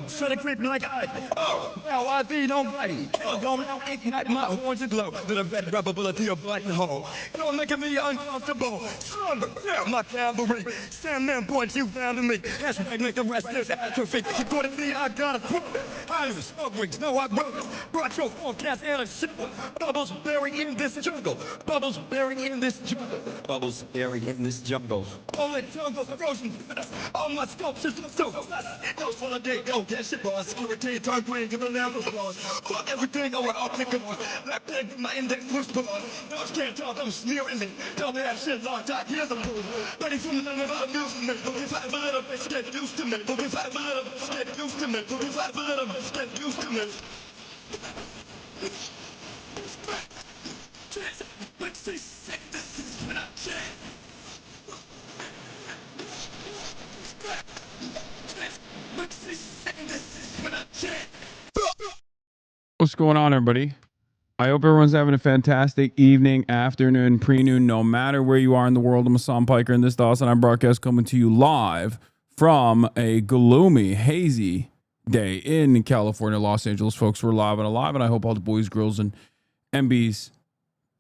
Celebrate like now I be nobody. Don't now ignite my horns and glow. Then I bet rubber bullet to your black hole. You're making me uncomfortable. My cavalry. Stand there and point you down to me. That's right, make the rest of this atrophy. According to me, I got a proof. I'm smoke rings, no I wrote. Brought your forecast and a shipment. Bubbles buried in this jungle. Bubbles buried in this jungle. Bubbles buried in this jungle. All the jungles are frozen. All my sculptures are so fast. Those for the day, go get shit boss. I'll retain turn green, give a level boss. Fuck everything over, I'll pick it up. That big my index push put on. No, you can't talk, I'm sneering me. Tell me that shit locked out, here's the proof. Ready for the name of amusement. If I have a little bitch, get used to me. If I have a little bitch, get used to me. If I have a little bitch, get used to me. What's going on, everybody? I hope everyone's having a fantastic evening, afternoon, pre-noon, no matter where you are in the world. I'm Hassan Piker, and this Dawson I broadcast coming to you live from a gloomy, hazy day in California, Los Angeles. Folks, we're live and alive, and I hope all the boys, girls, and MBs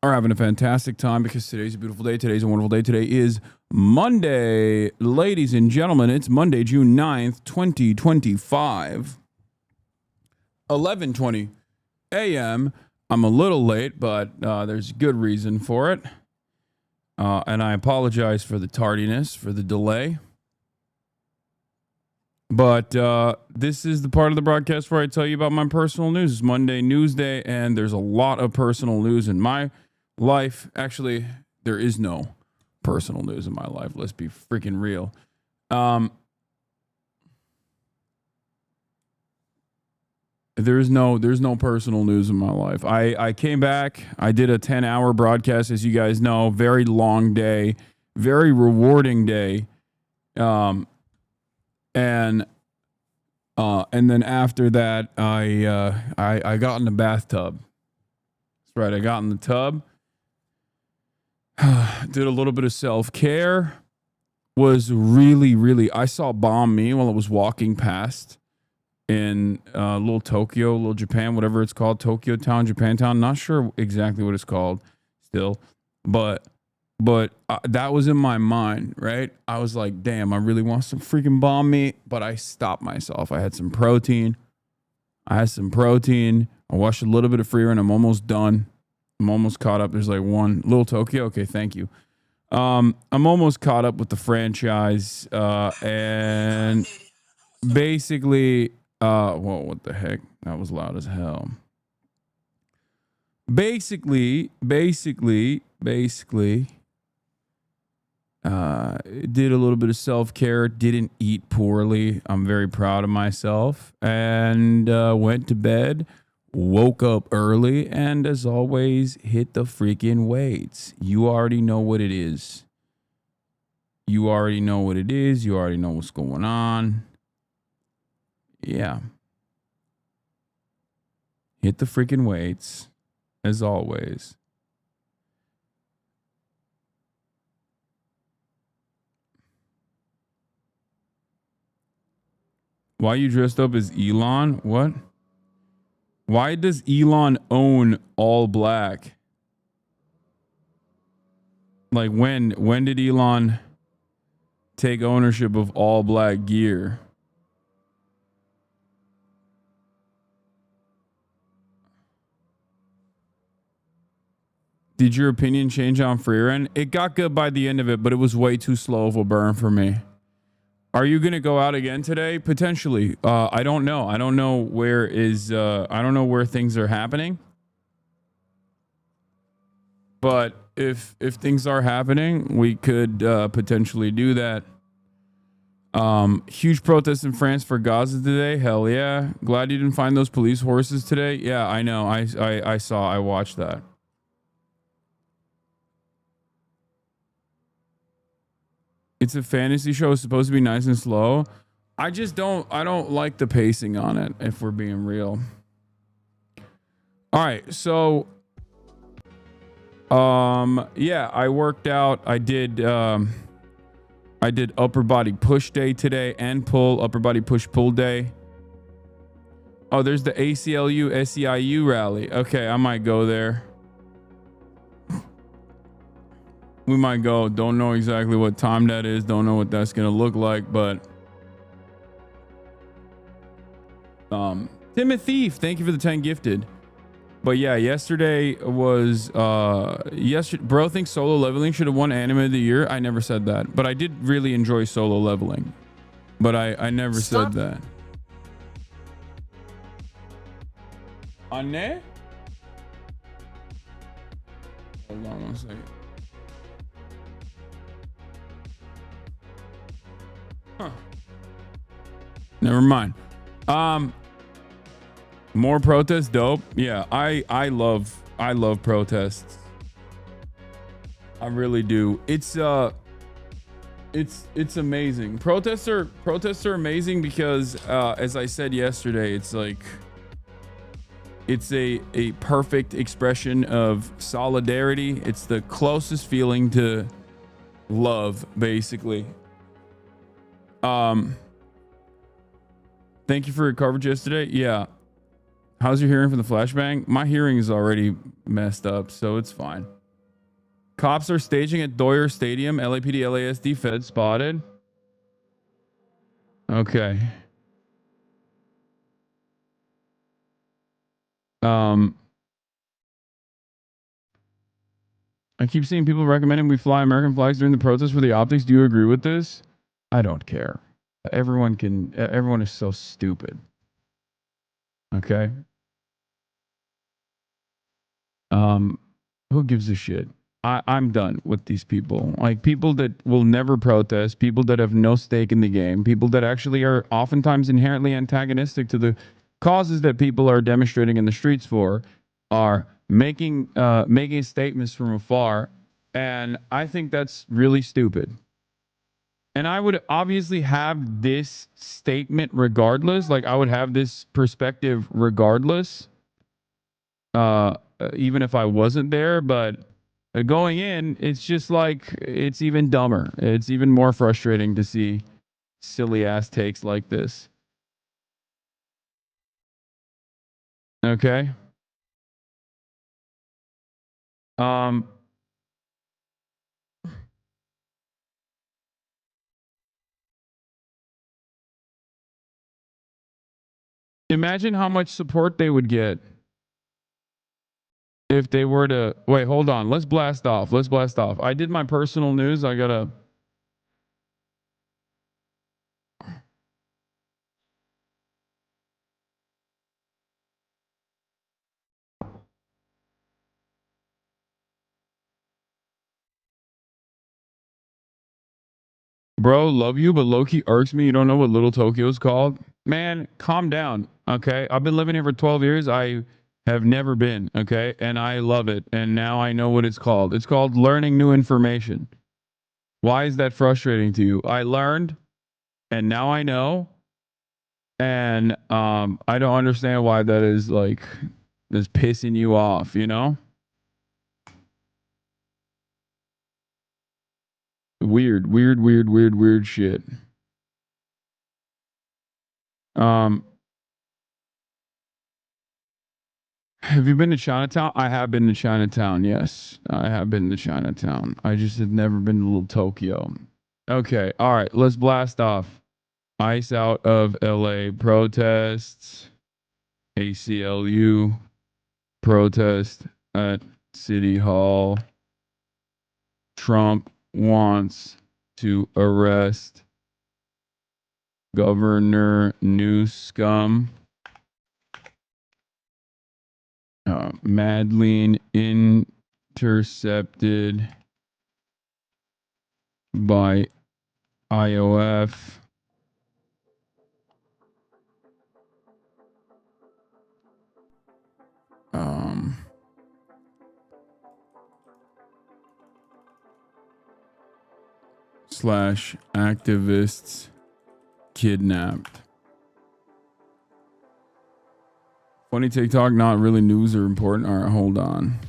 are having a fantastic time because today's a beautiful day. Today's a wonderful day. Today is Monday. Ladies and gentlemen, it's Monday, June 9th, 2025, 11:20 a.m. I'm a little late, but there's good reason for it. And I apologize for the tardiness, for the delay. But this is the part of the broadcast where I tell you about my personal news. It's Monday News Day, and there's a lot of personal news in my life. Actually, there is no personal news in my life. Let's be freaking real. There's no personal news in my life. I came back. I did a 10-hour broadcast, as you guys know. Very long day, very rewarding day. And then after that, I got in the bathtub. That's right. I got in the tub. Did a little bit of self-care. Was really. I saw Bomb Me while I was walking past in little Tokyo, little Japan, whatever it's called, Tokyo Town, Japantown. Not sure exactly what it's called still, but that was in my mind, right? I was like, damn, I really want some freaking Bomb Me, but I stopped myself. I had some protein. I watched a little bit of Free Run. I'm almost done. I'm almost caught up. There's like one little Tokyo. Okay, thank you. I'm almost caught up with the franchise, and basically, whoa, what the heck? That was loud as hell. Basically, did a little bit of self-care, didn't eat poorly. I'm very proud of myself, and went to bed, woke up early, and as always, hit the freaking weights. You already know what it is. You already know what's going on. Yeah. Hit the freaking weights, as always. Why you dressed up as Elon? What? Why does Elon own all black? Like when did Elon take ownership of all black gear? Did your opinion change on Free Run? It got good by the end of it, but it was way too slow of a burn for me. Are you going to go out again today? Potentially. I don't know. I don't know where things are happening. But if things are happening, we could potentially do that. Huge protest in France for Gaza today. Hell yeah. Glad you didn't find those police horses today. Yeah, I know. I watched that. It's a fantasy show. It's supposed to be nice and slow. I don't like the pacing on it, if we're being real. All right, so yeah, I worked out. I did upper body push day today and upper body push pull day. Oh, there's the ACLU SEIU rally. Okay, I might go there. We might go. Don't know exactly what time that is. Don't know what that's gonna look like, but Timothy, thank you for the 10 gifted. But yeah, yesterday was bro thinks Solo Leveling should have won anime of the year. I never said that, but I did really enjoy Solo Leveling. But I never said that. Anne? Hold on one second. Huh. Never mind. More protests, dope. Yeah, I love protests. I really do. It's amazing. Protests are amazing because as I said yesterday, it's like it's a perfect expression of solidarity. It's the closest feeling to love, basically. Thank you for your coverage yesterday. Yeah. How's your hearing from the flashbang? My hearing is already messed up, so it's fine. Cops are staging at Doyer Stadium. LAPD, LASD, Fed spotted. Okay. I keep seeing people recommending we fly American flags during the protest for the optics. Do you agree with this? I don't care. Everyone is so stupid. Okay. Who gives a shit? I'm done with these people. Like people that will never protest, people that have no stake in the game, people that actually are oftentimes inherently antagonistic to the causes that people are demonstrating in the streets for, are making statements from afar, and I think that's really stupid. And I would obviously have this statement regardless. Like I would have this perspective regardless, even if I wasn't there. But going in, it's just like it's even dumber. It's even more frustrating to see silly ass takes like this. Okay. Imagine how much support they would get if they were to wait. Hold on. Let's blast off. I did my personal news. I gotta. Bro, love you, but Loki irks me. You don't know what Little Tokyo is called? Man, calm down. Okay. I've been living here for 12 years. I have never been. Okay. And I love it. And now I know what it's called. It's called learning new information. Why is that frustrating to you? I learned and now I know. And I don't understand why that is pissing you off, you know? Weird shit. Have you been to Chinatown? I have been to Chinatown. Yes, I have been to Chinatown. I just have never been to Little Tokyo. Okay, all right, let's blast off. Ice out of LA protests. ACLU protest at City Hall. Trump wants to arrest Governor Newsom. Madleen intercepted by IOF. Um, slash activists kidnapped. Funny TikTok, not really news or important. All right, hold on.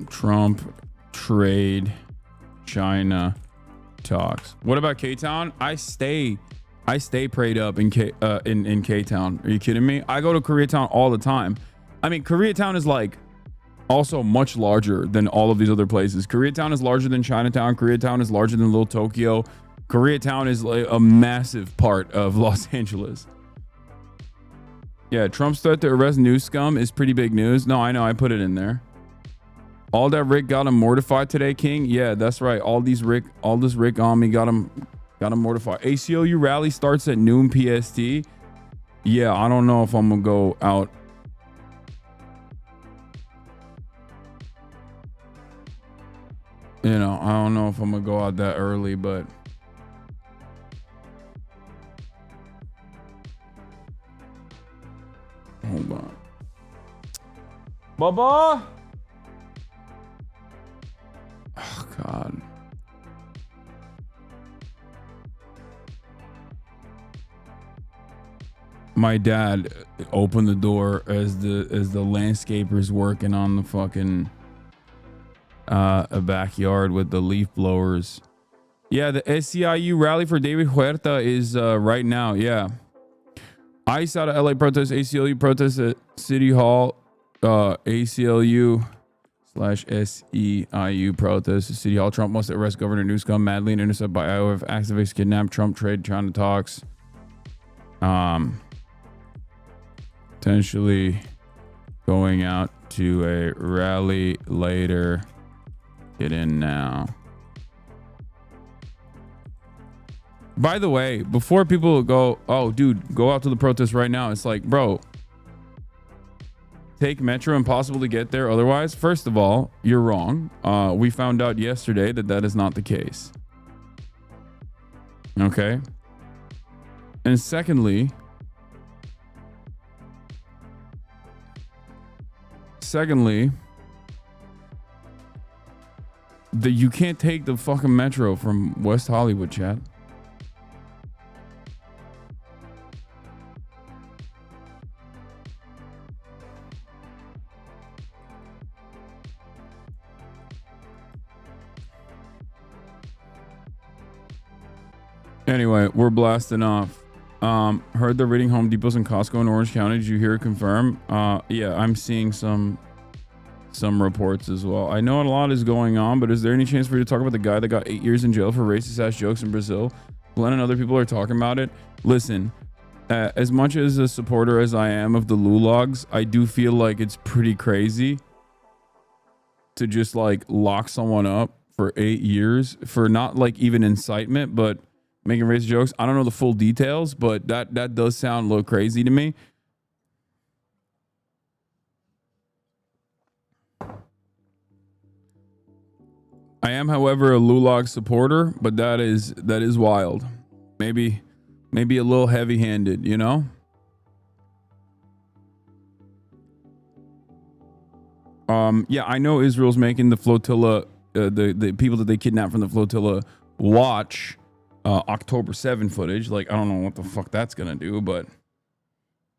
Trump trade China talks. What about K-Town? I stay prayed up in K-Town. Are you kidding me? I go to Koreatown all the time. I mean, Koreatown is like also much larger than all of these other places. Koreatown is larger than Chinatown. Koreatown is larger than Little Tokyo. Koreatown is like a massive part of Los Angeles. Yeah, Trump's threat to arrest news scum is pretty big news. No, I know. I put it in there. All that Rick got him mortified today, King. Yeah, that's right. All this Rick on me got him mortified. ACLU rally starts at noon PST. Yeah, I don't know if I'm gonna go out. You know, I don't know if I'm gonna go out that early, but hold on. Bubba! Oh, God. My dad opened the door as the landscaper's working on the fucking a backyard with the leaf blowers. Yeah, the SCIU rally for David Huerta is right now. Yeah. ICE out of LA protest, ACLU protest at City Hall, ACLU / SEIU protest at City Hall. Trump must arrest Governor Newsom. Madly intercepted by IOF activists kidnapped. Trump trade China talks. Potentially going out to a rally later. Get in now. By the way, before people go, oh, dude, go out to the protest right now. It's like, bro, take Metro, impossible to get there otherwise. First of all, you're wrong. We found out yesterday that is not the case. Okay. And secondly, you can't take the fucking Metro from West Hollywood, chat. Anyway, we're blasting off. Heard they're raiding Home Depots and Costco in Orange County. Did you hear it confirm? Yeah, I'm seeing some reports as well. I know a lot is going on, but is there any chance for you to talk about the guy that got 8 years in jail for racist ass jokes in Brazil? Glenn and other people are talking about it. Listen, as much as a supporter as I am of the Lulags, I do feel like it's pretty crazy to just like lock someone up for 8 years for not like even incitement, but making racist jokes. I don't know the full details, but that does sound a little crazy to me. I am, however, a Lulag supporter, but that is wild. Maybe a little heavy-handed, you know? Yeah, I know Israel's making the flotilla, the people that they kidnapped from the flotilla watch October 7 footage. Like, I don't know what the fuck that's gonna do, but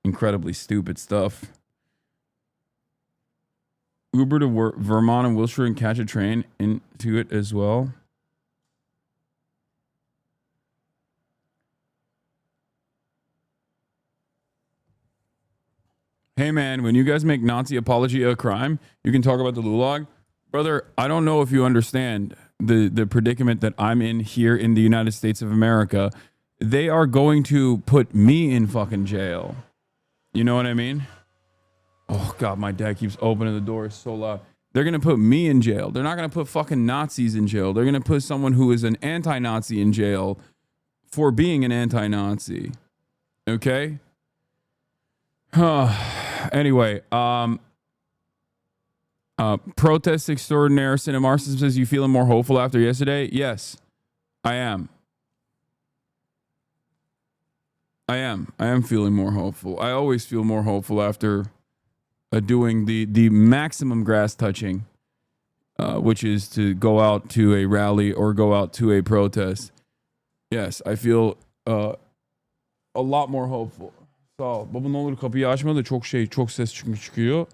incredibly stupid stuff. Uber to Vermont and Wilshire and catch a train into it as well. Hey man, when you guys make Nazi apology a crime, you can talk about the Lulag. Brother, I don't know if you understand the predicament that I'm in here in the United States of America. They are going to put me in fucking jail. You know what I mean? Oh God, my dad keeps opening the door so loud. They're going to put me in jail. They're not going to put fucking Nazis in jail. They're going to put someone who is an anti-Nazi in jail for being an anti-Nazi. Okay? Anyway, protest extraordinaire Cinemarson says, you feeling more hopeful after yesterday? Yes, I am. I am feeling more hopeful. I always feel more hopeful after doing the maximum grass touching, which is to go out to a rally or go out to a protest. Yes, I feel a lot more hopeful. Sağ ol. Baba ne olur kapıyı açma da çok ses çıkıyor.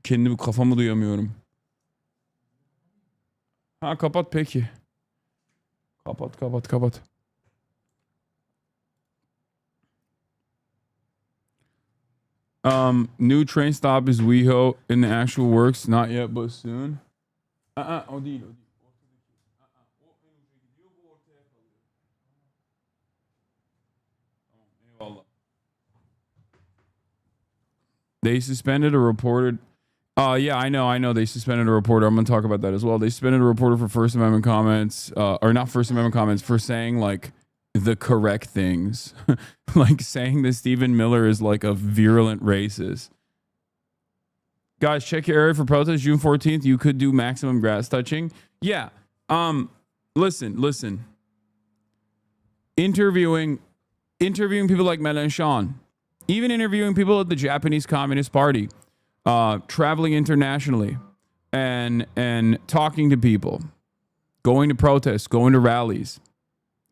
Kendimi kafamı duyamıyorum. Ha kapat peki. Kapat. New train stop is WeHo in the actual works. Not yet, but soon. O değil. They suspended a reporter. Yeah, I know. They suspended a reporter. I'm going to talk about that as well. They suspended a reporter for First Amendment comments, or not First Amendment comments, for saying like the correct things, like saying that Stephen Miller is like a virulent racist. Guys, check your area for protest June 14th. You could do maximum grass touching. Yeah. Listen. Interviewing people like Mélenchon, even interviewing people at the Japanese Communist Party, traveling internationally and talking to people, going to protests, going to rallies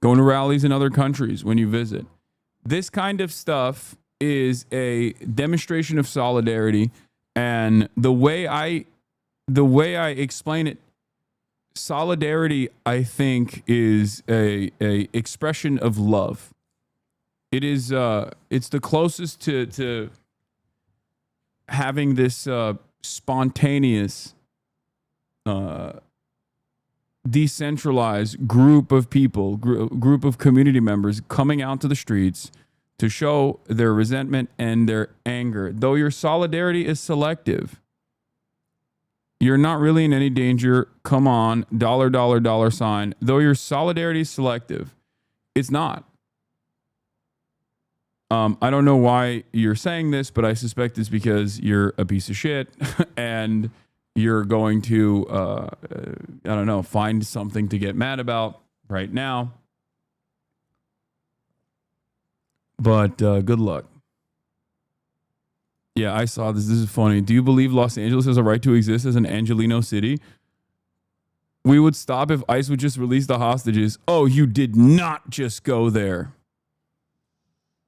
in other countries when you visit. This kind of stuff is a demonstration of solidarity. And the way I explain it, solidarity, I think, is a expression of love. It is it's the closest to having this spontaneous, decentralized group of people, group of community members coming out to the streets to show their resentment and their anger. Though your solidarity is selective, you're not really in any danger. Come on, $, Though your solidarity is selective, it's not. I don't know why you're saying this, but I suspect it's because you're a piece of shit and you're going to, I don't know, find something to get mad about right now. But good luck. Yeah, I saw this. This is funny. Do you believe Los Angeles has a right to exist as an Angelino city? We would stop if ICE would just release the hostages. Oh, you did not just go there.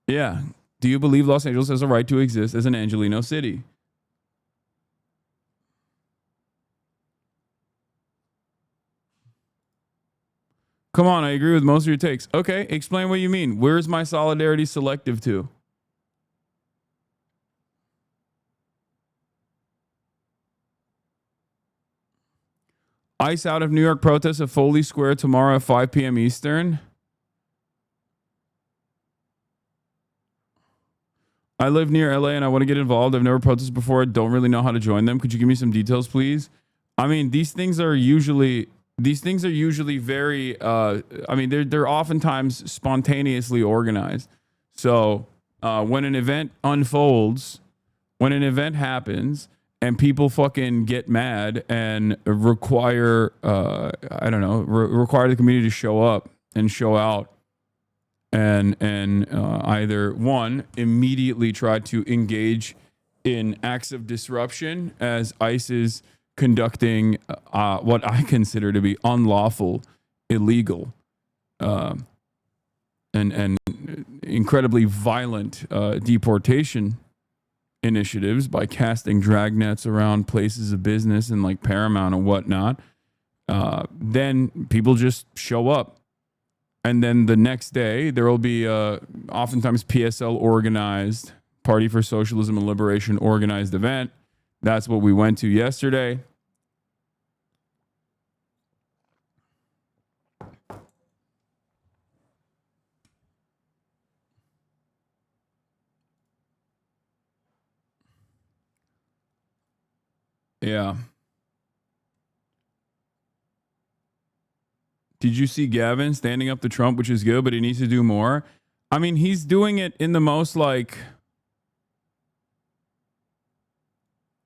Yeah. Do you believe Los Angeles has a right to exist as an Angelino city? Come on, I agree with most of your takes. Okay, explain what you mean. Where's my solidarity selective to? ICE out of New York protests at Foley Square tomorrow at 5 p.m. Eastern. I live near LA and I want to get involved. I've never protested before. I don't really know how to join them. Could you give me some details, please? I mean, these things are usually very, they're oftentimes spontaneously organized. So when an event unfolds, when an event happens and people fucking get mad and require, require the community to show up and show out and either one, immediately try to engage in acts of disruption as ICE is conducting what I consider to be unlawful, illegal, and incredibly violent deportation initiatives by casting dragnets around places of business and like Paramount and whatnot. Then people just show up. And then the next day, there will be oftentimes PSL organized, Party for Socialism and Liberation organized event. That's what we went to yesterday. Yeah. Did you see Gavin standing up to Trump, which is good, but he needs to do more? I mean, he's doing it in the most like...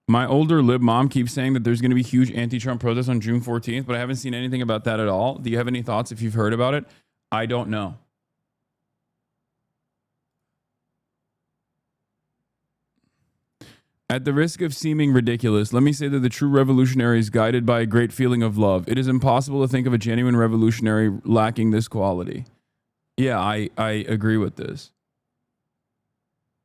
My older lib mom keeps saying that there's going to be huge anti-Trump protests on June 14th, but I haven't seen anything about that at all. Do you have any thoughts if you've heard about it? I don't know. At the risk of seeming ridiculous, let me say that the true revolutionary is guided by a great feeling of love. It is impossible to think of a genuine revolutionary lacking this quality. Yeah, I agree with this.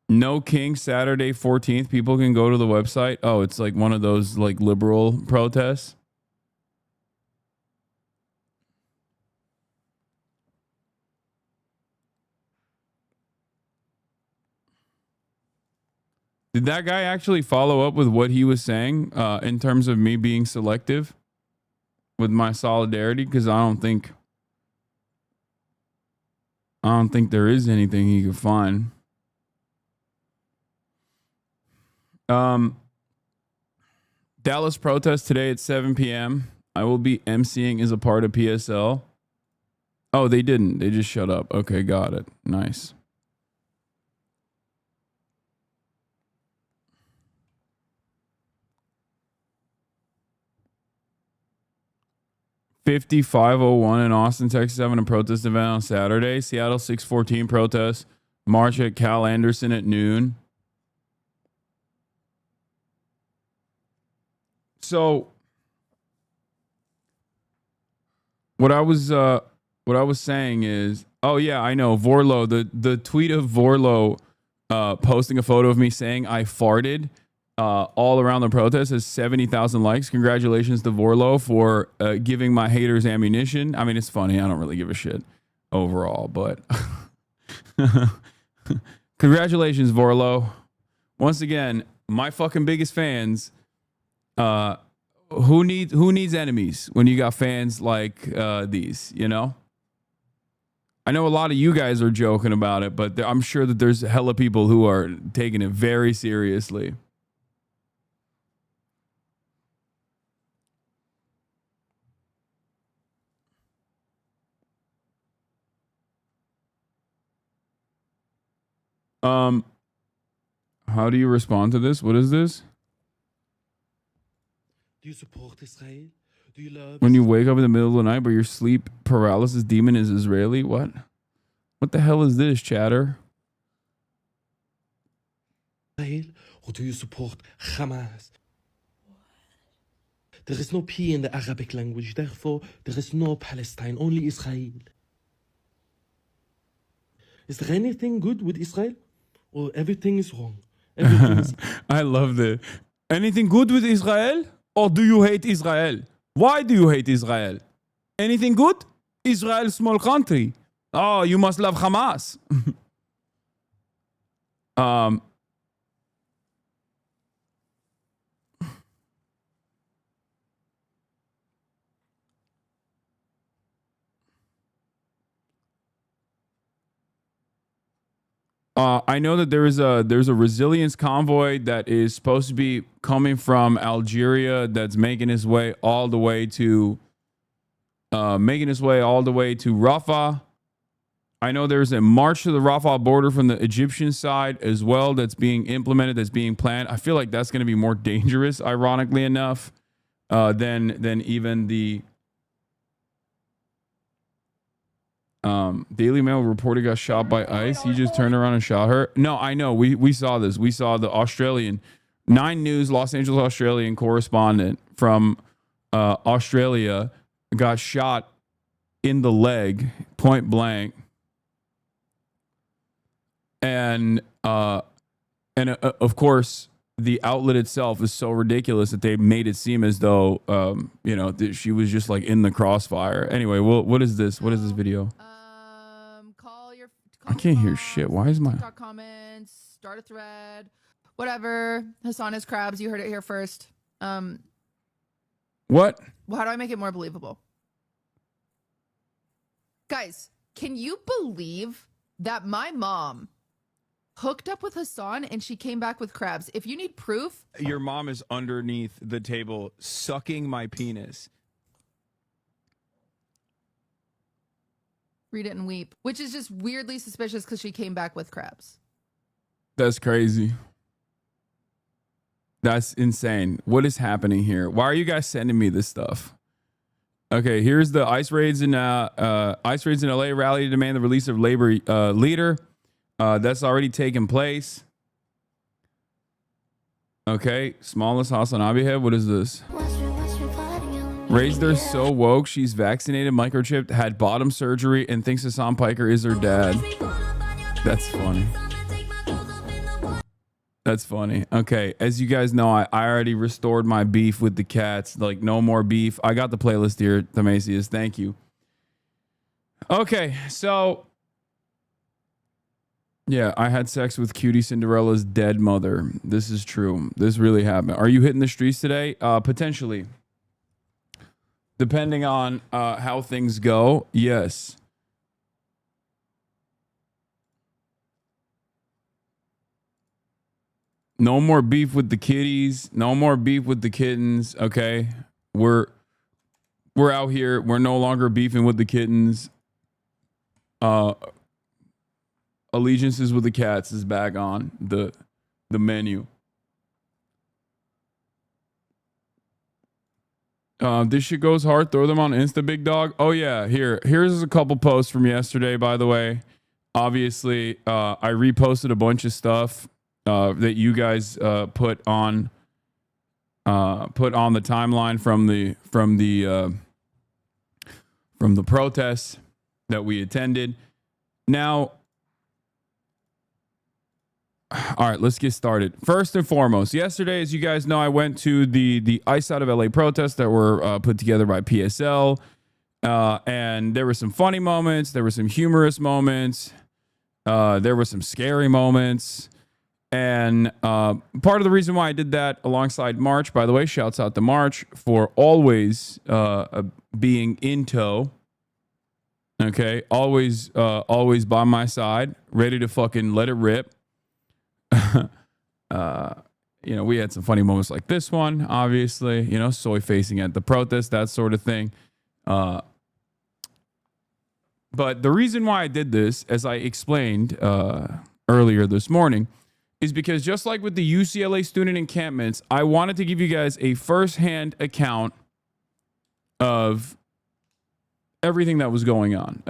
No King, Saturday 14th. People can go to the website. Oh, it's like one of those like liberal protests. Did that guy actually follow up with what he was saying in terms of me being selective with my solidarity? Because I don't think there is anything he could find. Dallas protest today at 7 p.m. I will be emceeing as a part of PSL. Oh, they didn't. They just shut up. Okay, got it. Nice. $55.01 in Austin, Texas, having a protest event on Saturday. Seattle 614 protest. March at Cal Anderson at noon. So what I was saying is, oh yeah, I know Vorlo. The tweet of Vorlo posting a photo of me saying I farted all around the protest has 70,000 likes. Congratulations to Vorlo for giving my haters ammunition. I mean, it's funny. I don't really give a shit overall, but congratulations, Vorlo. Once again, my fucking biggest fans. Who needs enemies when you got fans like these, you know? I know a lot of you guys are joking about it, but I'm sure that there's hella people who are taking it very seriously. How do you respond to this? What is this? Do you support Israel? Do you love When you wake up in the middle of the night, but your sleep paralysis demon is Israeli? What? What the hell is this, chatter? Israel? Or do you support Hamas? There is no P in the Arabic language, therefore there is no Palestine, only Israel. Is there anything good with Israel? Or everything is wrong? Everything is... I love the anything good with Israel? Or do you hate Israel? Why do you hate Israel? Anything good? Israel, small country. Oh, you must love Hamas. I know that there's a resilience convoy that is supposed to be coming from Algeria that's making its way all the way to Rafah. I know there's a march to the Rafah border from the Egyptian side as well that's being implemented, that's being planned. I feel like that's going to be more dangerous, ironically enough, than even the Daily Mail reporter got shot by ICE. He just turned around and shot her. No, I know. We saw this. We saw the Australian 9 News Los Angeles Australian correspondent from Australia got shot in the leg, point blank. And of course, the outlet itself is so ridiculous that they made it seem as though that she was just like in the crossfire. Anyway, what is this? What is this video? I can't hear shit. Why is my comments? Start a thread. Whatever. Hassan is crabs. You heard it here first. What? Well, how do I make it more believable? Guys, can you believe that my mom hooked up with Hassan and she came back with crabs? If you need proof, your mom is underneath the table sucking my penis. read it and weep, which is just weirdly suspicious because she came back with crabs. That's crazy. That's insane. What is happening here? Why are you guys sending me this stuff? Okay, here's the ICE raids in LA rally to demand the release of labor leader. That's already taken place. Okay, smallest house on Abihead. What is this? Raised her so woke, she's vaccinated, microchipped, had bottom surgery, and thinks Hassan Piker is her dad. That's funny. That's funny. Okay, as you guys know, I already restored my beef with the cats. Like, no more beef. I got the playlist here, Themasius. Thank you. Okay, so... yeah, I had sex with Cutie Cinderella's dead mother. This is true. This really happened. Are you hitting the streets today? Potentially. Depending on how things go, yes. No more beef with the kitties. No more beef with the kittens. Okay, we're out here. We're no longer beefing with the kittens. Allegiances with the cats is back on the menu. This shit goes hard. Throw them on Insta, big dog. Oh yeah, here's a couple posts from yesterday. By the way, obviously, I reposted a bunch of stuff that you guys put on the timeline from the protests that we attended. Now, all right, let's get started. First and foremost, yesterday, as you guys know, I went to the Ice Out of LA protests that were put together by PSL. And there were some funny moments. There were some humorous moments. There were some scary moments. And part of the reason why I did that alongside March, by the way, shouts out to March for always being in tow. Okay, always by my side, ready to fucking let it rip. We had some funny moments like this one, obviously, soy facing at the protest, that sort of thing. But the reason why I did this, as I explained earlier this morning, is because just like with the UCLA student encampments, I wanted to give you guys a firsthand account of everything that was going on,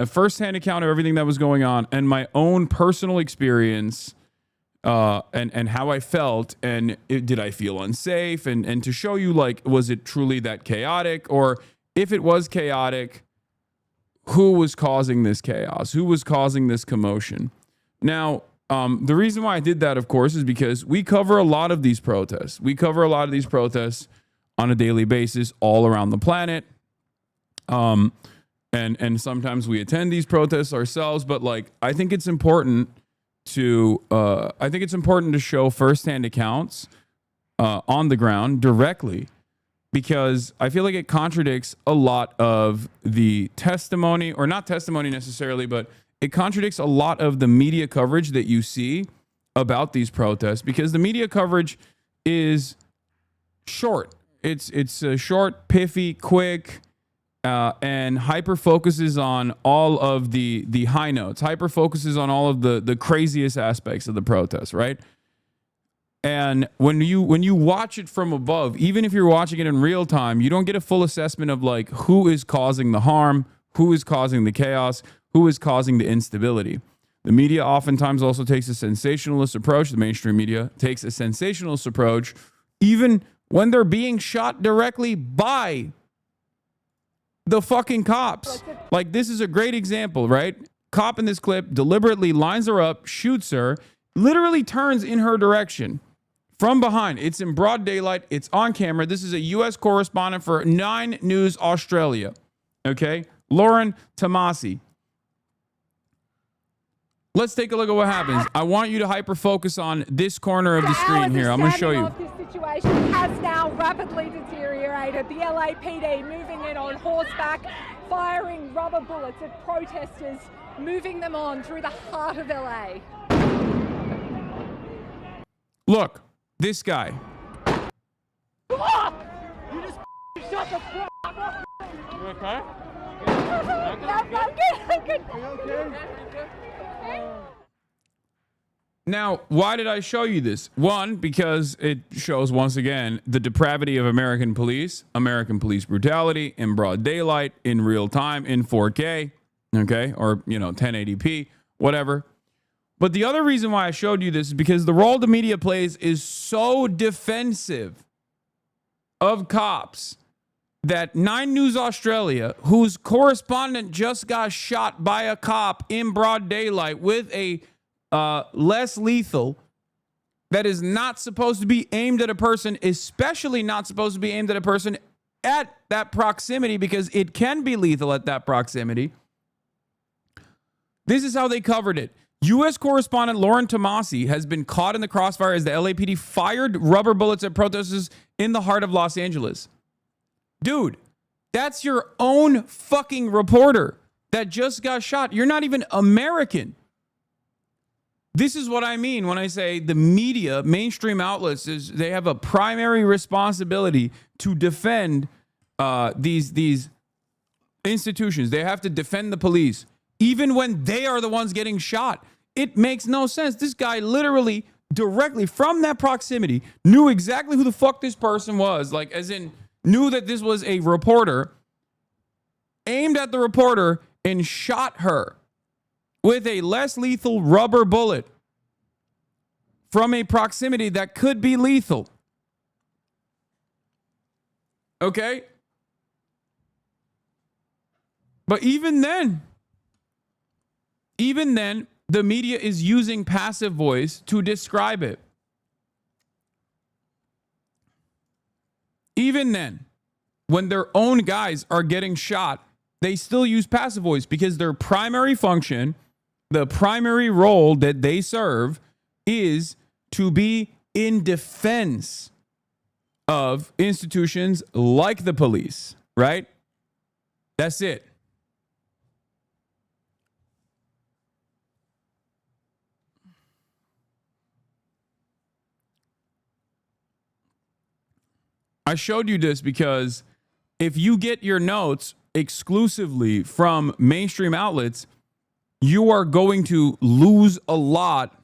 and my own personal experience. And how I felt, and did I feel unsafe, and to show you, like, was it truly that chaotic, or if it was chaotic, who was causing this chaos, who was causing this commotion. Now, the reason why I did that, of course, is because we cover a lot of these protests. We cover a lot of these protests on a daily basis all around the planet. And sometimes we attend these protests ourselves, but like, I think it's important to show firsthand accounts on the ground directly, because I feel like it contradicts a lot of the testimony, or not testimony necessarily, but it contradicts a lot of the media coverage that you see about these protests, because the media coverage is short. It's short, piffy, quick, and hyper focuses on all of the high notes, hyper focuses on all of the craziest aspects of the protest, right? And when you watch it from above, even if you're watching it in real time, you don't get a full assessment of like who is causing the harm, who is causing the chaos, who is causing the instability. The media oftentimes also takes a sensationalist approach. The mainstream media takes a sensationalist approach, even when they're being shot directly by the fucking cops. Like, this is a great example, right? Cop in this clip deliberately lines her up, shoots her, literally turns in her direction from behind. It's in broad daylight. It's on camera. This is a U.S. correspondent for 9 News Australia. Okay? Lauren Tomasi. Let's take a look at what happens. I want you to hyper focus on this corner of the screen here. I'm going to show you. This situation has now rapidly deteriorated. The LAPD moving in on horseback, firing rubber bullets at protesters, moving them on through the heart of LA. Look, this guy. You just shut the fuck up. You okay? I'm good. Now, why did I show you this? One, because it shows once again the depravity of American police brutality in broad daylight, in real time, in 4K, okay, or 1080p, whatever. But the other reason why I showed you this is because the role the media plays is so defensive of cops that 9 News Australia, whose correspondent just got shot by a cop in broad daylight with a less lethal that is not supposed to be aimed at a person, especially not supposed to be aimed at a person at that proximity because it can be lethal at that proximity. This is how they covered it. U.S. correspondent Lauren Tomasi has been caught in the crossfire as the LAPD fired rubber bullets at protesters in the heart of Los Angeles. Dude, that's your own fucking reporter that just got shot. You're not even American. This is what I mean when I say the media, mainstream outlets, they have a primary responsibility to defend these institutions. They have to defend the police, even when they are the ones getting shot. It makes no sense. This guy literally, directly from that proximity, knew exactly who the fuck this person was. Like, as in, knew that this was a reporter, aimed at the reporter, and shot her with a less lethal rubber bullet from a proximity that could be lethal. Okay? But even then, the media is using passive voice to describe it. Even then, when their own guys are getting shot, they still use passive voice because their primary function, the primary role that they serve, is to be in defense of institutions like the police, right? That's it. I showed you this because if you get your notes exclusively from mainstream outlets, you are going to lose a lot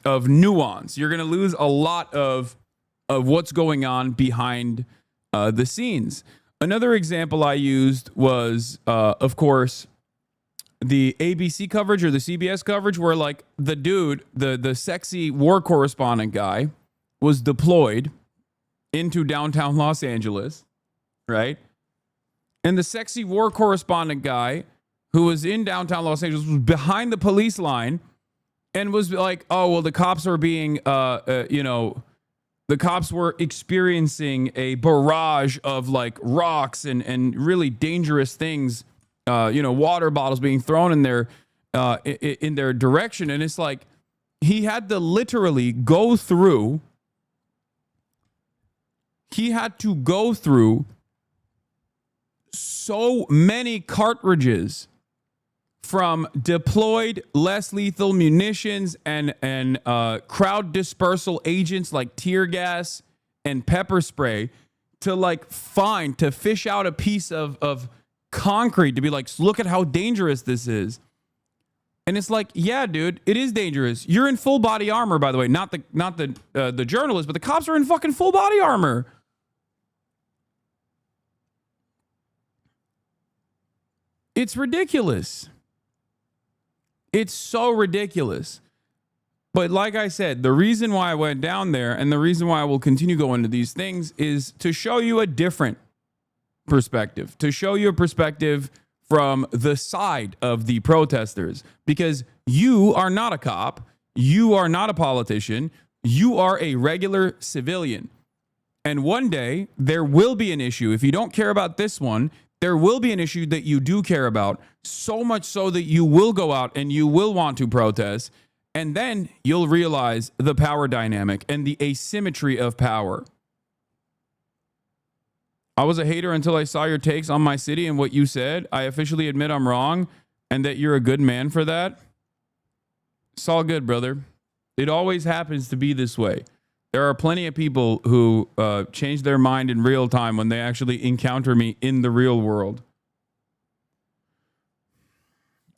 of nuance. You're going to lose a lot of what's going on behind the scenes. Another example I used was, of course, the ABC coverage or the CBS coverage where, like, the dude, the sexy war correspondent guy was deployed into downtown Los Angeles, right? And the sexy war correspondent guy who was in downtown Los Angeles was behind the police line and was like, oh, well, the cops are being, the cops were experiencing a barrage of like rocks and really dangerous things, water bottles being thrown in their direction. And it's like, he had to literally go through so many cartridges from deployed less lethal munitions and crowd dispersal agents like tear gas and pepper spray to fish out a piece of concrete to be like, look at how dangerous this is. And it's like, yeah, dude, it is dangerous. You're in full body armor, by the way, not the journalist, but the cops are in fucking full body armor. It's ridiculous. It's so ridiculous. But like I said, the reason why I went down there and the reason why I will continue going into these things is to show you a different perspective, to show you a perspective from the side of the protesters, because you are not a cop. You are not a politician. You are a regular civilian. And one day there will be an issue. If you don't care about this one, there will be an issue that you do care about, so much so that you will go out and you will want to protest. And then you'll realize the power dynamic and the asymmetry of power. I was a hater until I saw your takes on my city and what you said. I officially admit I'm wrong and that you're a good man for that. It's all good, brother. It always happens to be this way. There are plenty of people who change their mind in real time when they actually encounter me in the real world.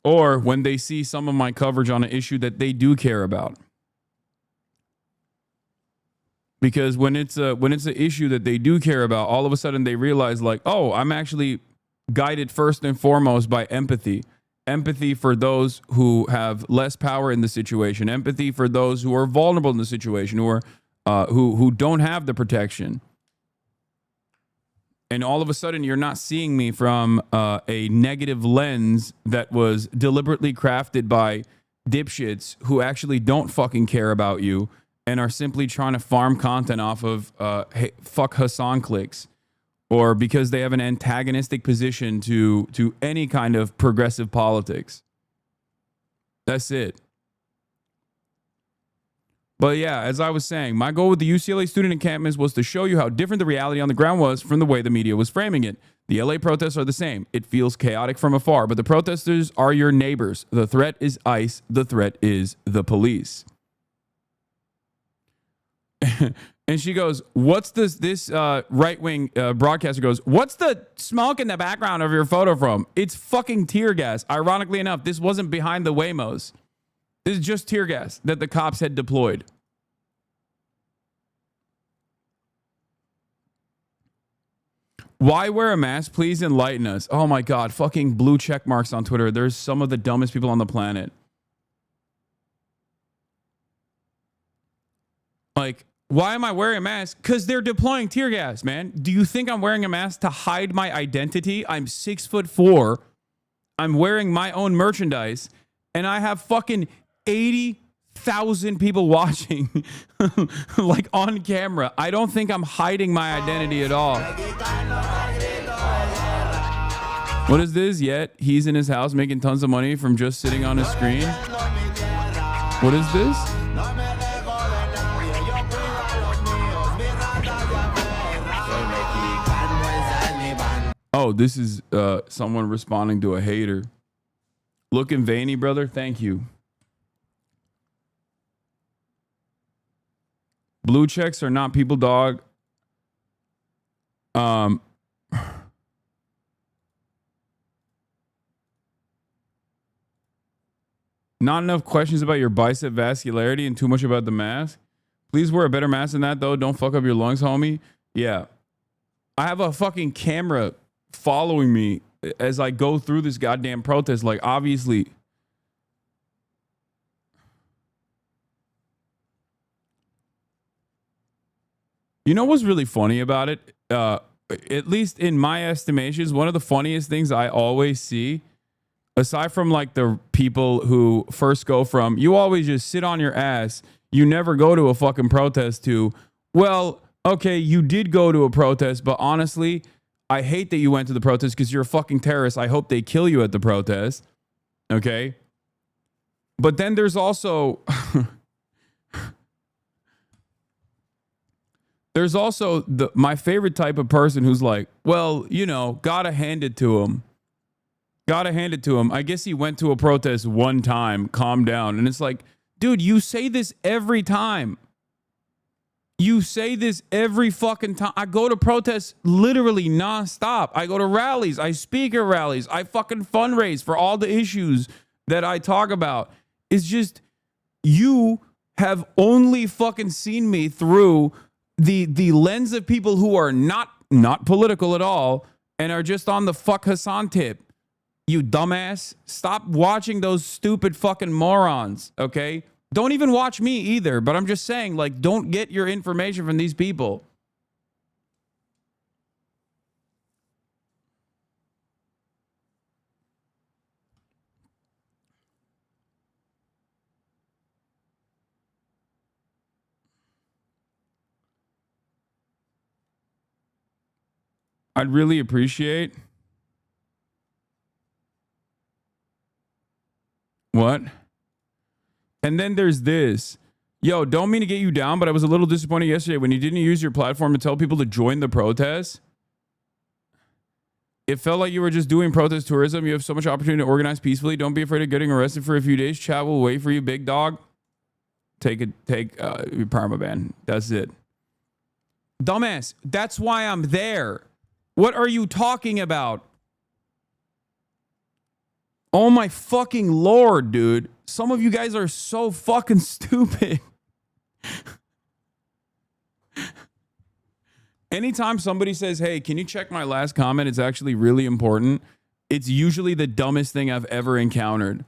Or when they see some of my coverage on an issue that they do care about. Because when it's an issue that they do care about, all of a sudden they realize like, oh, I'm actually guided first and foremost by empathy. empathy for those who have less power in the situation, empathy for those who are vulnerable in the situation, who are who don't have the protection. And all of a sudden, you're not seeing me from a negative lens that was deliberately crafted by dipshits who actually don't fucking care about you and are simply trying to farm content off of hey, fuck Hassan clicks, or because they have an antagonistic position to any kind of progressive politics. That's it. But yeah, as I was saying, my goal with the UCLA student encampments was to show you how different the reality on the ground was from the way the media was framing it. The LA protests are the same. It feels chaotic from afar, but the protesters are your neighbors. The threat is ICE. The threat is the police. And she goes, what's this right-wing broadcaster goes, what's the smoke in the background of your photo from? It's fucking tear gas. Ironically enough, this wasn't behind the Waymos. This is just tear gas that the cops had deployed. Why wear a mask? Please enlighten us. Oh my God, fucking blue check marks on Twitter. There's some of the dumbest people on the planet. Like, why am I wearing a mask? Because they're deploying tear gas, man. Do you think I'm wearing a mask to hide my identity? I'm 6'4". I'm wearing my own merchandise, and I have fucking 80,000 people watching, like on camera. I don't think I'm hiding my identity at all. What is this? Yet he's in his house making tons of money from just sitting on his screen. What is this? Oh, this is someone responding to a hater. Looking veiny, brother. Thank you. Blue checks are not people, dog. Not enough questions about your bicep vascularity and too much about the mask. Please wear a better mask than that, though. Don't fuck up your lungs, homie. Yeah. I have a fucking camera following me as I go through this goddamn protest. Like, obviously. You know what's really funny about it? At least in my estimations, one of the funniest things I always see, aside from like the people who first go from, you always just sit on your ass, you never go to a fucking protest, to, well, okay, you did go to a protest, but honestly, I hate that you went to the protest because you're a fucking terrorist. I hope they kill you at the protest. Okay? But then there's also... there's also my favorite type of person who's like, well, you know, gotta hand it to him. Gotta hand it to him. I guess he went to a protest one time, calm down. And it's like, dude, you say this every time. You say this every fucking time. I go to protests literally nonstop. I go to rallies. I speak at rallies. I fucking fundraise for all the issues that I talk about. It's just, you have only fucking seen me through the lens of people who are not political at all and are just on the fuck Hassan tip. You dumbass. Stop watching those stupid fucking morons, okay? Don't even watch me either, but I'm just saying, like, don't get your information from these people. I'd really appreciate... What? And then there's this. Yo, don't mean to get you down, but I was a little disappointed yesterday when you didn't use your platform to tell people to join the protest. It felt like you were just doing protest tourism. You have so much opportunity to organize peacefully. Don't be afraid of getting arrested for a few days. Chat will wait for you, big dog. Take your permaban. That's it. Dumbass. That's why I'm there. What are you talking about? Oh my fucking Lord, dude. Some of you guys are so fucking stupid. Anytime somebody says, hey, can you check my last comment? It's actually really important. it's usually the dumbest thing I've ever encountered.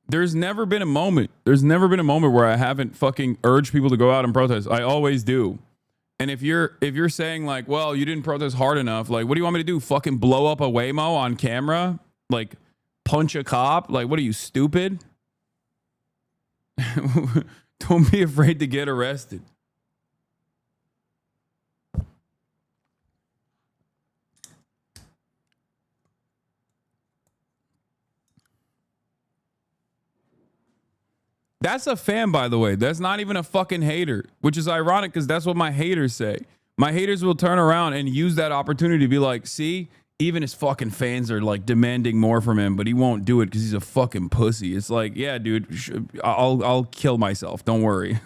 There's never been a moment where I haven't fucking urged people to go out and protest. I always do. And if you're saying like, well, you didn't protest hard enough, like, what do you want me to do? Fucking blow up a Waymo on camera? Like, punch a cop? Like, what are you, stupid? Don't be afraid to get arrested. That's a fan, by the way. That's not even a fucking hater, which is ironic because that's what my haters say. My haters will turn around and use that opportunity to be like, see, even his fucking fans are like demanding more from him, but he won't do it because he's a fucking pussy. It's like, yeah, dude, I'll kill myself. Don't worry.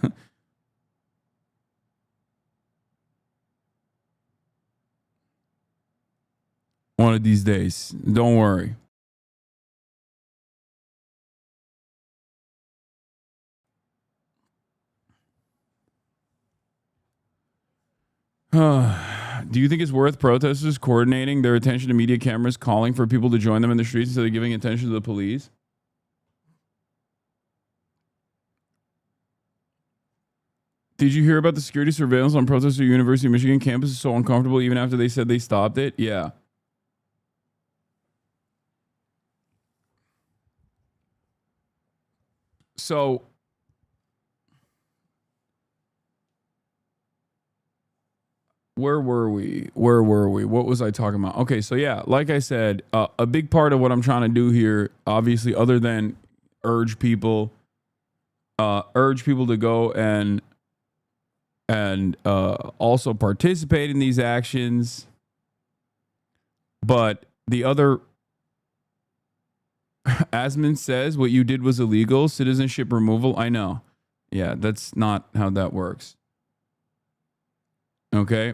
One of these days. Don't worry. Do you think it's worth protesters coordinating their attention to media cameras, calling for people to join them in the streets instead of giving attention to the police? Did you hear about the security surveillance on protesters at University of Michigan campus is so uncomfortable even after they said they stopped it? Yeah. So where were we? What was I talking about? Okay, so yeah, like I said, a big part of what I'm trying to do here, obviously, other than urge people to go and also participate in these actions, but the other, Asman says, what you did was illegal, citizenship removal. I know. Yeah, that's not how that works. Okay.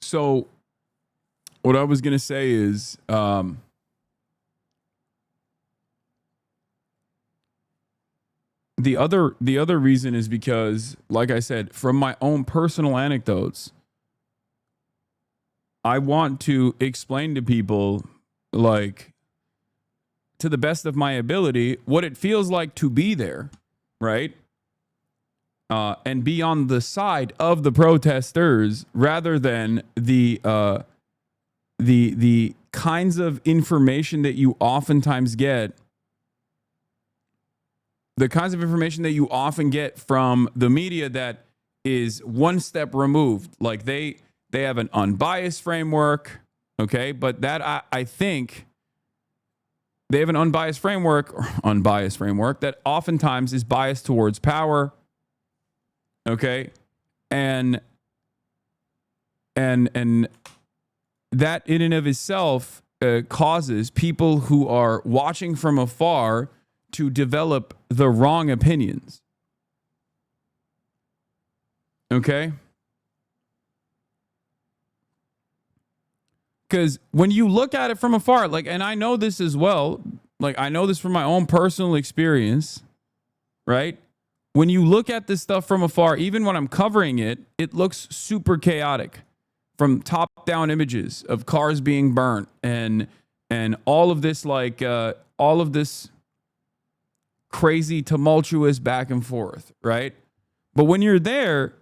So what I was going to say is, the other reason is because, like I said, from my own personal anecdotes, I want to explain to people, like, to the best of my ability, what it feels like to be there, right? And be on the side of the protesters rather than the kinds of information that you oftentimes get. The kinds of information that you often get from the media that is one step removed. Like they have an unbiased framework, okay? But that I think they have an unbiased framework that oftentimes is biased towards power, okay? And that in and of itself causes people who are watching from afar to develop the wrong opinions. Okay? Because when you look at it from afar, like, and I know this as well, like, I know this from my own personal experience, right? When you look at this stuff from afar, even when I'm covering it, it looks super chaotic. From top-down images of cars being burnt and all of this, like, all of this crazy, tumultuous back and forth, right? But when you're there,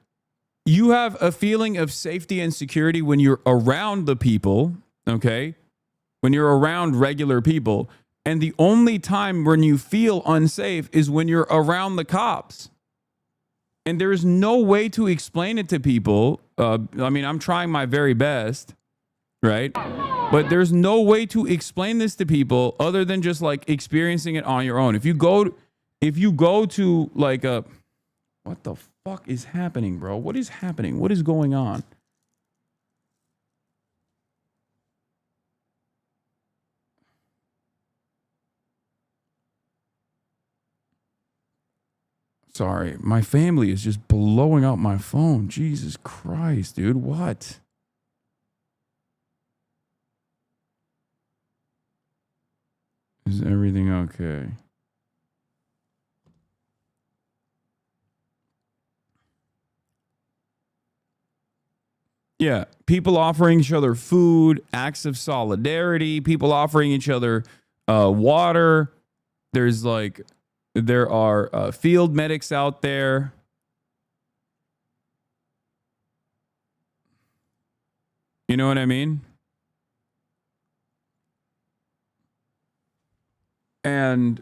you have a feeling of safety and security when you're around the people, okay? When you're around regular people. And the only time when you feel unsafe is when you're around the cops. And there's no way to explain it to people. I mean, I'm trying my very best, right? But there's no way to explain this to people other than just like experiencing it on your own. If you go to like a, what the fuck is happening, bro? What is happening? What is going on? Sorry, my family is just blowing up my phone. Jesus Christ, dude. What? Is everything okay? Yeah, people offering each other food, acts of solidarity, people offering each other water. There are field medics out there. You know what I mean? And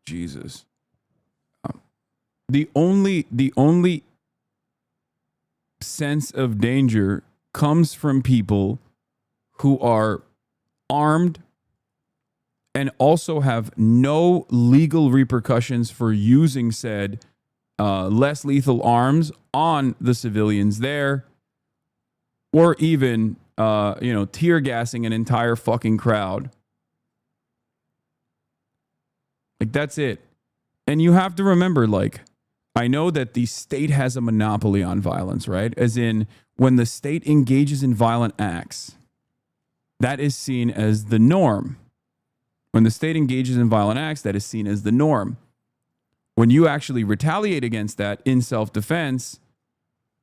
Jesus. The only sense of danger comes from people who are armed and also have no legal repercussions for using said less lethal arms on the civilians there, or even tear gassing an entire fucking crowd. Like, that's it. And you have to remember, like, I know that the state has a monopoly on violence, right? As in, when the state engages in violent acts, that is seen as the norm. When the state engages in violent acts, that is seen as the norm. When you actually retaliate against that in self-defense,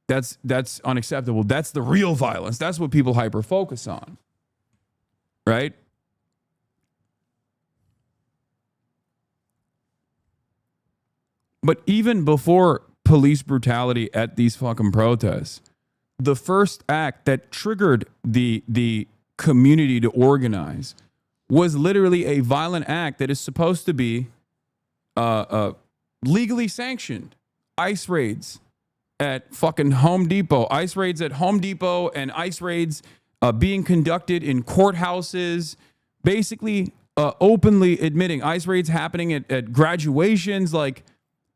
that's unacceptable. That's the real violence. That's what people hyper-focus on, right? But even before police brutality at these fucking protests, the first act that triggered the community to organize was literally a violent act that is supposed to be legally sanctioned. ICE raids at fucking Home Depot. ICE raids at Home Depot and ICE raids being conducted in courthouses, basically openly admitting ICE raids happening at graduations, like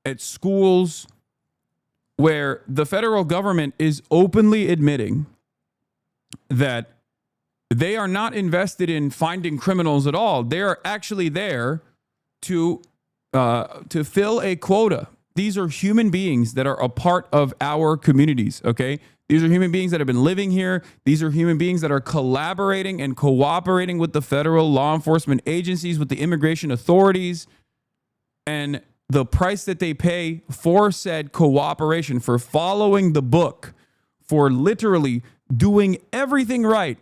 at schools, where the federal government is openly admitting that they are not invested in finding criminals at all. They are actually there to fill a quota. These are human beings that are a part of our communities, okay? These are human beings that have been living here. These are human beings that are collaborating and cooperating with the federal law enforcement agencies, with the immigration authorities, and the price that they pay for said cooperation, for following the book, for literally doing everything right,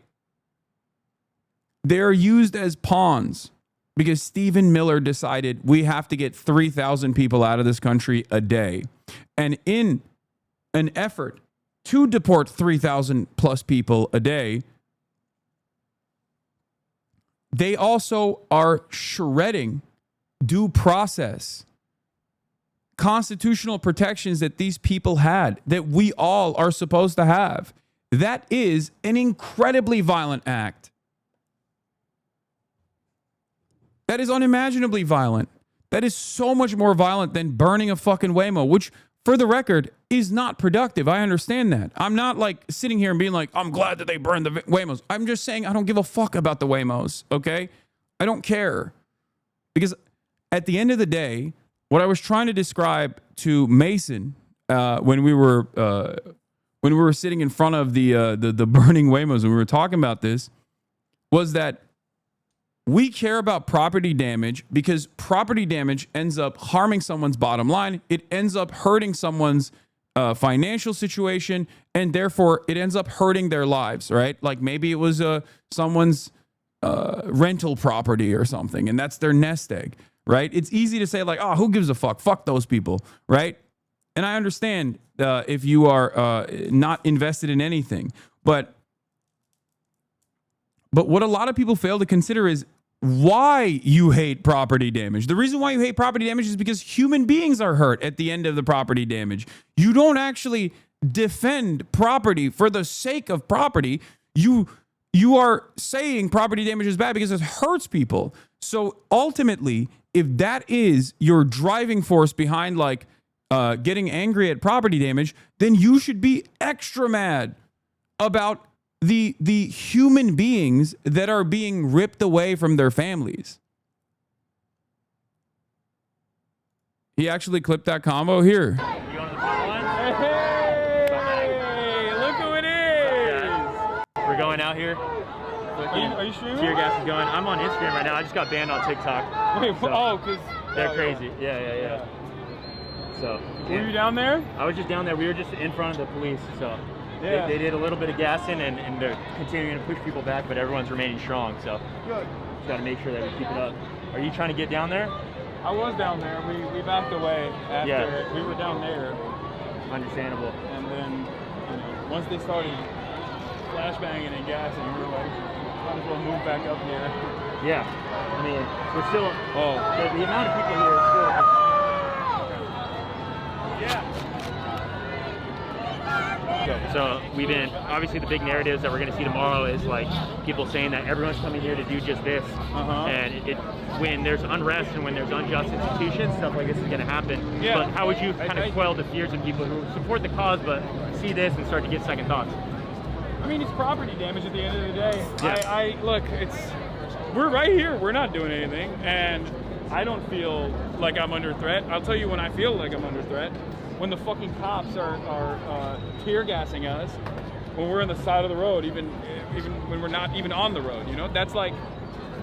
they're used as pawns because Stephen Miller decided we have to get 3,000 people out of this country a day. And in an effort to deport 3,000 plus people a day, they also are shredding due process, constitutional protections that these people had, that we all are supposed to have. That is an incredibly violent act. That is unimaginably violent. That is so much more violent than burning a fucking Waymo, which, for the record, is not productive. I understand that. I'm not like sitting here and being like, I'm glad that they burned the Waymos. I'm just saying I don't give a fuck about the Waymos, okay? I don't care. Because at the end of the day, what I was trying to describe to Mason when we were sitting in front of the burning Waymos and we were talking about this was that we care about property damage because property damage ends up harming someone's bottom line. It ends up hurting someone's financial situation, and therefore it ends up hurting their lives, right? Like maybe it was someone's rental property or something, and that's their nest egg, right? It's easy to say like, oh, who gives a fuck? Fuck those people, right? And I understand if you are not invested in anything, but what a lot of people fail to consider is why you hate property damage. The reason why you hate property damage is because human beings are hurt at the end of the property damage. You don't actually defend property for the sake of property. You are saying property damage is bad because it hurts people. So ultimately, if that is your driving force behind like getting angry at property damage, then you should be extra mad about the human beings that are being ripped away from their families. He actually clipped that combo here. You going to the front line? Hey, look who it is! We're going out here. Are you streaming? Tear gas is going. I'm on Instagram right now. I just got banned on TikTok. Wait, So, because they're crazy. Yeah. So. Were you down there? I was just down there. We were just in front of the police. So. Yeah. They did a little bit of gassing and they're continuing to push people back, but everyone's remaining strong. So. Good. Just got to make sure that we keep it up. Are you trying to get down there? I was down there. We backed away after we were down there. Understandable. And then, once they started flashbanging and gassing, we were like, might as well move back up here. Yeah. I mean, we're still. Oh. The amount of people here is still. Yeah. So we've been, obviously the big narratives that we're going to see tomorrow is like people saying that everyone's coming here to do just this. And when there's unrest and when there's unjust institutions, stuff like this is going to happen. Yeah. But how would you kind of quell the fears of people who support the cause but see this and start to get second thoughts? I mean, it's property damage at the end of the day. Yeah. Look, we're right here. We're not doing anything. And I don't feel like I'm under threat. I'll tell you when I feel like I'm under threat. When the fucking cops are tear gassing us, when we're on the side of the road, even when we're not even on the road, that's like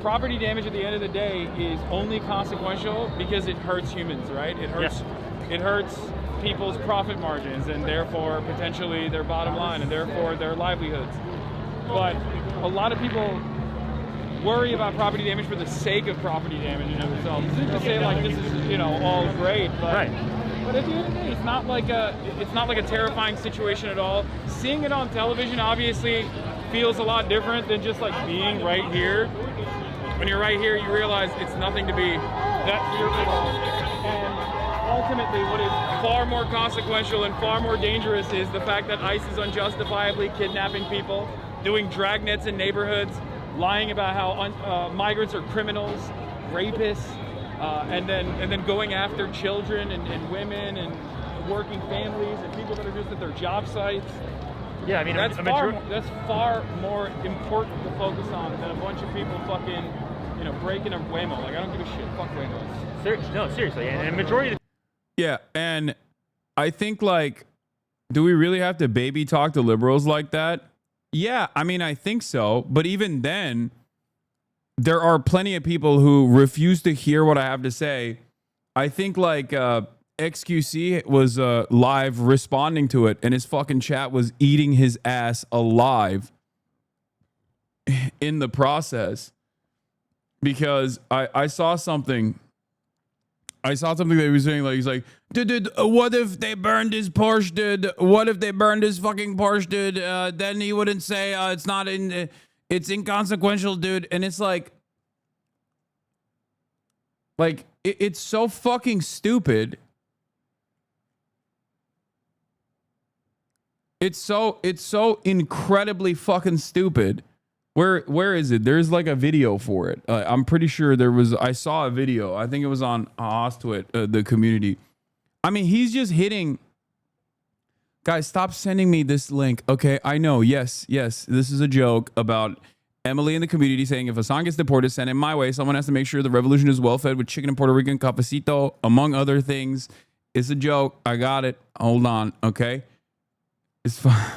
property damage at the end of the day is only consequential because it hurts humans, right? It hurts people's profit margins and therefore potentially their bottom line and therefore their livelihoods. But a lot of people worry about property damage for the sake of property damage in itself. This isn't to say like this is all great, but. Right. But at the end of the day, it's not like a terrifying situation at all. Seeing it on television obviously feels a lot different than just like being right here. When you're right here, you realize it's nothing to be that fearful of. And ultimately, what is far more consequential and far more dangerous is the fact that ICE is unjustifiably kidnapping people, doing dragnets in neighborhoods, lying about how migrants are criminals, rapists. And then going after children and women and working families and people that are just at their job sites. Yeah, I mean, that's far more important to focus on than a bunch of people fucking, breaking a Waymo. Like, I don't give a shit. Fuck Waymos. No, seriously. And a majority of Yeah, and I think, like, do we really have to baby talk to liberals like that? Yeah, I mean, I think so. But even then, there are plenty of people who refuse to hear what I have to say. I think like XQC was live responding to it, and his fucking chat was eating his ass alive in the process because I saw something. I saw something that he was saying, like, he's like, dude, what if they burned his Porsche, dude? What if they burned his fucking Porsche, dude? Then he wouldn't say it's not in. It's inconsequential, dude. And it's like it's so fucking stupid. It's so incredibly fucking stupid. Where is it? There's like a video for it. I'm pretty sure I saw a video. I think it was on Ostwit, the community. I mean, he's just hitting. Guys, stop sending me this link. Okay, I know. Yes. This is a joke about Emily in the community saying if Hassan gets deported, send him my way. Someone has to make sure the revolution is well fed with chicken and Puerto Rican cafecito, among other things. It's a joke. I got it. Hold on. Okay. It's fine.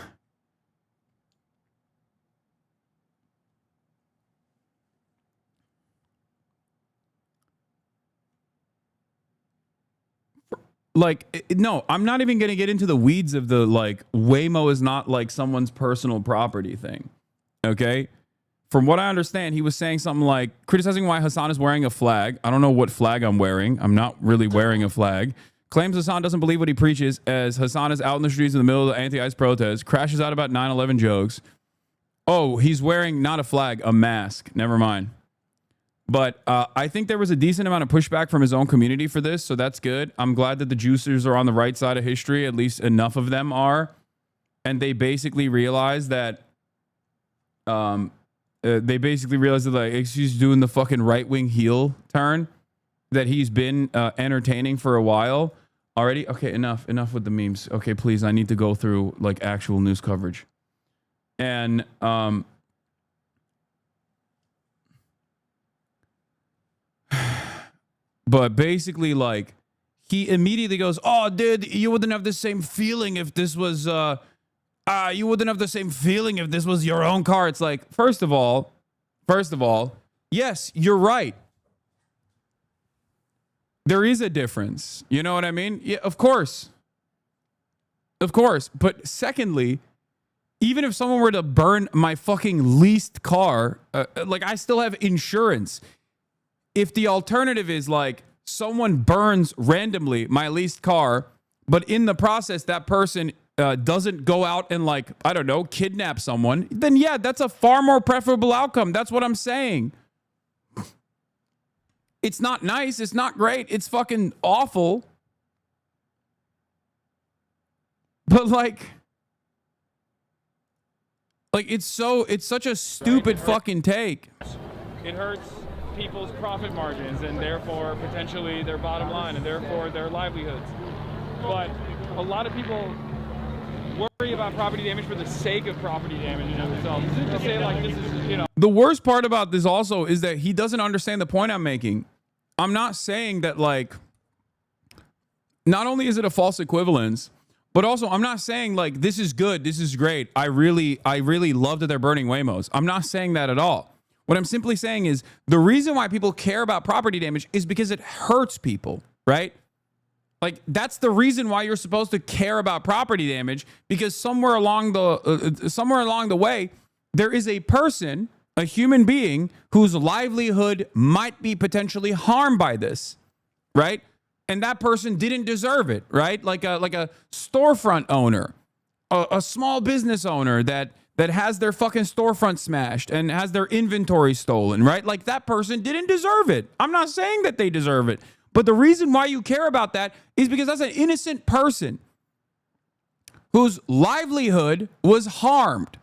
Like, no, I'm not even going to get into the weeds of the, like, Waymo is not, like, someone's personal property thing, okay? From what I understand, he was saying something like, criticizing why Hassan is wearing a flag. I don't know what flag I'm wearing. I'm not really wearing a flag. Claims Hassan doesn't believe what he preaches as Hassan is out in the streets in the middle of the anti-ICE protest. Crashes out about 9/11 jokes. Oh, he's wearing not a flag, a mask. Never mind. But I think there was a decent amount of pushback from his own community for this, so that's good. I'm glad that the juicers are on the right side of history. At least enough of them are. And they basically realized that like, he's doing the fucking right-wing heel turn that he's been entertaining for a while already. Okay, enough with the memes. Okay, please, I need to go through like actual news coverage. And but basically, like, he immediately goes, "Oh, dude, you wouldn't have the same feeling if this was you wouldn't have the same feeling if this was your own car." It's like, first of all, yes, you're right. There is a difference. You know what I mean? Yeah, of course. Of course. But secondly, even if someone were to burn my fucking leased car, like, I still have insurance. If the alternative is like someone burns randomly my leased car, but in the process that person doesn't go out and, like, I don't know, kidnap someone, then yeah, that's a far more preferable outcome. That's what I'm saying. It's not nice. It's not great. It's fucking awful. But like it's such a stupid fucking take. It hurts people's profit margins and therefore potentially their bottom line and therefore their livelihoods. But a lot of people worry about property damage for the sake of property damage in themselves. They'll say, like, this is, you know. The worst part about this also is that he doesn't understand the point I'm making. I'm not saying that, like, not only is it a false equivalence, but also I'm not saying, like, this is good, this is great, I really love that they're burning Waymos. I'm not saying that at all. What I'm simply saying is the reason why people care about property damage is because it hurts people, right? Like, that's the reason why you're supposed to care about property damage, because somewhere along the way, there is a person, a human being, whose livelihood might be potentially harmed by this, right? And that person didn't deserve it, right? Like a storefront owner, a small business owner that has their fucking storefront smashed and has their inventory stolen, right? Like, that person didn't deserve it. I'm not saying that they deserve it. But the reason why you care about that is because that's an innocent person whose livelihood was harmed.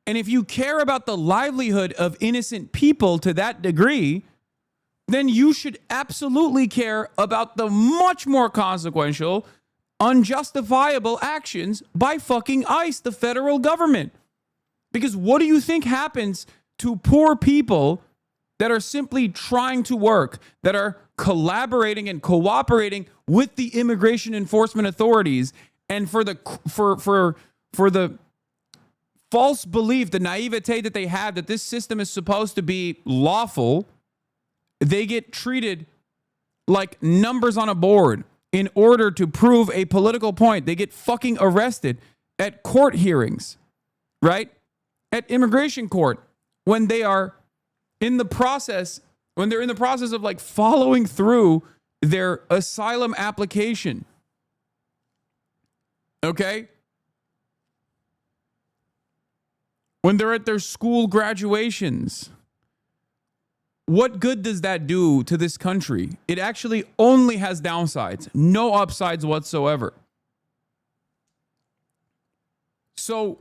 And if you care about the livelihood of innocent people to that degree, then you should absolutely care about the much more consequential, unjustifiable actions by fucking ICE, the federal government. Because what do you think happens to poor people that are simply trying to work, that are collaborating and cooperating with the immigration enforcement authorities, and for the false belief, the naivete that they have that this system is supposed to be lawful, they get treated like numbers on a board in order to prove a political point. They get fucking arrested at court hearings, right? At immigration court, when they are in the process, of, like, following through their asylum application. Okay? When they're at their school graduations. What good does that do to this country? It actually only has downsides, no upsides whatsoever. So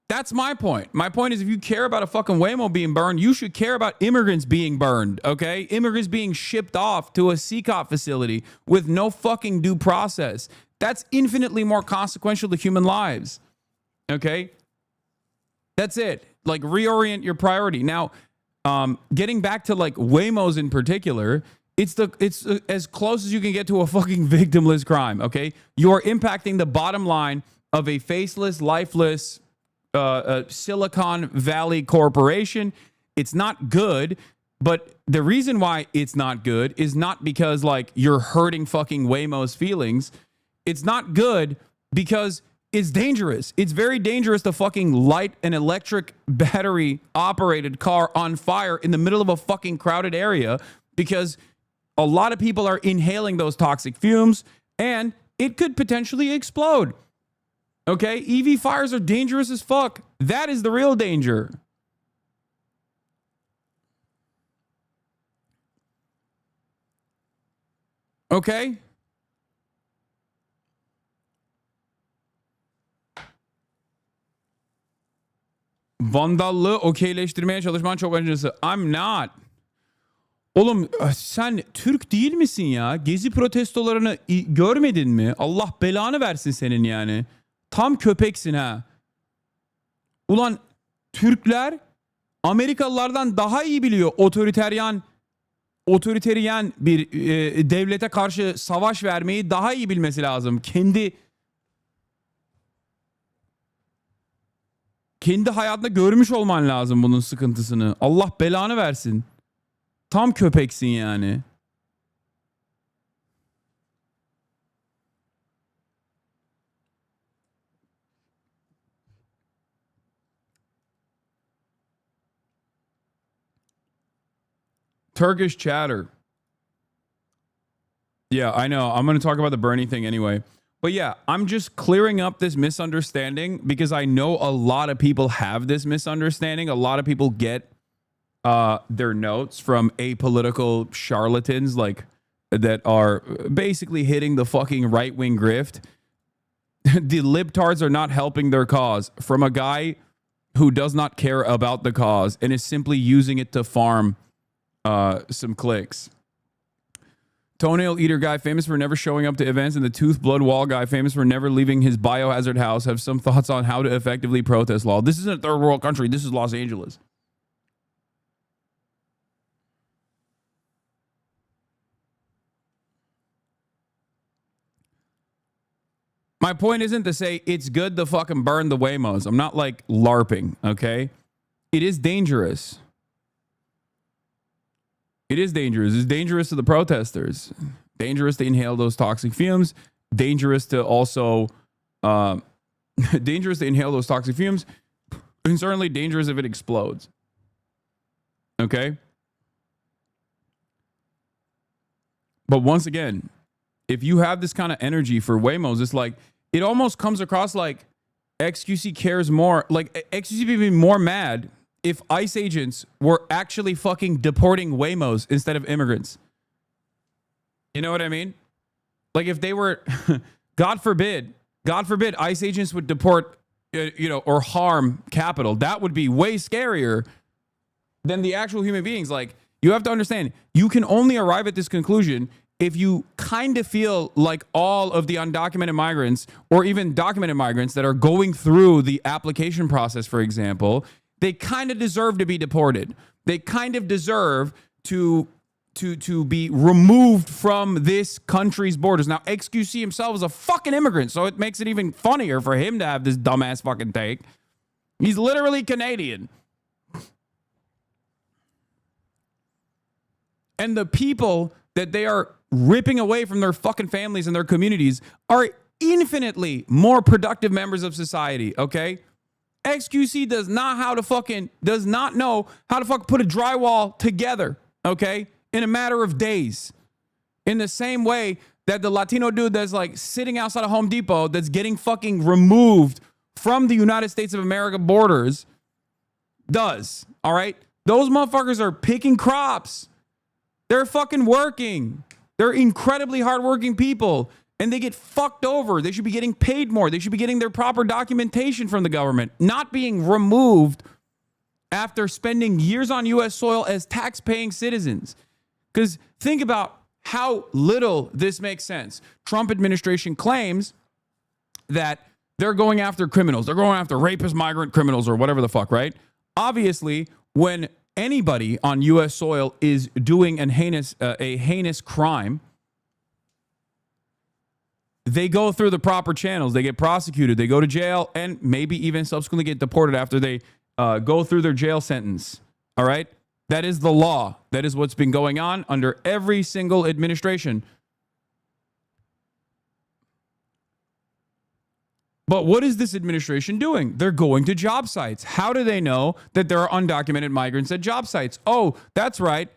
that's my point. My point is, if you care about a fucking Waymo being burned, you should care about immigrants being burned, okay? Immigrants being shipped off to a CCOP facility with no fucking due process. That's infinitely more consequential to human lives, okay? That's it. Like, reorient your priority. Now, getting back to, like, Waymos in particular, it's as close as you can get to a fucking victimless crime, okay? You're impacting the bottom line of a faceless, lifeless Silicon Valley corporation. It's not good, but the reason why it's not good is not because, like, you're hurting fucking Waymo's feelings. It's not good because it's dangerous. It's very dangerous to fucking light an electric battery operated car on fire in the middle of a fucking crowded area, because a lot of people are inhaling those toxic fumes and it could potentially explode. Okay? EV fires are dangerous as fuck. That is the real danger. Okay? Vandallığı okeyleştirmeye çalışman çok acısı. I'm not. Oğlum sen Türk değil misin ya? Gezi protestolarını görmedin mi? Allah belanı versin senin yani. Tam köpeksin ha. Ulan Türkler Amerikalılardan daha iyi biliyor otoriteryen bir devlete karşı savaş vermeyi daha iyi bilmesi lazım. Kendi hayatında görmüş olman lazım bunun sıkıntısını. Allah belanı versin. Tam köpeksin yani. Turkish chatter. Yeah, I know. I'm going to talk about the Bernie thing anyway. But yeah, I'm just clearing up this misunderstanding because I know a lot of people have this misunderstanding. A lot of people get their notes from apolitical charlatans like that are basically hitting the fucking right-wing grift. The libtards are not helping their cause from a guy who does not care about the cause and is simply using it to farm some clicks. Toenail eater guy famous for never showing up to events, and the tooth blood wall guy famous for never leaving his biohazard house have some thoughts on how to effectively protest law. This isn't a third world country. This is Los Angeles. My point isn't to say it's good to fucking burn the Waymos. I'm not like LARPing, okay? It is dangerous. It is dangerous. It's dangerous to the protesters. Dangerous to inhale those toxic fumes. Dangerous to also, dangerous to inhale those toxic fumes. And certainly dangerous if it explodes. Okay? But once again, if you have this kind of energy for Waymos, it's like, it almost comes across like XQC cares more. Like XQC would be more mad if ICE agents were actually fucking deporting Waymos instead of immigrants. You know what I mean? Like if they were, God forbid, ICE agents would deport, or harm capital. That would be way scarier than the actual human beings. Like you have to understand, you can only arrive at this conclusion if you kind of feel like all of the undocumented migrants or even documented migrants that are going through the application process, for example, they kind of deserve to be deported. They kind of deserve to be removed from this country's borders. Now, XQC himself is a fucking immigrant, so it makes it even funnier for him to have this dumbass fucking take. He's literally Canadian. And the people that they are ripping away from their fucking families and their communities are infinitely more productive members of society, okay? XQC does not know how to fucking put a drywall together, okay? In a matter of days. In the same way that the Latino dude that's like sitting outside of Home Depot that's getting fucking removed from the United States of America borders does, all right? Those motherfuckers are picking crops. They're fucking working. They're incredibly hardworking people, and they get fucked over. They should be getting paid more. They should be getting their proper documentation from the government, not being removed after spending years on U.S. soil as tax-paying citizens. Because think about how little this makes sense. Trump administration claims that they're going after criminals. They're going after rapist migrant criminals or whatever the fuck, right? Obviously, when anybody on U.S. soil is doing a heinous crime, they go through the proper channels. They get prosecuted. They go to jail and maybe even subsequently get deported after they go through their jail sentence. All right? That is the law. That is what's been going on under every single administration. But what is this administration doing? They're going to job sites. How do they know that there are undocumented migrants at job sites? Oh, that's right.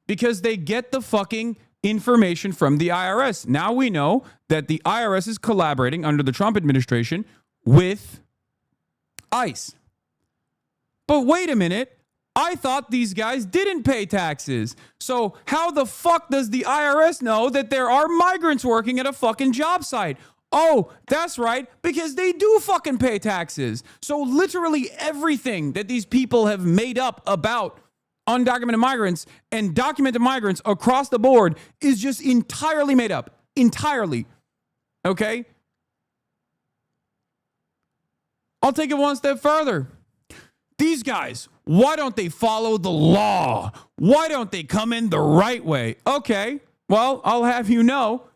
Because they get the fucking information from the IRS. Now we know that the IRS is collaborating under the Trump administration with ICE. But wait a minute. I thought these guys didn't pay taxes. So how the fuck does the IRS know that there are migrants working at a fucking job site? Oh, that's right, because they do fucking pay taxes. So literally everything that these people have made up about undocumented migrants and documented migrants across the board is just entirely made up. Entirely. Okay? I'll take it one step further. These guys, why don't they follow the law? Why don't they come in the right way? Okay, well, I'll have you know,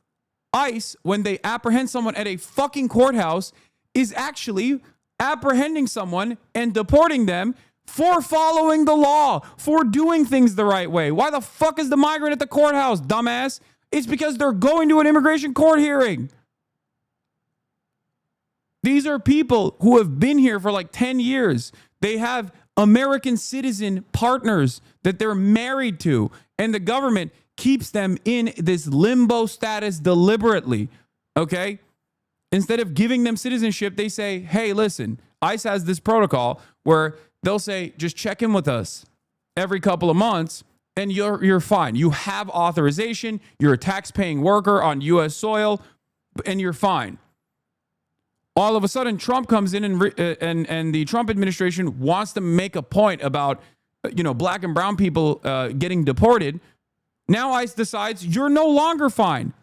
ICE, when they apprehend someone at a fucking courthouse, is actually apprehending someone and deporting them for following the law, for doing things the right way. Why the fuck is the migrant at the courthouse, dumbass? It's because they're going to an immigration court hearing. These are people who have been here for like 10 years. They have American citizen partners that they're married to, and the government keeps them in this limbo status deliberately, okay? Instead of giving them citizenship, they say, hey, listen, ICE has this protocol where they'll say, just check in with us every couple of months, and you're fine. You have authorization, you're a tax-paying worker on U.S. soil, and you're fine. All of a sudden, Trump comes in and the Trump administration wants to make a point about, black and brown people getting deported. Now ICE decides you're no longer fine.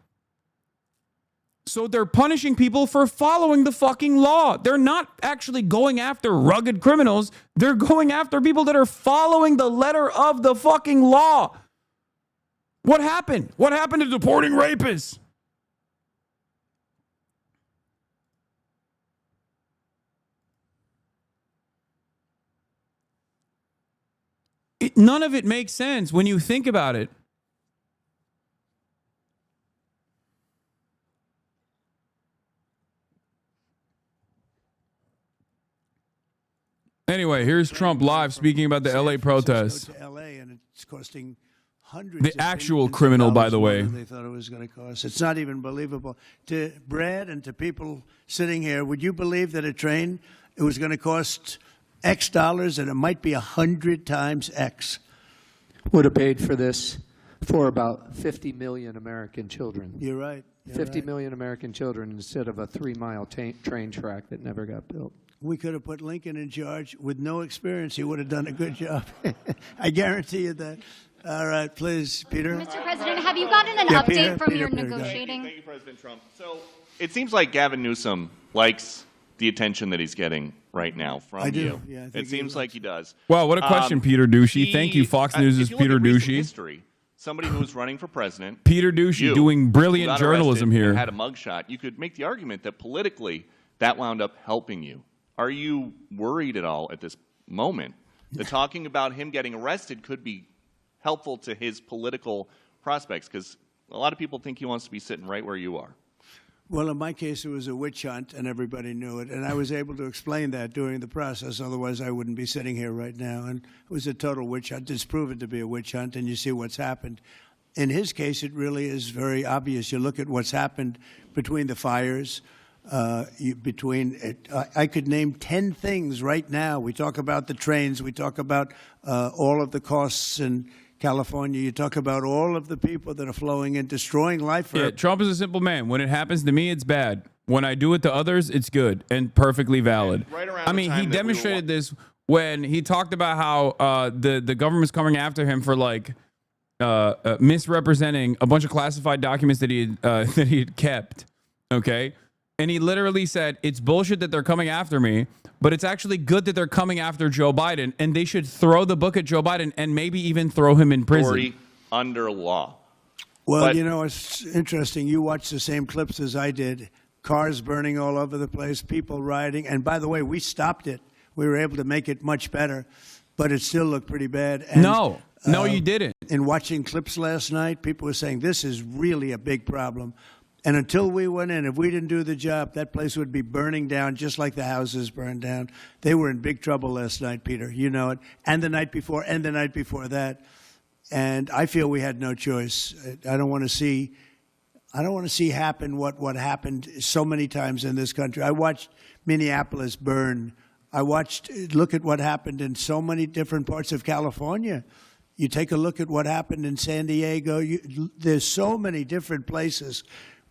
So they're punishing people for following the fucking law. They're not actually going after rugged criminals. They're going after people that are following the letter of the fucking law. What happened? What happened to deporting rapists? None of it makes sense when you think about it. Anyway, here's Trump live speaking about the LA protests. To LA, and it's costing hundreds. The actual criminal, by the way. They thought it was going to cost. It's not even believable. To Brad and to people sitting here, would you believe that a train, it was going to cost X dollars, and it might be 100 times X? Would have paid for this for about 50 million American children. You're right. 50 million American children instead of a 3-mile train track that never got built. We could have put Lincoln in charge with no experience. He would have done a good job. I guarantee you that. All right, please, Peter. Mr. President, have you gotten an update from your negotiating? Thank you, President Trump. So it seems like Gavin Newsom likes the attention that he's getting right now from you. Yeah, it seems like he does. Wow, what a question, Peter Ducey. Thank you, Fox News' Peter Ducey. History, somebody who was running for president. Peter Ducey doing brilliant journalism here. Had a mugshot. You could make the argument that politically that wound up helping you. Are you worried at all at this moment that talking about him getting arrested could be helpful to his political prospects? Because a lot of people think he wants to be sitting right where you are. Well, in my case, it was a witch hunt, and everybody knew it. And I was able to explain that during the process. Otherwise, I wouldn't be sitting here right now. And it was a total witch hunt. It's proven to be a witch hunt, and you see what's happened. In his case, it really is very obvious. You look at what's happened between the fires, I could name 10 things right now. We talk about the trains. We talk about all of the costs in California. You talk about all of the people that are flowing in, destroying life. Yeah, Trump is a simple man. When it happens to me, it's bad. When I do it to others, it's good and perfectly valid. Right around I mean, he demonstrated this when he talked about how the government's coming after him for like misrepresenting a bunch of classified documents that he had kept. Okay. And he literally said, it's bullshit that they're coming after me, but it's actually good that they're coming after Joe Biden, and they should throw the book at Joe Biden and maybe even throw him in prison. Under law. Well, it's interesting. You watched the same clips as I did. Cars burning all over the place, people rioting. And by the way, we stopped it. We were able to make it much better, but it still looked pretty bad. And, no, you didn't. In watching clips last night, people were saying this is really a big problem. And until we went in, if we didn't do the job, that place would be burning down just like the houses burned down. They were in big trouble last night, Peter. You know it. And the night before, and the night before that. And I feel we had no choice. I don't want to see happen what happened so many times in this country. I watched Minneapolis burn. Look at what happened in so many different parts of California. You take a look at what happened in San Diego. There's so many different places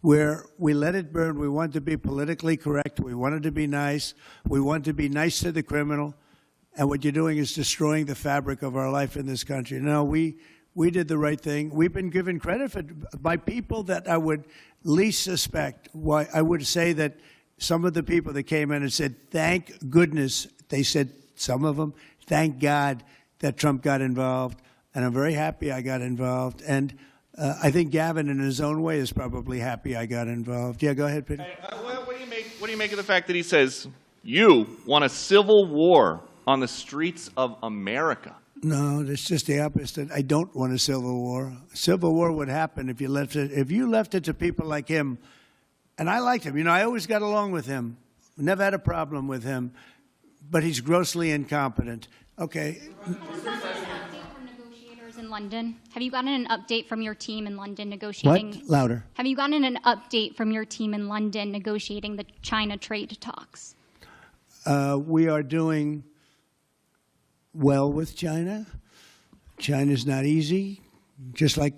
where we let it burn. We want to be politically correct. We wanted to be nice. We want to be nice to the criminal. And what you're doing is destroying the fabric of our life in this country. No, we did the right thing. We've been given credit by people that I would least suspect. Why I would say that some of the people that came in and said, thank goodness, they said, some of them, thank God that Trump got involved. And I'm very happy I got involved. And I think Gavin, in his own way, is probably happy I got involved. Yeah, go ahead, Peter. What do you make of the fact that he says, you want a civil war on the streets of America? No, it's just the opposite. I don't want a civil war. Civil war would happen if you left it to people like him. And I liked him. You know, I always got along with him. Never had a problem with him. But he's grossly incompetent. Okay. In London, have you gotten an update from your team in London negotiating? What? Louder. Have you gotten an update from your team in London negotiating the China trade talks? We are doing well with China. China's not easy, just like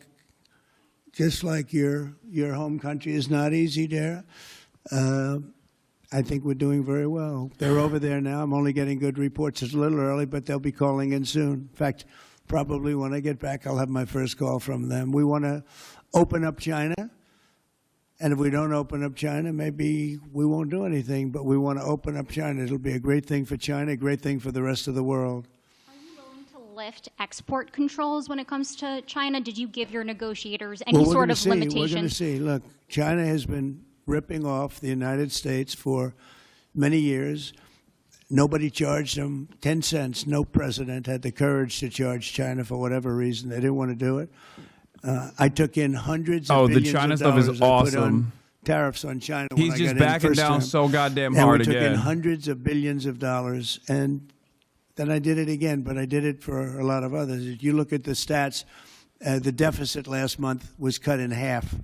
your home country is not easy there. I think we're doing very well. They're over there now. I'm only getting good reports. It's a little early, but they'll be calling in soon. In fact, probably when I get back, I'll have my first call from them. We want to open up China. And if we don't open up China, maybe we won't do anything. But we want to open up China. It'll be a great thing for China, a great thing for the rest of the world. Are you willing to lift export controls when it comes to China? Did you give your negotiators any sort of limitation? We're going to see. Look, China has been ripping off the United States for many years. Nobody charged them 10 cents. No president had the courage to charge China for whatever reason. They didn't want to do it. I took in hundreds of billions the China of stuff dollars. is awesome. I put on tariffs on China. He's just backing down so goddamn hard again. And we took in hundreds of billions of dollars. And then I did it again, but I did it for a lot of others. If you look at the stats, the deficit last month was cut in half.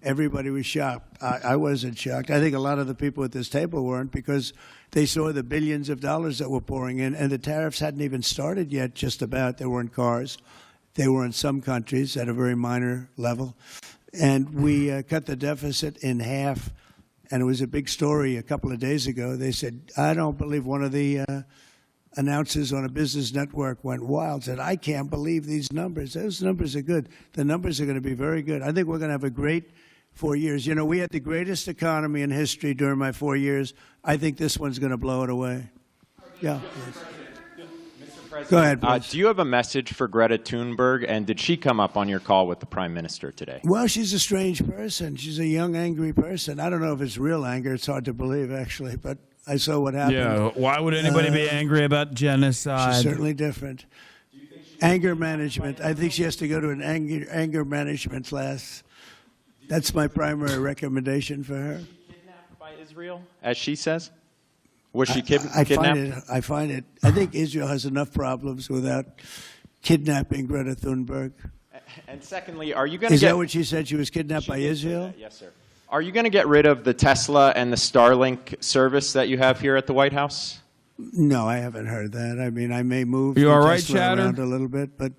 Everybody was shocked. I wasn't shocked. I think a lot of the people at this table weren't, because they saw the billions of dollars that were pouring in, and the tariffs hadn't even started yet, just about. There weren't cars. They were in some countries at a very minor level. And we cut the deficit in half, and it was a big story a couple of days ago. They said, I don't believe, one of the announcers on a business network went wild, said, I can't believe these numbers. Those numbers are good. The numbers are going to be very good. I think we're going to have a great 4 years. You know, we had the greatest economy in history during my 4 years. I think this one's going to blow it away. Yeah. Go ahead, please. Do you have a message for Greta Thunberg, and did she come up on your call with the Prime Minister today? Well, she's a strange person. She's a young, angry person. I don't know if it's real anger. It's hard to believe, actually, but I saw what happened. Yeah, why would anybody be angry about genocide? She's certainly different. Anger management. I think she has to go to an anger management class. That's my primary recommendation for her. Kidnapped by Israel, as she says? Was she kidnapped? I find it. I think Israel has enough problems without kidnapping Greta Thunberg. And secondly, are you going to Is that what she said? She was kidnapped by Israel? Yes, sir. Are you going to get rid of the Tesla and the Starlink service that you have here at the White House? No, I haven't heard that. I mean, I may move you all right, Tesla Chatter? around a little bit, but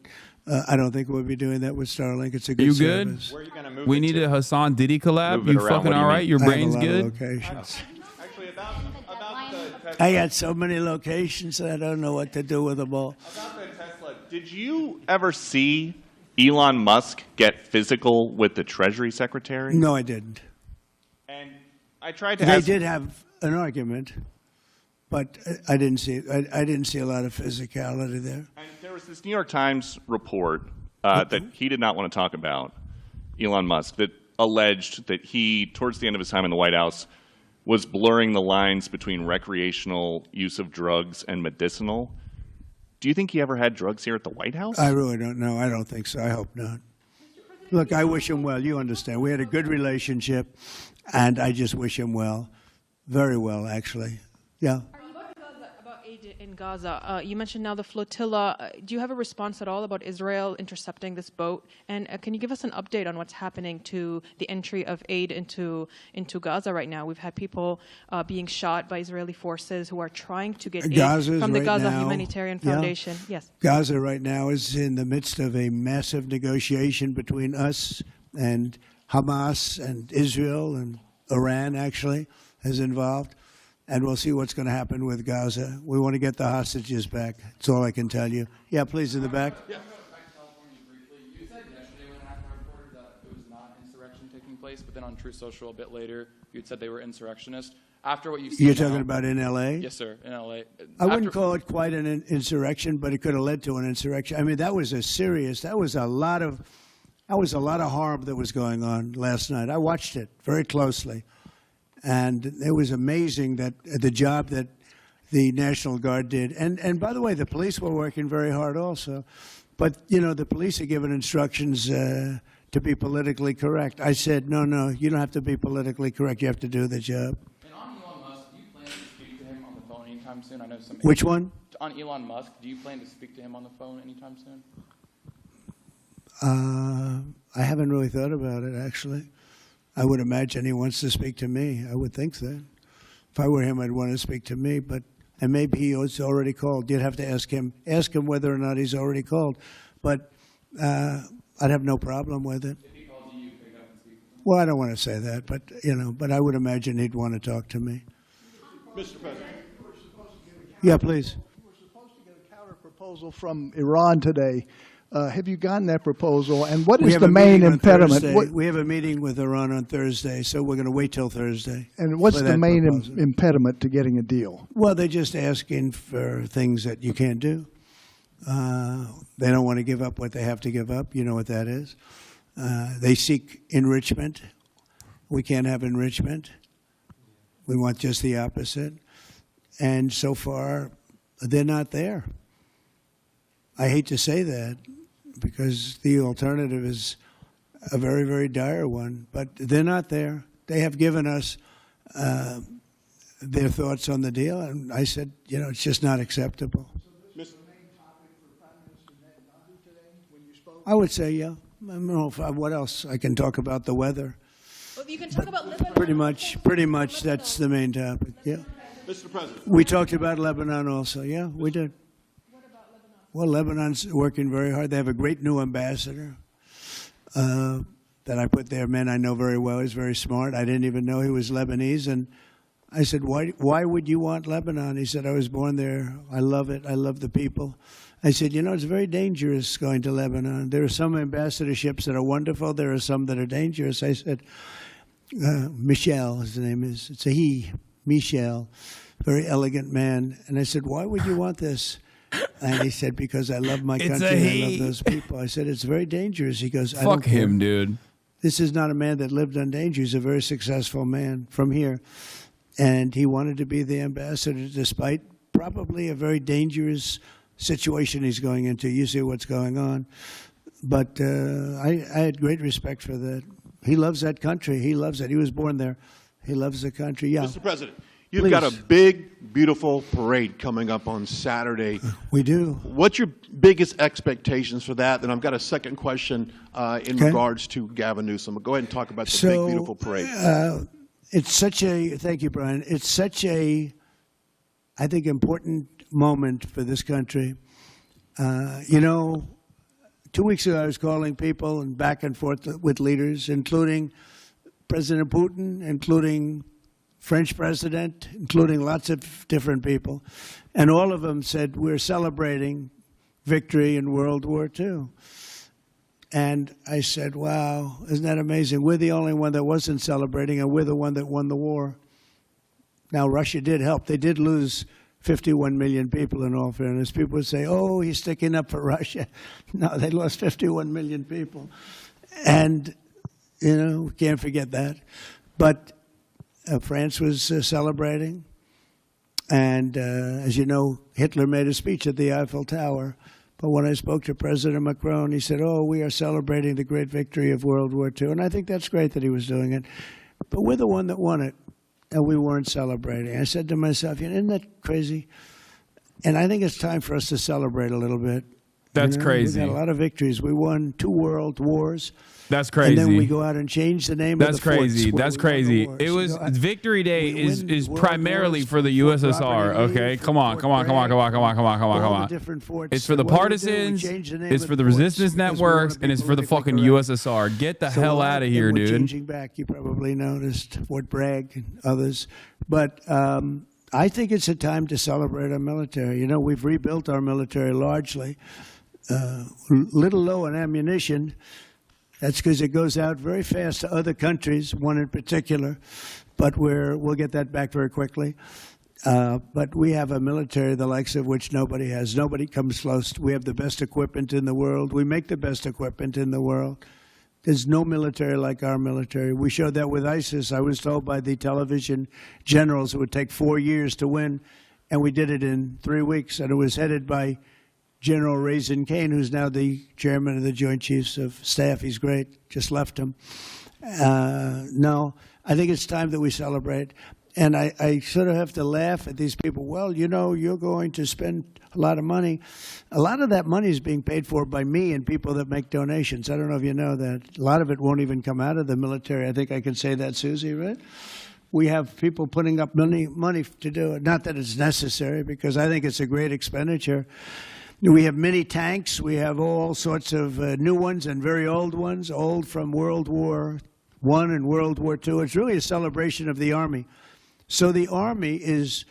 I don't think we'll be doing that with Starlink. It's a good you service. good? Where are you going to move We it need to? a Hassan Diddy collab. Move it You around. fucking What do you all right? mean? Your I have brain's a lot good? of locations. Actually, about the I got so many locations that I don't know what to do with them all. About the Tesla, did you ever see Elon Musk get physical with the Treasury Secretary? No, I didn't. And I tried to They ask. did have an argument, but I didn't see. I didn't see a lot of physicality there. And there was this New York Times report that he did not want to talk about, Elon Musk, that alleged that he, towards the end of his time in the White House, was blurring the lines between recreational use of drugs and medicinal. Do you think he ever had drugs here at the White House? I really don't know. I don't think so. I hope not. Look, I wish him well. You understand. We had a good relationship, and I just wish him well. Very well, actually. Yeah. About aid in Gaza, you mentioned now the flotilla. Do you have a response at all about Israel intercepting this boat? And can you give us an update on what's happening to the entry of aid into Gaza right now? We've had people being shot by Israeli forces who are trying to get aid from the Gaza Humanitarian Foundation. Yes. Gaza right now is in the midst of a massive negotiation between us and Hamas and Israel, and Iran actually is involved. And we'll see what's going to happen with Gaza. We want to get the hostages back. That's all I can tell you. Yeah, please, in the back. Yeah. Back to California briefly. You said yesterday when ACMA reported that it was not insurrection taking place, but then on True Social a bit later, you'd said they were insurrectionists. After what you've seen You're now- talking about in L.A.? Yes, sir, in L.A. I wouldn't call it quite an insurrection, but it could have led to an insurrection. I mean, that was a lot of harm that was going on last night. I watched it very closely, and it was amazing that the job that the National Guard did. And by the way, the police were working very hard also. But, you know, the police are given instructions to be politically correct. I said, no, you don't have to be politically correct. You have to do the job. And on Elon Musk, do you plan to speak to him on the phone anytime soon? I know some. Which one? On Elon Musk, do you plan to speak to him on the phone anytime soon? I haven't really thought about it, actually. I would imagine he wants to speak to me. I would think that. If I were him, I'd want to speak to me. And maybe he's already called. You'd have to ask him whether or not he's already called. But I'd have no problem with it. If he calls you, pick up and speak to him. Well, I don't want to say that, but I would imagine he'd want to talk to me. Mr. President. Yeah, please. We're supposed to get a counter proposal from Iran today. Have you gotten that proposal? And what is the main impediment? We have a meeting with Iran on Thursday, so we're going to wait till Thursday. And what's for the that main proposal. impediment to getting a deal? Well, they're just asking for things that you can't do. They don't want to give up what they have to give up. You know what that is. They seek enrichment. We can't have enrichment. We want just the opposite. And so far, they're not there. I hate to say that because the alternative is a very, very dire one, but they're not there. They have given us their thoughts on the deal, and I said, it's just not acceptable. I would say, yeah. I don't know what else. I can talk about the weather. Well, you can talk about Lebanon. Pretty much that's the main topic, yeah. Mr. President. We talked about Lebanon also, yeah, we did. Well, Lebanon's working very hard. They have a great new ambassador that I put there, a man I know very well. He's very smart. I didn't even know he was Lebanese. And I said, why would you want Lebanon? He said, I was born there. I love it. I love the people. I said, it's very dangerous going to Lebanon. There are some ambassadorships that are wonderful. There are some that are dangerous. I said, Michel, his name is. It's a he, Michel, very elegant man. And I said, why would you want this? And he said, because I love my country and I love those people. I said, it's very dangerous. He goes, I don't Fuck him, care. dude. This is not a man that lived on danger. He's a very successful man from here. And he wanted to be the ambassador despite probably a very dangerous situation he's going into. You see what's going on. But I had great respect for that. He loves that country. He loves it. He was born there. He loves the country. Yeah. Mr. President, you've got a big, beautiful parade coming up on Saturday. We do. What's your biggest expectations for that? And I've got a second question in regards to Gavin Newsom. Go ahead and talk about the big, beautiful parade. It's such a, thank you, Brian. It's such a, I think, important moment for this country. 2 weeks ago, I was calling people and back and forth with leaders, including President Putin, including French president, including lots of different people. And all of them said, we're celebrating victory in World War II. And I said, wow, isn't that amazing? We're the only one that wasn't celebrating, and we're the one that won the war. Now, Russia did help. They did lose 51 million people, in all fairness. People would say, oh, he's sticking up for Russia. No, they lost 51 million people. And, we can't forget that. But France was celebrating. And, as you know, Hitler made a speech at the Eiffel Tower. But when I spoke to President Macron, he said, oh, we are celebrating the great victory of World War II. And I think that's great that he was doing it. But we're the one that won it, and we weren't celebrating. I said to myself, isn't that crazy? And I think it's time for us to celebrate a little bit. That's crazy. We got a lot of victories. We won 2 world wars. That's crazy. And then we go out and change the name That's of the forts crazy. where That's we won the crazy. wars. It was Victory Day is World primarily Wars for the USSR. Okay, come on. different forts. It's for the What did we do? We partisans. changed the name It's of for the forts resistance because we wanna networks, be and it's for the politically fucking correct. USSR. Get the So hell we're- out of here, and we're dude. changing back. You probably noticed Fort Bragg and others. But I think it's a time to celebrate our military. We've rebuilt our military largely. Little low on ammunition. That's because it goes out very fast to other countries, one in particular. but we'll get that back very quickly. But we have a military the likes of which nobody has. Nobody comes close. We have the best equipment in the world. We make the best equipment in the world. There's no military like our military. We showed that with ISIS. I was told by the television generals it would take 4 years to win, and we did it in 3 weeks. And it was headed by General Raisin Kane, who's now the chairman of the Joint Chiefs of Staff. He's great. Just left him. No, I think it's time that we celebrate. And I sort of have to laugh at these people. Well, you know, you're going to spend a lot of money. A lot of that money is being paid for by me and people that make donations. I don't know if you know that. A lot of it won't even come out of the military. I think I can say that, Susie, right? We have people putting up money to do it. Not that it's necessary, because I think it's a great expenditure. We have mini tanks. We have all sorts of new ones and very old ones, old from World War I and World War II. It's really a celebration of the Army. So the Army is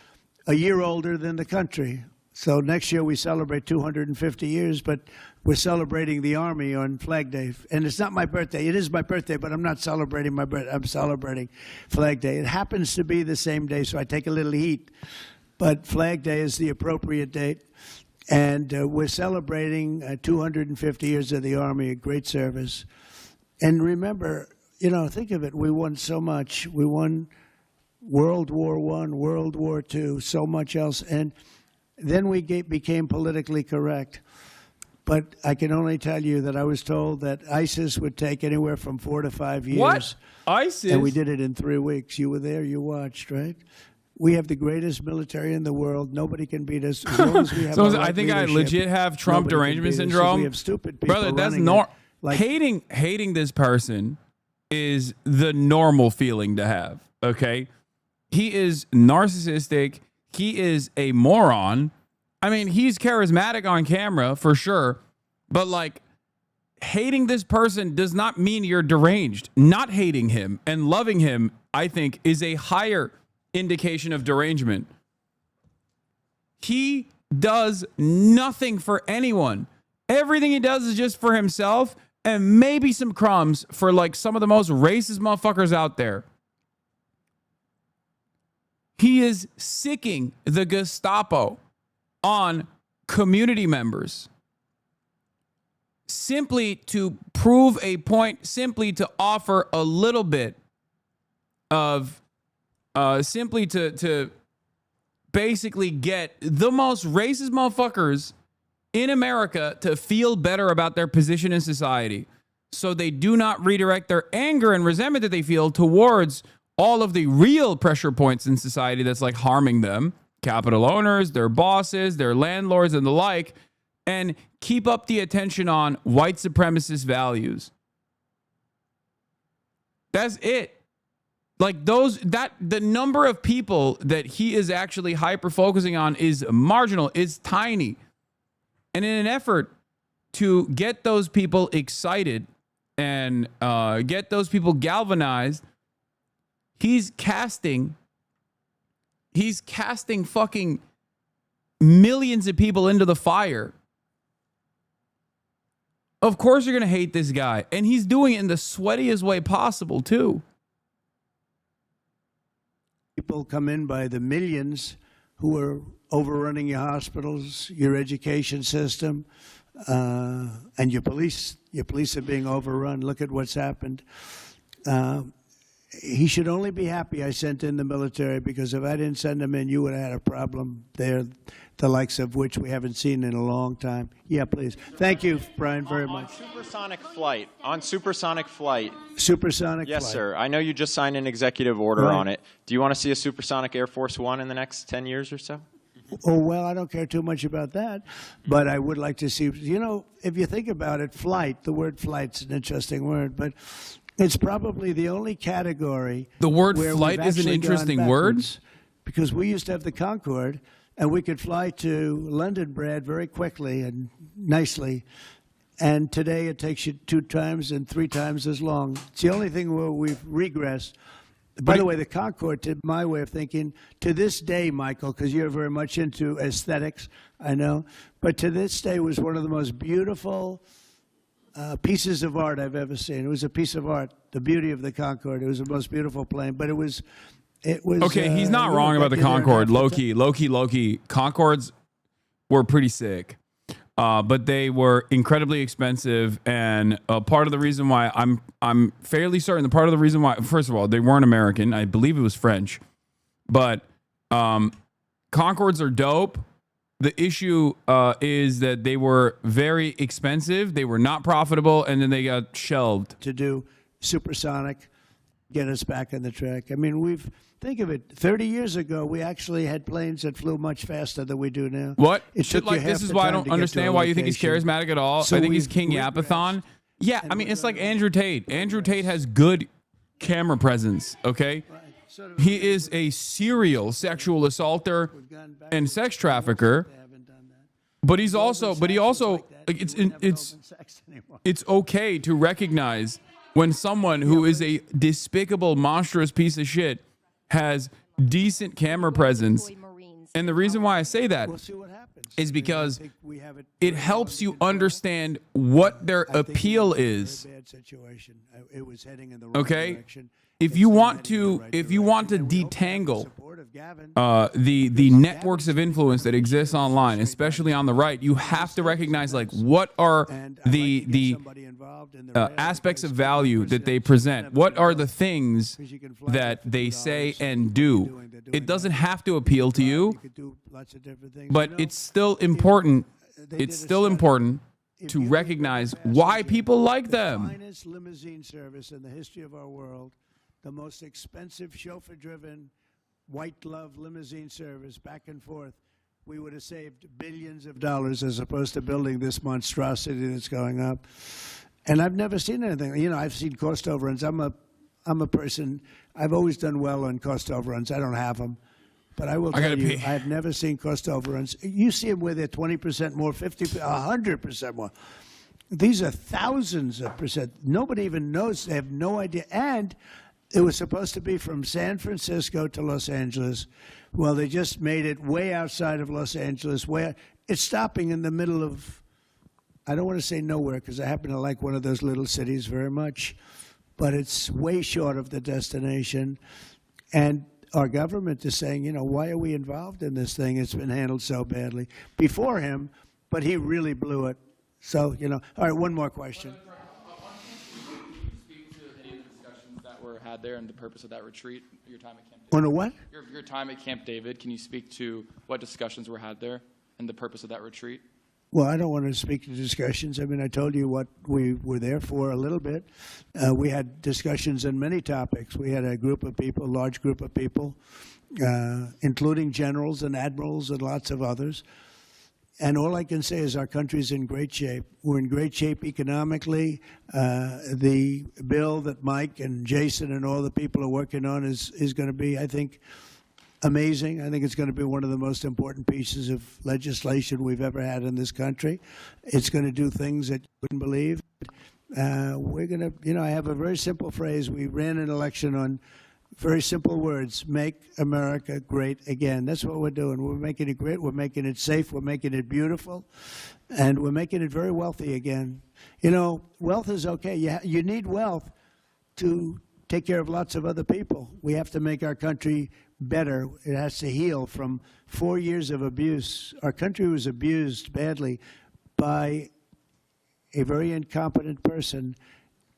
a year older than the country. So next year we celebrate 250 years, but we're celebrating the Army on Flag Day. And it's not my birthday. It is my birthday, but I'm not celebrating my birthday. I'm celebrating Flag Day. It happens to be the same day, so I take a little heat. But Flag Day is the appropriate date. And we're celebrating 250 years of the Army, a great service. And remember, you know, think of it. We won so much. We won World War I, World War II, so much else. And then we became politically correct. But I can only tell you that I was told that ISIS would take anywhere from 4 to 5 years. What? ISIS? And we did it in 3 weeks. You were there, you watched, right? We have the greatest military in the world. Nobody can beat us as long as we have. So I think I legit have Trump derangement syndrome. We have stupid people. Brother, that's like, hating this person is the normal feeling to have. Okay, he is narcissistic. He is a moron. I mean, he's charismatic on camera for sure, but like hating this person does not mean you're deranged. Not hating him and loving him, I think, is a higher indication of derangement. He does nothing for anyone. Everything he does is just for himself and maybe some crumbs for like some of the most racist motherfuckers out there. He is sicking the Gestapo on community members simply to prove a point, simply to offer a little bit of simply to basically get the most racist motherfuckers in America to feel better about their position in society, so they do not redirect their anger and resentment that they feel towards all of the real pressure points in society that's like harming them, capital owners, their bosses, their landlords, and the like, and keep up the attention on white supremacist values. That's it. Like the number of people that he is actually hyper focusing on is marginal, is tiny. And in an effort to get those people excited and get those people galvanized, he's casting fucking millions of people into the fire. Of course you're going to hate this guy. And he's doing it in the sweatiest way possible, too. People come in by the millions who are overrunning your hospitals, your education system, and your police. Your police are being overrun. Look at what's happened. He should only be happy I sent in the military, because if I didn't send them in, you would have had a problem there, the likes of which we haven't seen in a long time. Yeah, please. Thank you, Brian, very much. On supersonic flight. Supersonic Yes, flight. sir. I know you just signed an executive order Right. on it. Do you want to see a supersonic Air Force One in the next 10 years or so? Oh, well, I don't care too much about that, but I would like to see, you know, if you think about it, flight, the word flight's an interesting word, but it's probably the only category. The word where flight we've is an actually gone interesting word? backwards, because we used to have the Concorde, and we could fly to London, Brad, very quickly and nicely. And today it takes you 2 times and 3 times as long. It's the only thing where we've regressed. By the way, the Concorde, to my way of thinking, to this day, Michael, because you're very much into aesthetics, I know, but to this day was one of the most beautiful pieces of art I've ever seen. It was a piece of art. The beauty of the Concorde. It was the most beautiful plane. But it was. Okay, he's not wrong about the Concorde. Low-key. Concordes were pretty sick. But they were incredibly expensive, and part of the reason why I'm fairly certain, part of the reason why, first of all, they weren't American. I believe it was French. But Concordes are dope. The issue is that they were very expensive. They were not profitable, and then they got shelved. To do supersonic, get us back on the track. I mean, think of it. 30 years ago, we actually had planes that flew much faster than we do now. What? It took you half This is the why I time don't to get to understand a why you think he's location. charismatic at all. So I think he's we've King Yapathon. Yeah, I mean, it's like Andrew Tate. Andrew Tate has good camera presence, okay? He is a serial sexual assaulter and sex trafficker. But he also like, it's okay to recognize when someone who is a despicable, monstrous piece of shit has decent camera presence. And the reason why I say that is because it helps you understand what their appeal is. Okay? If you want to detangle the networks of influence that exist online, especially on the right, you have to recognize like what are the aspects of value that they present. What are the things that they say and do? It doesn't have to appeal to you, but it's still important. It's still important to recognize why people like them. Finest limousine service in the history of our world. The most expensive chauffeur-driven, white-glove limousine service back and forth, we would have saved billions of dollars as opposed to building this monstrosity that's going up. And I've never seen anything. You know, I've seen cost overruns. I'm a person, I've always done well on cost overruns. I don't have them. But I will tell you, I've never seen cost overruns. You see them where they're 20% more, 50%, 100% more. These are thousands of percent. Nobody even knows. They have no idea. And it was supposed to be from San Francisco to Los Angeles. Well, they just made it way outside of Los Angeles. It's stopping in the middle of, I don't want to say nowhere because I happen to like one of those little cities very much, but it's way short of the destination. And our government is saying, you know, why are we involved in this thing? It's been handled so badly. Before him, but he really blew it. So, you know, all right, one more question. Had there and the purpose of that retreat, your time at Camp David. On a what? Your time at Camp David. Can you speak to what discussions were had there and the purpose of that retreat? Well, I don't want to speak to discussions. I mean, I told you what we were there for a little bit. We had discussions on many topics. We had a group of people, large group of people, including generals and admirals and lots of others. And all I can say is our country's in great shape. We're in great shape economically. The bill that Mike and Jason and all the people are working on is going to be, I think, amazing. I think it's going to be one of the most important pieces of legislation we've ever had in this country. It's going to do things that you wouldn't believe. We're going to, you know, I have a very simple phrase. We ran an election on very simple words: make America great again. That's what we're doing. We're making it great. We're making it safe. We're making it beautiful. And we're making it very wealthy again. You know, wealth is okay. You need wealth to take care of lots of other people. We have to make our country better. It has to heal from 4 years of abuse. Our country was abused badly by a very incompetent person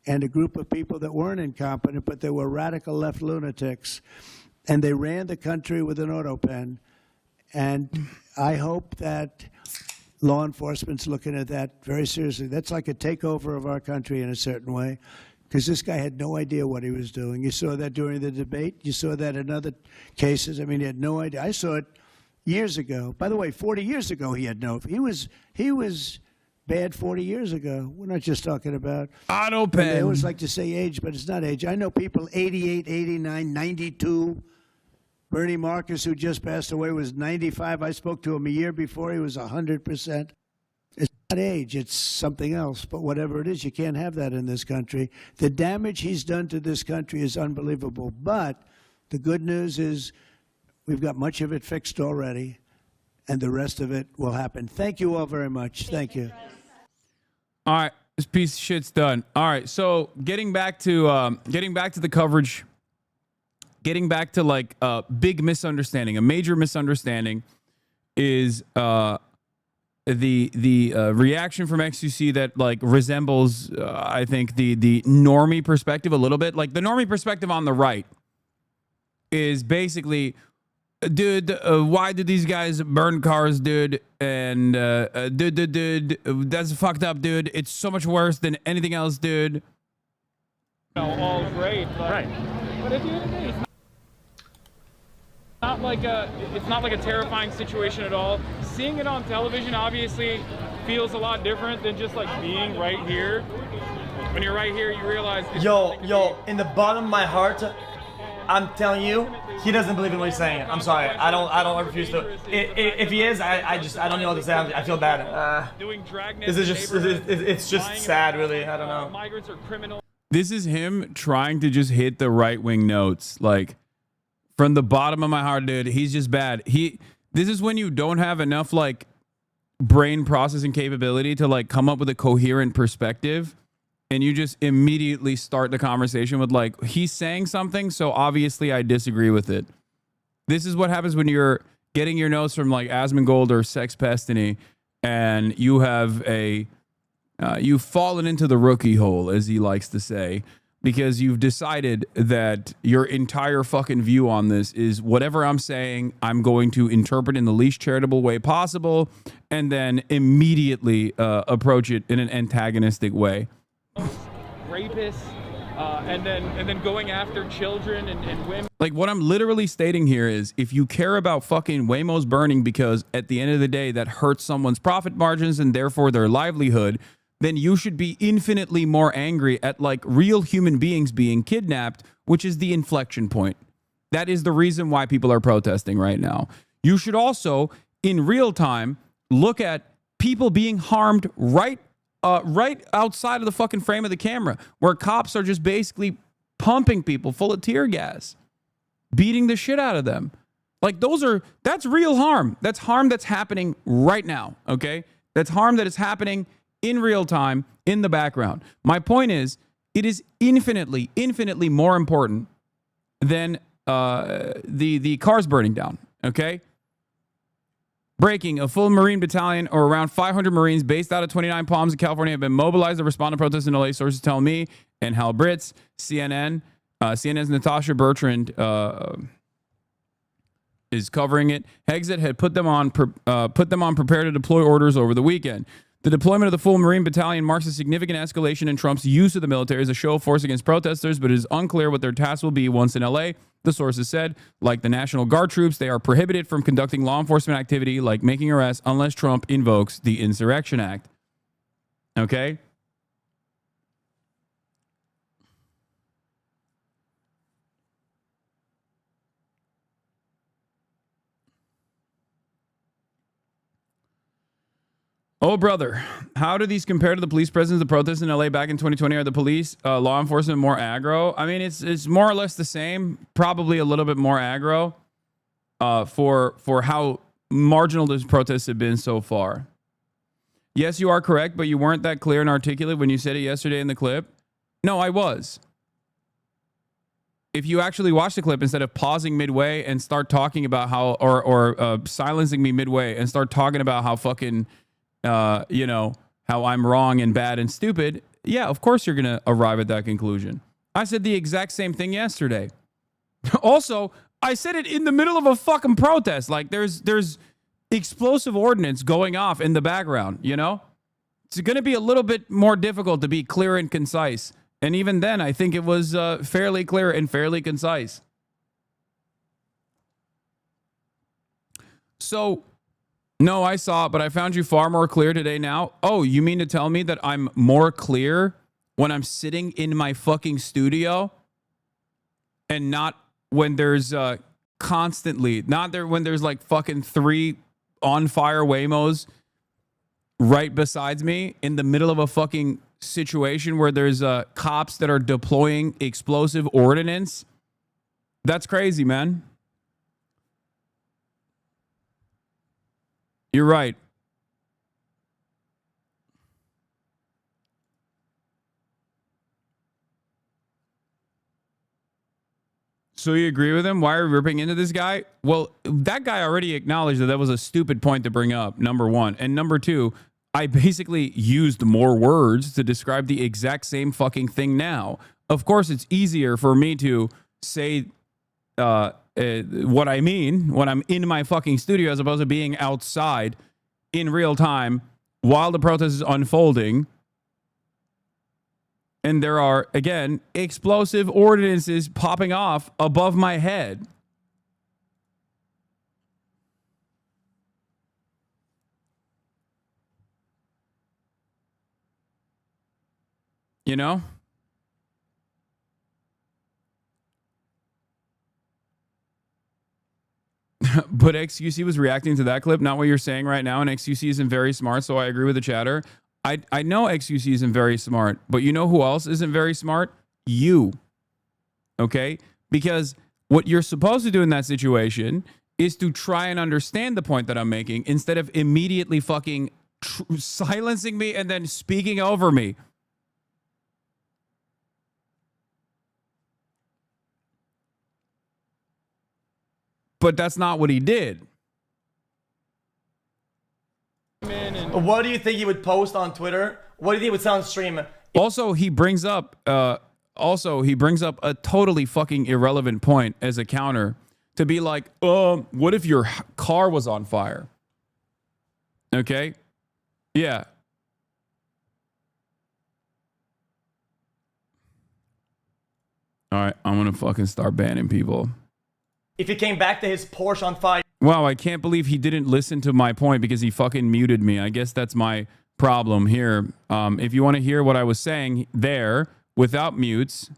and a group of people that weren't incompetent, but they were radical left lunatics. And they ran the country with an auto pen. And I hope that law enforcement's looking at that very seriously. That's like a takeover of our country in a certain way, because this guy had no idea what he was doing. You saw that during the debate. You saw that in other cases. I mean, he had no idea. I saw it years ago. By the way, 40 years ago, he had no. He was bad 40 years ago. We're not just talking about auto pen. They always like to say age, but it's not age. I know people 88, 89, 92. Bernie Marcus, who just passed away, was 95. I spoke to him a year before. He was 100%. It's not age. It's something else. But whatever it is, you can't have that in this country. The damage he's done to this country is unbelievable. But the good news is we've got much of it fixed already, and the rest of it will happen. Thank you all very much. Thank you. All right. This piece of shit's done. All right, so getting back to the coverage, getting back to like a big misunderstanding, a major misunderstanding is the reaction from XUC that like resembles I think the normie perspective a little bit. Like the normie perspective on the right is basically, dude, why did these guys burn cars, dude? And dude, that's fucked up, dude. It's so much worse than anything else, dude. All great, but, but at the end of the day, it's not like a terrifying situation at all. Seeing it on television obviously feels a lot different than just like being right here. When you're right here, you realize. Yo, in the bottom of my heart, I'm telling you, he doesn't believe in what he's saying. I'm sorry. I don't refuse to. If he is, I don't know what to say. I feel bad. It's just sad, really. I don't know. Migrants are criminal. This is him trying to just hit the right-wing notes. Like, from the bottom of my heart, dude, he's just bad. This is when you don't have enough, like, brain processing capability to, like, come up with a coherent perspective. And you just immediately start the conversation with, like, he's saying something, so obviously I disagree with it. This is what happens when you're getting your notes from, like, Asmongold or Sex Pestiny, and you have you've fallen into the rookie hole, as he likes to say, because you've decided that your entire fucking view on this is whatever I'm saying, I'm going to interpret in the least charitable way possible, and then immediately approach it in an antagonistic way. Rapists, and then going after children and women. Like, what I'm literally stating here is, if you care about fucking Waymos burning because at the end of the day that hurts someone's profit margins and therefore their livelihood, then you should be infinitely more angry at like real human beings being kidnapped, which is the inflection point. That is the reason why people are protesting right now. You should also, in real time, look at people being harmed right outside of the fucking frame of the camera, where cops are just basically pumping people full of tear gas, beating the shit out of them. Like, that's real harm. That's harm that's happening right now, okay? That's harm that is happening in real time, in the background. My point is, it is infinitely, infinitely more important than the cars burning down, okay? Breaking, a full Marine battalion or around 500 Marines based out of 29 Palms in California have been mobilized to respond to protests in LA, sources tell me, and Hal Britz, CNN. CNN's Natasha Bertrand is covering it. Hexit had put them on prepare to deploy orders over the weekend. The deployment of the full Marine battalion marks a significant escalation in Trump's use of the military as a show of force against protesters, but it is unclear what their tasks will be once in LA. The sources said, like the National Guard troops, they are prohibited from conducting law enforcement activity like making arrests unless Trump invokes the Insurrection Act. Okay? Oh, brother, how do these compare to the police presence of protests in LA back in 2020? Are the police, law enforcement more aggro? I mean, it's more or less the same, probably a little bit more aggro for how marginal these protests have been so far. Yes, you are correct, but you weren't that clear and articulate when you said it yesterday in the clip. No, I was. If you actually watch the clip instead of pausing midway and start talking about how, or silencing me midway and start talking about how fucking... how I'm wrong and bad and stupid, yeah, of course you're going to arrive at that conclusion. I said the exact same thing yesterday. Also, I said it in the middle of a fucking protest. Like, there's explosive ordnance going off in the background, you know? It's going to be a little bit more difficult to be clear and concise. And even then, I think it was fairly clear and fairly concise. So... no, I saw it, but I found you far more clear today now. Oh, you mean to tell me that I'm more clear when I'm sitting in my fucking studio and not when there's when there's like fucking 3 on fire Waymos right besides me in the middle of a fucking situation where there's cops that are deploying explosive ordnance? That's crazy, man. You're right. So you agree with him? Why are we ripping into this guy? Well, that guy already acknowledged that was a stupid point to bring up, number one. And number two, I basically used more words to describe the exact same fucking thing now. Of course, it's easier for me to say what I mean when I'm in my fucking studio as opposed to being outside in real time while the protest is unfolding. And there are, again, explosive ordinances popping off above my head. You know? But XQC was reacting to that clip, not what you're saying right now. And XQC isn't very smart, so I agree with the chatter. I know XQC isn't very smart, but you know who else isn't very smart? You. Okay? Because what you're supposed to do in that situation is to try and understand the point that I'm making instead of immediately fucking silencing me and then speaking over me. But that's not what he did. What do you think he would post on Twitter? What do you think he would say on stream? Also, he brings up a totally fucking irrelevant point as a counter to be like, what if your car was on fire? Okay? Yeah. All right, I'm gonna fucking start banning people. If he came back to his Porsche on fire. Wow, I can't believe he didn't listen to my point because he fucking muted me. I guess that's my problem here. If you want to hear what I was saying there without mutes,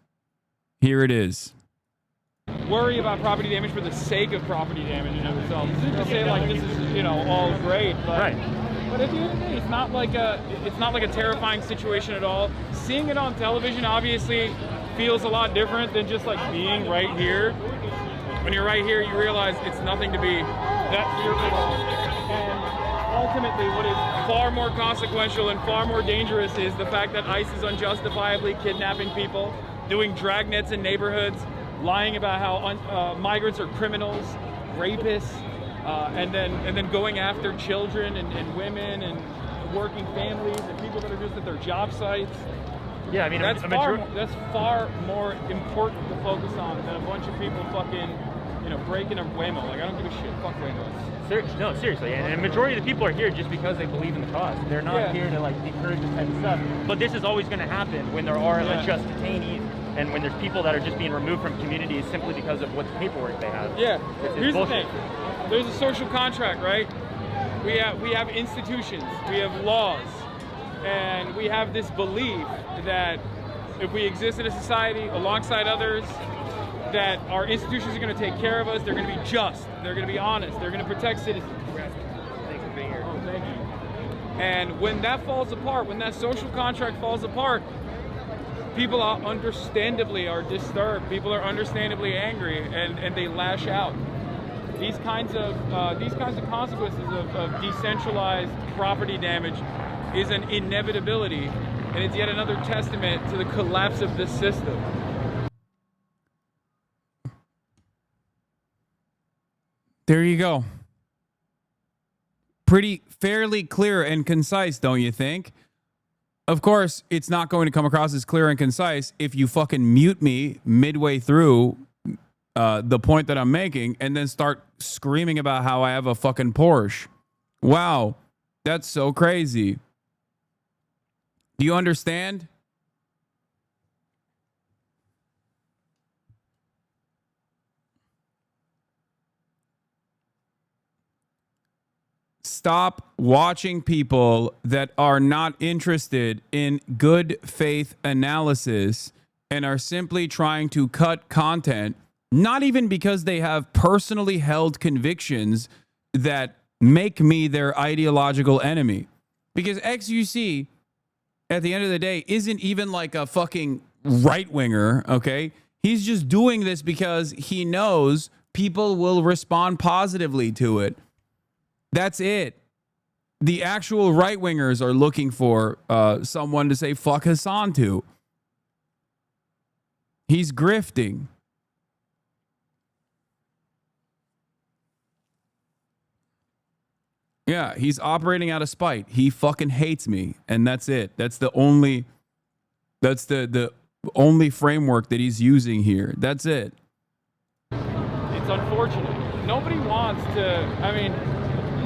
here it is. Worry about property damage for the sake of property damage in of itself. This isn't to say like this is, you know, all great, but right. But at the end of the day, it's not like a terrifying situation at all. Seeing it on television obviously feels a lot different than just like being right here. When you're right here, you realize it's nothing to be that fearful of. And ultimately, what is far more consequential and far more dangerous is the fact that ICE is unjustifiably kidnapping people, doing dragnets in neighborhoods, lying about how migrants are criminals, rapists, and then going after children and women and working families and people that are just at their job sites. Yeah, I mean, that's far more important to focus on than a bunch of people fucking, you know, breaking a Waymo. Like, I don't give a shit. Fuck Waymos. No, seriously. And a majority of the people are here just because they believe in the cause. They're not here to, like, encourage this type of stuff. But this is always going to happen when there are unjust detainees and when there's people that are just being removed from communities simply because of what paperwork they have. Yeah. Here's bullshit. the thing. There's a social contract, right? We have institutions. We have laws. And we have this belief that if we exist in a society alongside others, that our institutions are going to take care of us. They're going to be just. They're going to be honest. They're going to protect citizens. Thanks for being here. Oh, thank you. And when that falls apart, when that social contract falls apart, people are understandably disturbed. People are understandably angry, and they lash out. These kinds of consequences of decentralized property damage is an inevitability, and it's yet another testament to the collapse of this system. There you go. Pretty fairly clear and concise, don't you think? Of course, it's not going to come across as clear and concise if you fucking mute me midway through the point that I'm making and then start screaming about how I have a fucking Porsche. Wow, that's so crazy. Do you understand? Stop watching people that are not interested in good faith analysis and are simply trying to cut content, not even because they have personally held convictions that make me their ideological enemy. Because XUC, at the end of the day, isn't even like a fucking right-winger, okay? He's just doing this because he knows people will respond positively to it. That's it. The actual right-wingers are looking for someone to say fuck Hassan to. He's grifting. Yeah, he's operating out of spite. He fucking hates me, and that's it. That's the only framework that he's using here. That's it. It's unfortunate. Nobody wants to. I mean,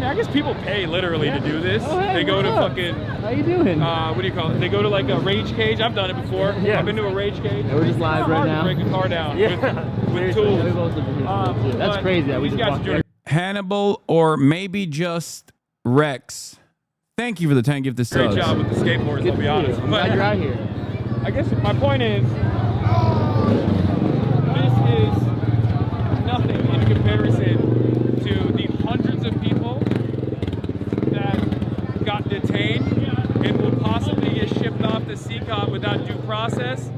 I guess people pay literally to do this. Oh, hey, they go to what's up? fucking. How you doing? What do you call it? They go to like a rage cage. I've done it before. Yeah. I've been to a rage cage. Yeah, we're just It's live kinda right hard now. to break a car down with Seriously, tools. yeah, we've also been here too. That's but crazy that we these just guys walked are doing in. Hannibal or maybe just Rex. Thank you for the 10 gifted subs. Great job with the skateboards, I'll be honest. I'm glad you're out here. I guess my point is, this is nothing in comparison to the hundreds of people that got detained and will possibly get shipped off to CCOT without due process,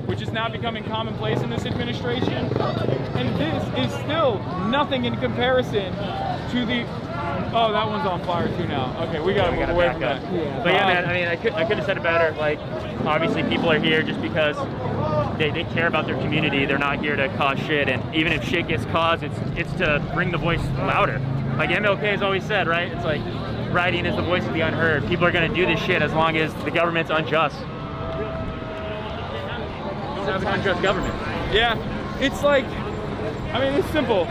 which is now becoming commonplace in this administration. And this is still nothing in comparison to the... Oh, that one's on fire too now. Okay, we gotta move away from that. But yeah, man, I mean, I couldn't have said it better. Like, obviously people are here just because they care about their community. They're not here to cause shit. And even if shit gets caused, it's to bring the voice louder. Like MLK has always said, right? It's like writing is the voice of the unheard. People are gonna do this shit as long as the government's unjust. We don't have an unjust government. Yeah, it's like, I mean, it's simple.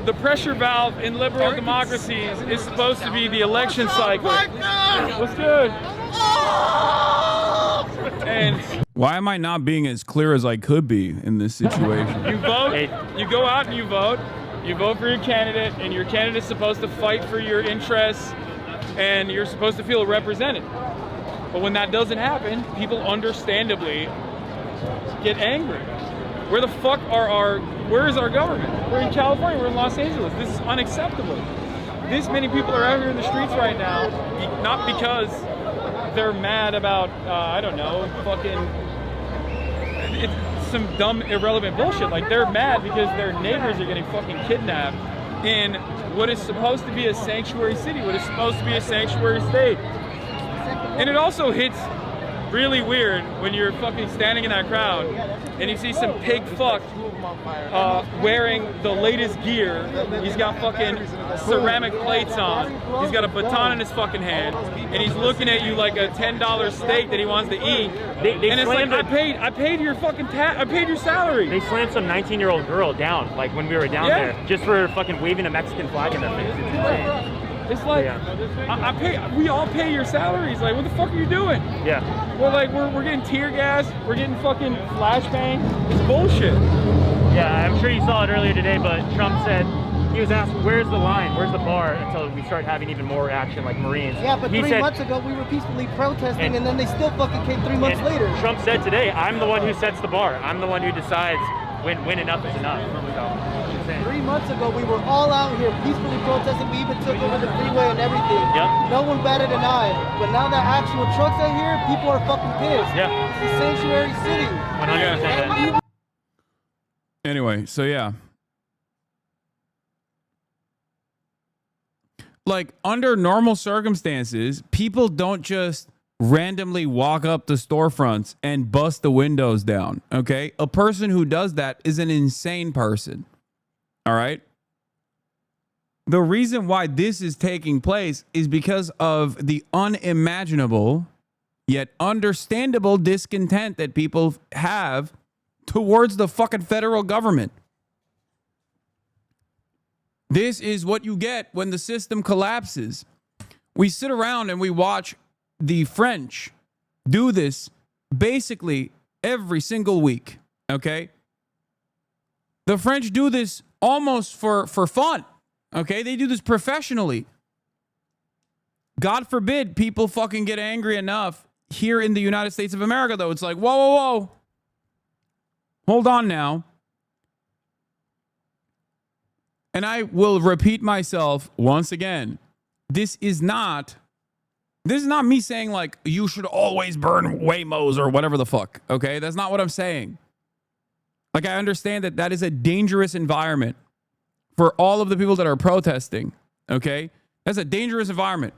The pressure valve in liberal democracies is supposed to be the election cycle. What's good? And Why am I not being as clear as I could be in this situation? you vote, you go out and you vote for your candidate, and your candidate's supposed to fight for your interests, and you're supposed to feel represented. But when that doesn't happen, people understandably get angry. Where the fuck where is our government? We're in California, we're in Los Angeles. This is unacceptable. This many people are out here in the streets right now, not because they're mad about, I don't know, fucking, it's some dumb, irrelevant bullshit. Like, they're mad because their neighbors are getting fucking kidnapped in what is supposed to be a sanctuary city, what is supposed to be a sanctuary state. And it also hits really weird when you're fucking standing in that crowd and you see some pig fuck wearing the latest gear. He's got fucking ceramic plates on. He's got a baton in his fucking hand, and he's looking at you like a $10 steak that he wants to eat. And it's like, I paid your fucking I paid your salary. They slammed some 19-year-old girl down, like when we were down there, just for fucking waving a Mexican flag in their face. It's insane. It's like, we all pay your salaries. Like, what the fuck are you doing? Yeah. We're getting tear gas. We're getting fucking flashbang. It's bullshit. Yeah, I'm sure you saw it earlier today, but Trump said, he was asked, where's the line, where's the bar, until we start having even more action like Marines. Yeah, but he 3 said, months ago we were peacefully protesting, and then they still fucking came 3 months later. Trump said today, I'm the one who sets the bar. I'm the one who decides when enough is enough. So, insane. 3 months ago we were all out here peacefully protesting. We even took over the freeway and everything. Yep. No one batted an eye. But now that actual trucks are here, people are fucking pissed. Yeah. It's a sanctuary city. 100%. Anyway, so yeah. Like, under normal circumstances, people don't just randomly walk up to storefronts and bust the windows down, okay? A person who does that is an insane person, all right? The reason why this is taking place is because of the unimaginable yet understandable discontent that people have towards the fucking federal government. This is what you get when the system collapses. We sit around and we watch the French do this basically every single week, okay? The French do this almost for fun, okay? They do this professionally. God forbid people fucking get angry enough here in the United States of America, though. It's like, whoa, whoa, whoa. Hold on now. And I will repeat myself once again. This is not me saying like you should always burn Waymos or whatever the fuck. Okay, that's not what I'm saying. Like, I understand that is a dangerous environment for all of the people that are protesting. Okay, that's a dangerous environment.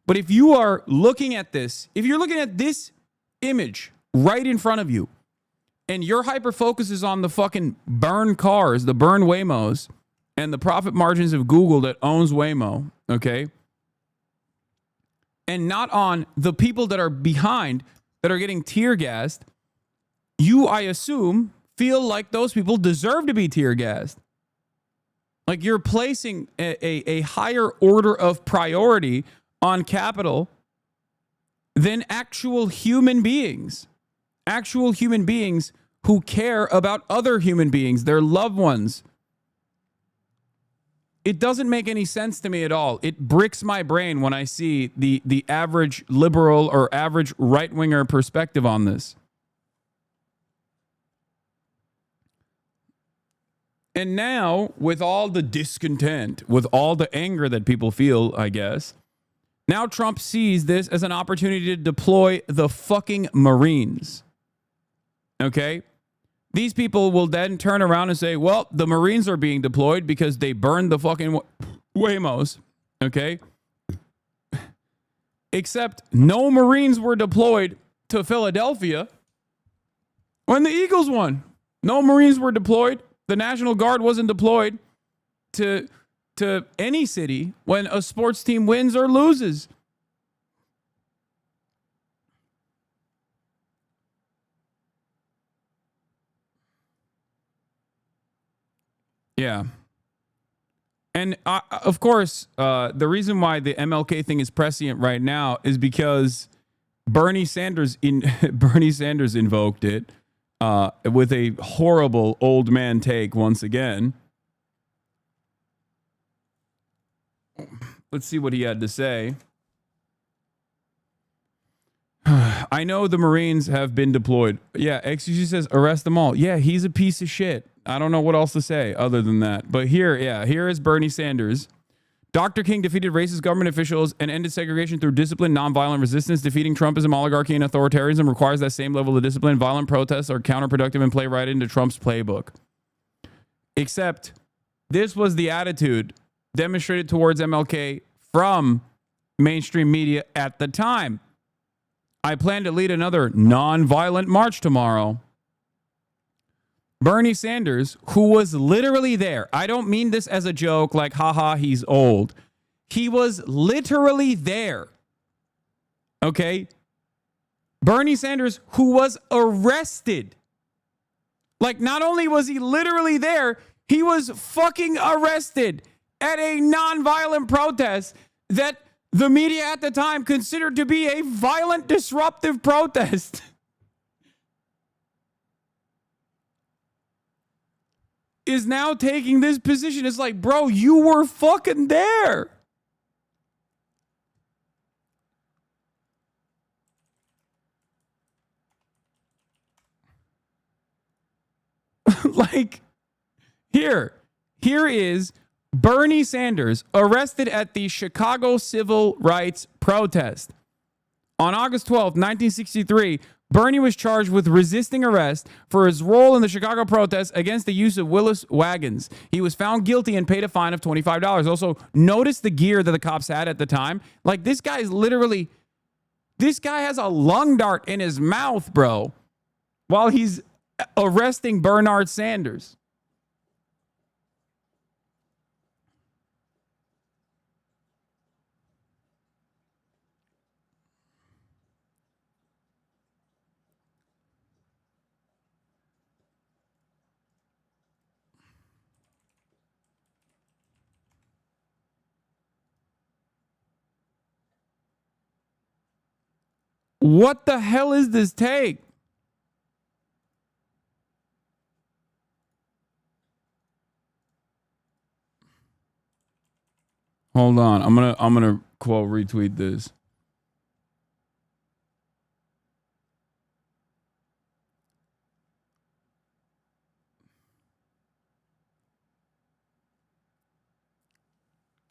But if you are looking at this, if you're looking at this image right in front of you, and your hyper focus is on the fucking burn cars, the burn Waymos, and the profit margins of Google that owns Waymo, okay? And not on the people that are behind that are getting tear gassed. You, I assume, feel like those people deserve to be tear gassed. Like you're placing a higher order of priority on capital than actual human beings. Actual human beings who care about other human beings, their loved ones. It doesn't make any sense to me at all. It bricks my brain when I see the average liberal or average right-winger perspective on this. And now, with all the discontent, with all the anger that people feel, I guess, now Trump sees this as an opportunity to deploy the fucking Marines. Okay? These people will then turn around and say, well, the Marines are being deployed because they burned the fucking Waymos. Okay? Except no Marines were deployed to Philadelphia when the Eagles won. No Marines were deployed. The National Guard wasn't deployed to any city when a sports team wins or loses. Yeah. And of course, the reason why the MLK thing is prescient right now is because Bernie Sanders invoked it with a horrible old man take once again. Let's see what he had to say. I know the Marines have been deployed. Yeah, XUG says arrest them all. Yeah, he's a piece of shit. I don't know what else to say other than that. But here is Bernie Sanders. Dr. King defeated racist government officials and ended segregation through disciplined, nonviolent resistance. Defeating Trumpism, oligarchy, and authoritarianism requires that same level of discipline. Violent protests are counterproductive and play right into Trump's playbook. Except this was the attitude demonstrated towards MLK from mainstream media at the time. I plan to lead another nonviolent march tomorrow. Bernie Sanders, who was literally there. I don't mean this as a joke, like, haha, he's old. He was literally there. Okay? Bernie Sanders, who was arrested. Like, not only was he literally there, he was fucking arrested at a nonviolent protest that the media at the time considered to be a violent, disruptive protest. Is now taking this position. It's like, bro, you were fucking there. Like, here is Bernie Sanders arrested at the Chicago civil rights protest. On August 12, 1963, Bernie was charged with resisting arrest for his role in the Chicago protests against the use of Willis wagons. He was found guilty and paid a fine of $25. Also, notice the gear that the cops had at the time. Like, this guy has a lung dart in his mouth, bro, while he's arresting Bernard Sanders. What the hell is this take? Hold on. I'm gonna quote retweet this.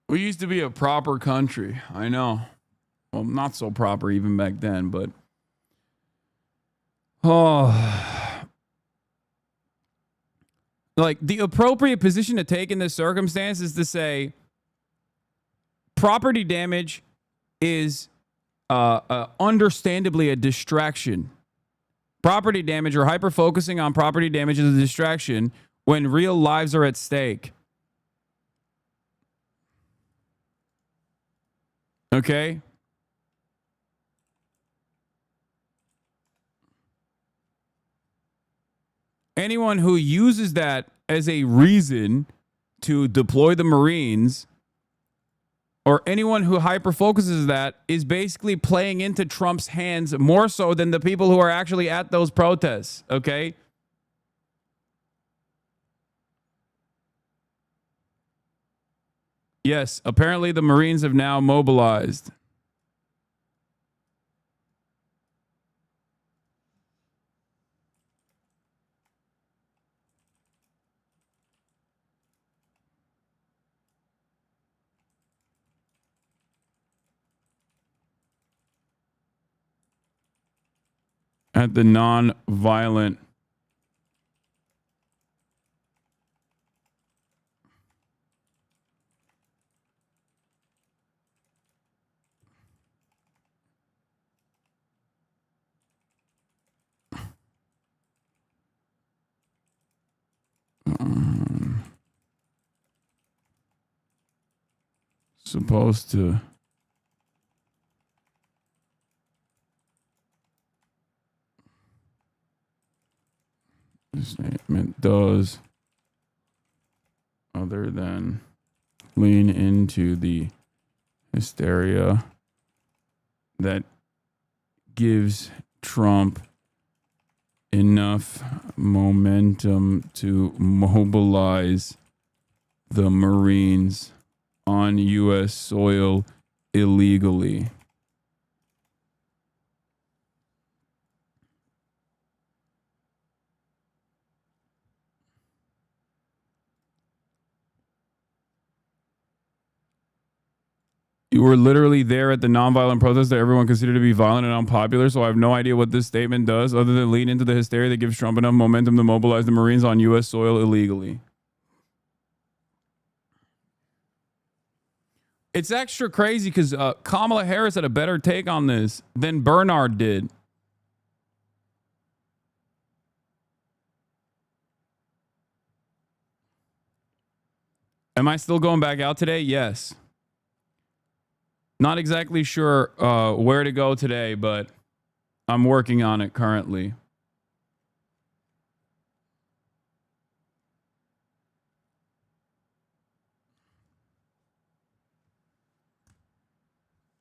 We used to be a proper country. I know. Well, not so proper even back then, but like the appropriate position to take in this circumstance is to say property damage is understandably a distraction. Property damage or hyper-focusing on property damage is a distraction when real lives are at stake. Okay? Anyone who uses that as a reason to deploy the Marines, or anyone who hyper-focuses that, is basically playing into Trump's hands more so than the people who are actually at those protests, okay? Yes, apparently the Marines have now mobilized. At the non-violent supposed to statement does other than lean into the hysteria that gives Trump enough momentum to mobilize the Marines on U.S. soil illegally. You were literally there at the nonviolent protest that everyone considered to be violent and unpopular, so I have no idea what this statement does other than lean into the hysteria that gives Trump enough momentum to mobilize the Marines on U.S. soil illegally. It's extra crazy because Kamala Harris had a better take on this than Bernard did. Am I still going back out today? Yes. Not exactly sure where to go today, but I'm working on it currently.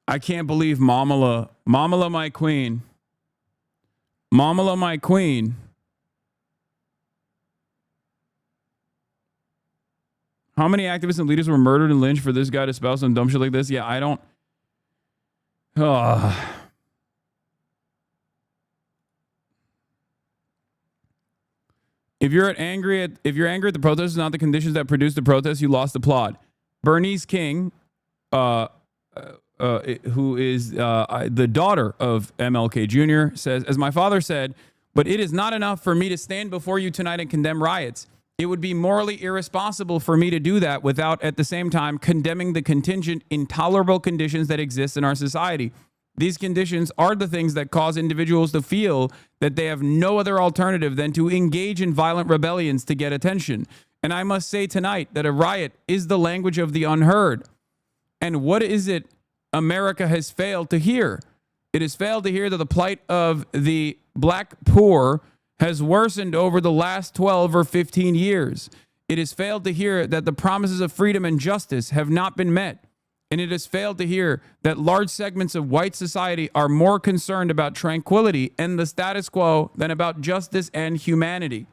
I can't believe Mamala, my queen. Mamala, my queen. How many activists and leaders were murdered and lynched for this guy to espouse some dumb shit like this? Yeah, I don't. If you're angry at the protest, not the conditions that produced the protest, you lost the plot. Bernice King, who is the daughter of MLK Jr., says, as my father said, but it is not enough for me to stand before you tonight and condemn riots. It would be morally irresponsible for me to do that without, at the same time, condemning the contingent, intolerable conditions that exist in our society. These conditions are the things that cause individuals to feel that they have no other alternative than to engage in violent rebellions to get attention. And I must say tonight that a riot is the language of the unheard. And what is it America has failed to hear? It has failed to hear that the plight of the black poor has worsened over the last 12 or 15 years. It has failed to hear that the promises of freedom and justice have not been met. And it has failed to hear that large segments of white society are more concerned about tranquility and the status quo than about justice and humanity.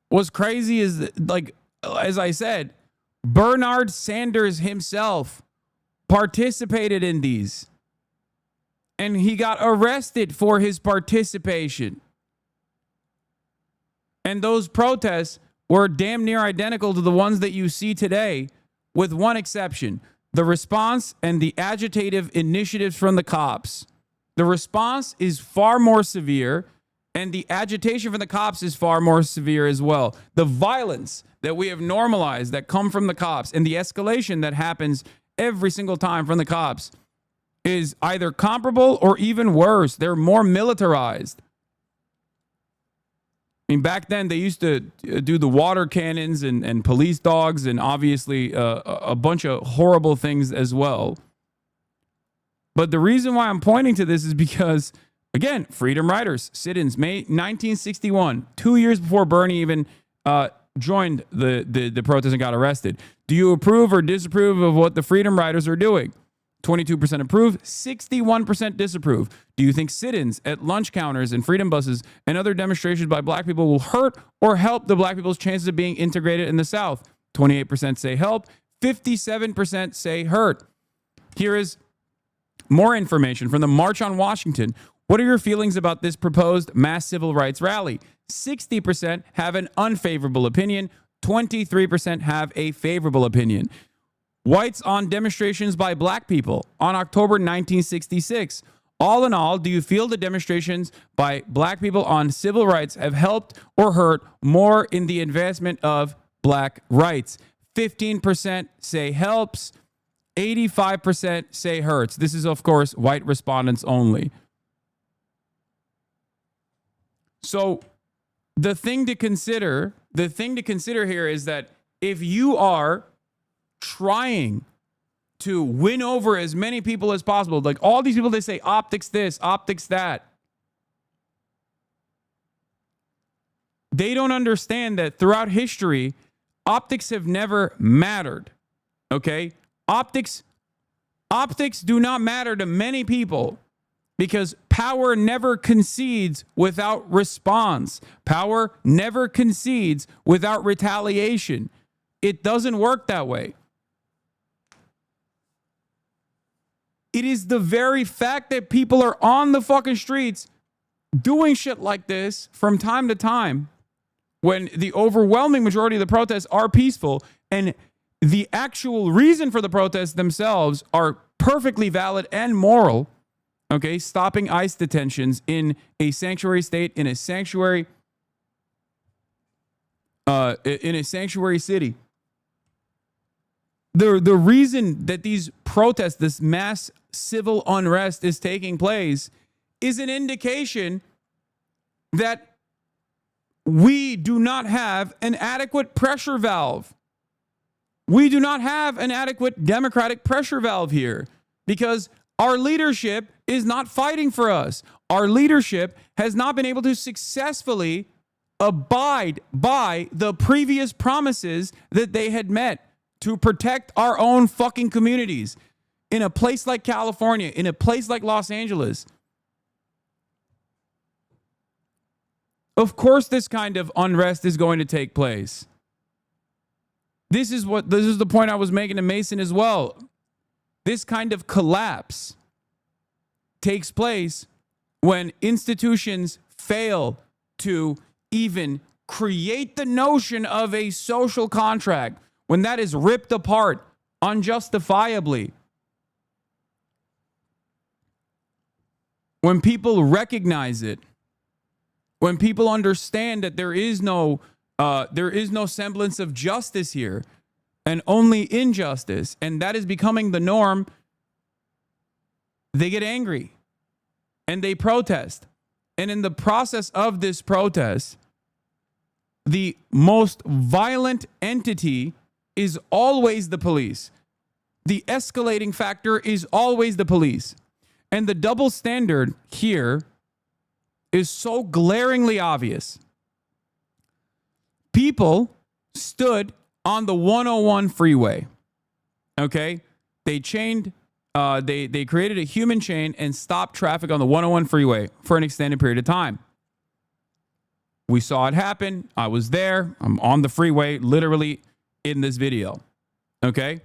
What's crazy is, like, as I said, Bernard Sanders himself participated in these. And he got arrested for his participation. And those protests were damn near identical to the ones that you see today, with one exception: the response and the agitative initiatives from the cops. The response is far more severe, and the agitation from the cops is far more severe as well. The violence that we have normalized that come from the cops and the escalation that happens every single time from the cops is either comparable or even worse. They're more militarized. I mean, back then they used to do the water cannons and police dogs and obviously a bunch of horrible things as well. But the reason why I'm pointing to this is because, again, Freedom Riders, sit-ins, May 1961, 2 years before Bernie even joined the protest and got arrested. Do you approve or disapprove of what the Freedom Riders are doing? 22% approve, 61% disapprove. Do you think sit-ins at lunch counters and freedom buses and other demonstrations by black people will hurt or help the black people's chances of being integrated in the South? 28% say help, 57% say hurt. Here is more information from the March on Washington. What are your feelings about this proposed mass civil rights rally? 60% have an unfavorable opinion, 23% have a favorable opinion. Whites on demonstrations by black people on October 1966. All in all, do you feel the demonstrations by black people on civil rights have helped or hurt more in the advancement of black rights? 15% say helps, 85% say hurts. This is, of course, white respondents only. So the thing to consider here is that if you are trying to win over as many people as possible, like all these people, they say optics this, optics that. They don't understand that throughout history, optics have never mattered. Okay? Optics do not matter to many people because power never concedes without response. Power never concedes without retaliation. It doesn't work that way. It is the very fact that people are on the fucking streets doing shit like this from time to time when the overwhelming majority of the protests are peaceful and the actual reason for the protests themselves are perfectly valid and moral. Okay, stopping ICE detentions in a sanctuary state, in a sanctuary city. The reason that these protests, this mass civil unrest is taking place is an indication that we do not have an adequate pressure valve. We do not have an adequate democratic pressure valve here because our leadership is not fighting for us. Our leadership has not been able to successfully abide by the previous promises that they had met to protect our own fucking communities. In a place like California, in a place like Los Angeles, of course this kind of unrest is going to take place. This is the point I was making to Mason as well. This kind of collapse takes place when institutions fail to even create the notion of a social contract, when that is ripped apart unjustifiably. When people recognize it, when people understand that there is no semblance of justice here and only injustice, and that is becoming the norm, they get angry and they protest. And in the process of this protest, the most violent entity is always the police. The escalating factor is always the police. And the double standard here is so glaringly obvious. People stood on the 101 freeway. Okay? They chained, they created a human chain and stopped traffic on the 101 freeway for an extended period of time. We saw it happen. I was there. I'm on the freeway, literally in this video. Okay?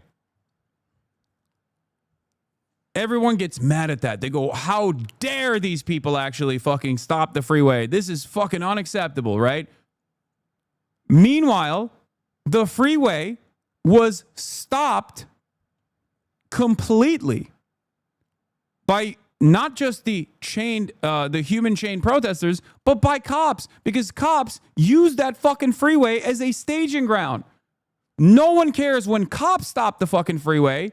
Everyone gets mad at that. They go, how dare these people actually fucking stop the freeway? This is fucking unacceptable, right? Meanwhile, the freeway was stopped completely by not just the human chain protesters, but by cops, because cops use that fucking freeway as a staging ground. No one cares when cops stop the fucking freeway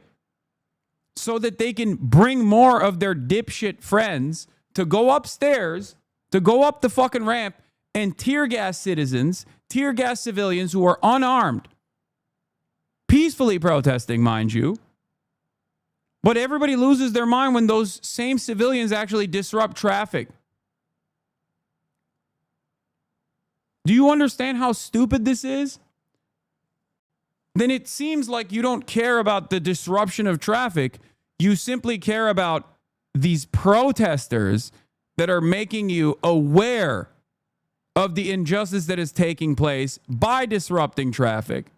so that they can bring more of their dipshit friends to go upstairs, to go up the fucking ramp and tear gas citizens, tear gas civilians who are unarmed, peacefully protesting, mind you. But everybody loses their mind when those same civilians actually disrupt traffic. Do you understand how stupid this is? Then it seems like you don't care about the disruption of traffic. You simply care about these protesters that are making you aware of the injustice that is taking place by disrupting traffic.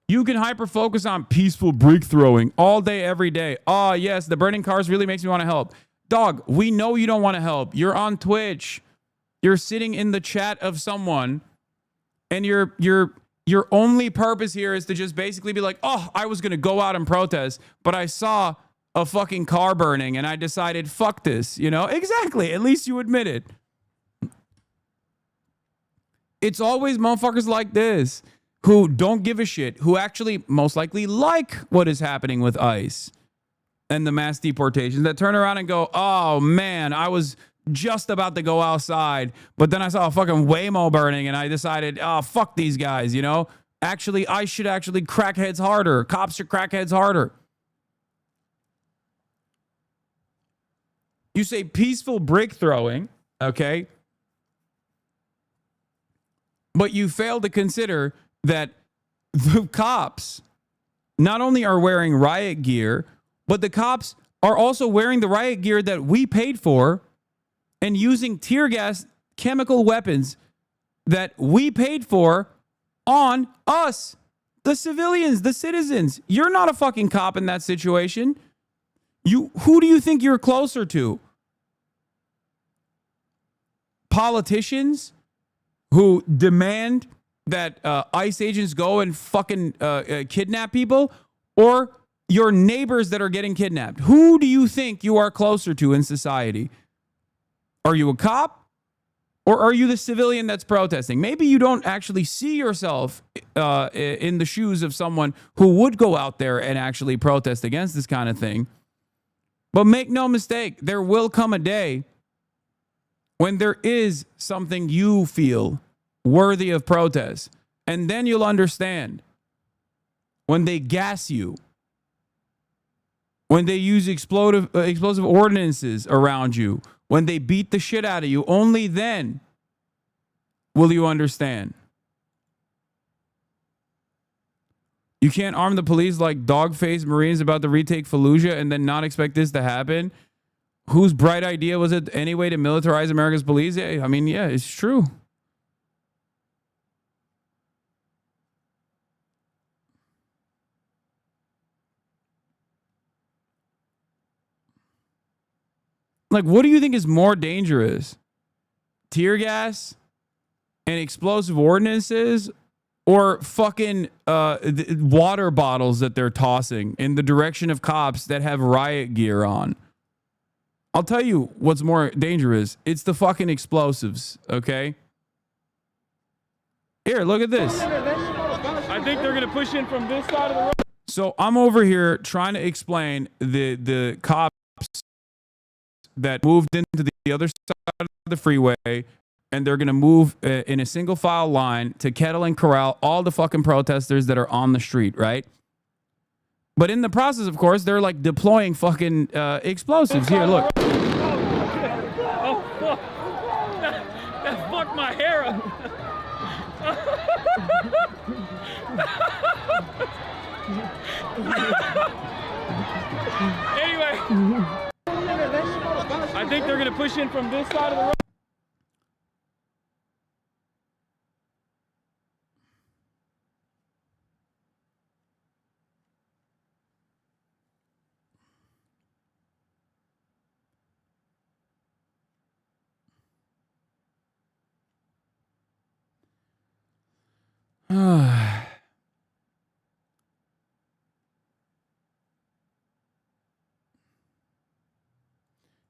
You can hyper-focus on peaceful brick throwing all day, every day. Oh, yes, the burning cars really makes me want to help. Dog, we know you don't want to help. You're on Twitch. You're sitting in the chat of someone, and your only purpose here is to just basically be like, oh, I was going to go out and protest, but I saw a fucking car burning, and I decided, fuck this, you know? Exactly. At least you admit it. It's always motherfuckers like this who don't give a shit, who actually most likely like what is happening with ICE and the mass deportations, that turn around and go, oh, man, I was just about to go outside, but then I saw a fucking Waymo burning, and I decided, oh, fuck these guys, you know? Actually, I should actually crack heads harder. Cops should crack heads harder. You say peaceful brick throwing, okay? But you fail to consider that the cops not only are wearing riot gear, but the cops are also wearing the riot gear that we paid for and using tear gas chemical weapons that we paid for on us, the civilians, the citizens. You're not a fucking cop in that situation. Who do you think you're closer to? Politicians who demand that ICE agents go and fucking kidnap people, or your neighbors that are getting kidnapped? Who do you think you are closer to in society? Are you a cop, or are you the civilian that's protesting? Maybe you don't actually see yourself in the shoes of someone who would go out there and actually protest against this kind of thing. But make no mistake, there will come a day when there is something you feel worthy of protest. And then you'll understand. When they gas you, when they use explosive ordinances around you, when they beat the shit out of you, only then will you understand. You can't arm the police like dog-faced Marines about to retake Fallujah and then not expect this to happen. Whose bright idea was it anyway to militarize America's police? I mean, yeah, it's true. Like, what do you think is more dangerous? Tear gas and explosive ordinances, or fucking water bottles that they're tossing in the direction of cops that have riot gear on? I'll tell you what's more dangerous. It's the fucking explosives, okay? Here, look at this. I think they're going to push in from this side of the road. So I'm over here trying to explain the cops that moved into the other side of the freeway, and they're going to move in a single file line to kettle and corral all the fucking protesters that are on the street, right? But in the process, of course, they're like deploying fucking explosives. Here, look. Oh, fuck. That fucked my hair up. Anyway, I think they're going to push in from this side of the road.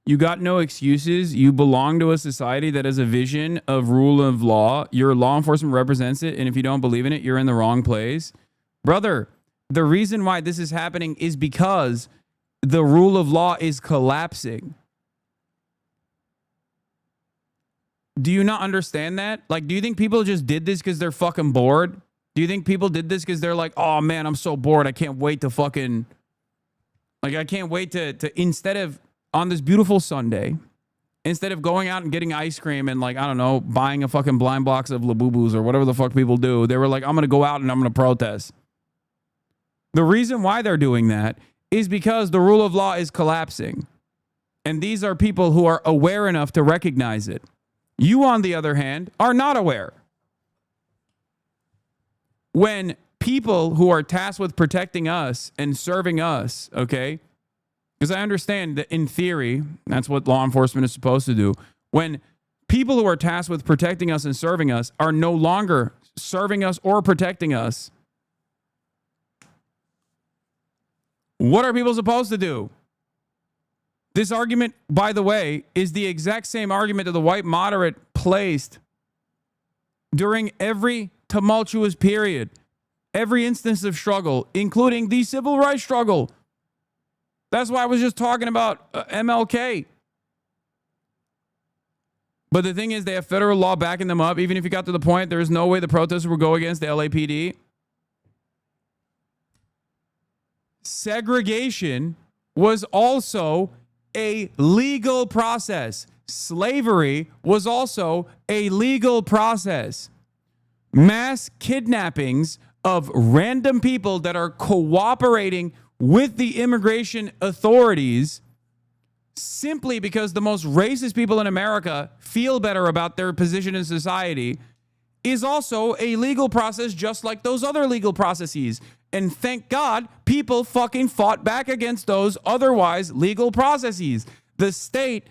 You got no excuses. You belong to a society that has a vision of rule of law. Your law enforcement represents it, and if you don't believe in it, you're in the wrong place. Brother, the reason why this is happening is because the rule of law is collapsing. do you not understand that? Like, do you think people just did this because they're fucking bored? Do you think people did this because they're like, oh man, I'm so bored. I can't wait to fucking, like, I can't wait to instead of on this beautiful Sunday, instead of going out and getting ice cream and, like, I don't know, buying a fucking blind box of Labubus or whatever the fuck people do, they were like, I'm going to go out and I'm going to protest. The reason why they're doing that is because the rule of law is collapsing. And these are people who are aware enough to recognize it. You, on the other hand, are not aware. When people who are tasked with protecting us and serving us, okay, because I understand that in theory, that's what law enforcement is supposed to do. When people who are tasked with protecting us and serving us are no longer serving us or protecting us, what are people supposed to do? This argument, by the way, is the exact same argument that the white moderate placed during every tumultuous period, every instance of struggle, including the civil rights struggle. That's why I was just talking about MLK. But the thing is, they have federal law backing them up. Even if you got to the point, there's no way the protesters will go against the LAPD. Segregation was also a legal process. Slavery was also a legal process. Mass kidnappings of random people that are cooperating with the immigration authorities simply because the most racist people in America feel better about their position in society is also a legal process, just like those other legal processes. And thank God people fucking fought back against those otherwise legal processes. The state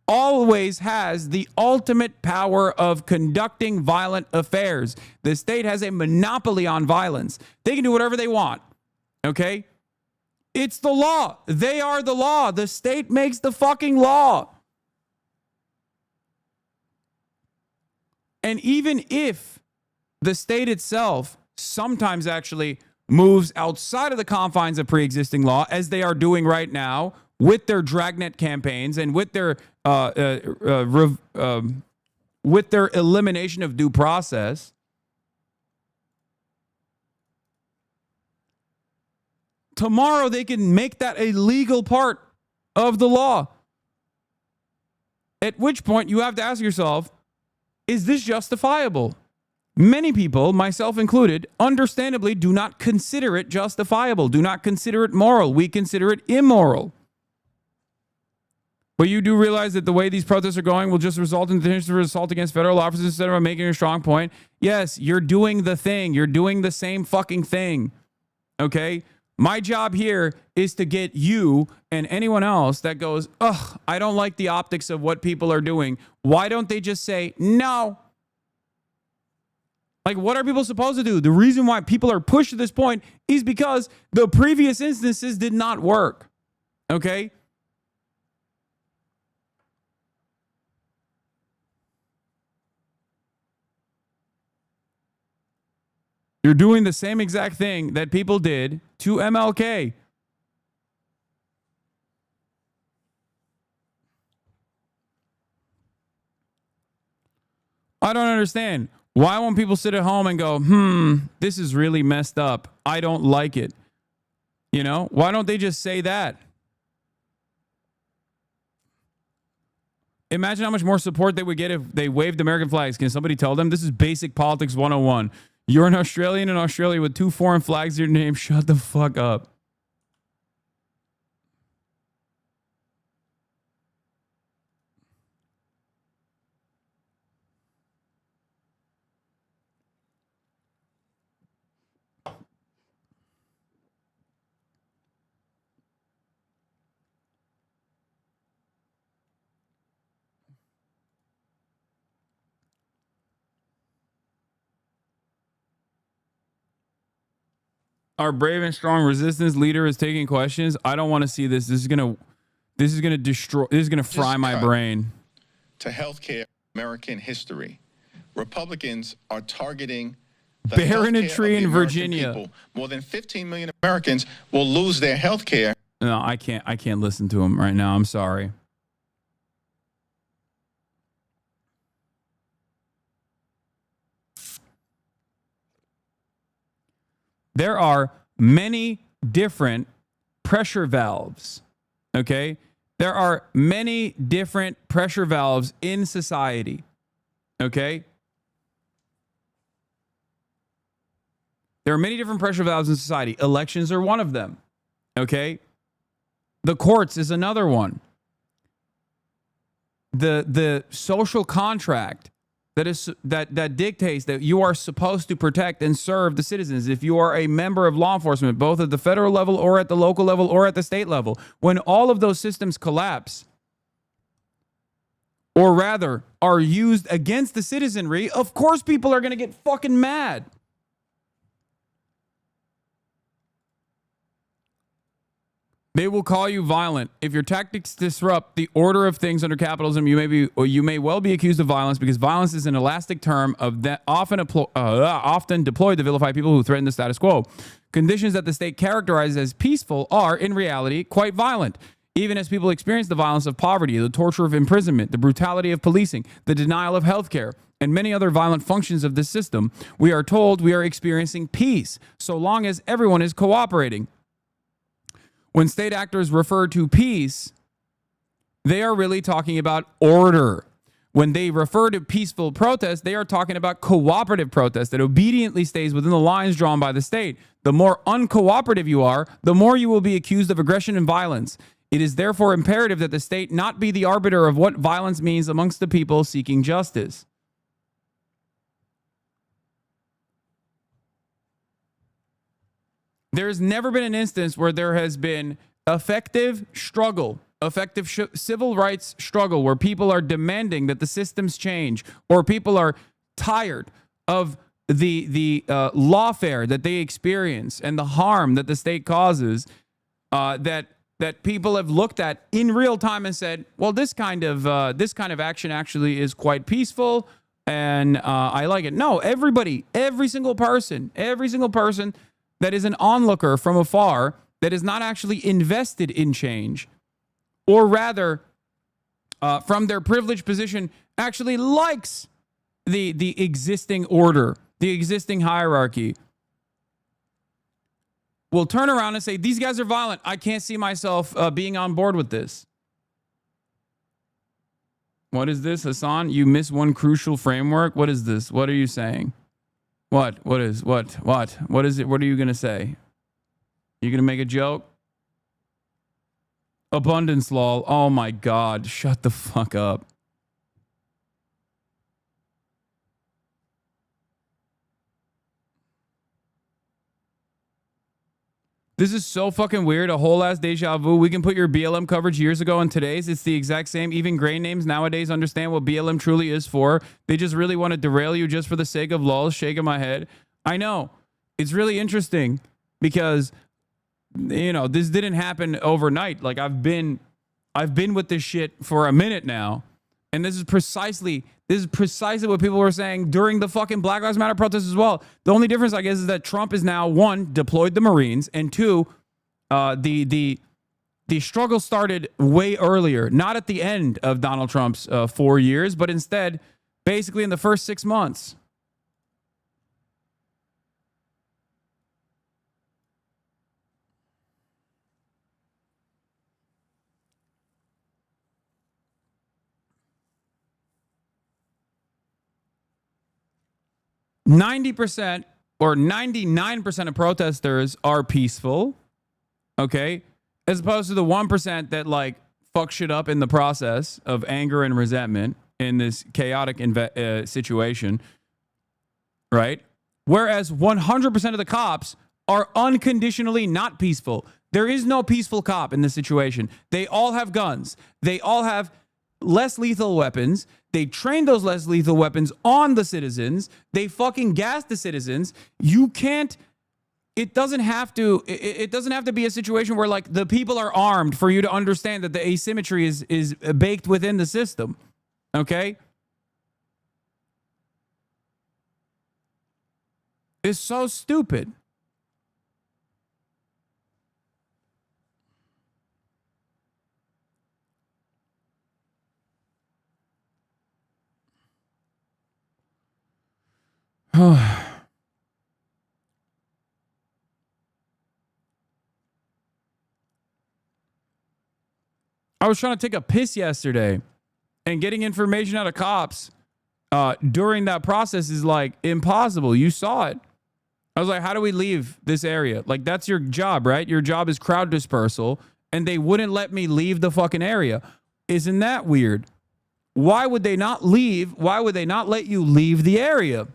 always has the ultimate power of conducting violent affairs. The state has a monopoly on violence. They can do whatever they want. Okay? It's the law. They are the law. The state makes the fucking law. And even if the state itself sometimes actually moves outside of the confines of pre-existing law, as they are doing right now with their dragnet campaigns and with their elimination of due process, tomorrow they can make that a legal part of the law. At which point you have to ask yourself, is this justifiable? Many people, myself included, understandably do not consider it justifiable, do not consider it moral. We consider it immoral. But you do realize that the way these protests are going will just result in the assault against federal officers instead of making a strong point. Yes, you're doing the thing. You're doing the same fucking thing. Okay? My job here is to get you and anyone else that goes, ugh, I don't like the optics of what people are doing. Why don't they just say no? Like, what are people supposed to do? The reason why people are pushed to this point is because the previous instances did not work. Okay? You're doing the same exact thing that people did to MLK. I don't understand. Why won't people sit at home and go, this is really messed up. I don't like it. You know, why don't they just say that? Imagine how much more support they would get if they waved American flags. Can somebody tell them? This is basic politics 101. You're an Australian in Australia with 2 foreign flags in your name. Shut the fuck up. Our brave and strong resistance leader is taking questions. I don't want to see this. This is gonna destroy. This is gonna fry my brain. To healthcare, American history, Republicans are targeting the Barron and healthcare Tree of the in American Virginia. people. More than 15 million Americans will lose their health care. No, I can't listen to him right now. I'm sorry. There are many different pressure valves, okay? There are many different pressure valves in society, okay? There are many different pressure valves in society. Elections are one of them, okay? The courts is another one. The social contract that dictates that you are supposed to protect and serve the citizens if you are a member of law enforcement, both at the federal level or at the local level or at the state level. When all of those systems collapse, or rather are used against the citizenry, of course people are going to get fucking mad. They will call you violent. If your tactics disrupt the order of things under capitalism, you may well be accused of violence, because violence is an elastic term of that often deployed to vilify people who threaten the status quo. Conditions that the state characterizes as peaceful are, in reality, quite violent. Even as people experience the violence of poverty, the torture of imprisonment, the brutality of policing, the denial of health care, and many other violent functions of this system, we are told we are experiencing peace, so long as everyone is cooperating. When state actors refer to peace, they are really talking about order. When they refer to peaceful protest, they are talking about cooperative protest that obediently stays within the lines drawn by the state. The more uncooperative you are, the more you will be accused of aggression and violence. It is therefore imperative that the state not be the arbiter of what violence means amongst the people seeking justice. There's never been an instance where there has been effective struggle, civil rights struggle, where people are demanding that the systems change, or people are tired of the lawfare that they experience and the harm that the state causes, that people have looked at in real time and said, well, this kind of action actually is quite peaceful, and I like it. No, every single person that is an onlooker from afar, that is not actually invested in change, or rather, from their privileged position, actually likes the existing order, the existing hierarchy, will turn around and say, these guys are violent. I can't see myself being on board with this. What is this, Hassan? You miss one crucial framework. What is this? What are you saying? What is it? What are you going to say? You going to make a joke? Abundance law. Oh my God. Shut the fuck up. This is so fucking weird. A whole ass deja vu. We can put your BLM coverage years ago and today's. It's the exact same. Even grain names nowadays understand what BLM truly is for. They just really want to derail you just for the sake of lulz. Shaking my head. I know. It's really interesting because, you know, this didn't happen overnight. Like I've been with this shit for a minute now. And this is precisely what people were saying during the fucking Black Lives Matter protests as well. The only difference, I guess, is that Trump is now, one, deployed the Marines, and two, the struggle started way earlier, not at the end of Donald Trump's 4 years, but instead, basically in the first 6 months. %, or 99% of protesters are peaceful, okay? As opposed to the 1% that like fuck shit up in the process of anger and resentment in this chaotic situation, right? Whereas 100% of the cops are unconditionally not peaceful. There is no peaceful cop in this situation. They all have guns. They all have less lethal weapons. They train those less lethal weapons on the citizens. They fucking gas the citizens. You can't, it doesn't have to be a situation where like the people are armed for you to understand that the asymmetry is baked within the system. Okay? It's so stupid. I was trying to take a piss yesterday, and getting information out of cops during that process is like impossible. You saw it. I was like, how do we leave this area? Like, that's your job, right? Your job is crowd dispersal, and they wouldn't let me leave the fucking area. Isn't that weird? Why would they not leave? Why would they not let you leave the area?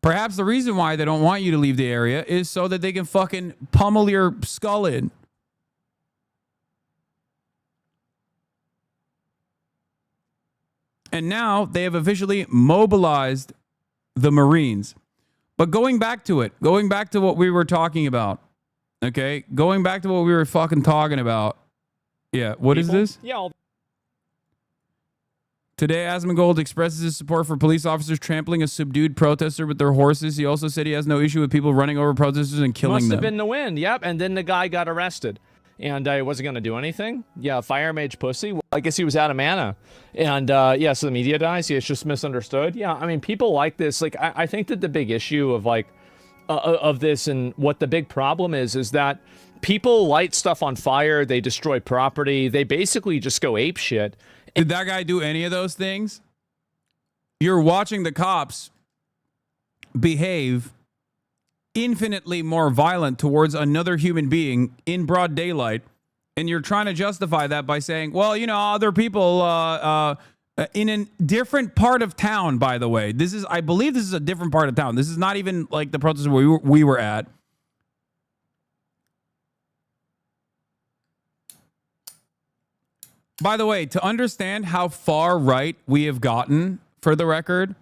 Perhaps the reason why they don't want you to leave the area is so that they can fucking pummel your skull in. And now they have officially mobilized the Marines. But going back to what we were talking about, okay? Going back to what we were fucking talking about. Yeah, what is this? Yeah. Today, Asmongold expresses his support for police officers trampling a subdued protester with their horses. He also said he has no issue with people running over protesters and killing Must them. have been the wind, yep. And then the guy got arrested. And I wasn't going to do anything. Yeah, fire mage pussy. Well, I guess he was out of mana. And yeah, so the media dies. Yeah, it's just misunderstood. Yeah, I mean, people like this. Like, I think that the big issue of like, of this and what the big problem is that people light stuff on fire. They destroy property. They basically just go ape shit. Did that guy do any of those things? You're watching the cops behave infinitely more violent towards another human being in broad daylight, and you're trying to justify that by saying, well, you know, other people in a different part of town, by the way. I believe this is a different part of town. This is not even like the protest we were at. By the way, to understand how far right we have gotten, for the record,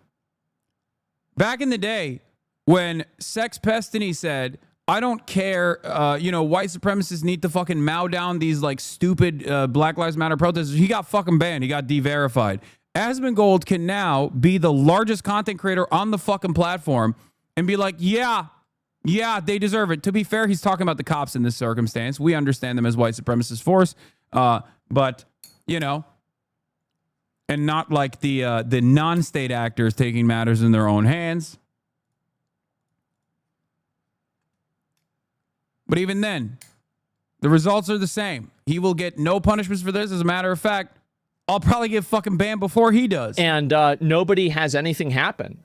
back in the day when Sex Pestany said, I don't care, white supremacists need to fucking mow down these like stupid Black Lives Matter protesters, he got fucking banned. He got de-verified. Asmongold can now be the largest content creator on the fucking platform and be like, yeah, they deserve it. To be fair, he's talking about the cops in this circumstance. We understand them as white supremacist force, but you know, and not like the non-state actors taking matters in their own hands. But even then, the results are the same. He will get no punishments for this. As a matter of fact, I'll probably get fucking banned before he does. And nobody has anything happen.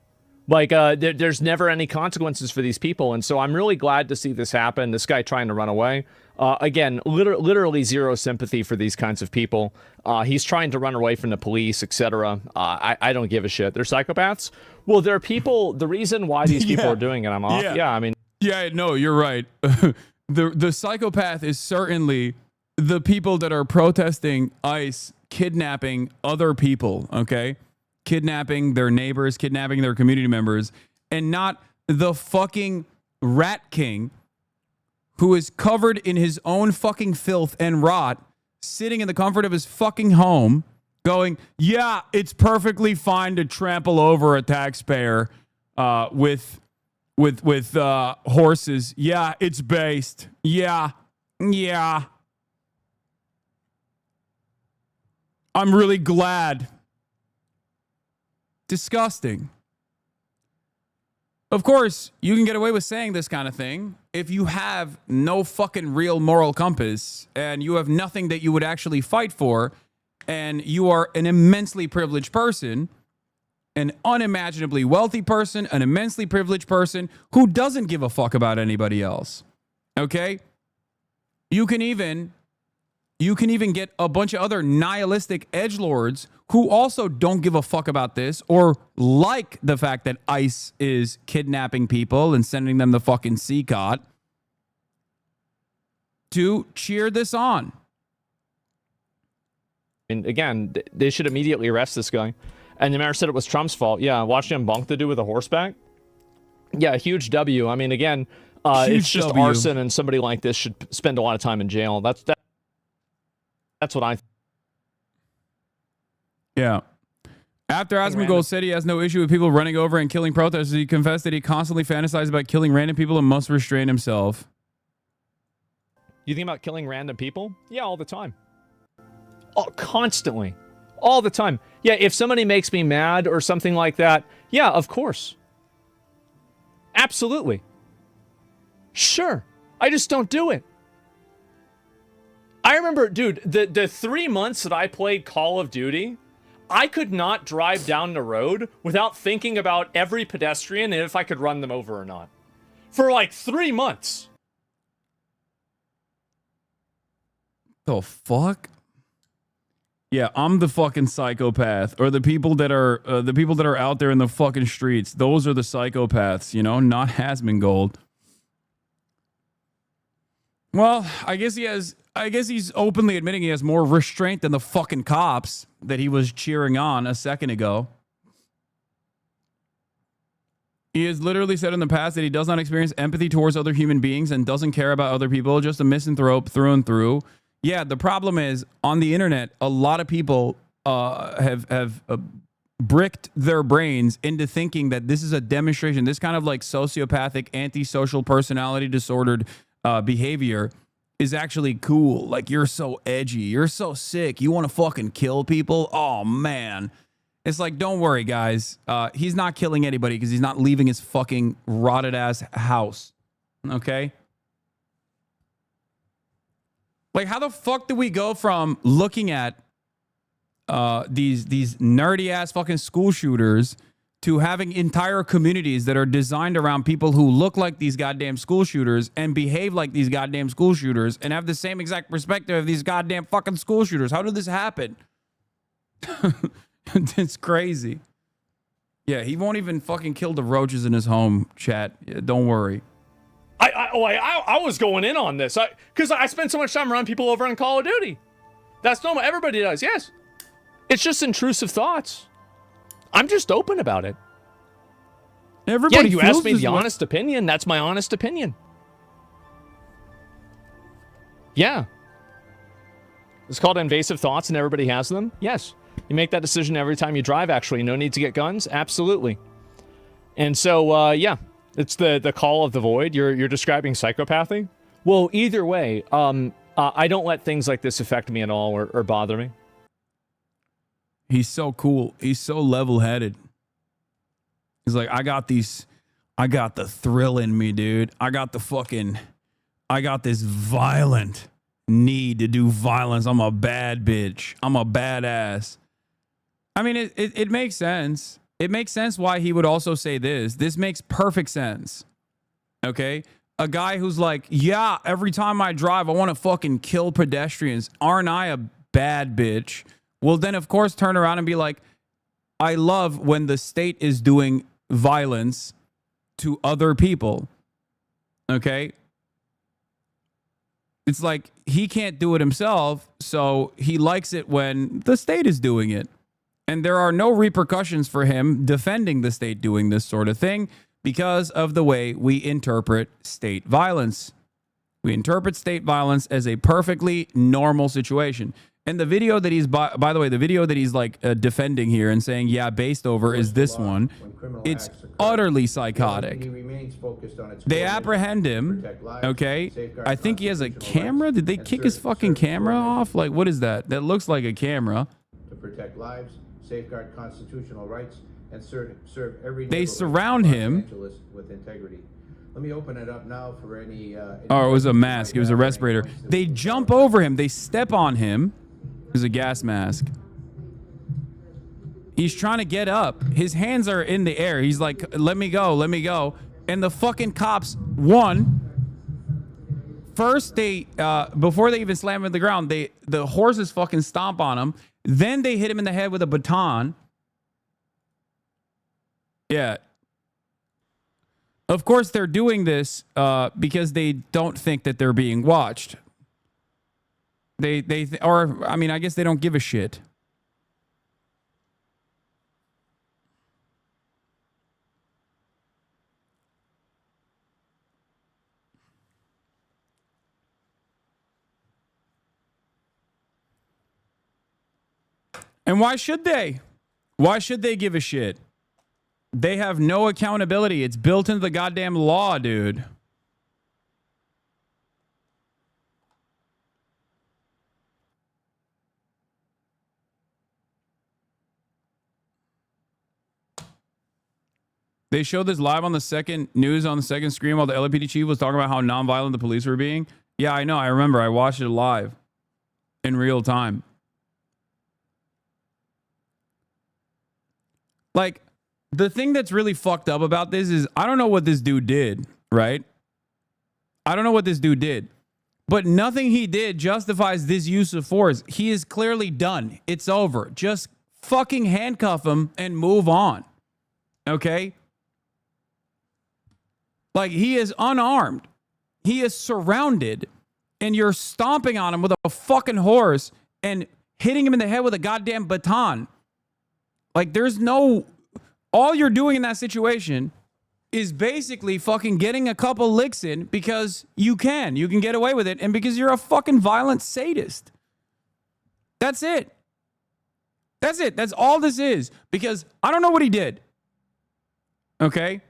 Like, there's never any consequences for these people. And so I'm really glad to see this happen. This guy trying to run away. Again, literally zero sympathy for these kinds of people. He's trying to run away from the police, etc. I don't give a shit. They're psychopaths. Well, there are people. The reason why these people are doing it, I'm off. Yeah, I mean. Yeah, no, you're right. The psychopath is certainly the people that are protesting ICE kidnapping other people, okay? Kidnapping their neighbors, kidnapping their community members, and not the fucking rat king who is covered in his own fucking filth and rot, sitting in the comfort of his fucking home, going, yeah, it's perfectly fine to trample over a taxpayer with horses. Yeah, it's based. Yeah. I'm really glad. Disgusting. Of course, you can get away with saying this kind of thing if you have no fucking real moral compass and you have nothing that you would actually fight for, and you are an immensely privileged person, an unimaginably wealthy person, an immensely privileged person who doesn't give a fuck about anybody else. Okay? You can even get a bunch of other nihilistic edgelords who also don't give a fuck about this or like the fact that ICE is kidnapping people and sending them the fucking CCOT to cheer this on. And again, they should immediately arrest this guy. And the mayor said it was Trump's fault. Yeah, watching him bonk the dude with a horseback. Yeah, huge W. I mean, again, it's just arson, and somebody like this should spend a lot of time in jail. That's what I think. Yeah. After Asmongold said he has no issue with people running over and killing protesters, he confessed that he constantly fantasizes about killing random people and must restrain himself. You think about killing random people? Yeah, all the time. Oh, constantly. All the time. Yeah, if somebody makes me mad or something like that, yeah, of course. Absolutely. Sure. I just don't do it. I remember, dude, the 3 months that I played Call of Duty, I could not drive down the road without thinking about every pedestrian and if I could run them over or not. For like 3 months. The fuck? Yeah, I'm the fucking psychopath, or the people that are out there in the fucking streets. Those are the psychopaths, you know, not Hasmongold. Well, I guess he's openly admitting he has more restraint than the fucking cops that he was cheering on a second ago. He has literally said in the past that he does not experience empathy towards other human beings and doesn't care about other people, just a misanthrope through and through. Yeah, the problem is on the internet, a lot of people have bricked their brains into thinking that this is a demonstration, this kind of like sociopathic, antisocial personality disordered behavior is actually cool. Like, you're so edgy, you're so sick, you want to fucking kill people. Oh man, it's like, don't worry guys, he's not killing anybody because he's not leaving his fucking rotted ass house. Okay. Like, how the fuck do we go from looking at these nerdy ass fucking school shooters to having entire communities that are designed around people who look like these goddamn school shooters and behave like these goddamn school shooters and have the same exact perspective of these goddamn fucking school shooters? How did this happen? It's crazy. Yeah, he won't even fucking kill the roaches in his home, chat. Yeah, don't worry. I was going in on this because I spend so much time around people over on Call of Duty. That's normal. Everybody does. Yes. It's just intrusive thoughts. I'm just open about it. Everybody. Yeah, you asked me the honest opinion. That's my honest opinion. Yeah. It's called invasive thoughts and everybody has them. Yes. You make that decision every time you drive, actually. No need to get guns. Absolutely. And so, yeah. It's the call of the void. You're describing psychopathy. Well, either way, I don't let things like this affect me at all or bother me. He's so cool. He's so level-headed. He's like, I got the thrill in me, dude. I got this violent need to do violence. I'm a bad bitch. I'm a badass. I mean, it makes sense. It makes sense why he would also say this. This makes perfect sense. Okay? A guy who's like, yeah, every time I drive, I want to fucking kill pedestrians. Aren't I a bad bitch? Well, then, of course, turn around and be like, I love when the state is doing violence to other people. Okay? It's like he can't do it himself, so he likes it when the state is doing it. And there are no repercussions for him defending the state doing this sort of thing because of the way we interpret state violence. We interpret state violence as a perfectly normal situation. And the video that he's, by the way, the video that he's like defending here and saying, yeah, based over is this one. It's utterly psychotic. They apprehend him. Okay. I think he has a camera. Did they kick his fucking camera off? Like, what is that? That looks like a camera. To protect lives, safeguard constitutional rights, and serve every. They surround him with integrity. Let me open it up now for any. Oh, it was a mask. It was a respirator. They jump over him. They step on him. It was a gas mask. He's trying to get up. His hands are in the air. He's like, let me go, let me go. And the fucking cops, first they, before they even slam him to the ground, the horses fucking stomp on him. Then they hit him in the head with a baton. Yeah. Of course, they're doing this because they don't think that they're being watched. Or I mean, I guess they don't give a shit. And why should they? Why should they give a shit? They have no accountability. It's built into the goddamn law, dude. They showed this live on the second news on the second screen while the LAPD chief was talking about how nonviolent the police were being. Yeah, I know. I remember. I watched it live. in real time. Like, the thing that's really fucked up about this is I don't know what this dude did, right? I don't know what this dude did. But nothing he did justifies this use of force. He is clearly done. It's over. Just fucking handcuff him and move on. Okay? Like, he is unarmed. He is surrounded. And you're stomping on him with a fucking horse and hitting him in the head with a goddamn baton. Like, there's no... All you're doing in that situation is basically fucking getting a couple licks in because you can get away with it, and because you're a fucking violent sadist. That's it. That's it. That's all this is. Because I don't know what he did. Okay?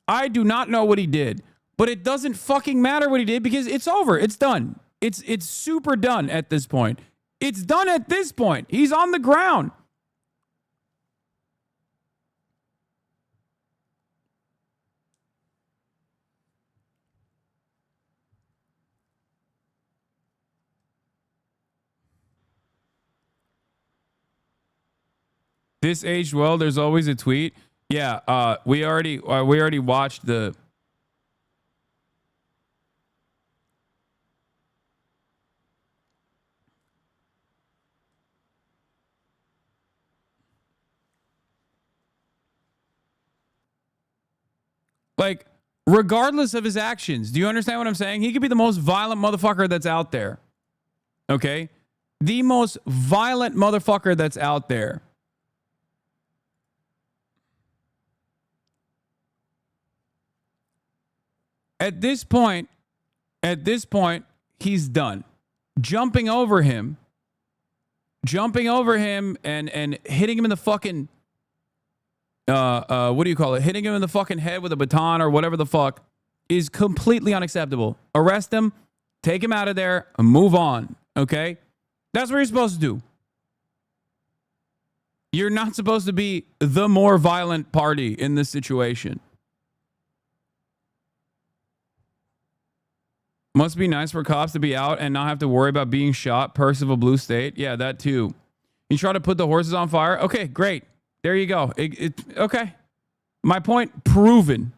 I do not know what he did. But it doesn't fucking matter what he did because it's over. It's done. It's super done at this point. It's done at this point. He's on the ground. This aged well. There's always a tweet. Yeah, we already watched the. Like, regardless of his actions, do you understand what I'm saying? He could be the most violent motherfucker that's out there. Okay? The most violent motherfucker that's out there. At this point, he's done. Jumping over him and hitting him in the fucking what do you call it? Hitting him in the fucking head with a baton or whatever the fuck is completely unacceptable. Arrest him, take him out of there, and move on. Okay? That's what you're supposed to do. You're not supposed to be the more violent party in this situation. Must be nice for cops to be out and not have to worry about being shot. Perks of a blue state. Yeah, that too. You try to put the horses on fire? Okay, great. There you go. Okay. My point proven.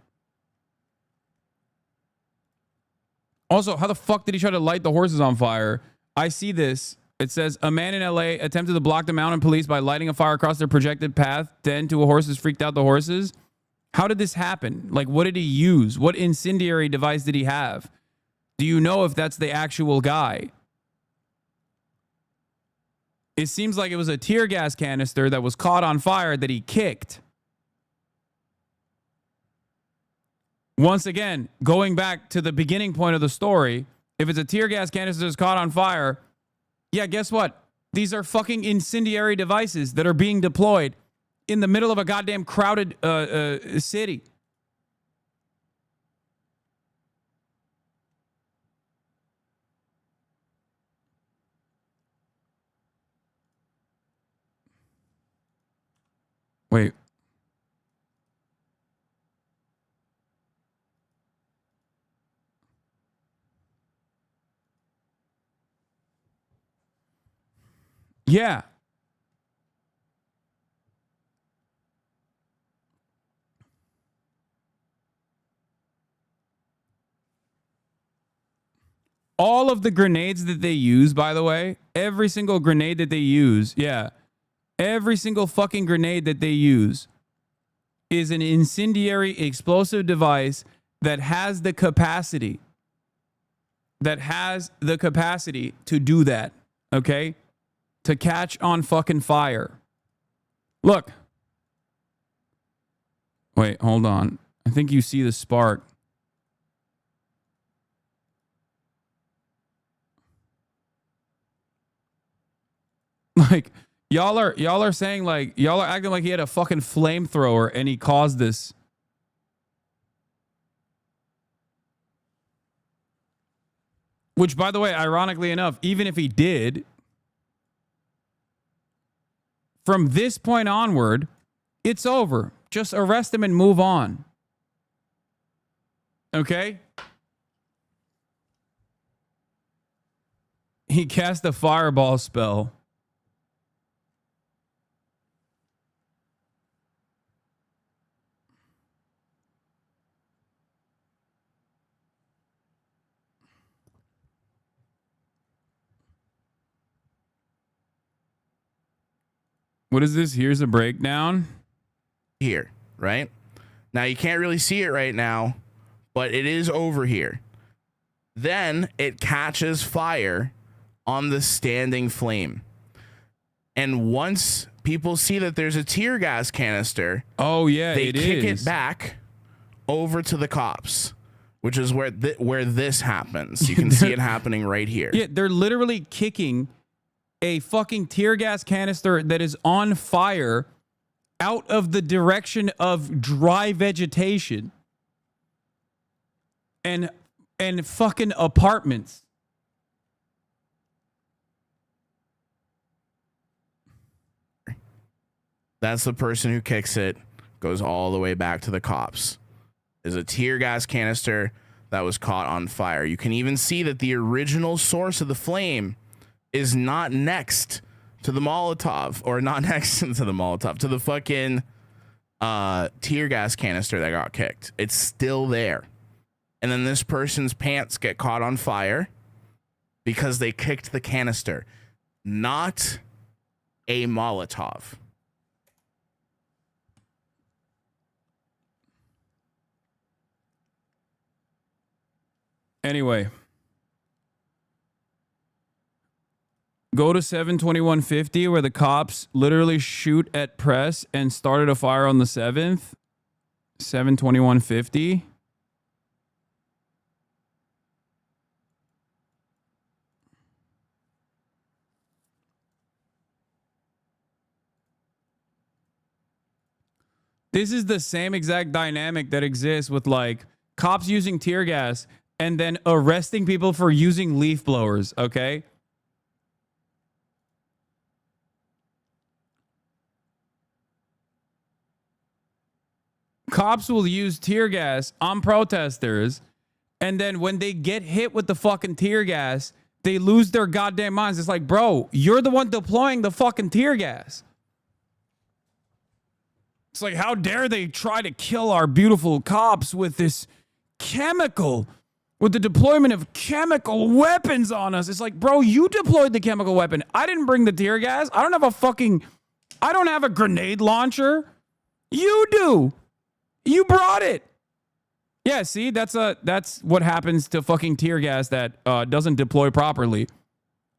Also, how the fuck did he try to light the horses on fire? I see this. It says, a man in LA attempted to block the mountain police by lighting a fire across their projected path. Then two horses freaked out the horses. How did this happen? Like, what did he use? What incendiary device did he have? Do you know if that's the actual guy? It seems like it was a tear gas canister that was caught on fire that he kicked. Once again, going back to the beginning point of the story, if it's a tear gas canister that's caught on fire, yeah, guess what? These are fucking incendiary devices that are being deployed in the middle of a goddamn crowded city. Wait. Yeah. All of the grenades that they use, by the way, every single grenade that they use, yeah. Every single fucking grenade that they use is an incendiary explosive device that has the capacity to do that, okay? To catch on fucking fire. Look. Wait, hold on. I think you see the spark. Like, y'all are saying, like, y'all are acting like he had a fucking flamethrower and he caused this. Which, by the way, ironically enough, even if he did, from this point onward, it's over. Just arrest him and move on. Okay? He cast a fireball spell. What is this? Here's a breakdown. Here, right? Now you can't really see it right now, but it is over here. Then it catches fire on the standing flame. And once people see that there's a tear gas canister, they kick it back over to the cops, which is where this happens. You can see it happening right here. Yeah, they're literally kicking a fucking tear gas canister that is on fire out of the direction of dry vegetation and fucking apartments. That's the person who kicks it, goes all the way back to the cops. There's a tear gas canister that was caught on fire. You can even see that the original source of the flame is not next to the Molotov, or not next to the Molotov, to the fucking tear gas canister that got kicked. It's still there. And then this person's pants get caught on fire because they kicked the canister, not a Molotov. Anyway, go to 72150 where the cops literally shoot at press and started a fire on the 7th. 72150. This is the same exact dynamic that exists with like cops using tear gas and then arresting people for using leaf blowers, okay? Cops will use tear gas on protesters, and then when they get hit with the fucking tear gas, they lose their goddamn minds. It's like, bro, you're the one deploying the fucking tear gas. It's like, how dare they try to kill our beautiful cops with this chemical, with the deployment of chemical weapons on us. It's like, bro, you deployed the chemical weapon. I didn't bring the tear gas. I don't have a grenade launcher. You do. You brought it. Yeah, see, that's what happens to fucking tear gas that doesn't deploy properly.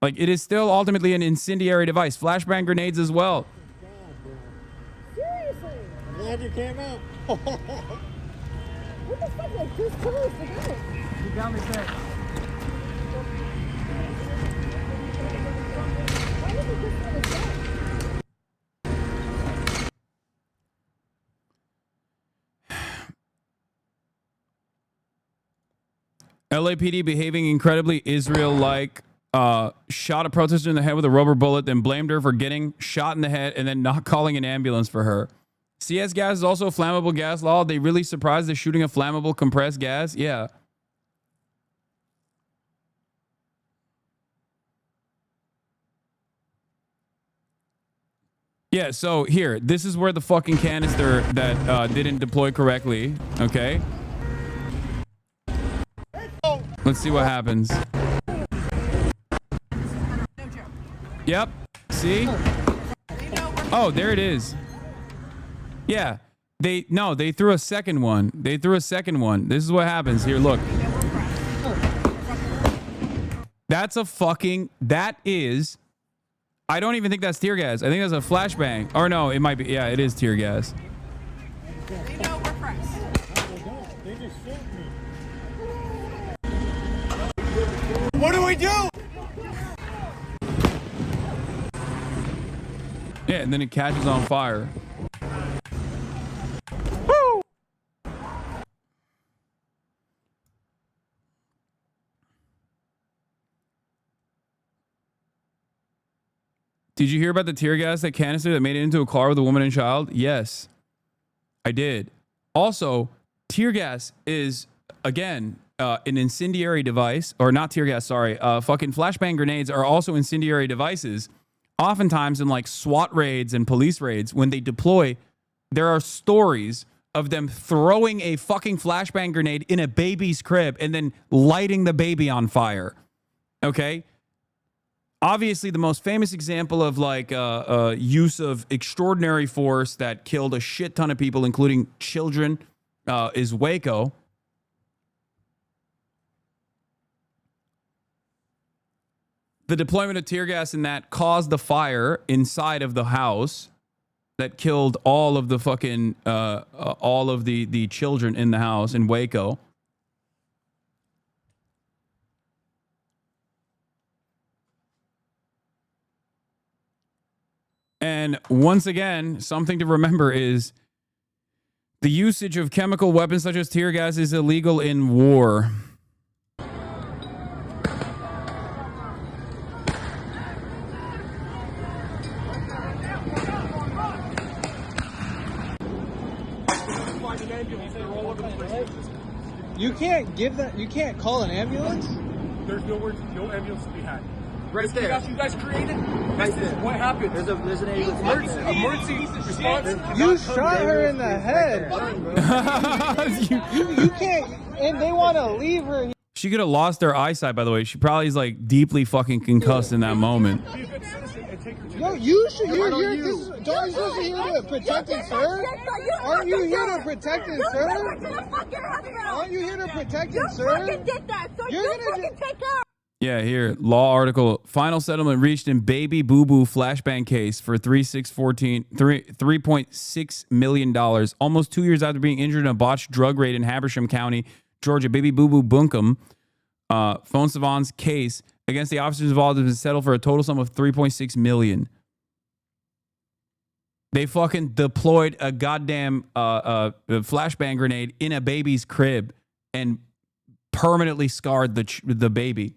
Like, it is still ultimately an incendiary device. Flashbang grenades as well. Seriously? Glad you came out. What the fuck? Like, this close to go. You got me back. Why did you just let us go? LAPD behaving incredibly Israel-like, shot a protester in the head with a rubber bullet, then blamed her for getting shot in the head and then not calling an ambulance for her. CS gas is also a flammable gas law. They really surprised they're shooting a flammable compressed gas? Yeah. Yeah, so here, this is where the fucking canister that didn't deploy correctly, okay? Let's see what happens. Yep. See? Oh, there it is. Yeah. They threw a second one. This is what happens. Here, look. That is, I don't even think that's tear gas. I think that's a flashbang. Or no, it might be. Yeah, it is tear gas. What do we do? Yeah, and then it catches on fire. Woo! Did you hear about the tear gas, that canister that made it into a car with a woman and child? Yes, I did. Also, tear gas is, again, an incendiary device, or not tear gas, sorry, fucking flashbang grenades are also incendiary devices. Oftentimes in like SWAT raids and police raids, when they deploy, there are stories of them throwing a fucking flashbang grenade in a baby's crib and then lighting the baby on fire. Okay? Obviously, the most famous example of like use of extraordinary force that killed a shit ton of people, including children, is Waco. The deployment of tear gas in that caused the fire inside of the house that killed all of the fucking all of the children in the house in Waco. And once again, something to remember is the usage of chemical weapons such as tear gas is illegal in war. You can't give that. You can't call an ambulance. There's no ambulance to be had. Right there. You guys created. Right there. What happened? There's an emergency response. You shot her in the head. you can't. And they want to leave her. She could have lost her eyesight, by the way. She probably is like deeply fucking concussed in that moment. Yo, you should. Don't you supposed to be here to protect and serve? Aren't you here to protect and serve? Aren't you here to protect and serve? You're gonna take care. Yeah, here, law article. Final settlement reached in baby boo-boo flashbang case for $3.6 million. Almost 2 years after being injured in a botched drug raid in Habersham County, Georgia, baby boo-boo Bunkum, Fonsavon's case against the officers involved has been settled for a total sum of $3.6 million. They fucking deployed a goddamn flashbang grenade in a baby's crib and permanently scarred the baby.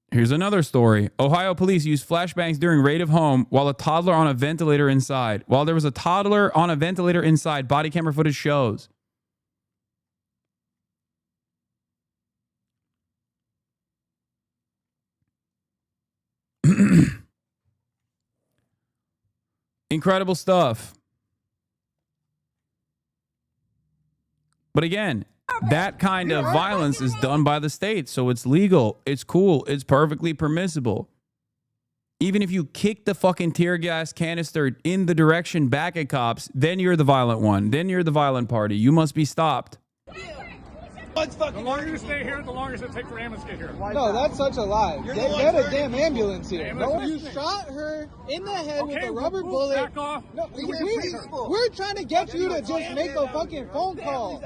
Here's another story. Ohio police used flashbangs during raid of home while a toddler on a ventilator inside. While there was a toddler on a ventilator inside, body camera footage shows. Incredible stuff. But again, that kind of violence is done by the state, so it's legal, it's cool, it's perfectly permissible. Even if you kick the fucking tear gas canister in the direction back at cops, then you're the violent one. Then you're the violent party. You must be stopped. The longer you stay here, the longer it's going to take for ambulance to get here. No, that's such a lie. Get a damn ambulance here. No, you shot her in the head with a rubber bullet. Back off. No, we're trying to get you to just make a fucking phone call.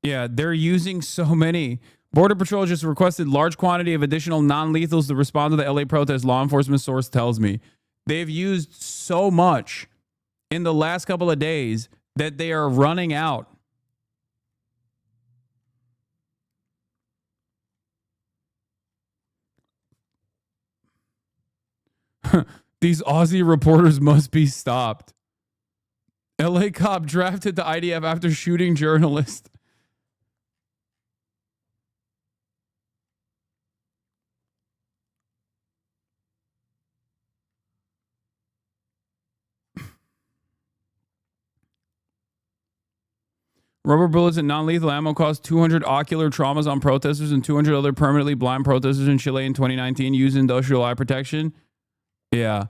Yeah, they're using so many. Border Patrol just requested large quantity of additional non-lethals to respond to the LA protest, law enforcement source tells me. They've used so much in the last couple of days that they are running out. These Aussie reporters must be stopped. LA cop drafted to IDF after shooting journalist. Rubber bullets and non-lethal ammo caused 200 ocular traumas on protesters and 200 other permanently blind protesters in Chile in 2019 using industrial eye protection. Yeah.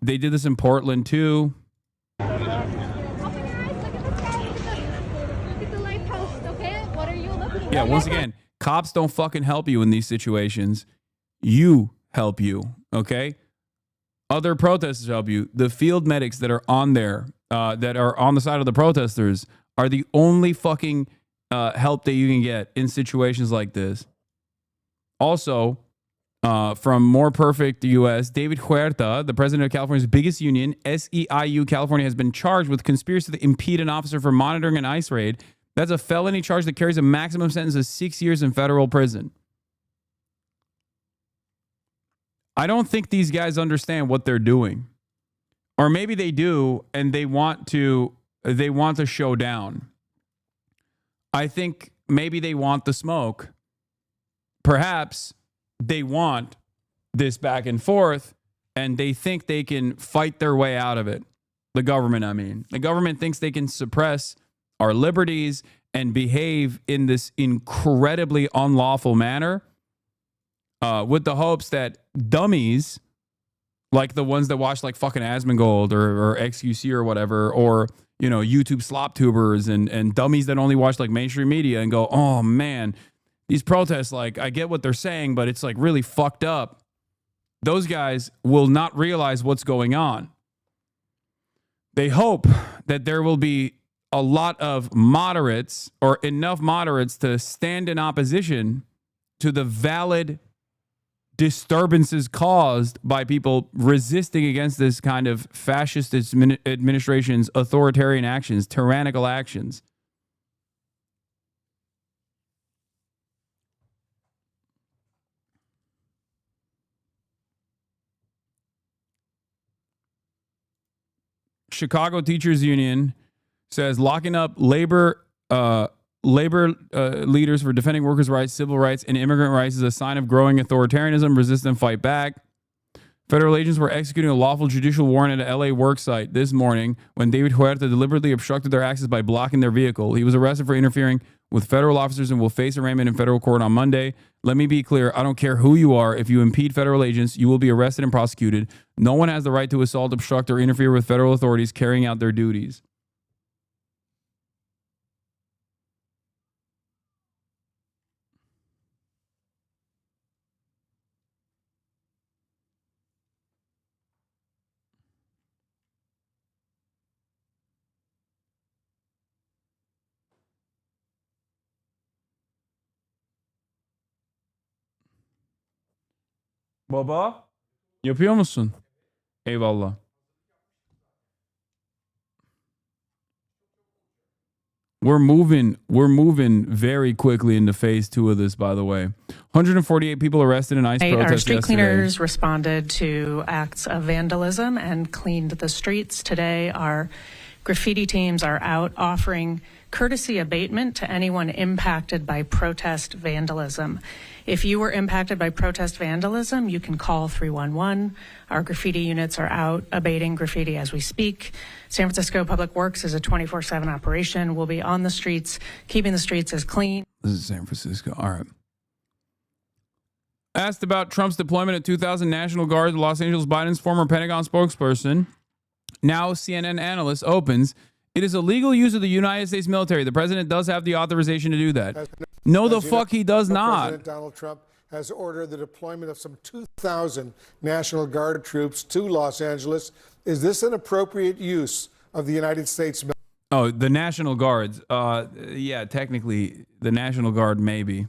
They did this in Portland too. Yeah, once again, cops don't fucking help you in these situations. You help you, okay? Other protesters help you. The field medics that are on there, that are on the side of the protesters, are the only fucking help that you can get in situations like this. Also, from More Perfect US, David Huerta, the president of California's biggest union, SEIU California, has been charged with conspiracy to impede an officer for monitoring an ICE raid. That's a felony charge that carries a maximum sentence of 6 years in federal prison. I don't think these guys understand what they're doing. Or maybe they do and they want to show down. I think maybe they want the smoke. Perhaps they want this back and forth and they think they can fight their way out of it. The government, I mean. The government thinks they can suppress our liberties and behave in this incredibly unlawful manner with the hopes that dummies like the ones that watch like fucking Asmongold or XQC or whatever, or, you know, YouTube slop tubers and dummies that only watch like mainstream media and go, oh man, these protests, like I get what they're saying, but it's like really fucked up. Those guys will not realize what's going on. They hope that there will be a lot of moderates or enough moderates to stand in opposition to the valid disturbances caused by people resisting against this kind of fascist administration's authoritarian actions, tyrannical actions. Chicago Teachers Union says locking up labor leaders for defending workers' rights, civil rights, and immigrant rights is a sign of growing authoritarianism. Resist and fight back. Federal agents were executing a lawful judicial warrant at an LA worksite this morning when David Huerta deliberately obstructed their access by blocking their vehicle. He was arrested for interfering with federal officers and will face arraignment in federal court on Monday. Let me be clear. I don't care who you are. If you impede federal agents, you will be arrested and prosecuted. No one has the right to assault, obstruct, or interfere with federal authorities carrying out their duties. Baba, yapıyor musun? Eyvallah. We're moving very quickly into phase 2 of this, by the way. 148 people arrested in ICE protests Our street yesterday. cleaners responded to acts of vandalism and cleaned the streets. Today, our graffiti teams are out offering courtesy abatement to anyone impacted by protest vandalism. If you were impacted by protest vandalism, you can call 311. Our graffiti units are out abating graffiti as we speak. San Francisco Public Works is a 24/7 operation. We'll be on the streets, keeping the streets as clean. This is San Francisco. All right. Asked about Trump's deployment of 2,000 National Guard, Los Angeles Biden's former Pentagon spokesperson, now CNN analyst, opens. It is a legal use of the United States military. The president does have the authorization to do that. No, the fuck he does not. President Donald Trump has ordered the deployment of some 2,000 National Guard troops to Los Angeles. Is this an appropriate use of the United States military? Oh, the National Guards. Yeah, technically, the National Guard, maybe.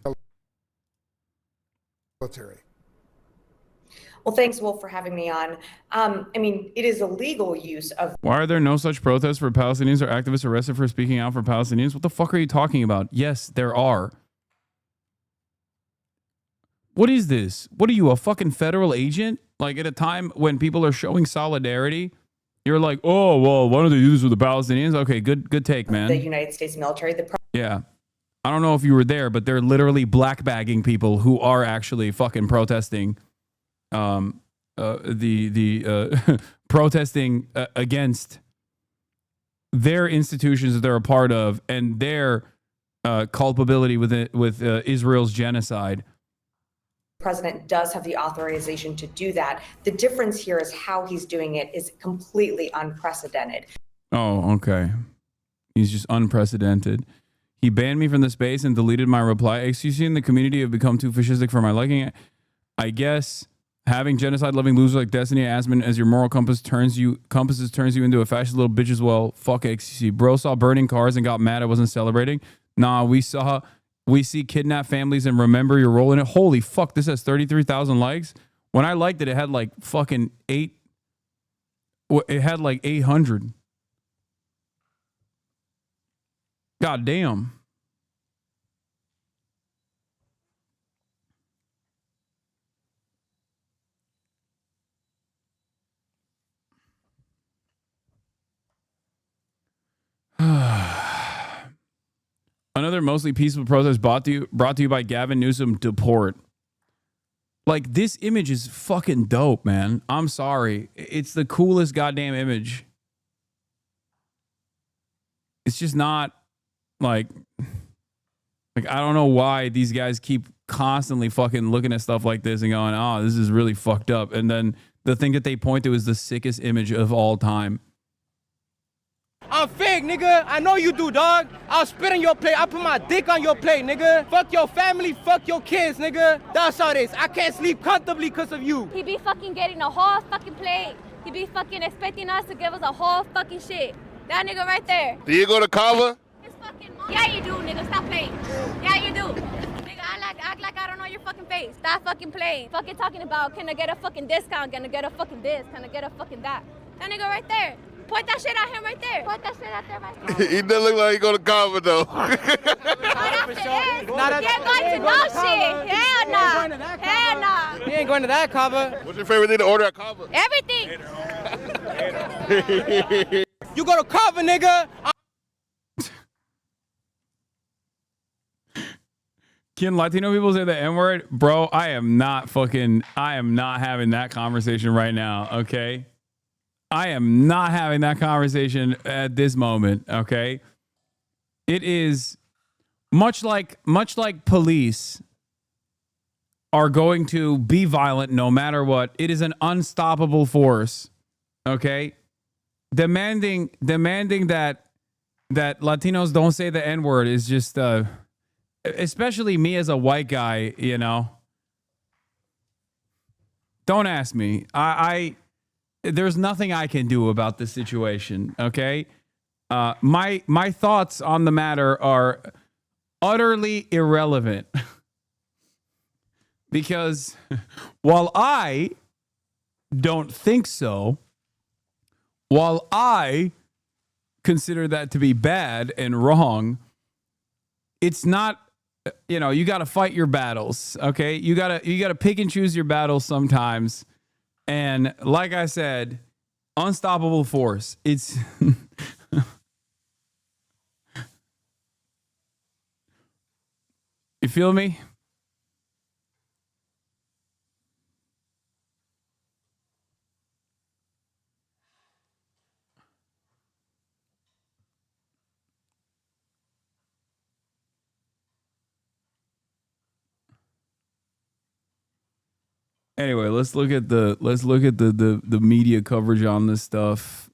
Well, thanks, Wolf, for having me on. I mean, it is a legal use of... Why are there no such protests for Palestinians or activists arrested for speaking out for Palestinians? What the fuck are you talking about? Yes, there are. What is this? What are you, a fucking federal agent? Like, at a time when people are showing solidarity, you're like, oh, well, why don't they do this with the Palestinians? Okay, good take, man. The United States military. Yeah. I don't know if you were there, but they're literally black bagging people who are actually fucking protesting. Protesting against their institutions that they're a part of and their culpability with Israel's genocide. The president does have the authorization to do that. The difference here is how he's doing it is completely unprecedented. Oh, okay. He's just unprecedented. He banned me from the space and deleted my reply. XQC and the community have become too fascistic for my liking. I guess having genocide-loving losers like Destiny Asman as your moral compass turns you into a fascist little bitch as well. Fuck XQC. Bro saw burning cars and got mad I wasn't celebrating. Nah, we see kidnapped families and remember your role in it. Holy fuck, this has 33,000 likes. When I liked it, it had like fucking 800. God damn. another mostly peaceful protest brought to you by Gavin Newsom deport. Like, this image is fucking dope, man. I'm sorry. It's the coolest goddamn image. It's just not like I don't know why these guys keep constantly fucking looking at stuff like this and going, oh, this is really fucked up. And then the thing that they point to is the sickest image of all time. I'm fake, nigga. I know you do, dog. I'll spit on your plate. I'll put my dick on your plate, nigga. Fuck your family. Fuck your kids, nigga. That's how it is. I can't sleep comfortably because of you. He be fucking getting a whole fucking plate. He be fucking expecting us to give us a whole fucking shit. That nigga right there. Do you go to Kava? Yeah, you do, nigga. Stop playing. Yeah, you do. Nigga, act like I don't know your fucking face. Stop fucking playing. Fucking talking about, can I get a fucking discount? Can I get a fucking this? Can I get a fucking that? That nigga right there. Point that shit at him right there. Point that shit at there right there. He doesn't look like he go to Kava though. Not after this. You're going to no shit. Hell nah. Hell nah. He ain't going to that Kava. What's your favorite thing to order at Kava? Everything. You go to Kava, nigga. Can Latino people say the N-word? Bro, I am not having that conversation right now, okay? I am not having that conversation at this moment, okay? It is much like police are going to be violent no matter what. It is an unstoppable force, okay? Demanding that Latinos don't say the N-word is just especially me as a white guy, you know. Don't ask me. There's nothing I can do about this situation, okay? My thoughts on the matter are utterly irrelevant. Because while I don't think so, while I consider that to be bad and wrong, it's not, you know, you got to fight your battles, okay? You got to pick and choose your battles sometimes. And like I said, unstoppable force. It's you feel me? Anyway, let's look at the media coverage on this stuff.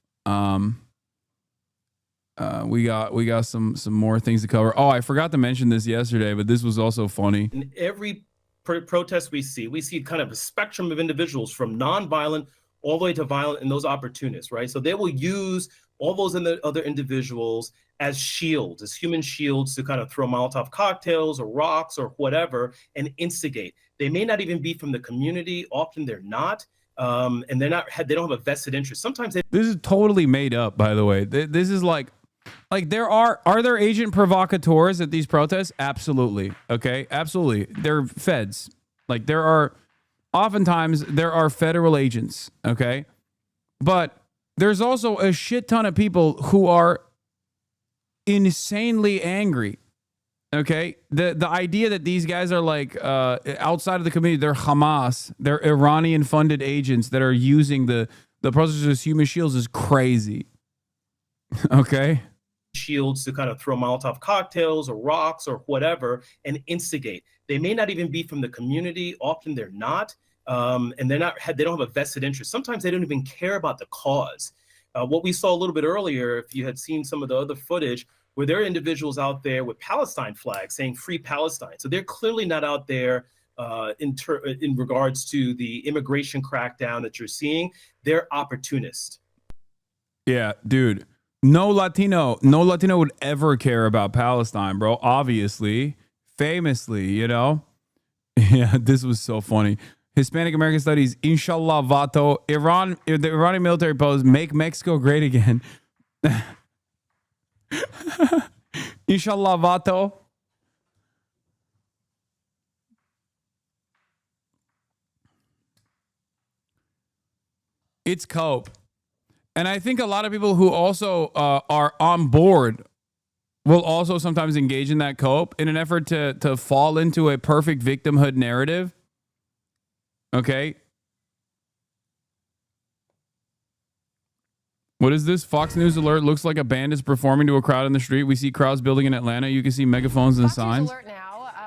We got some more things to cover. Oh, I forgot to mention this yesterday, but this was also funny. In every protest we see kind of a spectrum of individuals from non-violent all the way to violent and those opportunists, right? So they will use all those other individuals as shields, as human shields to kind of throw Molotov cocktails or rocks or whatever and instigate. They may not even be from the community. Often they're not. And they don't have a vested interest. Sometimes This is totally made up, by the way. This is like are there agent provocateurs at these protests? Absolutely. Okay. Absolutely. They're feds. Like oftentimes there are federal agents. Okay. But there's also a shit ton of people who are insanely angry. Okay, the idea that these guys are like outside of the community, they're Hamas, they're Iranian-funded agents that are using the protesters as human shields is crazy. Okay, shields to kind of throw Molotov cocktails or rocks or whatever and instigate. They may not even be from the community. Often they're not, and they don't have a vested interest. Sometimes they don't even care about the cause. What we saw a little bit earlier, if you had seen some of the other footage, where there are individuals out there with Palestine flags saying "Free Palestine." So they're clearly not out there in regards to the immigration crackdown that you're seeing. They're opportunists. Yeah, dude. No Latino would ever care about Palestine, bro. Obviously, famously, you know. Yeah, this was so funny. Hispanic American Studies, Inshallah Vato. The Iranian military pose, make Mexico great again. Inshallah Vato. It's cope. And I think a lot of people who also are on board will also sometimes engage in that cope in an effort to fall into a perfect victimhood narrative. Okay. What is this? Fox News alert. Looks like a band is performing to a crowd in the street. We see crowds building in Atlanta. You can see megaphones and signs. Alert now.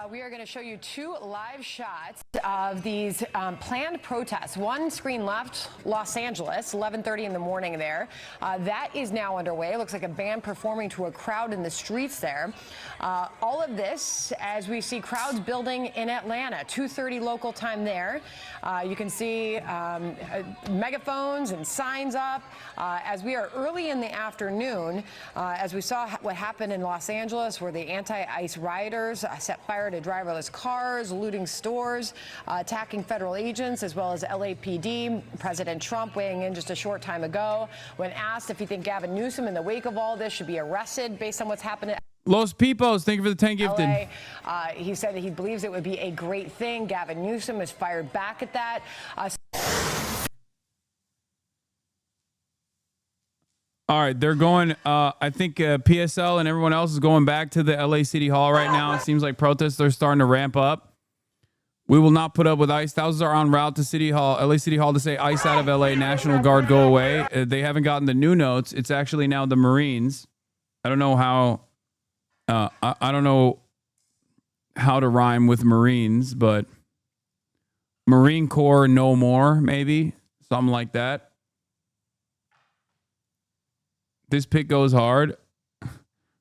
We are going to show you 2 live shots of these planned protests. One screen left, Los Angeles, 11:30 in the morning there. That is now underway. It looks like a band performing to a crowd in the streets there. All of this as we see crowds building in Atlanta, 2:30 local time there. You can see megaphones and signs up as we are early in the afternoon, as we saw what happened in Los Angeles, where the anti-ICE rioters set fire to driverless cars, looting stores, attacking federal agents, as well as LAPD. President Trump weighing in just a short time ago when asked if he think Gavin Newsom, in the wake of all this, should be arrested based on what's happened. Los Pipos, thank you for the 10 gifted. He said that he believes it would be a great thing. Gavin Newsom has fired back at that. All right, they're going, I think PSL and everyone else is going back to the LA City Hall right now. It seems like protests are starting to ramp up. We will not put up with ICE. Thousands are en route to City Hall, LA City Hall, to say ICE out of LA, National Guard go away. They haven't gotten the new notes. It's actually now the Marines. I don't know how, I don't know how to rhyme with Marines, but Marine Corps no more, maybe, something like that. This pic goes hard.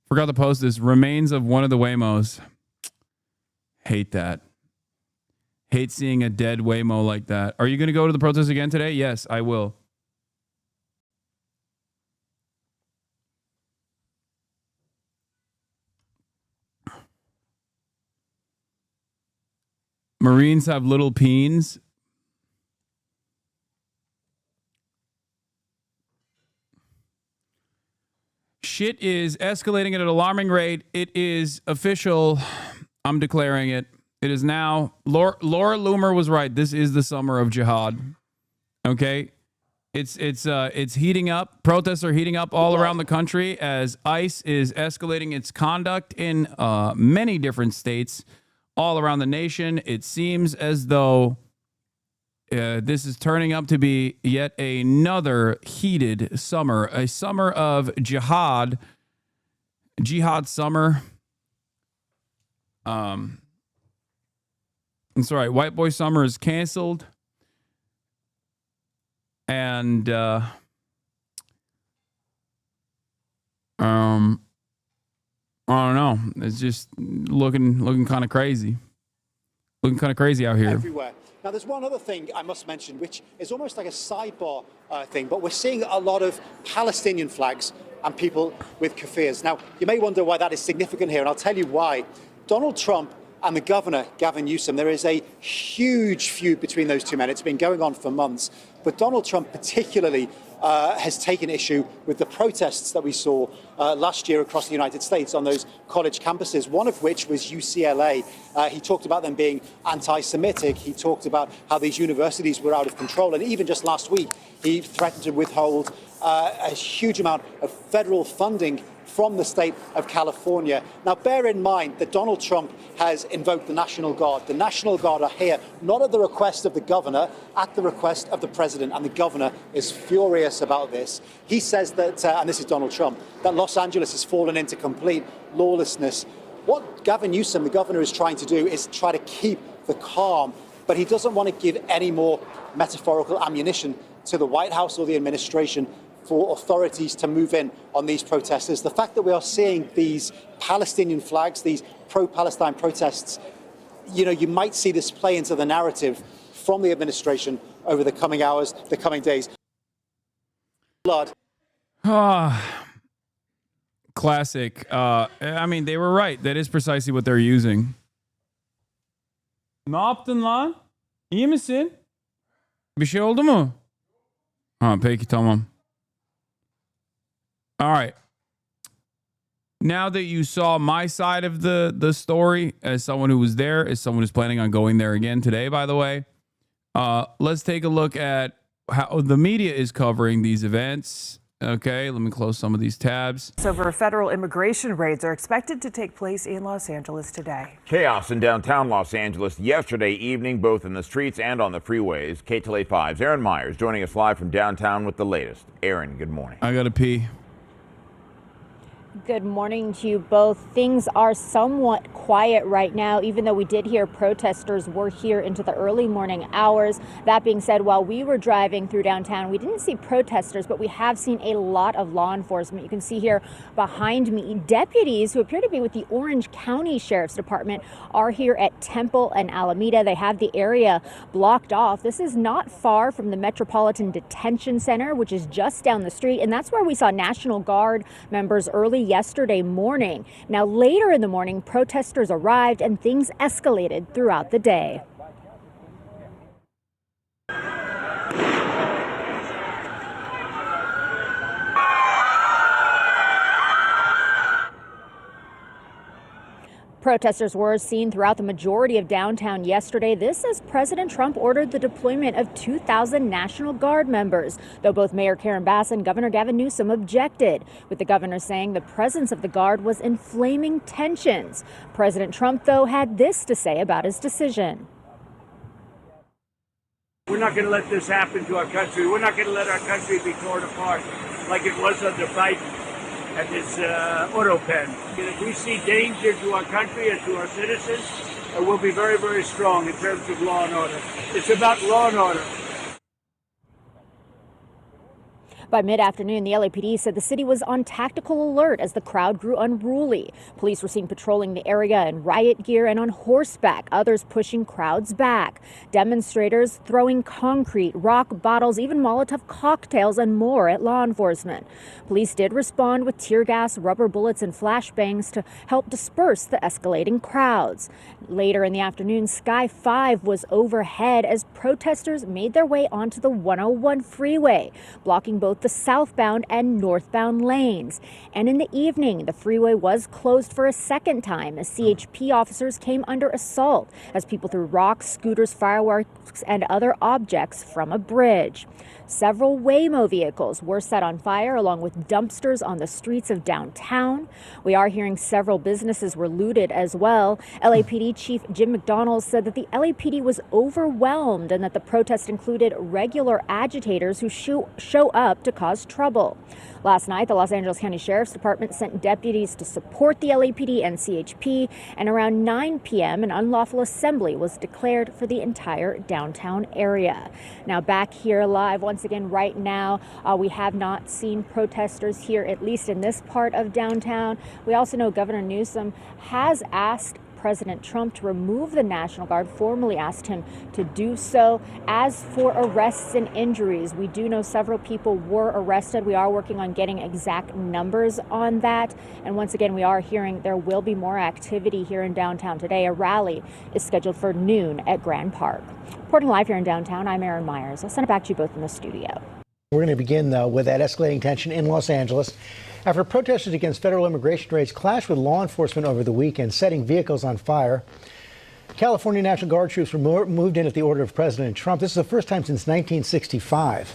Forgot to post this. Remains of one of the Waymos. Hate that. Hate seeing a dead Waymo like that. Are you going to go to the protest again today? Yes, I will. Marines have little peens. Shit is escalating at an alarming rate. It is official. I'm declaring it. It is now. Laura Loomer was right. This is the summer of jihad. Okay, it's heating up. Protests are heating up all around the country as ICE is escalating its conduct in many different states all around the nation. It seems as though this is turning up to be yet another heated summer, a summer of jihad summer. It's all right. White Boy Summer is canceled. And I don't know. It's just looking kind of crazy. Looking kind of crazy out here. Everywhere. Now, there's one other thing I must mention, which is almost like a sidebar thing, but we're seeing a lot of Palestinian flags and people with kafirs. Now, you may wonder why that is significant here, and I'll tell you why. Donald Trump and the governor, Gavin Newsom, there is a huge feud between those two men. It's been going on for months. But Donald Trump particularly has taken issue with the protests that we saw last year across the United States on those college campuses, one of which was UCLA. He talked about them being anti-Semitic. He talked about how these universities were out of control. And even just last week, he threatened to withhold a huge amount of federal funding from the state of California. Now, bear in mind that Donald Trump has invoked the National Guard. The National Guard are here, not at the request of the governor, at the request of the president, and the governor is furious about this. He says that, and this is Donald Trump, that Los Angeles has fallen into complete lawlessness. What Gavin Newsom, the governor, is trying to do is try to keep the calm, but he doesn't want to give any more metaphorical ammunition to the White House or the administration for authorities to move in on these protesters. The fact that we are seeing these Palestinian flags, these pro-Palestine protests, you might see this play into the narrative from the administration over the coming hours, the coming days. Blood. Classic. I mean, they were right. That is precisely what they're using. Ne yaptın lan? İyi misin? Bir şey oldu mu? Peki, tamam. All right. Now that you saw my side of the story, as someone who was there, as someone who's planning on going there again today, by the way, let's take a look at how the media is covering these events. Okay, let me close some of these tabs. Over federal immigration raids are expected to take place in Los Angeles today. Chaos in downtown Los Angeles yesterday evening, both in the streets and on the freeways. KTLA 5's Aaron Myers joining us live from downtown with the latest. Aaron, good morning. I gotta pee. Good morning to you both. Things are somewhat quiet right now, even though we did hear protesters were here into the early morning hours. That being said, while we were driving through downtown, we didn't see protesters, but we have seen a lot of law enforcement. You can see here behind me, deputies who appear to be with the Orange County Sheriff's Department are here at Temple and Alameda. They have the area blocked off. This is not far from the Metropolitan Detention Center, which is just down the street, and that's where we saw National Guard members early yesterday morning. Now, later in the morning, protesters arrived and things escalated throughout the day. Protesters were seen throughout the majority of downtown yesterday. This as President Trump ordered the deployment of 2,000 National Guard members, though both Mayor Karen Bass and Governor Gavin Newsom objected, with the governor saying the presence of the Guard was inflaming tensions. President Trump, though, had this to say about his decision. We're not going to let this happen to our country. We're not going to let our country be torn apart like it was under Biden and his auto pen. And if we see danger to our country and to our citizens, we'll be very, very strong in terms of law and order. It's about law and order. By mid-afternoon, the LAPD said the city was on tactical alert as the crowd grew unruly. Police were seen patrolling the area in riot gear and on horseback, others pushing crowds back. Demonstrators throwing concrete, rock bottles, even Molotov cocktails and more at law enforcement. Police did respond with tear gas, rubber bullets, and flashbangs to help disperse the escalating crowds. Later in the afternoon, Sky 5 was overhead as protesters made their way onto the 101 freeway, blocking both the southbound and northbound lanes. And in the evening, the freeway was closed for a second time as CHP officers came under assault as people threw rocks, scooters, fireworks, and other objects from a bridge. Several Waymo vehicles were set on fire along with dumpsters on the streets of downtown. We are hearing several businesses were looted as well. LAPD Chief Jim McDonald said that the LAPD was overwhelmed and that the protest included regular agitators who show up to cause trouble. Last night, the Los Angeles County Sheriff's Department sent deputies to support the LAPD and CHP, and around 9 p.m. an unlawful assembly was declared for the entire downtown area. Now back here live once again right now, we have not seen protesters here, at least in this part of downtown. We also know Governor Newsom has asked President Trump to remove the National Guard, formally asked him to do so. As for arrests and injuries, we do know several people were arrested. We are working on getting exact numbers on that. And once again, we are hearing there will be more activity here in downtown today. A rally is scheduled for noon at Grand Park. Reporting live here in downtown, I'm Aaron Myers. I'll send it back to you both in the studio. We're going to begin, though, with that escalating tension in Los Angeles after protesters against federal immigration raids clashed with law enforcement over the weekend, setting vehicles on fire. California National Guard troops were moved in at the order of President Trump. This is the first time since 1965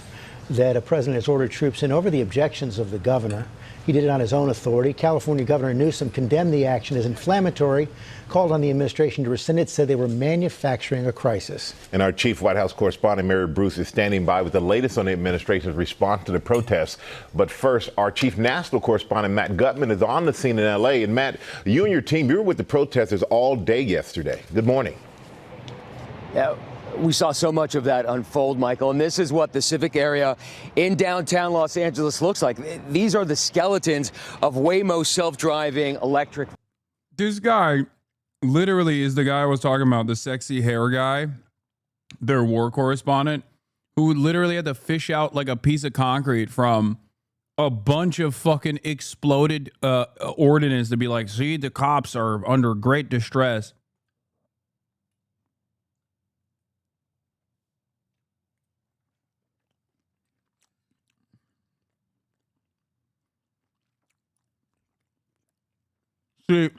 that a president has ordered troops in over the objections of the governor. He did it on his own authority. California Governor Newsom condemned the action as inflammatory, called on the administration to rescind it, said they were manufacturing a crisis. And our chief White House correspondent, Mary Bruce, is standing by with the latest on the administration's response to the protests. But first, our chief national correspondent, Matt Gutman, is on the scene in L.A. And Matt, you and your team, you were with the protesters all day yesterday. Good morning. Yeah. We saw so much of that unfold, Michael, and this is what the civic area in downtown Los Angeles looks like. These are the skeletons of Waymo self-driving electric. This guy literally is the guy I was talking about, the sexy hair guy, their war correspondent, who literally had to fish out like a piece of concrete from a bunch of fucking exploded ordnance to be like, see, the cops are under great distress. See,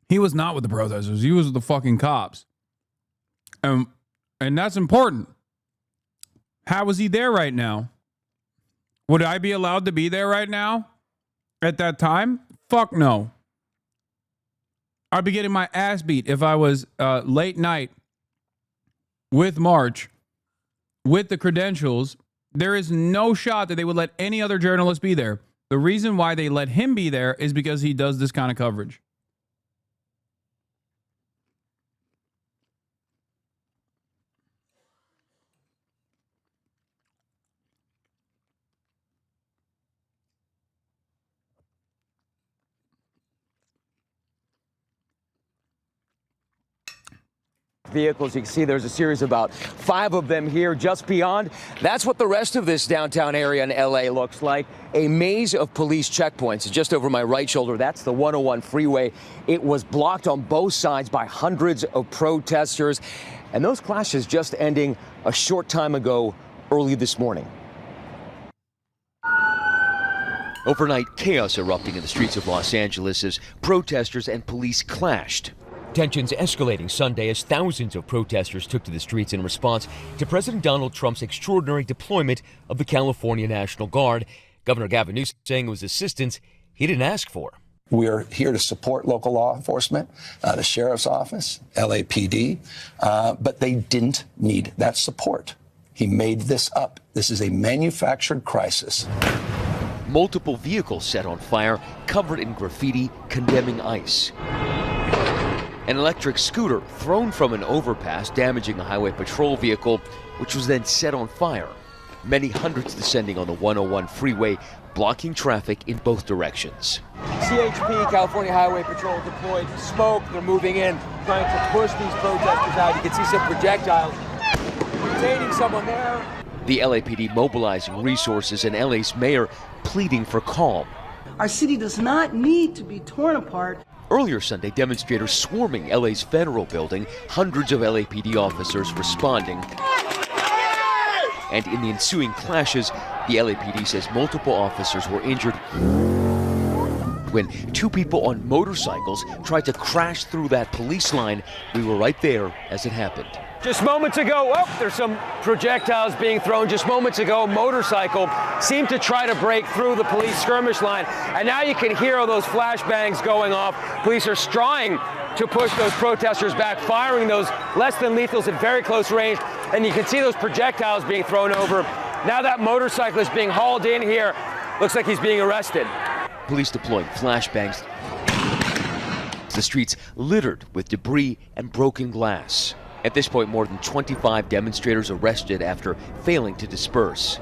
he was not with the protesters. He was with the fucking cops. And that's important How is he there right now? Would I be allowed to be there right now at that time? Fuck no. I'd be getting my ass beat if I was late night with March, with the credentials. There is no shot that they would let any other journalist be there. The reason why they let him be there is because he does this kind of coverage. Vehicles. You can see there's a series of about 5 of them here just beyond. That's what the rest of this downtown area in LA looks like. A maze of police checkpoints. Just over my right shoulder, that's the 101 freeway. It was blocked on both sides by hundreds of protesters. And those clashes just ending a short time ago, early this morning. Overnight, chaos erupting in the streets of Los Angeles as protesters and police clashed. Tensions escalating Sunday as thousands of protesters took to the streets in response to President Donald Trump's extraordinary deployment of the California National Guard. Governor Gavin Newsom saying it was assistance he didn't ask for. We are here to support local law enforcement, the sheriff's office, LAPD, but they didn't need that support. He made this up. This is a manufactured crisis. Multiple vehicles set on fire, covered in graffiti condemning ICE. An electric scooter thrown from an overpass, damaging a highway patrol vehicle, which was then set on fire. Many hundreds descending on the 101 freeway, blocking traffic in both directions. CHP, California Highway Patrol, deployed smoke. They're moving in, trying to push these protesters out. You can see some projectiles detaining someone there. The LAPD mobilizing resources and LA's mayor pleading for calm. Our city does not need to be torn apart. Earlier Sunday, demonstrators swarming LA's federal building, hundreds of LAPD officers responding. And in the ensuing clashes, the LAPD says multiple officers were injured when 2 people on motorcycles tried to crash through that police line. We were right there as it happened. Just moments ago, there's some projectiles being thrown. Just moments ago, a motorcycle seemed to try to break through the police skirmish line. And now you can hear all those flashbangs going off. Police are trying to push those protesters back, firing those less than lethals at very close range. And you can see those projectiles being thrown over. Now that motorcycle is being hauled in here. Looks like he's being arrested. Police deploying flashbangs. The streets littered with debris and broken glass. At this point, more than 25 demonstrators arrested after failing to disperse.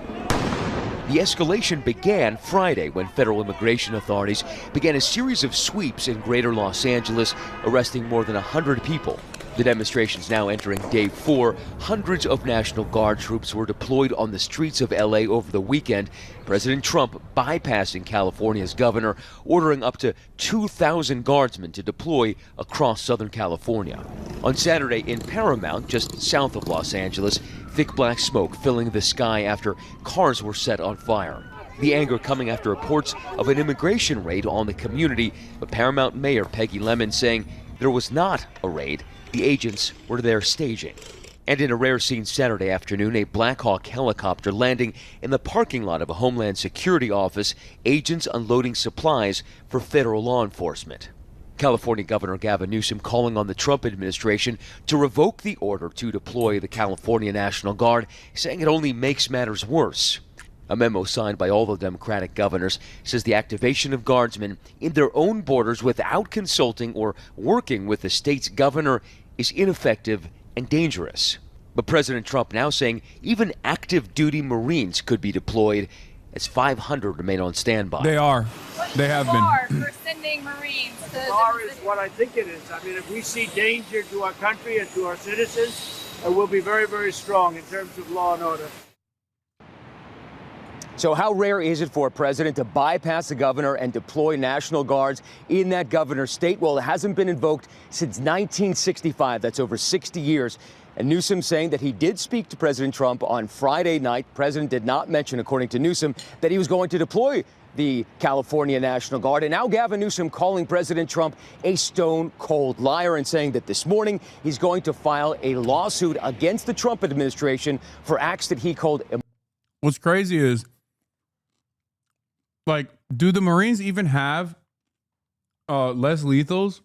The escalation began Friday when federal immigration authorities began a series of sweeps in greater Los Angeles, arresting more than 100 people. The demonstrations now entering day 4. Hundreds of National Guard troops were deployed on the streets of LA over the weekend. President Trump bypassing California's governor, ordering up to 2,000 guardsmen to deploy across Southern California. On Saturday in Paramount, just south of Los Angeles, thick black smoke filling the sky after cars were set on fire. The anger coming after reports of an immigration raid on the community, but Paramount Mayor Peggy Lemon saying there was not a raid. The agents were there staging. And in a rare scene Saturday afternoon, a Black Hawk helicopter landing in the parking lot of a Homeland Security office, agents unloading supplies for federal law enforcement. California Governor Gavin Newsom calling on the Trump administration to revoke the order to deploy the California National Guard, saying it only makes matters worse. A memo signed by all the Democratic governors says the activation of guardsmen in their own borders without consulting or working with the state's governor is ineffective and dangerous. But President Trump now saying even active duty Marines could be deployed as 500 remain on standby. They are. They have been. For sending Marines to the bar is what I think it is. I mean, if we see danger to our country and to our citizens, we'll be very, very strong in terms of law and order. So how rare is it for a president to bypass the governor and deploy National Guards in that governor's state? Well, it hasn't been invoked since 1965. That's over 60 years. And Newsom saying that he did speak to President Trump on Friday night. President did not mention, according to Newsom, that he was going to deploy the California National Guard. And now Gavin Newsom calling President Trump a stone-cold liar and saying that this morning he's going to file a lawsuit against the Trump administration for acts that he called... What's crazy is, like, do the Marines even have less lethals?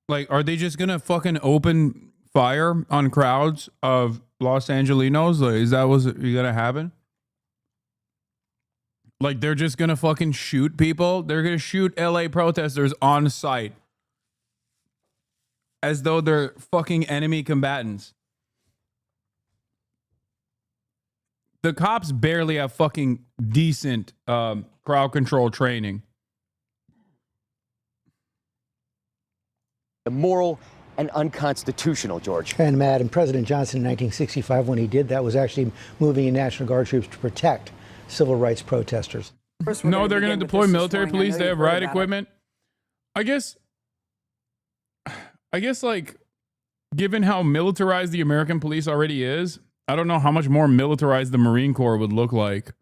Like, are they just gonna fucking open fire on crowds of Los Angelinos? Like, is that what's gonna happen? Like, they're just gonna fucking shoot people? They're gonna shoot LA protesters on sight as though they're fucking enemy combatants. The cops barely have fucking decent crowd control training. Immoral and unconstitutional, George. And Matt, and President Johnson in 1965, when he did that, was actually moving in National Guard troops to protect civil rights protesters. No, they're going to deploy military police. They have riot equipment. I guess, like, given how militarized the American police already is, I don't know how much more militarized the Marine Corps would look like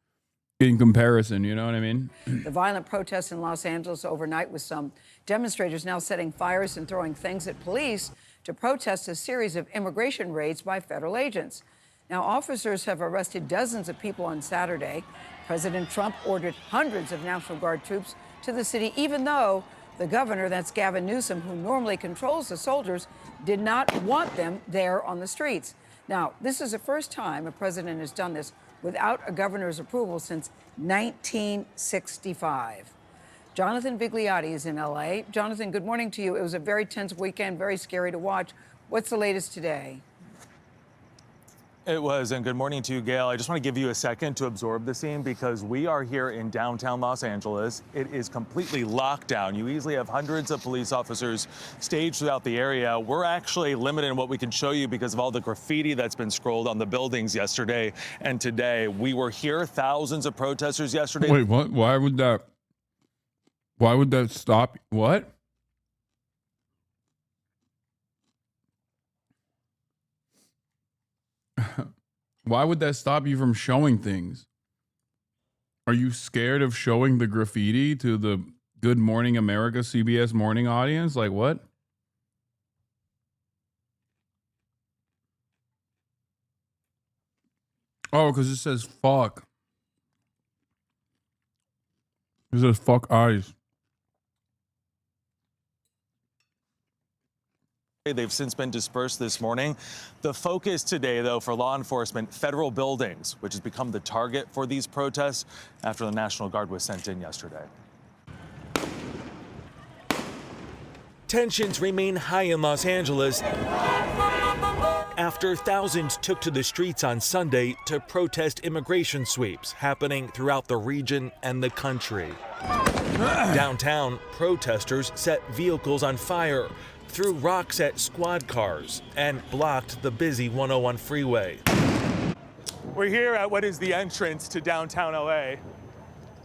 in comparison. You know what I mean? The violent protests in Los Angeles overnight, with some demonstrators now setting fires and throwing things at police to protest a series of immigration raids by federal agents. Now, officers have arrested dozens of people on Saturday. President Trump ordered hundreds of National Guard troops to the city, even though the governor, that's Gavin Newsom, who normally controls the soldiers, did not want them there on the streets. Now, this is the first time a president has done this without a governor's approval since 1965. Jonathan Vigliotti is in L.A. Jonathan, good morning to you. It was a very tense weekend, very scary to watch. What's the latest today? It was, and good morning to you, Gail. I just want to give you a second to absorb the scene because we are here in downtown Los Angeles. It is completely locked down. You easily have hundreds of police officers staged throughout the area. We're actually limited in what we can show you because of all the graffiti that's been scrolled on the buildings yesterday and today. We were here, thousands of protesters yesterday. Wait, what? Why would that stop? What? Why would that stop you from showing things? Are you scared of showing the graffiti to the Good Morning America CBS morning audience? Like, what? Oh, because it says fuck. It says fuck eyes. They've since been dispersed this morning. The focus today, though, for law enforcement, federal buildings, which has become the target for these protests after the National Guard was sent in yesterday. Tensions remain high in Los Angeles after thousands took to the streets on Sunday to protest immigration sweeps happening throughout the region and the country. Downtown, protesters set vehicles on fire, threw rocks at squad cars, and blocked the busy 101 freeway. We're here at what is the entrance to downtown LA,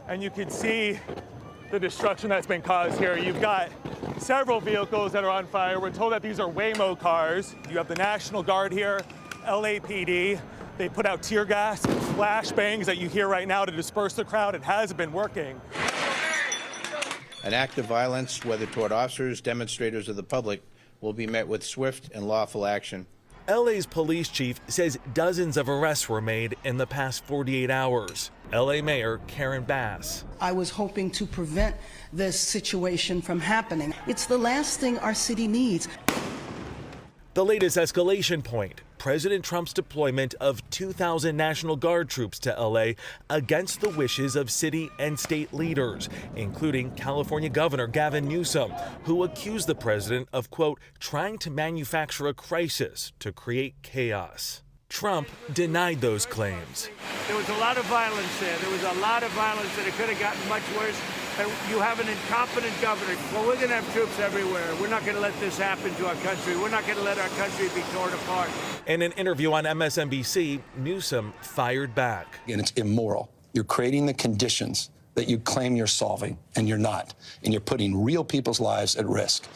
and you can see the destruction that's been caused here. You've got several vehicles that are on fire. We're told that these are Waymo cars. You have the National Guard here, LAPD. They put out tear gas, flashbangs that you hear right now to disperse the crowd. It has been working. An act of violence, whether toward officers, demonstrators, or the public, will be met with swift and lawful action. LA's police chief says dozens of arrests were made in the past 48 hours. LA Mayor Karen Bass. I was hoping to prevent this situation from happening. It's the last thing our city needs. The latest escalation point, President Trump's deployment of 2,000 National Guard troops to LA against the wishes of city and state leaders, including California Governor Gavin Newsom, who accused the president of, quote, trying to manufacture a crisis to create chaos. Trump denied those claims. There was a lot of violence there. There was a lot of violence, and it could have gotten much worse. And you have an incompetent governor. Well, we're going to have troops everywhere. We're not going to let this happen to our country. We're not going to let our country be torn apart. In an interview on MSNBC, Newsom fired back. And it's immoral. You're creating the conditions that you claim you're solving, and you're not. And you're putting real people's lives at risk.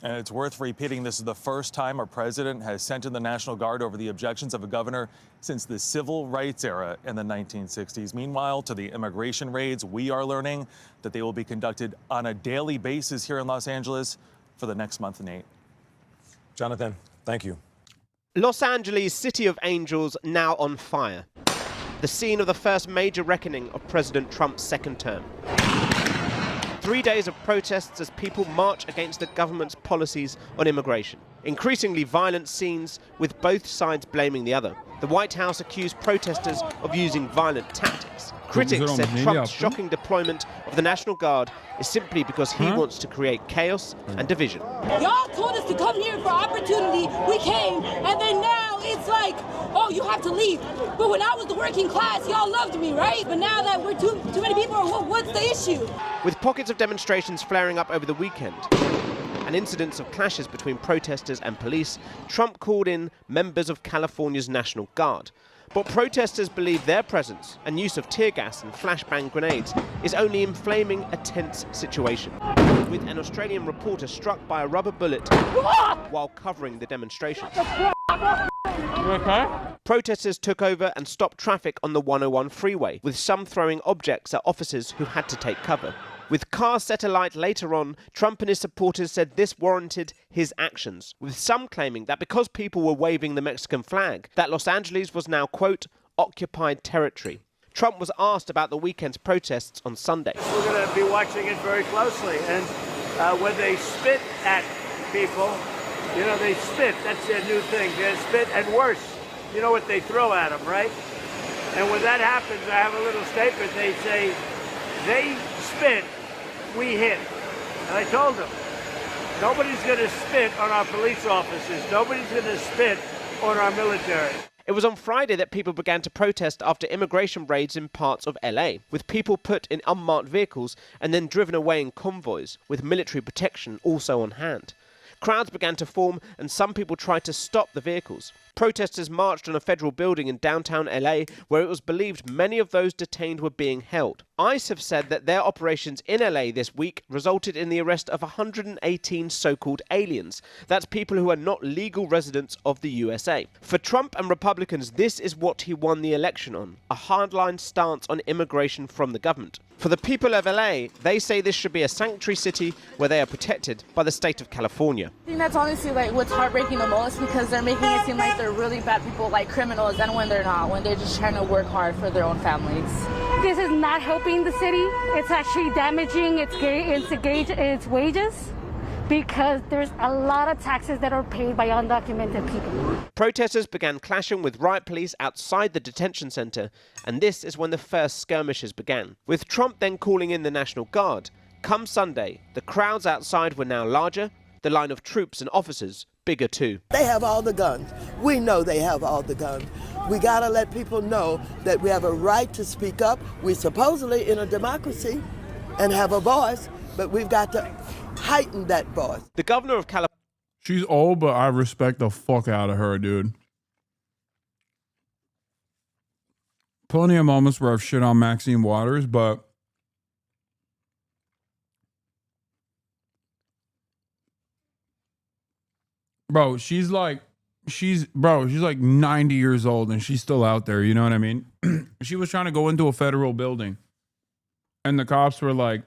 And it's worth repeating, this is the first time a president has sent in the National Guard over the objections of a governor since the civil rights era in the 1960s. Meanwhile, to the immigration raids, we are learning that they will be conducted on a daily basis here in Los Angeles for the next month, Nate. Jonathan, thank you. Los Angeles, City of Angels, now on fire. The scene of the first major reckoning of President Trump's second term. 3 days of protests as people march against the government's policies on immigration. Increasingly violent scenes with both sides blaming the other. The White House accused protesters of using violent tactics. Critics said Trump's shocking deployment of the National Guard is simply because he wants to create chaos and division. Y'all told us to come here for opportunity. We came, and then now it's like, oh, you have to leave. But when I was the working class, y'all loved me, right? But now that we're too many people, what's the issue? With pockets of demonstrations flaring up over the weekend and incidents of clashes between protesters and police, Trump called in members of California's National Guard. But protesters believe their presence and use of tear gas and flashbang grenades is only inflaming a tense situation, with an Australian reporter struck by a rubber bullet while covering the demonstration. Okay. Protesters took over and stopped traffic on the 101 freeway, with some throwing objects at officers who had to take cover. With cars set alight later on, Trump and his supporters said this warranted his actions, with some claiming that because people were waving the Mexican flag, that Los Angeles was now, quote, occupied territory. Trump was asked about the weekend's protests on Sunday. We're going to be watching it very closely. And when they spit at people, you know, they spit. That's their new thing. They spit, and worse, you know what they throw at them, right? And when that happens, I have a little statement. They say, they spit, we hit. And I told them, nobody's going to spit on our police officers. Nobody's going to spit on our military. It was on Friday that people began to protest after immigration raids in parts of LA, with people put in unmarked vehicles and then driven away in convoys, with military protection also on hand. Crowds began to form and some people tried to stop the vehicles. Protesters marched on a federal building in downtown LA where it was believed many of those detained were being held. ICE have said that their operations in LA this week resulted in the arrest of 118 so-called aliens. That's people who are not legal residents of the USA. For Trump and Republicans, this is what he won the election on, a hardline stance on immigration from the government. For the people of LA, they say this should be a sanctuary city where they are protected by the state of California. I think that's honestly like what's heartbreaking the most, because they're making it seem like they're really bad people, like criminals, and when they're not, when they're just trying to work hard for their own families. This is not helping the city. It's actually damaging its wages, because there's a lot of taxes that are paid by undocumented people. Protesters began clashing with riot police outside the detention center, and this is when the first skirmishes began. With Trump then calling in the National Guard, come Sunday, the crowds outside were now larger, the line of troops and officers bigger too. They have all the guns. We know they have all the guns. We gotta let people know that we have a right to speak up. We're supposedly in a democracy and have a voice, but we've got to heighten that voice. The governor of California. She's old, but I respect the fuck out of her, dude. Plenty of moments where I've shit on Maxine Waters, but bro, she's like 90 years old and she's still out there, you know what I mean? She was trying to go into a federal building and the cops were like,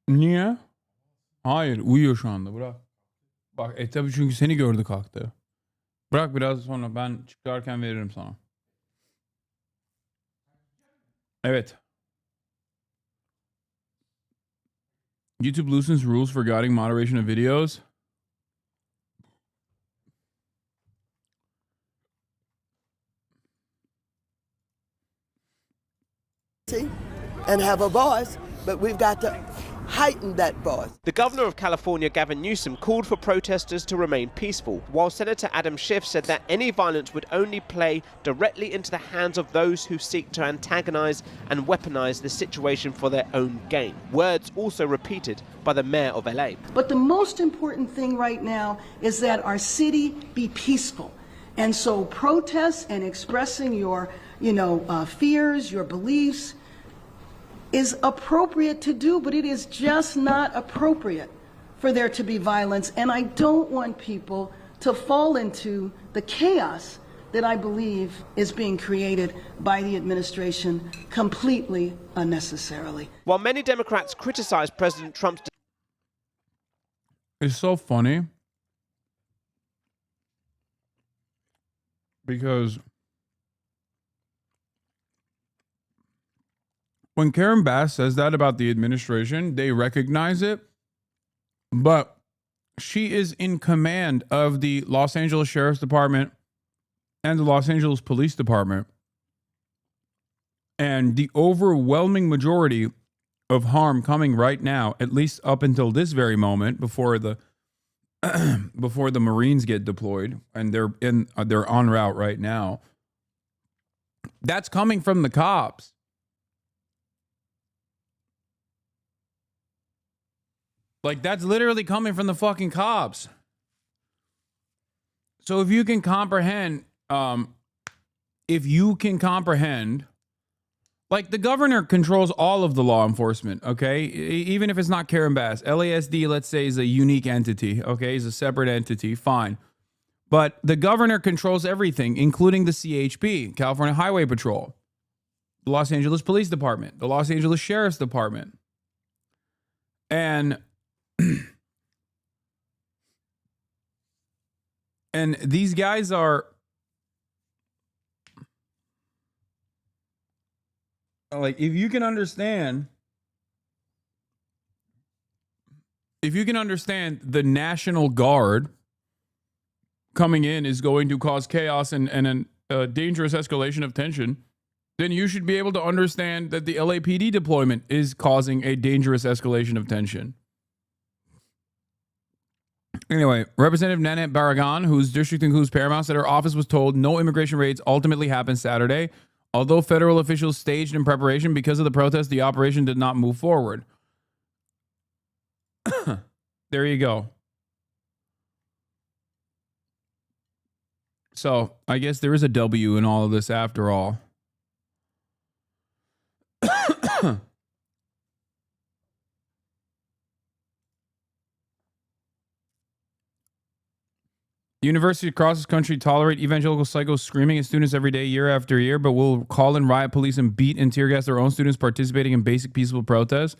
niye? Hayır, uyuyor şu anda, bırak. Bak, tabii çünkü seni gördü kalktı. Bırak, biraz sonra ben çıkarken veririm sana. Evet. YouTube loosens rules for guiding moderation of videos. And have a voice, but we've got to heighten that voice. The governor of California, Gavin Newsom, called for protesters to remain peaceful, while Senator Adam Schiff said that any violence would only play directly into the hands of those who seek to antagonize and weaponize the situation for their own gain. Words also repeated by the mayor of LA. But the most important thing right now is that our city be peaceful. And so protests and expressing your, fears, your beliefs, is appropriate to do, but it is just not appropriate for there to be violence. And I don't want people to fall into the chaos that I believe is being created by the administration completely unnecessarily. While many Democrats criticize President Trump's... It's so funny because when Karen Bass says that about the administration, they recognize it, but she is in command of the Los Angeles Sheriff's Department and the Los Angeles Police Department. And the overwhelming majority of harm coming right now, at least up until this very moment, before the before the Marines get deployed, and they're en route right now, that's coming from the cops. Like, that's literally coming from the fucking cops. So if you can comprehend, like, the governor controls all of the law enforcement, okay? Even if it's not Karen Bass. LASD, let's say, is a unique entity, okay? Is a separate entity, fine. But the governor controls everything, including the CHP, California Highway Patrol, the Los Angeles Police Department, the Los Angeles Sheriff's Department. And these guys are, like, if you can understand the National Guard coming in is going to cause chaos and a dangerous escalation of tension, then you should be able to understand that the LAPD deployment is causing a dangerous escalation of tension. Anyway, Representative Nanette Barragan, whose district includes Paramount, said her office was told no immigration raids ultimately happened Saturday. Although federal officials staged in preparation because of the protest, the operation did not move forward. There you go. So I guess there is a W in all of this after all. University across this country tolerate evangelical psychos screaming at students every day, year after year, but will call in riot police and beat and tear gas their own students participating in basic peaceful protests.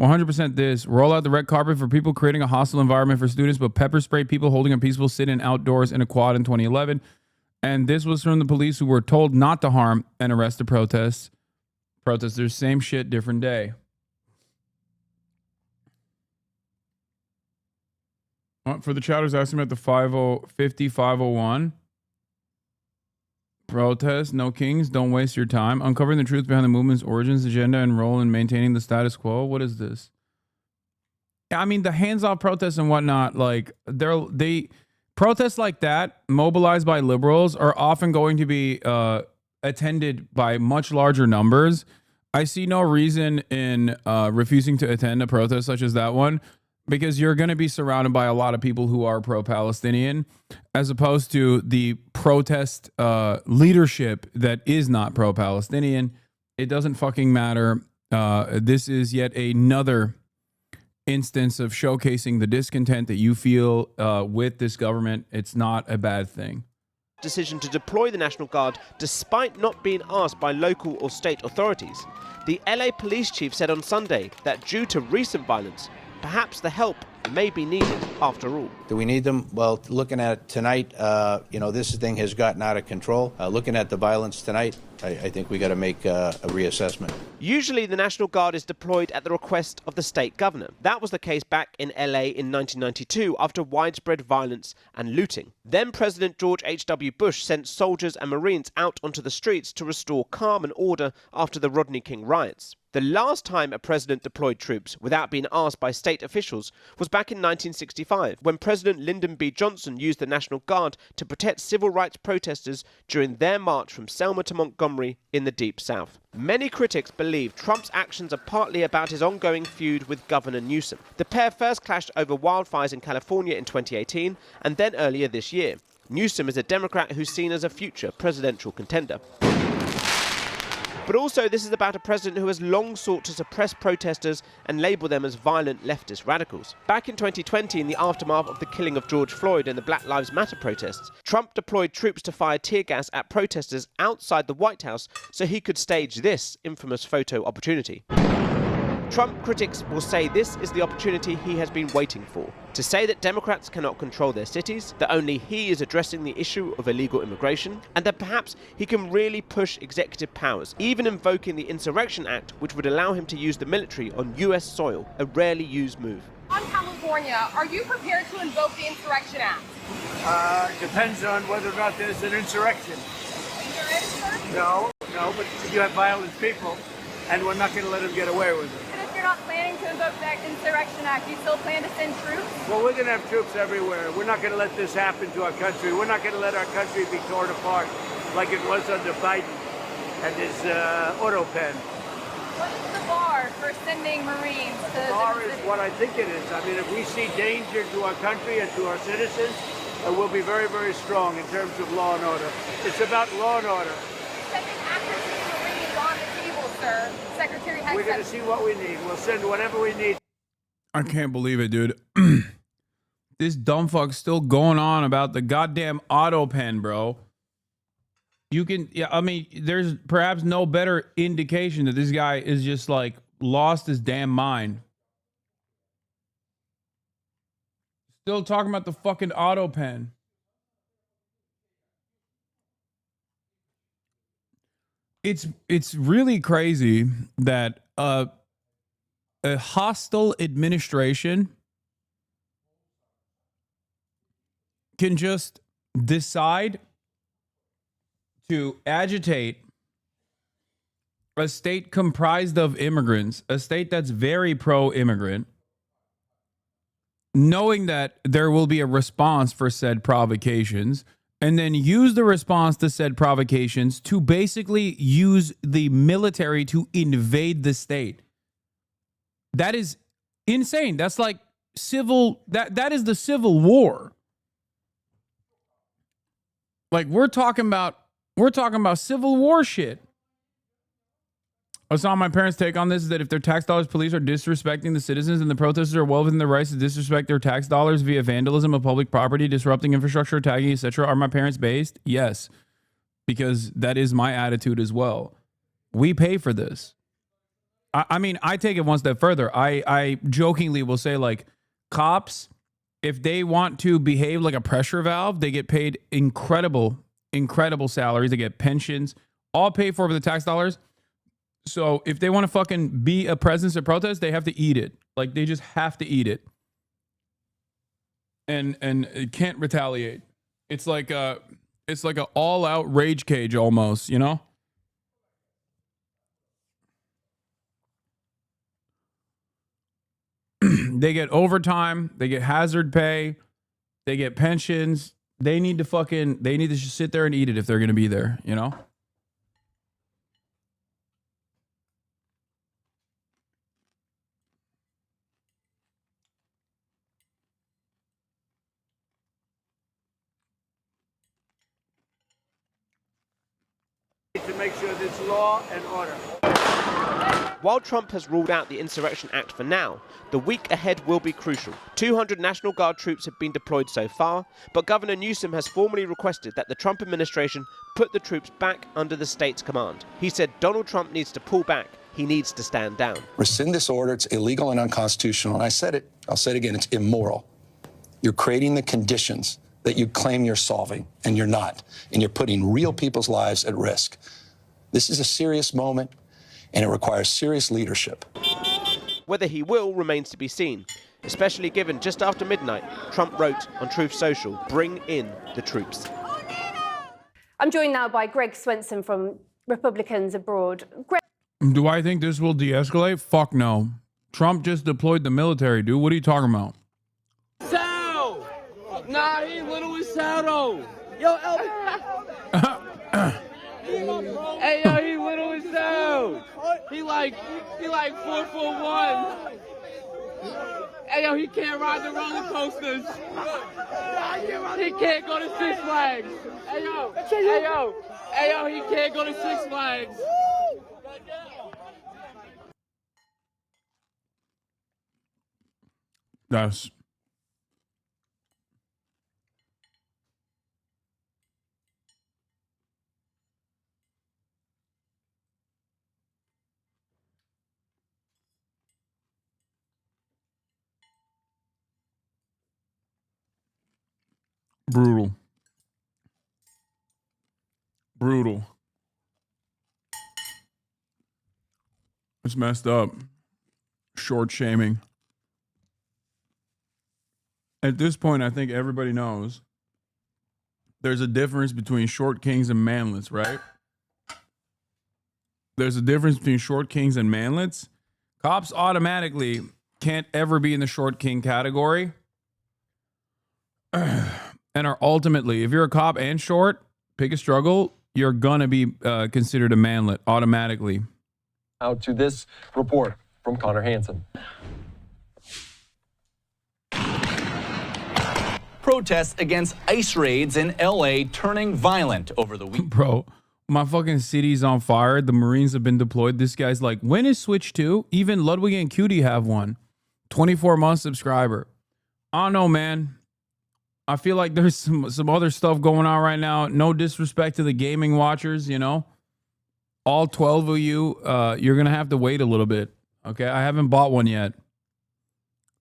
100% this. Roll out the red carpet for people creating a hostile environment for students, but pepper spray people holding a peaceful sit-in outdoors in a quad in 2011. And this was from the police who were told not to harm and arrest the protesters. Same shit, different day. For the chatters asking about the 501 protest, no kings, don't waste your time. Uncovering the truth behind the movement's origins, agenda, and role in maintaining the status quo. What is this? I mean, the hands-off protests and whatnot, like, they protests like that, mobilized by liberals, are often going to be attended by much larger numbers. I see no reason in refusing to attend a protest such as that one, because you're going to be surrounded by a lot of people who are pro-Palestinian, as opposed to the protest leadership that is not pro-Palestinian. It doesn't fucking matter. This is yet another instance of showcasing the discontent that you feel with this government. It's not a bad thing. Decision to deploy the National Guard despite not being asked by local or state authorities. The LA police chief said on Sunday that due to recent violence, perhaps the help may be needed after all. Do we need them? Well, looking at tonight, this thing has gotten out of control. Looking at the violence tonight, I think we got to make a reassessment. Usually the National Guard is deployed at the request of the state governor. That was the case back in LA in 1992 after widespread violence and looting. Then President George H.W. Bush sent soldiers and Marines out onto the streets to restore calm and order after the Rodney King riots. The last time a president deployed troops without being asked by state officials was back in 1965, when President Lyndon B. Johnson used the National Guard to protect civil rights protesters during their march from Selma to Montgomery in the Deep South. Many critics believe Trump's actions are partly about his ongoing feud with Governor Newsom. The pair first clashed over wildfires in California in 2018 and then earlier this year. Newsom is a Democrat who's seen as a future presidential contender. But also, this is about a president who has long sought to suppress protesters and label them as violent leftist radicals. Back in 2020, in the aftermath of the killing of George Floyd and the Black Lives Matter protests, Trump deployed troops to fire tear gas at protesters outside the White House so he could stage this infamous photo opportunity. Trump critics will say this is the opportunity he has been waiting for, to say that Democrats cannot control their cities, that only he is addressing the issue of illegal immigration, and that perhaps he can really push executive powers, even invoking the Insurrection Act, which would allow him to use the military on US soil, a rarely used move. On California, are you prepared to invoke the Insurrection Act? Depends on whether or not there's an insurrection. No, but you have violent people, and we're not going to let them get away with it. And if you're not planning to invoke the Insurrection Act, do you still plan to send troops? Well, we're going to have troops everywhere. We're not going to let this happen to our country. We're not going to let our country be torn apart like it was under Biden and his auto pen. What is the bar for sending Marines to the bar is what I think it is. I mean, if we see danger to our country and to our citizens, we'll be very, very strong in terms of law and order. It's about law and order. Sending active Marines on the table, sir. Secretary Hexum. We're going to see what we need. We'll send whatever we need. I can't believe it, dude. This dumb fuck's still going on about the goddamn auto pen, bro. You can, yeah, I mean, there's perhaps no better indication that this guy is just like lost his damn mind. Still talking about the fucking auto pen. It's really crazy that a hostile administration can just decide to agitate a state comprised of immigrants, a state that's very pro-immigrant, knowing that there will be a response for said provocations, and then use the response to said provocations to basically use the military to invade the state. That is insane. That's like that is the Civil War. Like we're talking about Civil War shit. I saw my parents' take on this is that if their tax dollars police are disrespecting the citizens and the protesters are well within their rights to disrespect their tax dollars via vandalism of public property, disrupting infrastructure, attacking, etc. Are my parents based? Yes, because that is my attitude as well. We pay for this. I mean, I take it one step further. I jokingly will say, like, cops, if they want to behave like a pressure valve, they get paid incredible salaries. They get pensions, all paid for the tax dollars. So if they want to fucking be a presence at protest, they have to eat it. Like they just have to eat it. And it can't retaliate. It's like a all out rage cage almost, you know? They get overtime, they get hazard pay, they get pensions. They need to just sit there and eat it if they're going to be there, you know? To make sure there's law and order. While Trump has ruled out the Insurrection Act for now, the week ahead will be crucial. 200 National Guard troops have been deployed so far, but Governor Newsom has formally requested that the Trump administration put the troops back under the state's command. He said Donald Trump needs to pull back. He needs to stand down. Rescind this order. It's illegal and unconstitutional. And I said it. I'll say it again. It's immoral. You're creating the conditions that you claim you're solving, and you're not. And you're putting real people's lives at risk. This is a serious moment, and it requires serious leadership. Whether he will remains to be seen, especially given just after midnight, Trump wrote on Truth Social, "Bring in the troops." I'm joined now by Greg Swenson from Republicans Abroad. Greg. Do I think this will de-escalate? Fuck no. Trump just deployed the military, dude. What are you talking about? Sal! Nah, he little as Sal though. Yo, hey, yo, he little as Sal. He like 4'1". Hey, yo, he can't ride the roller coasters. He can't go to Six Flags. Hey, yo, he can't go to Six Flags. That's brutal. Brutal. It's messed up. Short shaming. At this point, I think everybody knows there's a difference between short kings and manlets, right? There's a difference between short kings and manlets. Cops automatically can't ever be in the short king category. And are ultimately, if you're a cop and short, pick a struggle, you're going to be considered a manlet automatically. Out to this report from Connor Hansen. Protests against ICE raids in LA turning violent over the week. Bro, my fucking city's on fire. The Marines have been deployed. This guy's like, when is Switch 2? Even Ludwig and Cutie have one. 24-month subscriber. I don't know, man. I feel like there's some other stuff going on right now. No disrespect to the gaming watchers, you know. All 12 of you, you're going to have to wait a little bit. Okay, I haven't bought one yet.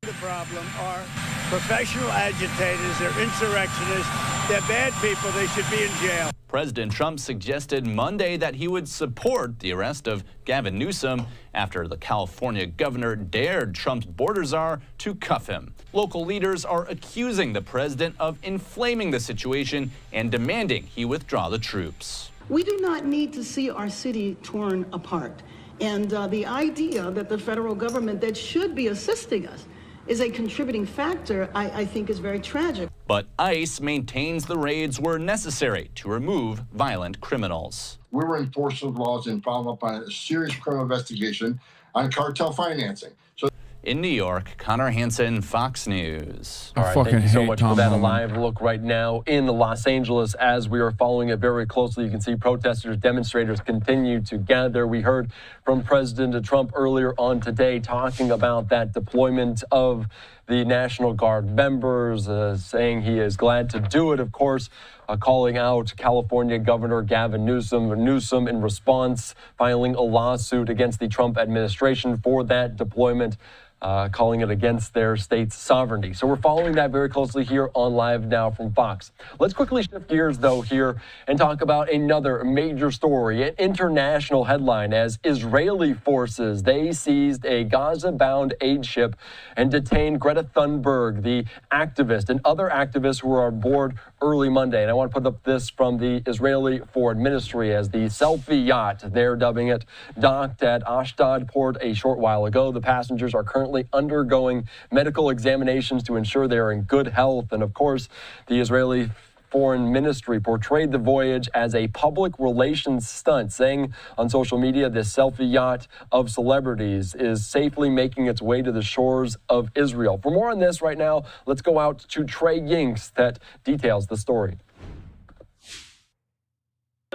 The problem are professional agitators, they're insurrectionists, they're bad people, they should be in jail. President Trump suggested Monday that he would support the arrest of Gavin Newsom after the California governor dared Trump's border czar to cuff him. Local leaders are accusing the president of inflaming the situation and demanding he withdraw the troops. We do not need to see our city torn apart. And the idea that the federal government that should be assisting us is a contributing factor, I think is very tragic. But ICE maintains the raids were necessary to remove violent criminals. We were enforcing laws and followed up on a serious criminal investigation on cartel financing. In New York, Connor Hansen, Fox News. I fucking Thank you so hate much Tom for that. A Holland. live look right now in Los Angeles as we are following it very closely. You can see protesters, demonstrators continue to gather. We heard from President Trump earlier on today talking about that deployment of the National Guard members, saying he is glad to do it, of course, calling out California Governor Gavin Newsom. Newsom, in response, filing a lawsuit against the Trump administration for that deployment. Calling it against their state's sovereignty. So we're following that very closely here on Live Now from Fox. Let's quickly shift gears, though, here and talk about another major story, an international headline as Israeli forces, they seized a Gaza-bound aid ship and detained Greta Thunberg, the activist, and other activists who were on board early Monday. And I want to put up this from the Israeli Foreign Ministry as the selfie yacht, they're dubbing it, docked at Ashdod port a short while ago. The passengers are currently undergoing medical examinations to ensure they are in good health. And of course, the Israeli Foreign Ministry portrayed the voyage as a public relations stunt, saying on social media this selfie yacht of celebrities is safely making its way to the shores of Israel. For more on this right now, let's go out to Trey Yinks that details the story.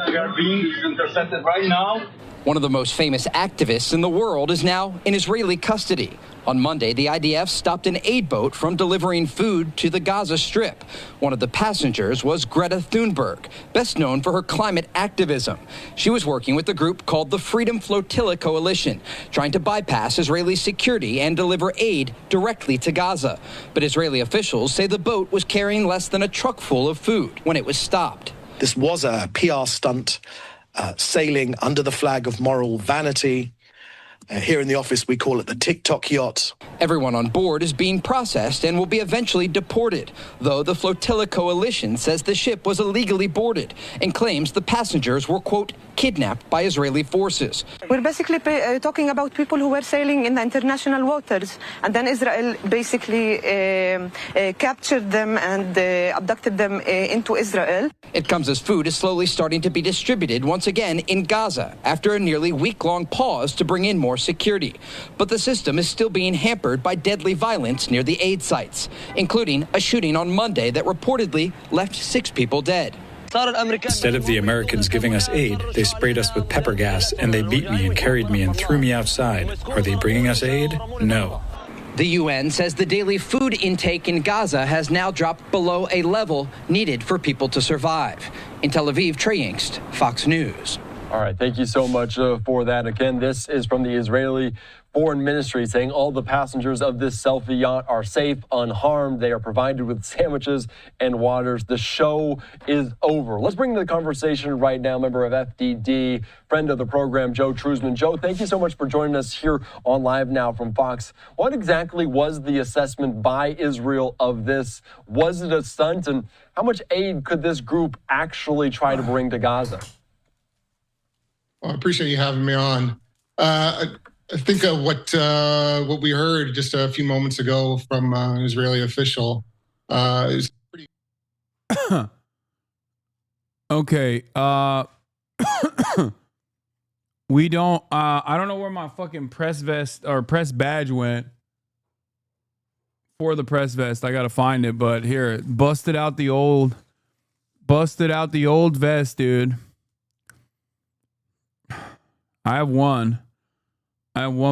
We are being intercepted right now. One of the most famous activists in the world is now in Israeli custody. On Monday, the IDF stopped an aid boat from delivering food to the Gaza Strip. One of the passengers was Greta Thunberg, best known for her climate activism. She was working with a group called the Freedom Flotilla Coalition, trying to bypass Israeli security and deliver aid directly to Gaza. But Israeli officials say the boat was carrying less than a truck full of food when it was stopped. This was a PR stunt, sailing under the flag of moral vanity. Here in the office, we call it the TikTok yacht. Everyone on board is being processed and will be eventually deported, though the Flotilla Coalition says the ship was illegally boarded and claims the passengers were, quote, kidnapped by Israeli forces. We're basically talking about people who were sailing in the international waters, and then Israel basically captured them and abducted them into Israel. It comes as food is slowly starting to be distributed once again in Gaza after a nearly week-long pause to bring in more security. But the system is still being hampered by deadly violence near the aid sites, including a shooting on Monday that reportedly left 6 people dead. Instead of the Americans giving us aid, they sprayed us with pepper gas and they beat me and carried me and threw me outside. Are they bringing us aid? No. The UN says the daily food intake in Gaza has now dropped below a level needed for people to survive. In Tel Aviv, Trey Yingst, Fox News. All right, thank you so much for that. Again, this is from the Israeli Foreign Ministry saying all the passengers of this selfie yacht are safe, unharmed. They are provided with sandwiches and waters. The show is over. Let's bring the conversation right now. Member of FDD, friend of the program, Joe Truzman. Joe, thank you so much for joining us here on Live Now from Fox. What exactly was the assessment by Israel of this? Was it a stunt? And how much aid could this group actually try to bring to Gaza? Well, I appreciate you having me on. I think what we heard just a few moments ago from an Israeli official is pretty. Okay. We don't. I don't know where my fucking press vest or press badge went for the press vest. I gotta find it. But here, busted out the old vest, dude. I have one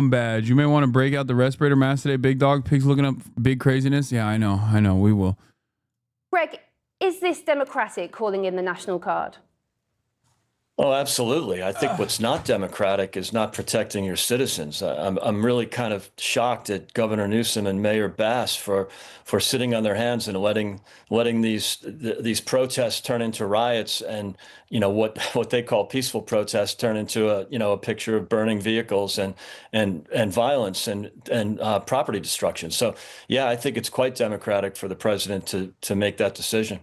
badge. You may want to break out the respirator mask today, big dog. Pig's looking up big craziness. Yeah, I know. We will. Greg, is this democratic, calling in the National Guard? Oh, absolutely. I think what's not democratic is not protecting your citizens. I'm really kind of shocked at Governor Newsom and Mayor Bass for sitting on their hands and letting these protests turn into riots, and what they call peaceful protests turn into a picture of burning vehicles and violence and property destruction. So yeah, I think it's quite democratic for the president to make that decision.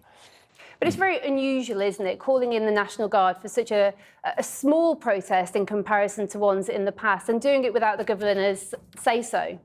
But it's very unusual, isn't it, calling in the National Guard for such a small protest in comparison to ones in the past, and doing it without the governor's say-so?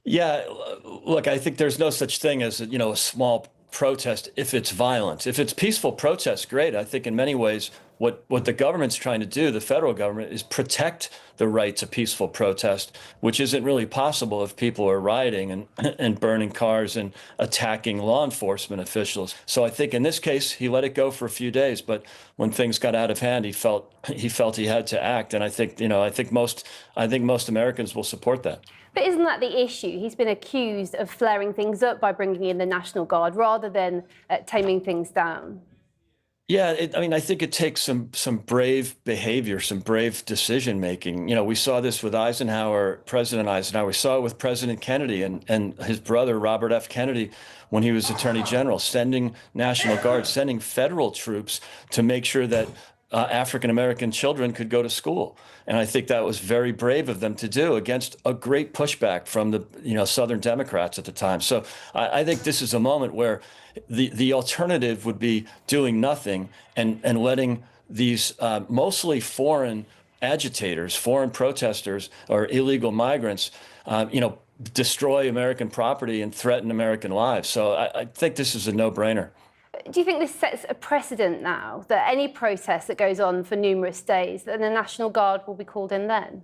Yeah, look, I think there's no such thing as a small protest if it's violent. If it's peaceful protest, great. I think in many ways what the government's trying to do, the federal government, is protect the right to peaceful protest, which isn't really possible if people are rioting and burning cars and attacking law enforcement officials. So I think in this case, he let it go for a few days, but when things got out of hand, he felt he had to act. And I think most Americans will support that. But isn't that the issue? He's been accused of flaring things up by bringing in the National Guard rather than taming things down. Yeah, I think it takes some brave behavior, some brave decision making. We saw this with President Eisenhower. We saw it with President Kennedy and his brother, Robert F. Kennedy, when he was Attorney General, sending National Guard, sending federal troops to make sure that African-American children could go to school. And I think that was very brave of them to do against a great pushback from the Southern Democrats at the time. So I think this is a moment where the alternative would be doing nothing and letting these mostly foreign agitators, foreign protesters, or illegal migrants, destroy American property and threaten American lives. So I think this is a no-brainer. Do you think this sets a precedent now that any protest that goes on for numerous days, that the National Guard will be called in then?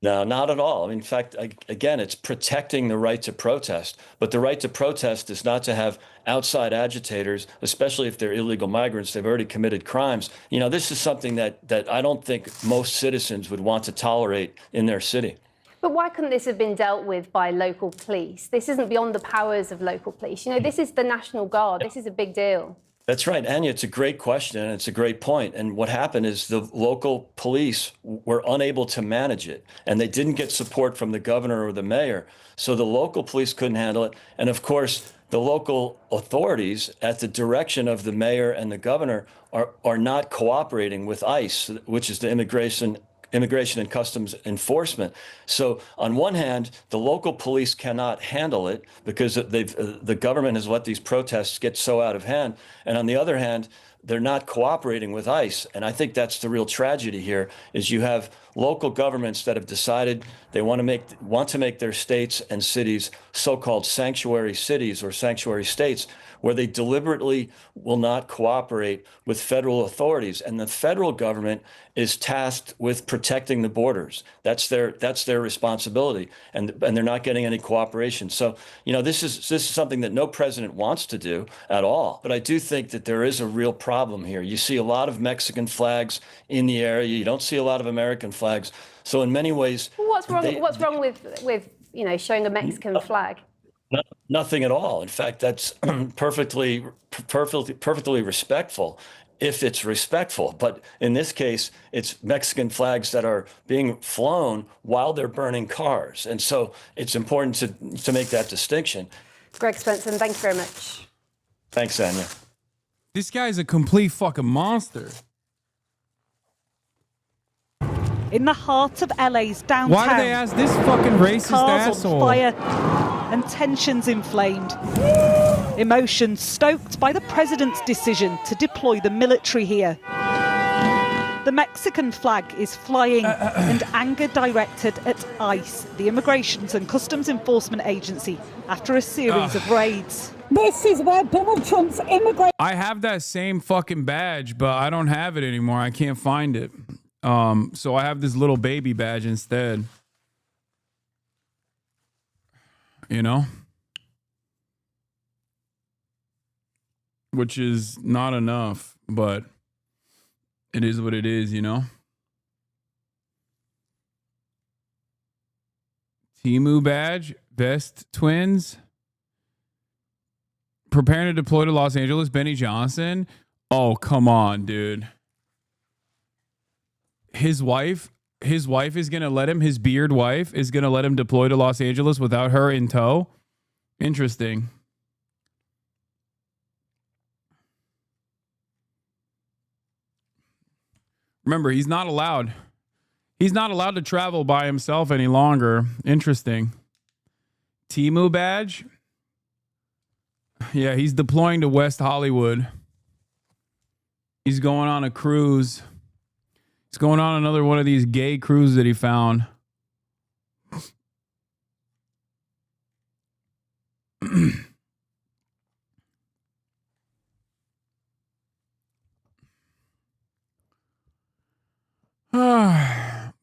No, not at all. In fact, again, it's protecting the right to protest. But the right to protest is not to have outside agitators, especially if they're illegal migrants. They've already committed crimes. This is something that I don't think most citizens would want to tolerate in their city. But why couldn't this have been dealt with by local police? This isn't beyond the powers of local police. This is the National Guard. This is a big deal. That's right, Anya. It's a great question, and it's a great point. And what happened is the local police were unable to manage it, and they didn't get support from the governor or the mayor. So the local police couldn't handle it. And of course, the local authorities, at the direction of the mayor and the governor, are not cooperating with ICE, which is the Immigration and Customs Enforcement. So on one hand, the local police cannot handle it because the government has let these protests get so out of hand. And on the other hand, they're not cooperating with ICE. And I think that's the real tragedy here, is you have local governments that have decided they want to make their states and cities so-called sanctuary cities or sanctuary states, where they deliberately will not cooperate with federal authorities. And the federal government is tasked with protecting the borders. That's their responsibility. And they're not getting any cooperation. So, this is something that no president wants to do at all. But I do think that there is a real problem here. You see a lot of Mexican flags in the area. You don't see a lot of American flags. So in many ways, What's wrong with showing a Mexican flag? Nothing at all. In fact, that's perfectly respectful if it's respectful. But in this case, it's Mexican flags that are being flown while they're burning cars. And so it's important to make that distinction. Greg Spencer, thank you very much. Thanks, Anya. This guy's a complete fucking monster. In the heart of LA's downtown. Why do they ask this fucking racist cars asshole? on fire and tensions inflamed. Emotions stoked by the president's decision to deploy the military here. The Mexican flag is flying and anger directed at ICE, the Immigrations and Customs Enforcement Agency, after a series of raids. This is where Donald Trump's immigration... I have that same fucking badge, but I don't have it anymore. I can't find it. So I have this little baby badge instead. You know? Which is not enough, but it is what it is, you know? Timu badge, Vest Twins. Preparing to deploy to Los Angeles, Benny Johnson. Oh, come on, dude. His wife is going to let him, his beard wife is going to let him deploy to Los Angeles without her in tow. Interesting. Remember, he's not allowed to travel by himself any longer. Interesting. Timu badge. Yeah, he's deploying to West Hollywood. He's going on a cruise. He's going on another one of these gay cruises that he found.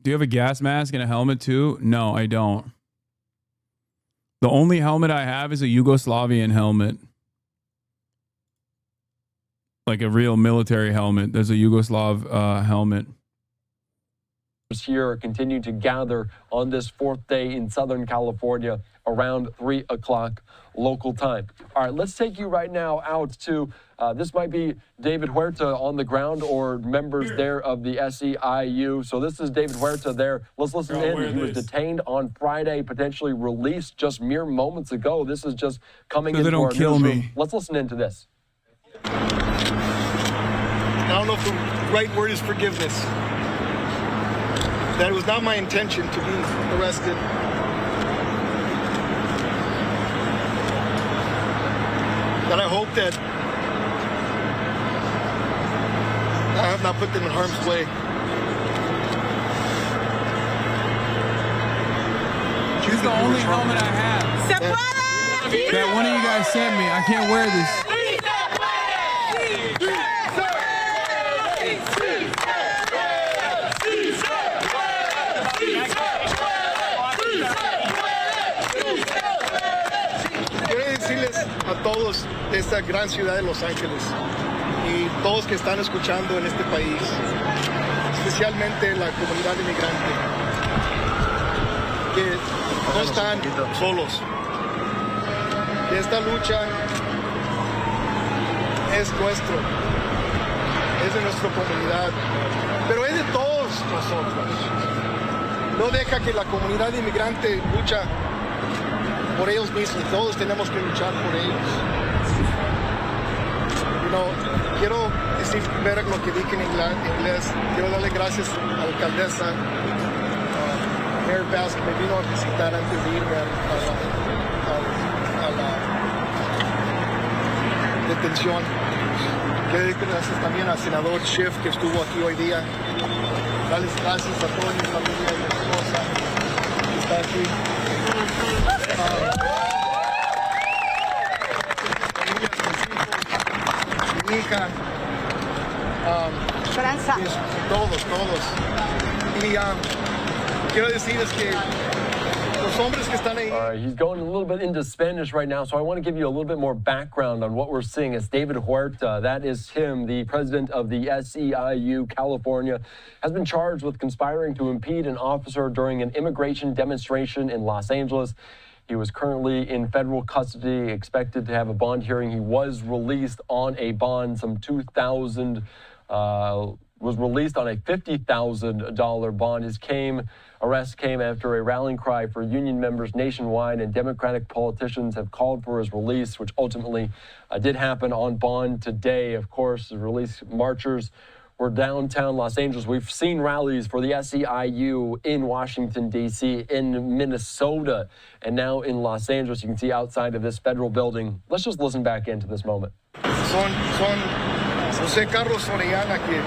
Do you have a gas mask and a helmet too? No, I don't. The only helmet I have is a Yugoslavian helmet. Like a real military helmet. There's a Yugoslav helmet. Here continue to gather on this fourth day in Southern California around 3 o'clock local time. All right, let's take you right now out to, this might be David Huerta on the ground or members there of the SEIU. So this is David Huerta there. Let's listen in. He was detained on Friday, potentially released just mere moments ago. This is just coming into our newsroom. Let's listen into this. I don't know if the right word is forgiveness. That it was not my intention to be arrested. That I hope that I have not put them in harm's way. She's the only helmet I have. That one of you guys sent me. I can't wear this. A todos de esta gran ciudad de Los Ángeles y todos que están escuchando en este país, especialmente la comunidad inmigrante, que no están solos. Que esta lucha es de nuestra comunidad, pero es de todos nosotros. No deja que la comunidad inmigrante lucha por ellos mismos, todos tenemos que luchar por ellos. Quiero decir primero lo que dije en inglés. Quiero darle gracias a la alcaldesa, Mayor Bass, que me vino a visitar antes de irme a la detención. Quiero decir gracias también al senador Schiff, que estuvo aquí hoy día. Darles gracias a toda mi familia y mi esposa que está aquí. Mi hija, Esperanza, todos. Y quiero decirles que hombres que están ahí. All right, he's going a little bit into Spanish right now, so I want to give you a little bit more background on what we're seeing. It's David Huerta. That is him, the president of the SEIU California, has been charged with conspiring to impede an officer during an immigration demonstration in Los Angeles. He was currently in federal custody, expected to have a bond hearing. He was released on a bond, some $2,000, was released on a $50,000 bond. His arrest came after a rallying cry for union members nationwide, and Democratic politicians have called for his release, which ultimately did happen on bond today. Of course, the release marchers were downtown Los Angeles. We've seen rallies for the SEIU in Washington, D.C., in Minnesota, and now in Los Angeles. You can see outside of this federal building. Let's just listen back into this moment. Son José Carlos Orellana que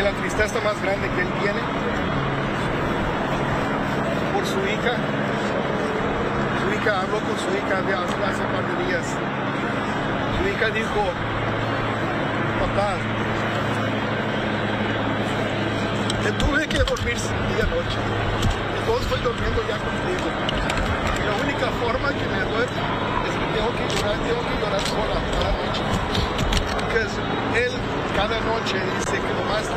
la tristeza más grande que él tiene por su hija. Su hija habló con su hija hace un par de días. Su hija dijo, papá, me tuve que dormir día noche. Yo estoy durmiendo ya contigo. Y la única forma que me duermo es que tengo que llorar sola cada noche. Porque él cada noche dice que lo más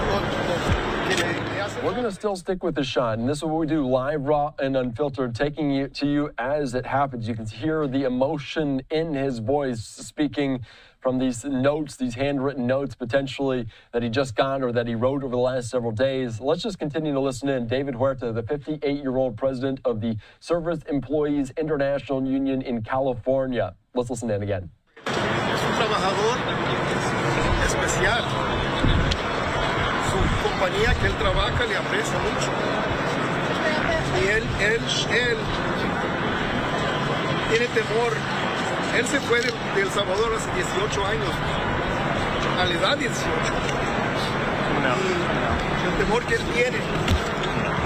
que le hace. We're going to still stick with the shot, and this is what we do, live, raw, and unfiltered, taking it to you as it happens. You can hear the emotion in his voice speaking from these notes, these handwritten notes potentially that he just got or that he wrote over the last several days. Let's just continue to listen in. David Huerta, the 58-year-old president of the Service Employees International Union in California. Let's listen in again. Es un trabajador especial. Su compañía que él trabaja le aprecia mucho. Y él tiene temor. Él se fue de El Salvador hace 18 años, a la edad 18. Y el temor que él tiene,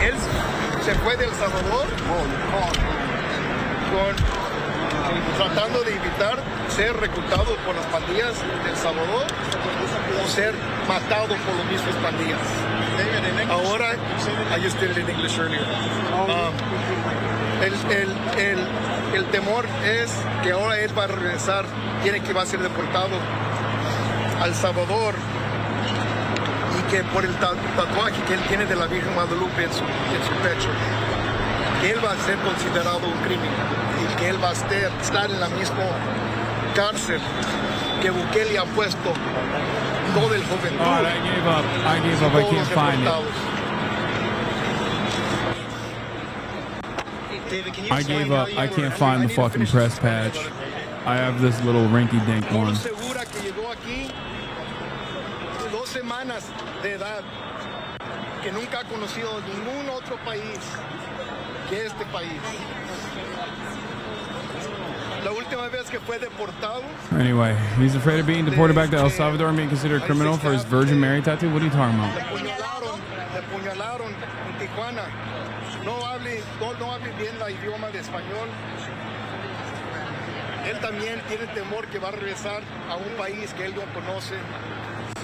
él se fue de El Salvador tratando de evitar ser reclutado por las pandillas de El Salvador o ser matado por las mismas pandillas. Ahora, I just did it in English earlier. El temor es que ahora él va a regresar, va a ser deportado a El Salvador y que por el tatuaje que él tiene de la Virgen Guadalupe en su pecho, que él va a ser considerado un crimen y que él va a estar en la misma cárcel que Bukele ha puesto todo el juventud. All right, I gave up. I can't find it. I gave up. I can't find the fucking press patch. I have this little rinky-dink one. Segura que llegó aquí 2 semanas de edad, que nunca ha conocido ningún otro país que este país. La última vez que fue deportado. Anyway, he's afraid of being deported back to El Salvador and being considered a criminal for his Virgin Mary tattoo. What are you talking about? Le apuñalaron en Tijuana. No hable bien el idioma de español. Él también tiene temor que va a regresar a un país que él no conoce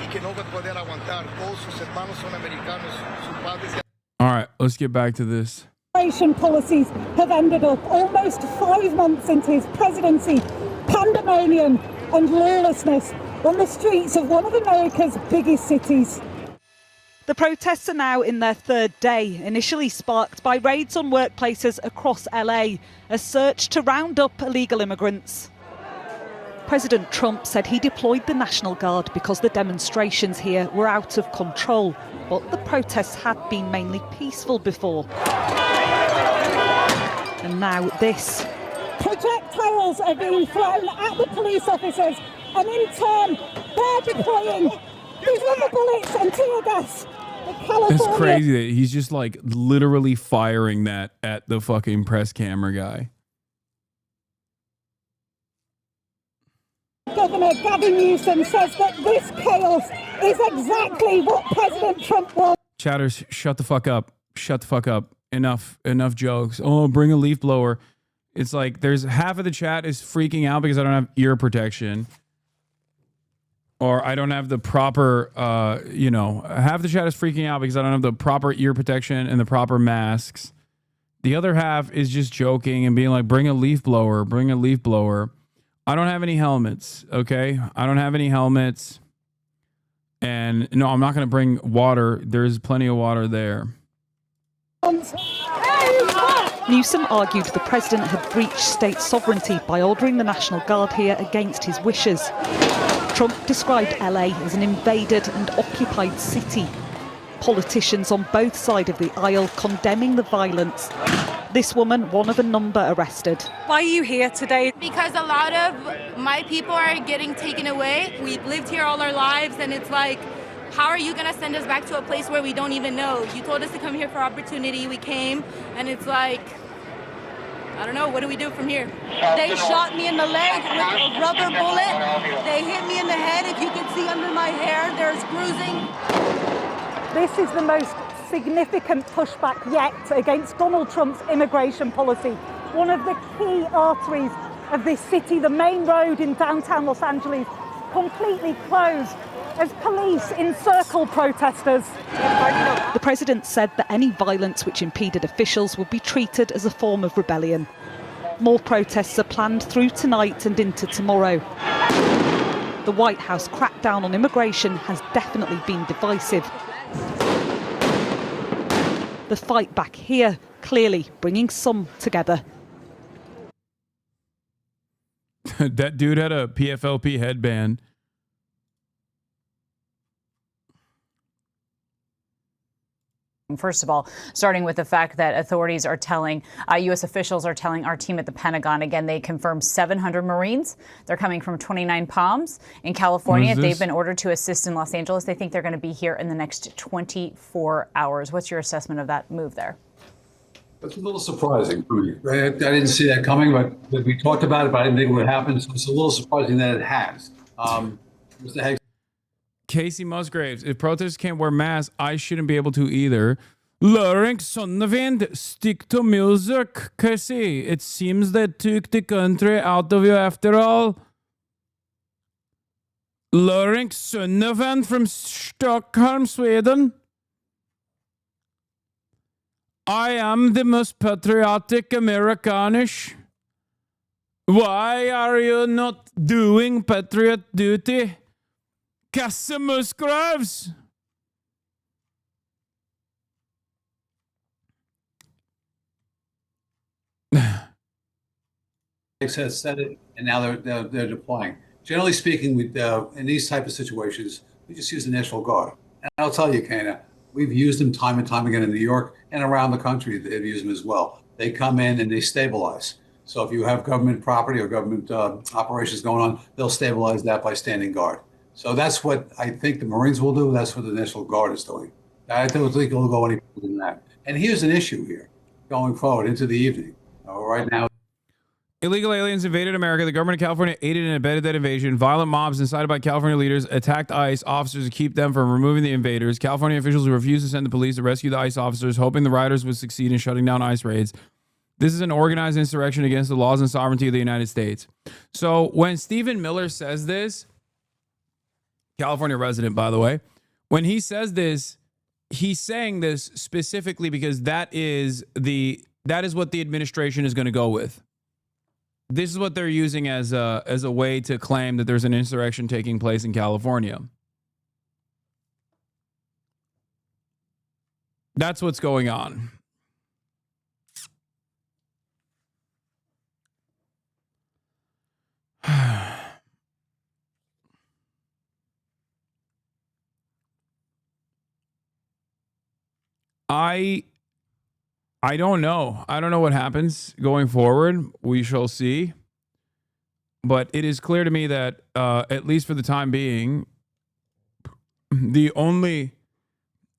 y que no va a poder aguantar. Todos sus hermanos son americanos, sus padres. All right, let's get back to this. Immigration policies have ended up almost 5 months into his presidency, pandemonium and lawlessness on the streets of one of America's biggest cities. The protests are now in their 3rd day, initially sparked by raids on workplaces across LA, a search to round up illegal immigrants. President Trump said he deployed the National Guard because the demonstrations here were out of control, but the protests had been mainly peaceful before. And now this. Projectiles are being thrown at the police officers, and in turn, they're deploying these rubber bullets and tear gas. It's crazy that he's just like literally firing that at the fucking press camera guy. Governor Gavin Newsom says that this chaos is exactly what President Trump wants. Chatters, shut the fuck up. Shut the fuck up. Enough jokes. Oh, bring a leaf blower. It's like there's half of the chat is freaking out because I don't have ear protection. or I don't have the proper, half the chat is freaking out because I don't have the proper ear protection and the proper masks. The other half is just joking and being like, bring a leaf blower, bring a leaf blower. I don't have any helmets, okay? I don't have any helmets. And no, I'm not going to bring water. There's plenty of water there. Newsom argued the president had breached state sovereignty by ordering the National Guard here against his wishes. Trump described LA as an invaded and occupied city. Politicians on both sides of the aisle condemning the violence. This woman, one of a number arrested. Why are you here today? Because a lot of my people are getting taken away. We've lived here all our lives, and it's like, how are you going to send us back to a place where we don't even know? You told us to come here for opportunity. We came, and it's like, I don't know, what do we do from here? They shot me in the leg with a rubber bullet. They hit me in the head. If you can see under my hair, there's bruising. This is the most significant pushback yet against Donald Trump's immigration policy. One of the key arteries of this city, the main road in downtown Los Angeles, completely closed as police encircle protesters. The president said that any violence which impeded officials would be treated as a form of rebellion. More protests are planned through tonight and into tomorrow. The White House crackdown on immigration has definitely been divisive. The fight back here clearly bringing some together. That dude had a PFLP headband. First of all, starting with the fact that authorities are telling, U.S. officials are telling our team at the Pentagon, again, they confirmed 700 Marines. They're coming from 29 Palms in California. They've been ordered to assist in Los Angeles. They think they're going to be here in the next 24 hours. What's your assessment of that move there? It's a little surprising for me. I didn't see that coming, but we talked about it, but I didn't think it would happen. So it's a little surprising that it has. Mr. Haggs. Casey Musgraves, if protesters can't wear masks, I shouldn't be able to either. Luring Sonnevind, stick to music, Casey. It seems they took the country out of you after all. Luring Sonnevind from Stockholm, Sweden. I am the most patriotic Americanish. Why are you not doing patriot duty? Casey Musgraves. Has said it, and now they're deploying. Generally speaking, in these type of situations, we just use the National Guard. And I'll tell you, Kana, we've used them time and time again in New York and around the country. They've used them as well. They come in and they stabilize. So if you have government property or government operations going on, they'll stabilize that by standing guard. So that's what I think the Marines will do. That's what the National Guard is doing. I don't think it'll go any further than that. And here's an issue here going forward into the evening. Right now. Illegal aliens invaded America. The government of California aided and abetted that invasion. Violent mobs incited by California leaders attacked ICE officers to keep them from removing the invaders. California officials refused to send the police to rescue the ICE officers, hoping the rioters would succeed in shutting down ICE raids. This is an organized insurrection against the laws and sovereignty of the United States. So when Stephen Miller says this, California resident, by the way, when he says this, he's saying this specifically because that is what the administration is going to go with. This is what they're using as a way to claim that there's an insurrection taking place in California. That's what's going on. I don't know. I don't know what happens going forward. We shall see. But it is clear to me that, at least for the time being, the only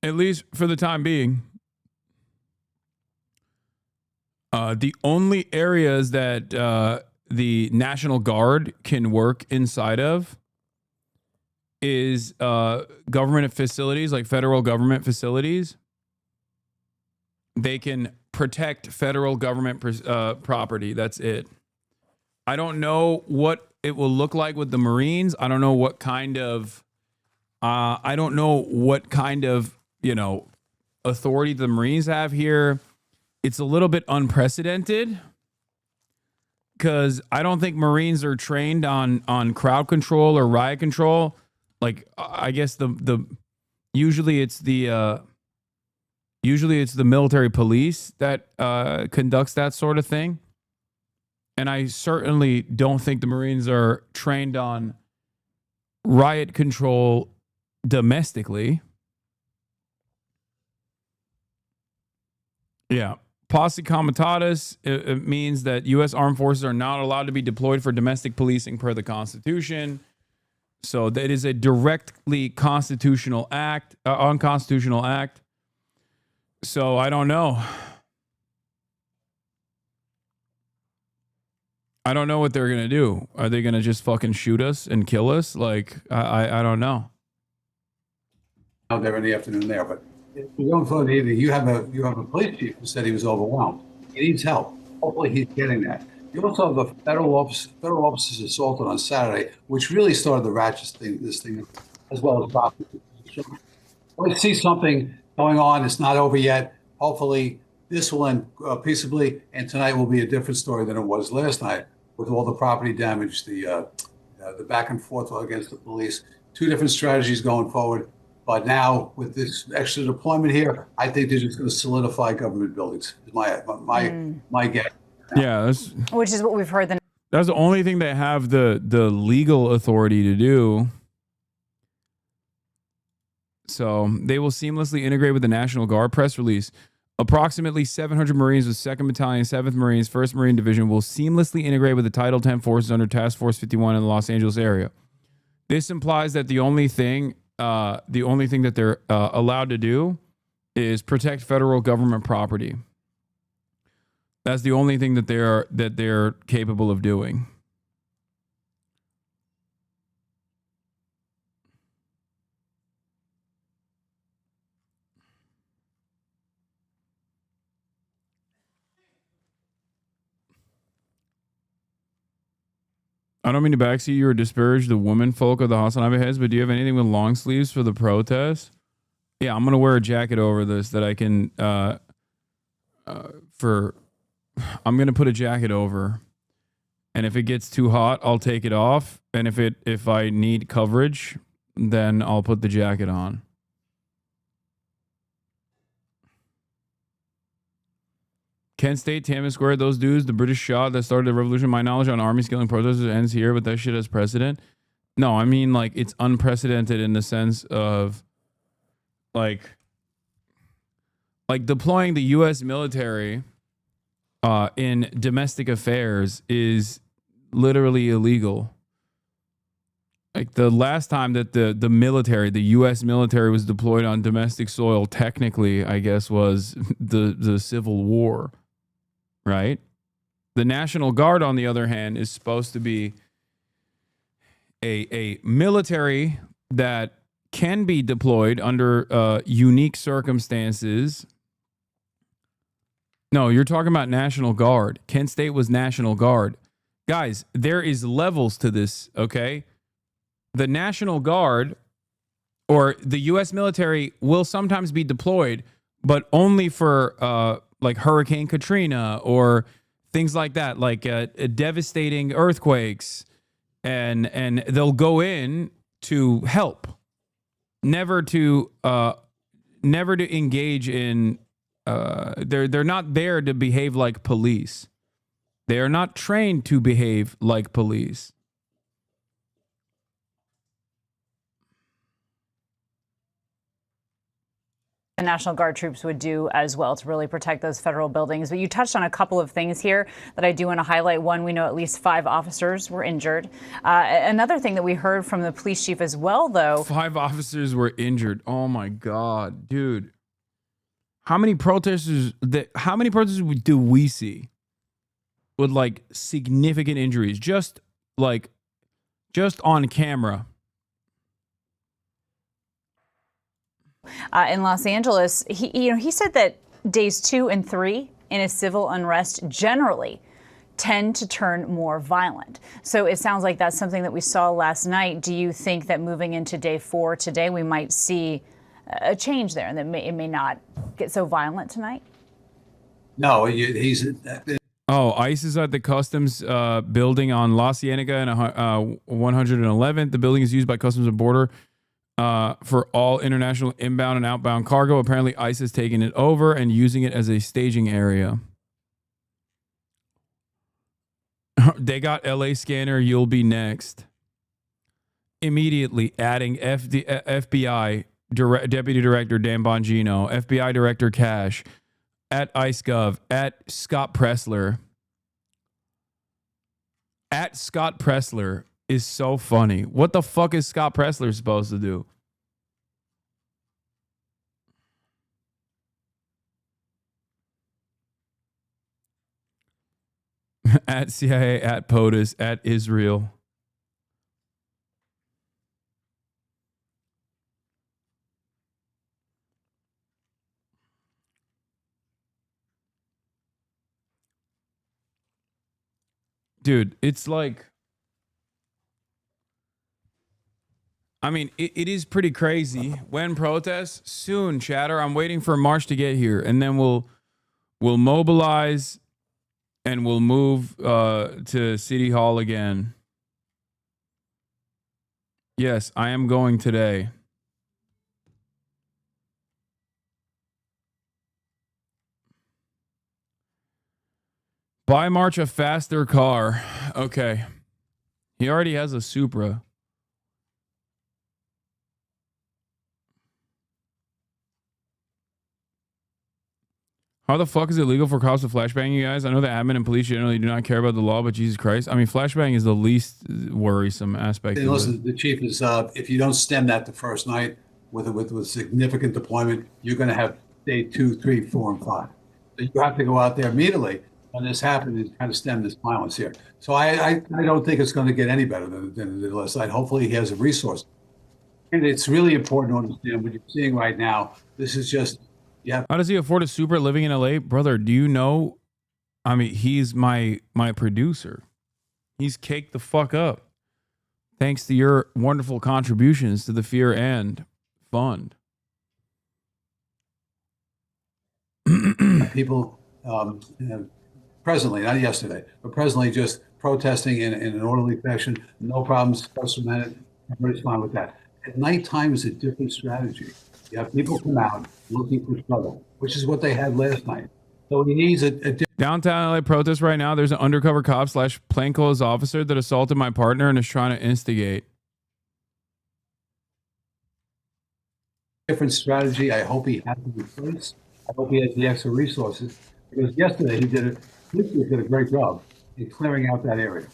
areas that the National Guard can work inside of is government facilities, like federal government facilities. They can protect federal government property. That's it. I don't know what it will look like with the Marines. I don't know what kind of authority the Marines have here. It's a little bit unprecedented because I don't think Marines are trained on crowd control or riot control. Like, I guess the usually it's the military police that conducts that sort of thing. And I certainly don't think the Marines are trained on riot control domestically. Yeah. Posse comitatus, it means that U.S. armed forces are not allowed to be deployed for domestic policing per the Constitution. So that is a directly constitutional act, unconstitutional act. So I don't know. I don't know what they're going to do. Are they going to just fucking shoot us and kill us? Like, I don't know. Out there in the afternoon there, but we're going for the evening. You have a police chief who said he was overwhelmed. He needs help. Hopefully he's getting that. You also have the federal officers assaulted on Saturday, which really started the ratchet thing, this thing, as well as prosecutors. We see something going on. It's not over yet. Hopefully this will end peaceably, and tonight will be a different story than it was last night with all the property damage, the back and forth against the police. Two different strategies going forward. But now with this extra deployment here, I think they're just going to solidify government buildings. Is my guess. Yeah, which is what we've heard. That's the only thing they have the legal authority to do. So they will seamlessly integrate with the National Guard press release. Approximately 700 Marines with 2nd Battalion, 7th Marines, 1st Marine Division will seamlessly integrate with the Title 10 forces under Task Force 51 in the Los Angeles area. This implies that the only thing that they're allowed to do is protect federal government property. That's the only thing that they're capable of doing. I don't mean to backseat you or disparage the women folk of the Hassanah heads, but do you have anything with long sleeves for the protest? Yeah, I'm gonna wear a jacket over this that I can I'm gonna put a jacket over, and if it gets too hot, I'll take it off, and if I need coverage, then I'll put the jacket on. Kent State, Tiananmen Square, those dudes, the British shot that started the revolution. My knowledge on army killing protesters ends here, but that shit has precedent. No, I mean, like, it's unprecedented in the sense of like deploying the U.S. military in domestic affairs is literally illegal. Like, the last time that the military, the U.S. military, was deployed on domestic soil, technically, I guess, was the Civil War. Right? The National Guard, on the other hand, is supposed to be a military that can be deployed under unique circumstances. No, you're talking about National Guard. Kent State was National Guard. Guys, there is levels to this, okay? The National Guard or the U.S. military will sometimes be deployed, but only for like Hurricane Katrina or things like that, like devastating earthquakes, and they'll go in to help, never to engage in. They're not there to behave like police. They are not trained to behave like police. The National Guard troops would do as well to really protect those federal buildings. But you touched on a couple of things here that I do want to highlight. One, we know at least 5 officers were injured. Another thing that we heard from the police chief as well, though. 5 officers were injured. Oh my God, dude. How many protesters do we see with like significant injuries? Just on camera. In Los Angeles, he said that days 2 and 3 in a civil unrest generally tend to turn more violent. So it sounds like that's something that we saw last night. Do you think that moving into day 4 today, we might see a change there and that it may not get so violent tonight? No, he's. Oh, ICE is at the customs building on La Cienega and 111th. The building is used by Customs and Border for all international inbound and outbound cargo. Apparently, ICE is taking it over and using it as a staging area. They got LA scanner. You'll be next. Immediately adding FBI Deputy Director Dan Bongino, FBI Director Cash, at IceGov, at Scott Pressler. At Scott Pressler is so funny. What the fuck is Scott Pressler supposed to do? At CIA, at POTUS, at Israel. Dude, it's like, I mean, it is pretty crazy. When protests? Soon, chatter. I'm waiting for March to get here, and then we'll mobilize and we'll move to City Hall again. Yes, I am going today. Buy March a faster car. Okay. He already has a Supra. How the fuck is it legal for cops to flashbang you guys? I know the admin and police generally do not care about the law, but Jesus Christ. I mean, flashbang is the least worrisome aspect. And listen, the chief is, if you don't stem that the first night with significant deployment, you're going to have day 2, 3, 4, and 5. So you have to go out there immediately when this happens and kind of stem this violence here. So I don't think it's going to get any better than the last night. Hopefully he has a resource. And it's really important to understand what you're seeing right now. This is just, yeah. How does he afford a Supra living in LA? Brother, do you know? I mean, he's my producer. He's caked the fuck up. Thanks to your wonderful contributions to the Fear and Fund. People presently, not yesterday, but presently just protesting in an orderly fashion, no problems, everybody's fine with that. At nighttime is a different strategy. You have people come out looking for trouble, which is what they had last night. So he needs a Downtown LA protest right now. There's an undercover cop / plainclothes officer that assaulted my partner and is trying to instigate. different strategy. I hope he has it in place. I hope he has the extra resources, because yesterday he did a great job in clearing out that area.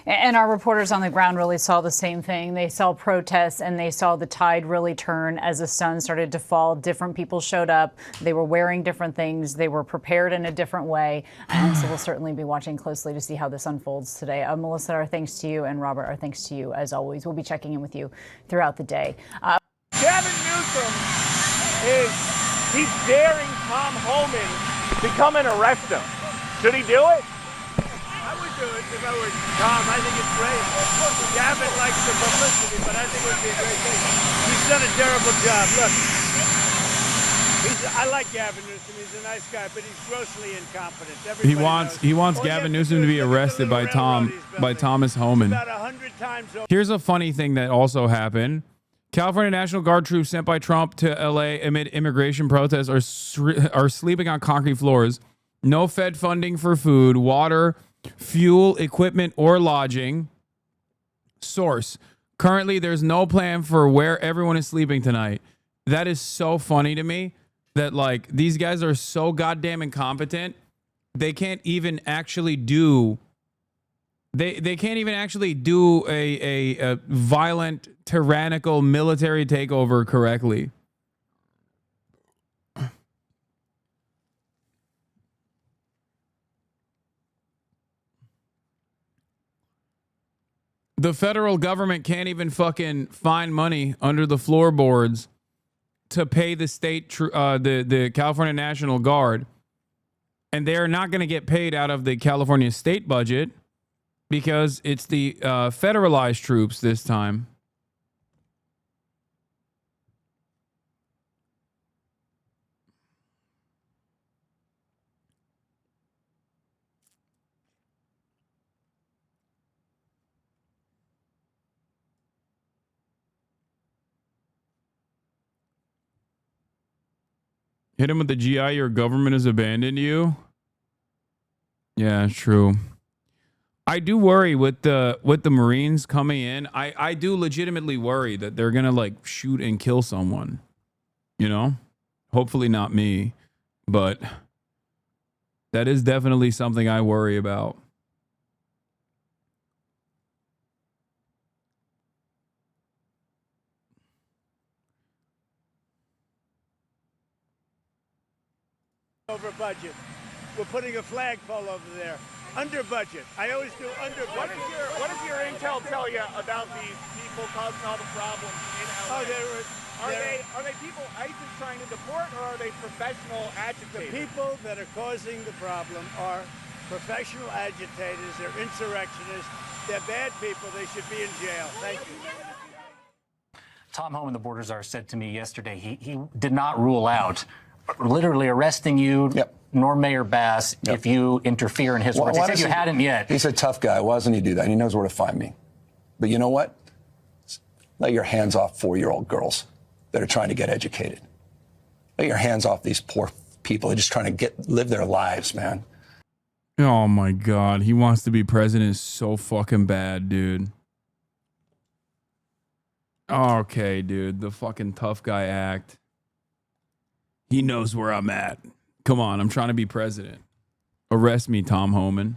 And our reporters on the ground really saw the same thing. They saw protests and they saw the tide really turn as the sun started to fall. Different people showed up. They were wearing different things. They were prepared in a different way. And so we'll certainly be watching closely to see how this unfolds today. Melissa, our thanks to you, and Robert, our thanks to you as always. We'll be checking in with you throughout the day. Gavin Newsom he's daring Tom Homan to come and arrest him. Should he do it? I would do it if I were Tom. I think it's great. Gavin likes the publicity, but I think it would be a great thing. He's done a terrible job. Look, I like Gavin Newsom. He's a nice guy, but he's grossly incompetent. He wants Gavin Newsom to be arrested by Thomas Homan. Here's a funny thing that also happened. California National Guard troops sent by Trump to LA amid immigration protests are sleeping on concrete floors. No Fed funding for food, water, fuel, equipment, or lodging. Source: currently, there's no plan for where everyone is sleeping tonight. That is so funny to me that, like, these guys are so goddamn incompetent. They can't even actually do. They can't even actually do a violent, tyrannical military takeover correctly. The federal government can't even fucking find money under the floorboards to pay the state, the California National Guard. And they're not going to get paid out of the California state budget because it's the federalized troops this time. Hit him with the GI, your government has abandoned you. Yeah, true. I do worry with the Marines coming in. I do legitimately worry that they're gonna like shoot and kill someone. You know? Hopefully not me. But that is definitely something I worry about. Over budget. We're putting a flagpole over there. Under budget. I always do under budget. What does your intel tell you about these people causing all the problems in LA? Oh, are they people ICE is trying to deport, or are they professional agitators? The people that are causing the problem are professional agitators. They're insurrectionists. They're bad people. They should be in jail. Thank you. Tom Homan, the border czar, said to me yesterday he did not rule out literally arresting you, nor Mayor Bass, if you interfere in his words. He said you hadn't yet. He's a tough guy. Why doesn't he do that? He knows where to find me. But you know what? Let your hands off 4-year-old girls that are trying to get educated. Let your hands off these poor people who are just trying to live their lives, man. Oh my God. He wants to be president so fucking bad, dude. Okay, dude. The fucking tough guy act. He knows where I'm at. Come on, I'm trying to be president. Arrest me, Tom Homan.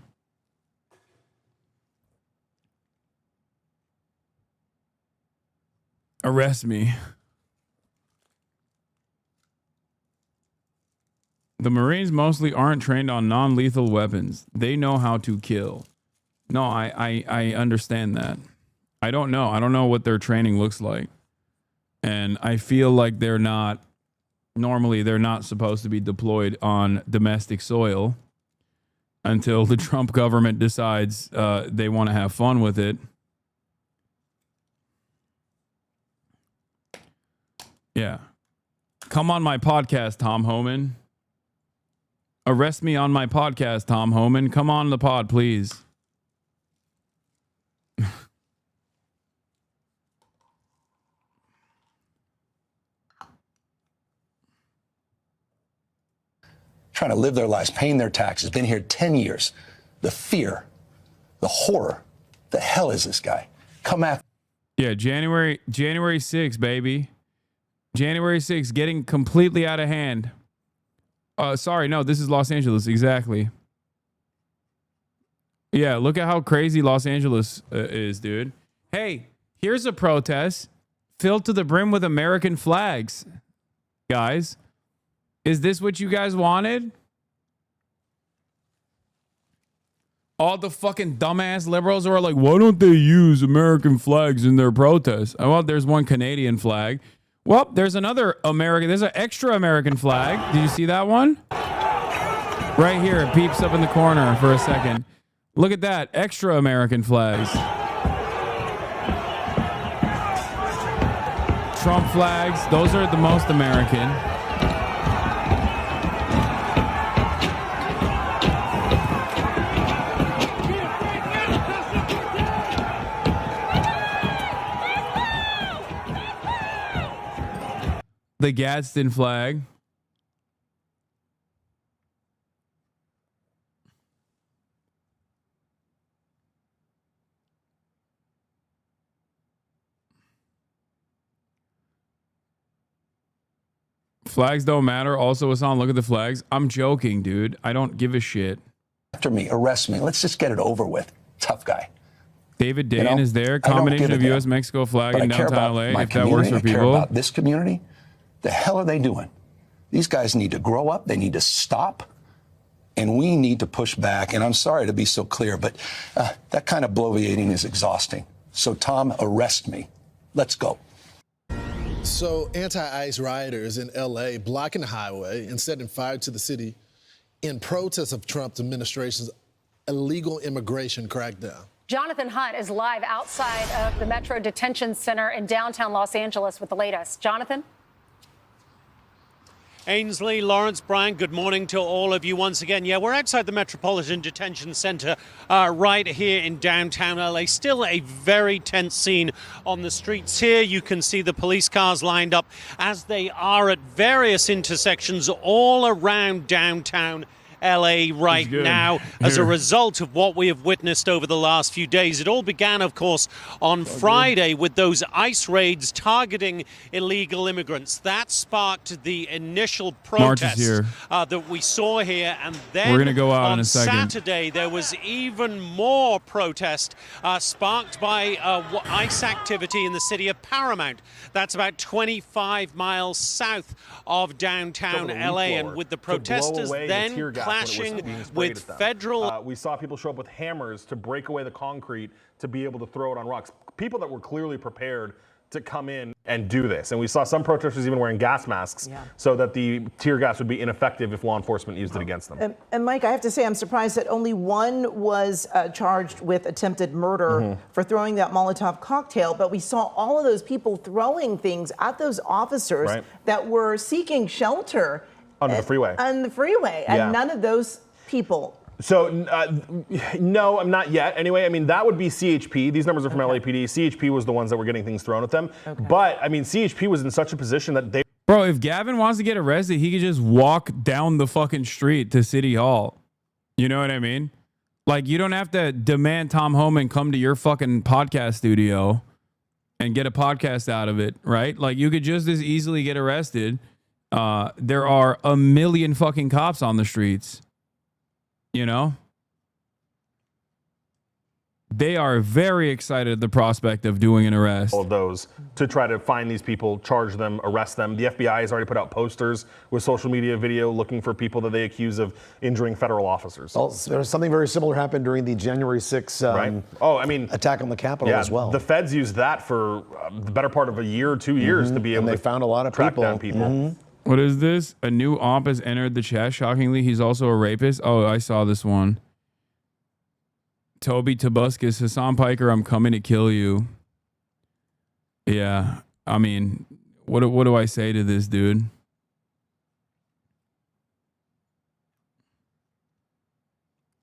Arrest me. The Marines mostly aren't trained on non-lethal weapons. They know how to kill. No, I understand that. I don't know. I don't know what their training looks like. And I feel like they're not supposed to be deployed on domestic soil until the Trump government decides they want to have fun with it. Yeah. Come on my podcast, Tom Homan. Arrest me on my podcast, Tom Homan. Come on the pod, please. Trying to live their lives, paying their taxes, been here 10 years. The fear, the horror, the hell is this guy? Come after. Yeah, January 6th, baby. January 6th, getting completely out of hand. Sorry, no, this is Los Angeles, exactly. Yeah, look at how crazy Los Angeles is, dude. Hey, here's a protest filled to the brim with American flags, guys. Is this what you guys wanted? All the fucking dumbass liberals are like, why don't they use American flags in their protests? Well, there's one Canadian flag. Well, there's another American. There's an extra American flag. Did you see that one? Right here. It peeps up in the corner for a second. Look at that. Extra American flags. Trump flags. Those are the most American. The Gadsden flag. Flags don't matter. Also, Hassan, look at the flags. I'm joking, dude. I don't give a shit. After me, arrest me. Let's just get it over with. Tough guy. David Dane is there. Combination of U.S.-Mexico flag in downtown LA. If that works for people. I care about this community. The hell are they doing? These guys need to grow up. They need to stop. And we need to push back. And I'm sorry to be so clear, but that kind of bloviating is exhausting. So, Tom, arrest me. Let's go. So, anti-ICE rioters in L.A. blocking the highway and setting fire to the city in protest of Trump's administration's illegal immigration crackdown. Jonathan Hunt is live outside of the Metro Detention Center in downtown Los Angeles with the latest. Jonathan? Ainsley, Lawrence, Brian, good morning to all of you once again. Yeah, we're outside the Metropolitan Detention Center right here in downtown LA. Still a very tense scene on the streets here. You can see the police cars lined up as they are at various intersections all around downtown LA right now as a result of what we have witnessed over the last few days. It all began, of course, on Friday with those ICE raids targeting illegal immigrants. That sparked the initial protests that we saw here. And then we're gonna go out on in a second. Saturday, there was even more protest sparked by ICE activity in the city of Paramount. That's about 25 miles south of downtown LA. And with the protesters then clashing with federal. We saw people show up with hammers to break away the concrete to be able to throw it on rocks. People that were clearly prepared to come in and do this. And we saw some protesters even wearing gas masks so that the tear gas would be ineffective if law enforcement used it against them. And Mike, I have to say, I'm surprised that only one was charged with attempted murder for throwing that Molotov cocktail. But we saw all of those people throwing things at those officers that were seeking shelter. On the freeway. On the freeway. And none of those people. So, no, I'm not yet. Anyway, I mean, that would be CHP. These numbers are from LAPD. CHP was the ones that were getting things thrown at them. But, I mean, CHP was in such a position that they... Bro, if Gavin wants to get arrested, he could just walk down the fucking street to City Hall. You know what I mean? Like, you don't have to demand Tom Homan come to your fucking podcast studio and get a podcast out of it, right? Like, you could just as easily get arrested. There are a million fucking cops on the streets. You know? They are very excited at the prospect of doing an arrest. All of those to try to find these people, charge them, arrest them. The FBI has already put out posters with social media video looking for people that they accuse of injuring federal officers. Well, there's something very similar happened during the January 6th attack on the Capitol as well. The feds used that for the better part of a year or 2 years to be able to found a lot of track down people. What is this? A new op has entered the chat. Shockingly, he's also a rapist. Oh, I saw this one. Toby Tobuscus, Hassan Piker, I'm coming to kill you. Yeah, I mean, what do I say to this dude?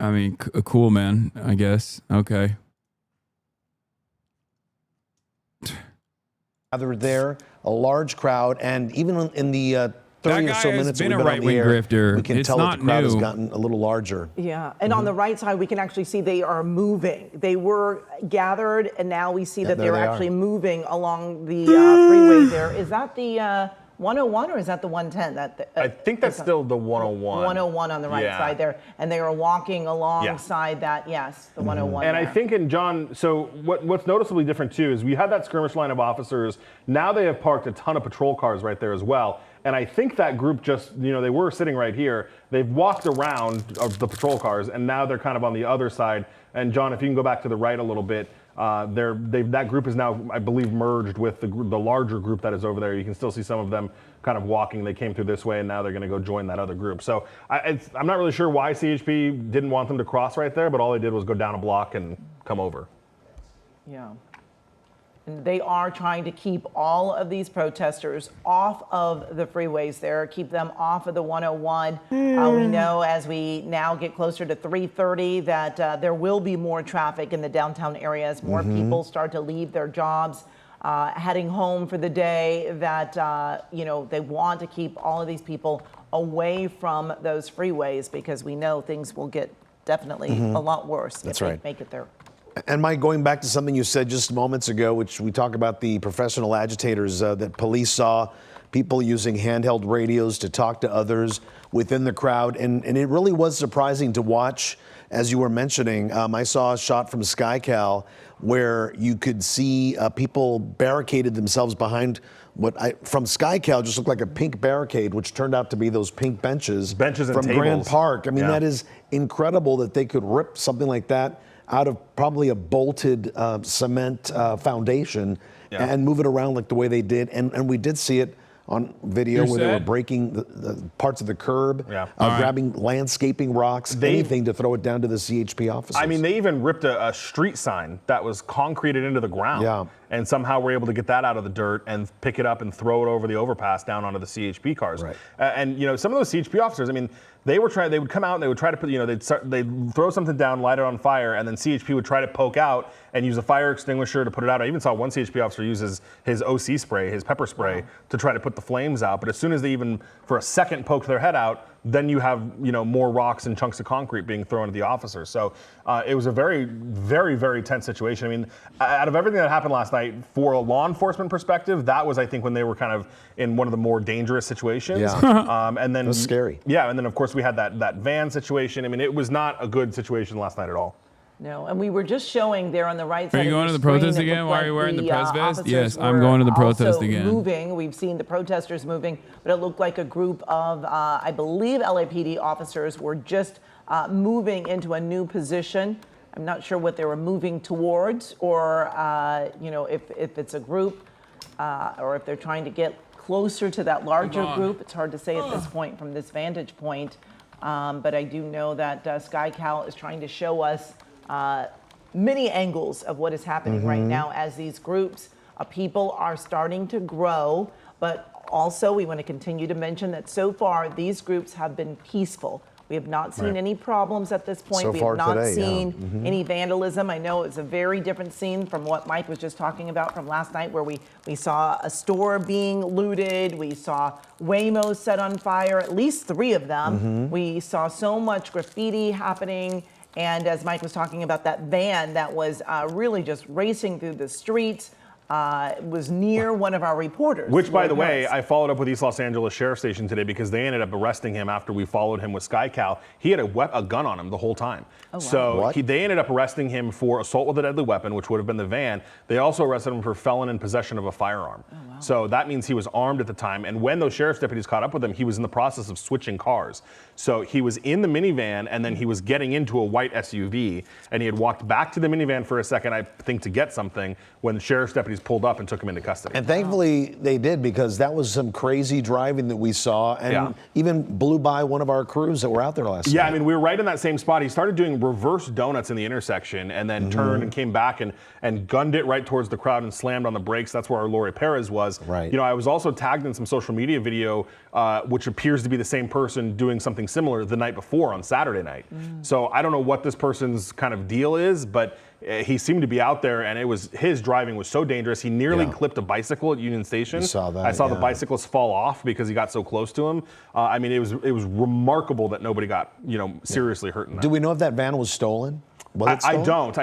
I mean, cool, man, I guess. Okay. Gathered there, a large crowd, and even in the 30 or so minutes we've been on the air, grifter. we can tell that the crowd has gotten a little larger. Yeah, and on the right side, we can actually see they are moving. They were gathered, and now we see that they're actually moving along the freeway there. Is that the 101 or is that the 110? I think that's still the 101. 101 on the right side there. And they are walking alongside that, the 101. And there. I think, and John, so what's noticeably different too is we had that skirmish line of officers. Now they have parked a ton of patrol cars right there as well. And I think that group just, they were sitting right here. They've walked around of the patrol cars, and now they're kind of on the other side. And John, if you can go back to the right a little bit, that group is now, I believe, merged with the larger group that is over there. You can still see some of them kind of walking. They came through this way, and now they're going to go join that other group. So I'm not really sure why CHP didn't want them to cross right there, but all they did was go down a block and come over. Yeah. And they are trying to keep all of these protesters off of the freeways there, keep them off of the 101. We know as we now get closer to 3:30 that there will be more traffic in the downtown area as more people start to leave their jobs, heading home for the day, that, they want to keep all of these people away from those freeways because we know things will get definitely a lot worse if they make it there. And Mike, going back to something you said just moments ago, which we talk about the professional agitators that police saw, people using handheld radios to talk to others within the crowd. And it really was surprising to watch, as you were mentioning. I saw a shot from SkyCal where you could see people barricaded themselves behind from SkyCal just looked like a pink barricade, which turned out to be those pink benches and from tables. Grand Park. I mean, that is incredible that they could rip something like that out of probably a bolted cement foundation and move it around like the way they did. And we did see it on video You're where they were set? breaking the parts of the curb, Yeah. grabbing landscaping rocks, anything to throw it down to the CHP officers. I mean, they even ripped a street sign that was concreted into the ground. Yeah. And somehow were able to get that out of the dirt and pick it up and throw it over the overpass down onto the CHP cars. Right. And you know, some of those CHP officers, I mean, they would come out and they would try to put, you know, they'd throw something down, light it on fire, and then CHP would try to poke out and use a fire extinguisher to put it out. I even saw one CHP officer use his OC spray, his pepper spray, to try to put the flames out. But as soon as they even for a second poked their head out, then you have, you know, more rocks and chunks of concrete being thrown at the officers. So it was a very, very, very tense situation. I mean, out of everything that happened last night, for a law enforcement perspective, that was, I think, when they were kind of in one of the more dangerous situations. Yeah. And then it was scary. Yeah, and then of course we had that van situation. I mean, it was not a good situation last night at all. No, and we were just showing there on the right Are side. you going to the protest again? Why are you wearing the press vest? Yes, I'm were going to the protest also again. Moving. We've seen the protesters moving, but it looked like a group of, I believe, LAPD officers were just moving into a new position. I'm not sure what they were moving towards, or you know, if it's a group, or if they're trying to get closer to that larger group. It's hard to say at this point from this vantage point, but I do know that SkyCal is trying to show us many angles of what is happening right now as these groups of people are starting to grow. But also we want to continue to mention that so far these groups have been peaceful. We have not seen any problems at this point. So we far have not today, seen any vandalism. I know it's a very different scene from what Mike was just talking about from last night, where we saw a store being looted. We saw Waymo set on fire, at least 3 of them. We saw so much graffiti happening. And as Mike was talking about, that van that was really just racing through the streets was near one of our reporters. Which, by Lloyd the way, Norris. I followed up with East Los Angeles Sheriff Station today because they ended up arresting him after we followed him with SkyCal. He had a gun on him the whole time. Oh, wow. So they ended up arresting him for assault with a deadly weapon, which would have been the van. They also arrested him for felon in possession of a firearm. Oh, wow. So that means he was armed at the time. And when those sheriff's deputies caught up with him, he was in the process of switching cars. So he was in the minivan, and then he was getting into a white SUV, and he had walked back to the minivan for a second, I think, to get something, when the sheriff's deputies pulled up and took him into custody. And thankfully they did, because that was some crazy driving that we saw, and even blew by one of our crews that were out there last night. Yeah, I mean, we were right in that same spot. He started doing reverse donuts in the intersection, and then turned and came back and gunned it right towards the crowd and slammed on the brakes. That's where our Lori Perez was. Right. You know, I was also tagged in some social media video, which appears to be the same person doing something similar the night before on Saturday night. So I don't know what this person's kind of deal is, but he seemed to be out there, and his driving was so dangerous. He nearly clipped a bicycle at Union Station. You saw that, I saw the bicyclist fall off because he got so close to him. I mean, it was remarkable that nobody got, you know, seriously hurt in that. Do we know if that van was stolen? I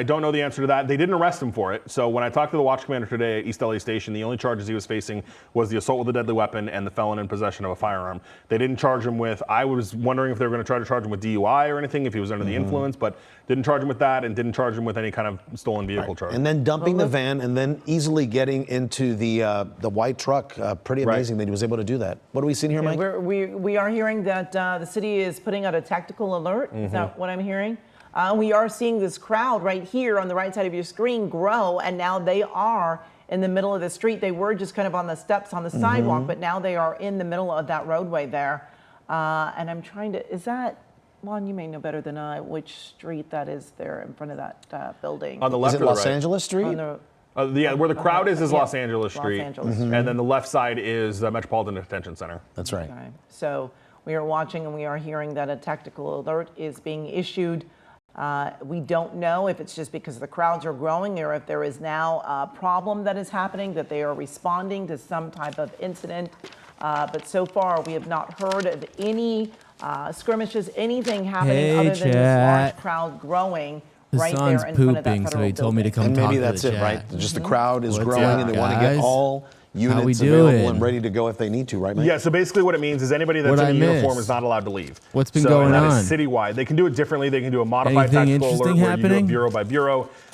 don't know the answer to that. They didn't arrest him for it. So when I talked to the watch commander today at East LA Station, the only charges he was facing was the assault with a deadly weapon and the felon in possession of a firearm. They didn't charge him with, I was wondering if they were going to try to charge him with DUI or anything, if he was under the influence, but didn't charge him with that, and didn't charge him with any kind of stolen vehicle charge. And then dumping the van, and then easily getting into the white truck. Pretty amazing that he was able to do that. What are we seeing here, Mike? We are hearing that the city is putting out a tactical alert. Is that what I'm hearing? We are seeing this crowd right here on the right side of your screen grow, and now they are in the middle of the street. They were just kind of on the steps on the sidewalk, but now they are in the middle of that roadway there. And I'm trying to, is that, Juan, you may know better than I, which street that is there in front of that building. On the left is it or the Los right? Angeles Street? Yeah, where the crowd is Los Angeles Street. Los Angeles And then the left side is the Metropolitan Detention Center. That's right. Okay. So we are watching, and we are hearing that a tactical alert is being issued. We don't know if it's just because the crowds are growing, or if there is now a problem that is happening, that they are responding to some type of incident. But so far, we have not heard of any skirmishes, anything happening other than this large crowd growing right there in front of that federal so he told me to come And talk maybe to that's the it, chat. right? Just the crowd is What's growing, up, and they want to get guys? all units we available doing? and ready to go if they need to, right, Mike? Yeah, so basically what it means is anybody that's What'd in a I uniform miss? is not allowed to leave. What's been so going that on? is citywide. They can do it differently. They can do a modified Anything tactical alert interesting where you do it happening? bureau by bureau.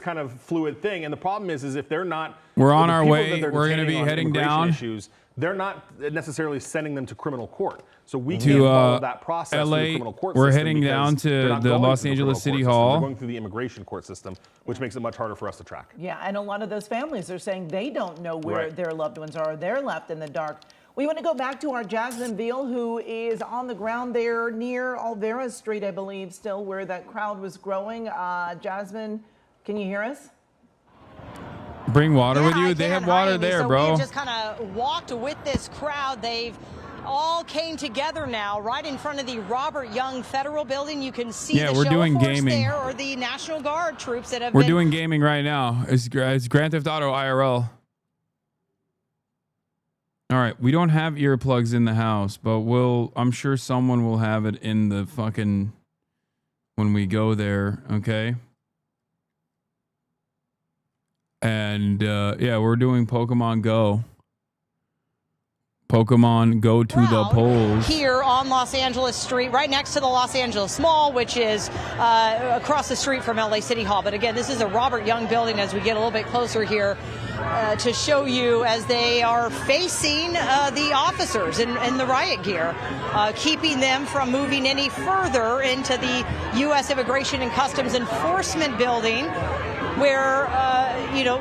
this kind of fluid thing. And the problem is if they're not, we're on the our people way. that they're We're going to be detaining on heading immigration down. Issues, they're not necessarily sending them to criminal court. So we can't follow that process through the LA, criminal court we're system heading because down they're to not the going Los through the Angeles criminal City court system. Hall. They're going through the immigration court system, which makes it much harder for us to track. Yeah, and a lot of those families are saying they don't know where their loved ones are. They're left in the dark. We want to go back to our Jasmine Veal, who is on the ground there near Olvera Street, I believe, still where that crowd was growing. Jasmine, can you hear us? Bring water with you? They have water there, bro. We just kind of walked with this crowd. They've all came together now right in front of the Robert Young Federal Building. You can see the we're show doing of force gaming. there, or the National Guard troops that have We're been doing gaming right now. It's Grand Theft Auto IRL. All right, we don't have earplugs in the house, but I'm sure someone will have it in the fucking when we go there, okay? And yeah, we're doing Pokemon Go. Pokemon Go to the polls. here on Los Angeles Street, right next to the Los Angeles Mall, which is across the street from LA City Hall. But again, this is a Robert Young building as we get a little bit closer here to show you as they are facing the officers in the riot gear, keeping them from moving any further into the U.S. Immigration and Customs Enforcement building, where,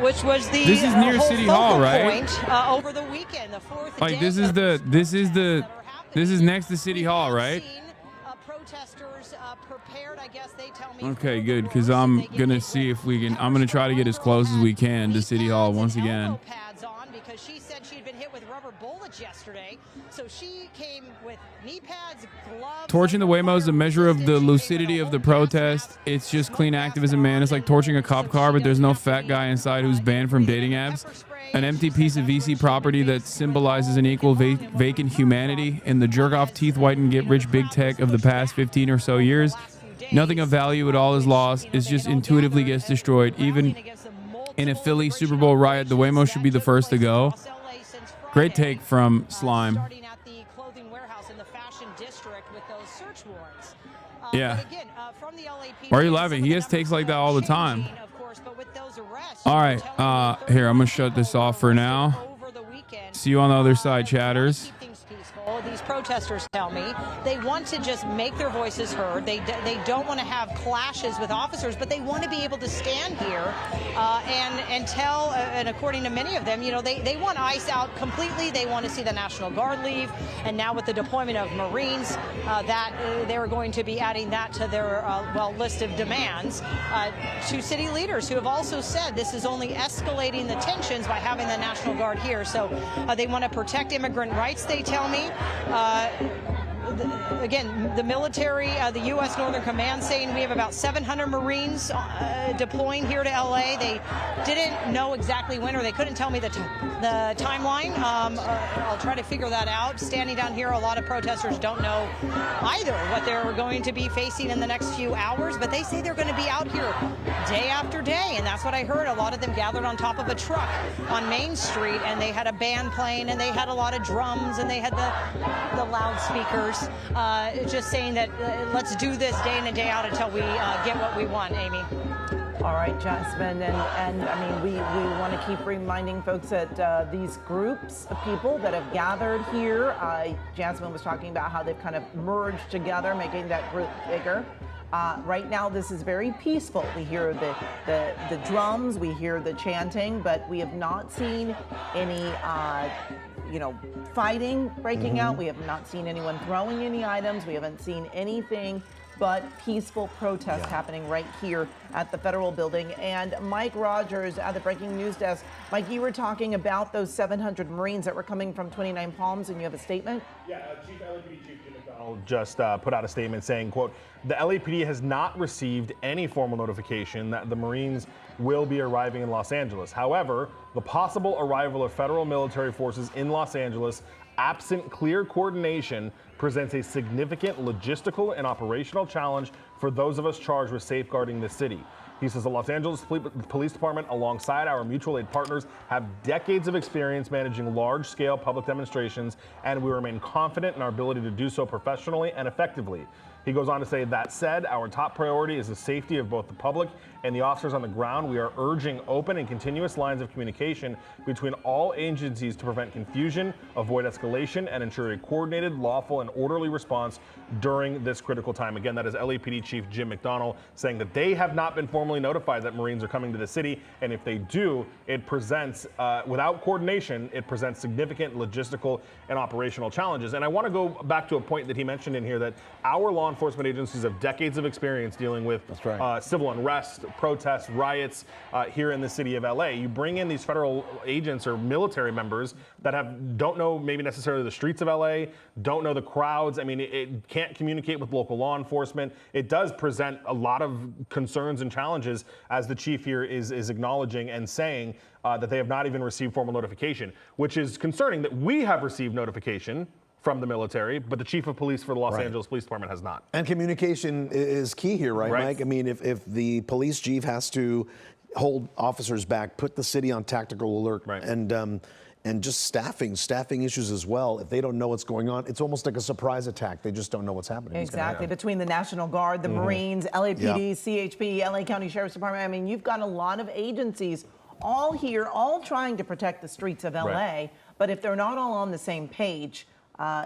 which was the this is near whole City Hall, focal right? point, over the weekend, the fourth Like day this is next to City Hall, right? protesters prepared, I guess they tell me. Okay, good, because I'm gonna see if we can. I'm gonna try to get as close as we can to City Hall once again. Pads on because she said she'd been hit with rubber bullets yesterday, so she came with knee pads, gloves. Torching the Waymo is a measure of the lucidity of the protest. It's just clean activism, man. It's like torching a cop car, but there's no fat guy inside who's banned from dating apps. An empty piece of VC property that symbolizes an equal vacant humanity and the jerk-off teeth whiten get-rich big tech of the past 15 or so years. Nothing of value at all is lost. It just intuitively gets destroyed. Even in a Philly Super Bowl riot, the Waymo should be the first to go. Great take from Slime. Yeah. Why are you laughing? He has takes like that all the time. All right. Here, I'm going to shut this off for now. See you on the other side, chatters. These protesters tell me they want to just make their voices heard. They don't want to have clashes with officers, but they want to be able to stand here and tell, and according to many of them, they want ICE out completely. They want to see the National Guard leave. And now with the deployment of Marines, that they're going to be adding that to their, list of demands to city leaders who have also said this is only escalating the tensions by having the National Guard here. So they want to protect immigrant rights, they tell me. Again, the military, the U.S. Northern Command saying we have about 700 Marines deploying here to L.A. They didn't know exactly when, or they couldn't tell me the timeline. I'll try to figure that out. Standing down here, a lot of protesters don't know either what they're going to be facing in the next few hours, but they say they're going to be out here day after day, and that's what I heard. A lot of them gathered on top of a truck on Main Street, and they had a band playing, and they had a lot of drums, and they had the loudspeakers. Just saying that let's do this day in and day out until we get what we want, Amy. All right, Jasmine, and I mean, we want to keep reminding folks that these groups of people that have gathered here, Jasmine was talking about how they've kind of merged together, making that group bigger. Right now, this is very peaceful. We hear the drums, we hear the chanting, but we have not seen any fighting breaking out. We have not seen anyone throwing any items. We haven't seen anything but peaceful protest happening right here at the Federal Building. And Mike Rogers at the Breaking News Desk. Mike, you were talking about those 700 Marines that were coming from 29 Palms, and you have a statement? Yeah, Chief LAPD Chief Jim McDonald just put out a statement saying, quote, the LAPD has not received any formal notification that the Marines will be arriving in Los Angeles. However, the possible arrival of federal military forces in Los Angeles, absent clear coordination, presents a significant logistical and operational challenge for those of us charged with safeguarding the city. He says the Los Angeles Police Department, alongside our mutual aid partners, have decades of experience managing large-scale public demonstrations, and we remain confident in our ability to do so professionally and effectively. He goes on to say, that said, our top priority is the safety of both the public and the officers on the ground. We are urging open and continuous lines of communication between all agencies to prevent confusion, avoid escalation, and ensure a coordinated, lawful, and orderly response during this critical time. Again, that is LAPD Chief Jim McDonnell saying that they have not been formally notified that Marines are coming to the city, and if they do, it presents, without coordination, it presents significant logistical and operational challenges. And I want to go back to a point that he mentioned in here, that our law enforcement agencies have decades of experience dealing with civil unrest, protests, riots here in the city of LA. You bring in these federal agents or military members that don't know maybe necessarily the streets of LA, don't know the crowds. I mean, it can't communicate with local law enforcement. It does present a lot of concerns and challenges, as the chief here is acknowledging and saying that they have not even received formal notification, which is concerning that we have received notification from the military, but the chief of police for the Los Angeles Police Department has not. And communication is key here, right, Mike? I mean, if the police chief has to hold officers back, put the city on tactical alert, and just staffing issues as well. If they don't know what's going on, it's almost like a surprise attack. They just don't know what's happening. Exactly. Between the National Guard, the Marines, LAPD, CHP, LA County Sheriff's Department, I mean, you've got a lot of agencies all here, all trying to protect the streets of LA. But if they're not all on the same page,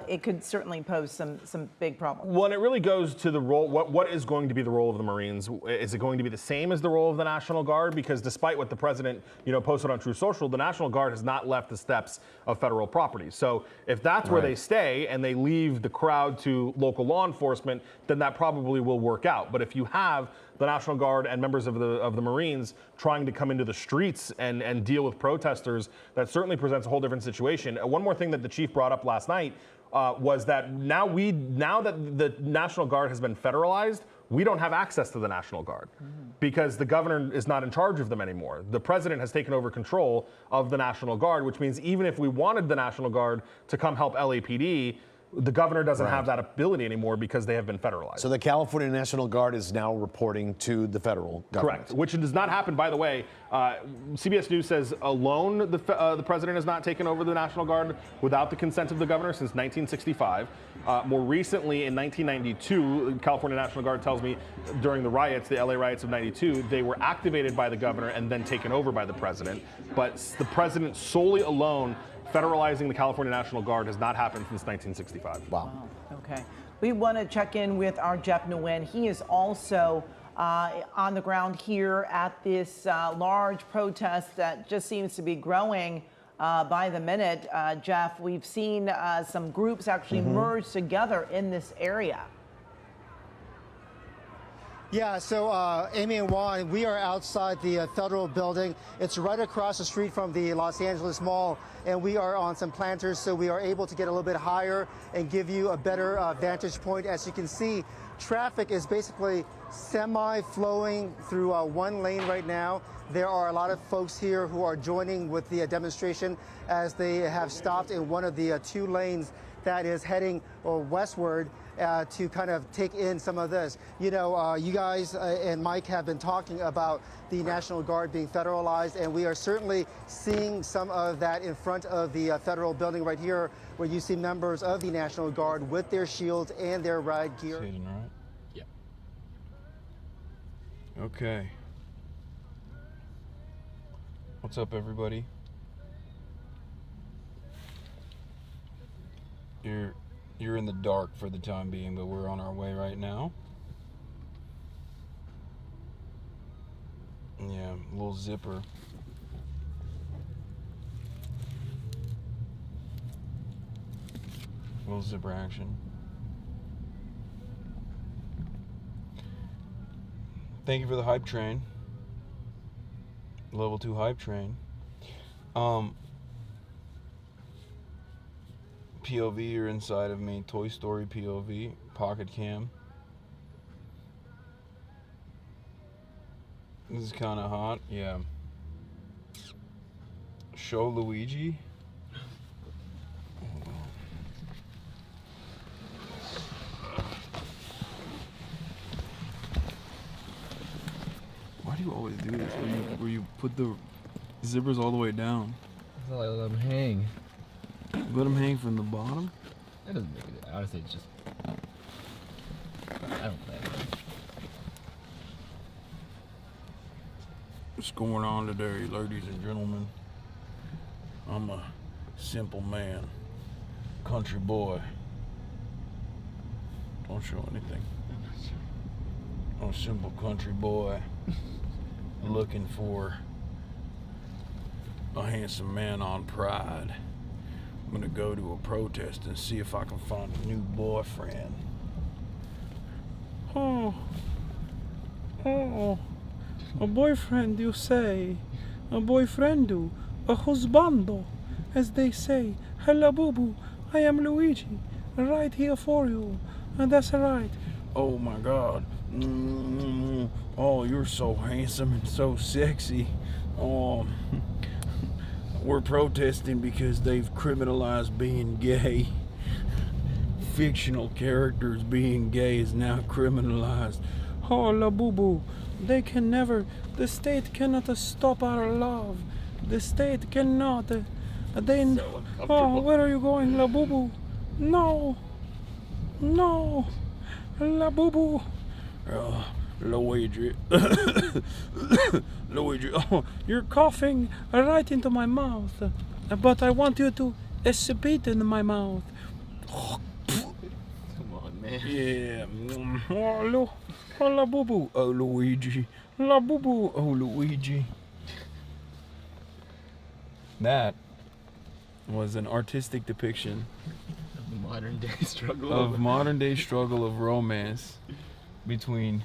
it could certainly pose some big problems. Well, and it really goes to the role, what is going to be the role of the Marines? Is it going to be the same as the role of the National Guard? Because despite what the president, posted on Truth Social, the National Guard has not left the steps of federal property. So if that's where they stay and they leave the crowd to local law enforcement, then that probably will work out. But if you have the National Guard and members of the Marines trying to come into the streets and deal with protesters, that certainly presents a whole different situation. One more thing that the chief brought up last night was that now that the National Guard has been federalized, we don't have access to the National Guard because the governor is not in charge of them anymore. The president has taken over control of the National Guard, which means even if we wanted the National Guard to come help LAPD, the governor doesn't have that ability anymore because they have been federalized. So the California National Guard is now reporting to the federal government. Correct, which does not happen, by the way. CBS News says alone the president has not taken over the National Guard without the consent of the governor since 1965. More recently, in 1992, California National Guard tells me during the riots, the LA riots of 92, they were activated by the governor and then taken over by the president. But the president solely alone federalizing the California National Guard has not happened since 1965. Wow. Okay. We want to check in with our Jeff Nguyen. He is also on the ground here at this large protest that just seems to be growing by the minute. Jeff, we've seen some groups actually merge together in this area. Yeah, so Amy and Juan, we are outside the federal building. It's right across the street from the Los Angeles Mall, and we are on some planters, so we are able to get a little bit higher and give you a better vantage point. As you can see, traffic is basically semi-flowing through one lane right now. There are a lot of folks here who are joining with the demonstration as they have stopped in one of the two lanes that is heading westward to kind of take in some of this. You guys and Mike have been talking about the National Guard being federalized, and we are certainly seeing some of that in front of the federal building right here, where you see members of the National Guard with their shields and their riot gear. Sitting, right? Yeah. Okay. What's up, everybody? You're in the dark for the time being, but we're on our way right now. Yeah, a little zipper. A little zipper action. Thank you for the hype train. Level 2 hype train. POV, you're inside of me. Toy Story POV. Pocket cam. This is kind of hot. Yeah. Show Luigi. Why do you always do this? Where you put the zippers all the way down? I let them hang. Let them hang from the bottom? That doesn't make it. Honestly, it's just. What's going on today, ladies and gentlemen? I'm a simple man, country boy. Don't show anything. I'm a simple country boy looking for a handsome man on Pride. I'm gonna go to a protest and see if I can find a new boyfriend. Oh, a boyfriend, you say? A boyfriendo, a husbando, as they say. Hello, boo-boo, I am Luigi, right here for you. And that's right. Oh my God. Oh, you're so handsome and so sexy. We're protesting because they've criminalized being gay. Fictional characters being gay is now criminalized. Oh, la boo-boo, they can never, the state cannot stop our love. The state cannot. Oh, where are you going, la boo-boo? No, no, la boo-boo. Luigi. Luigi. Oh, you're coughing right into my mouth. But I want you to spit in my mouth. Come on, man. Yeah. Oh, la boo-boo. Oh, Luigi. La boo-boo. Oh, Luigi. That was an artistic depiction of modern day struggle of romance between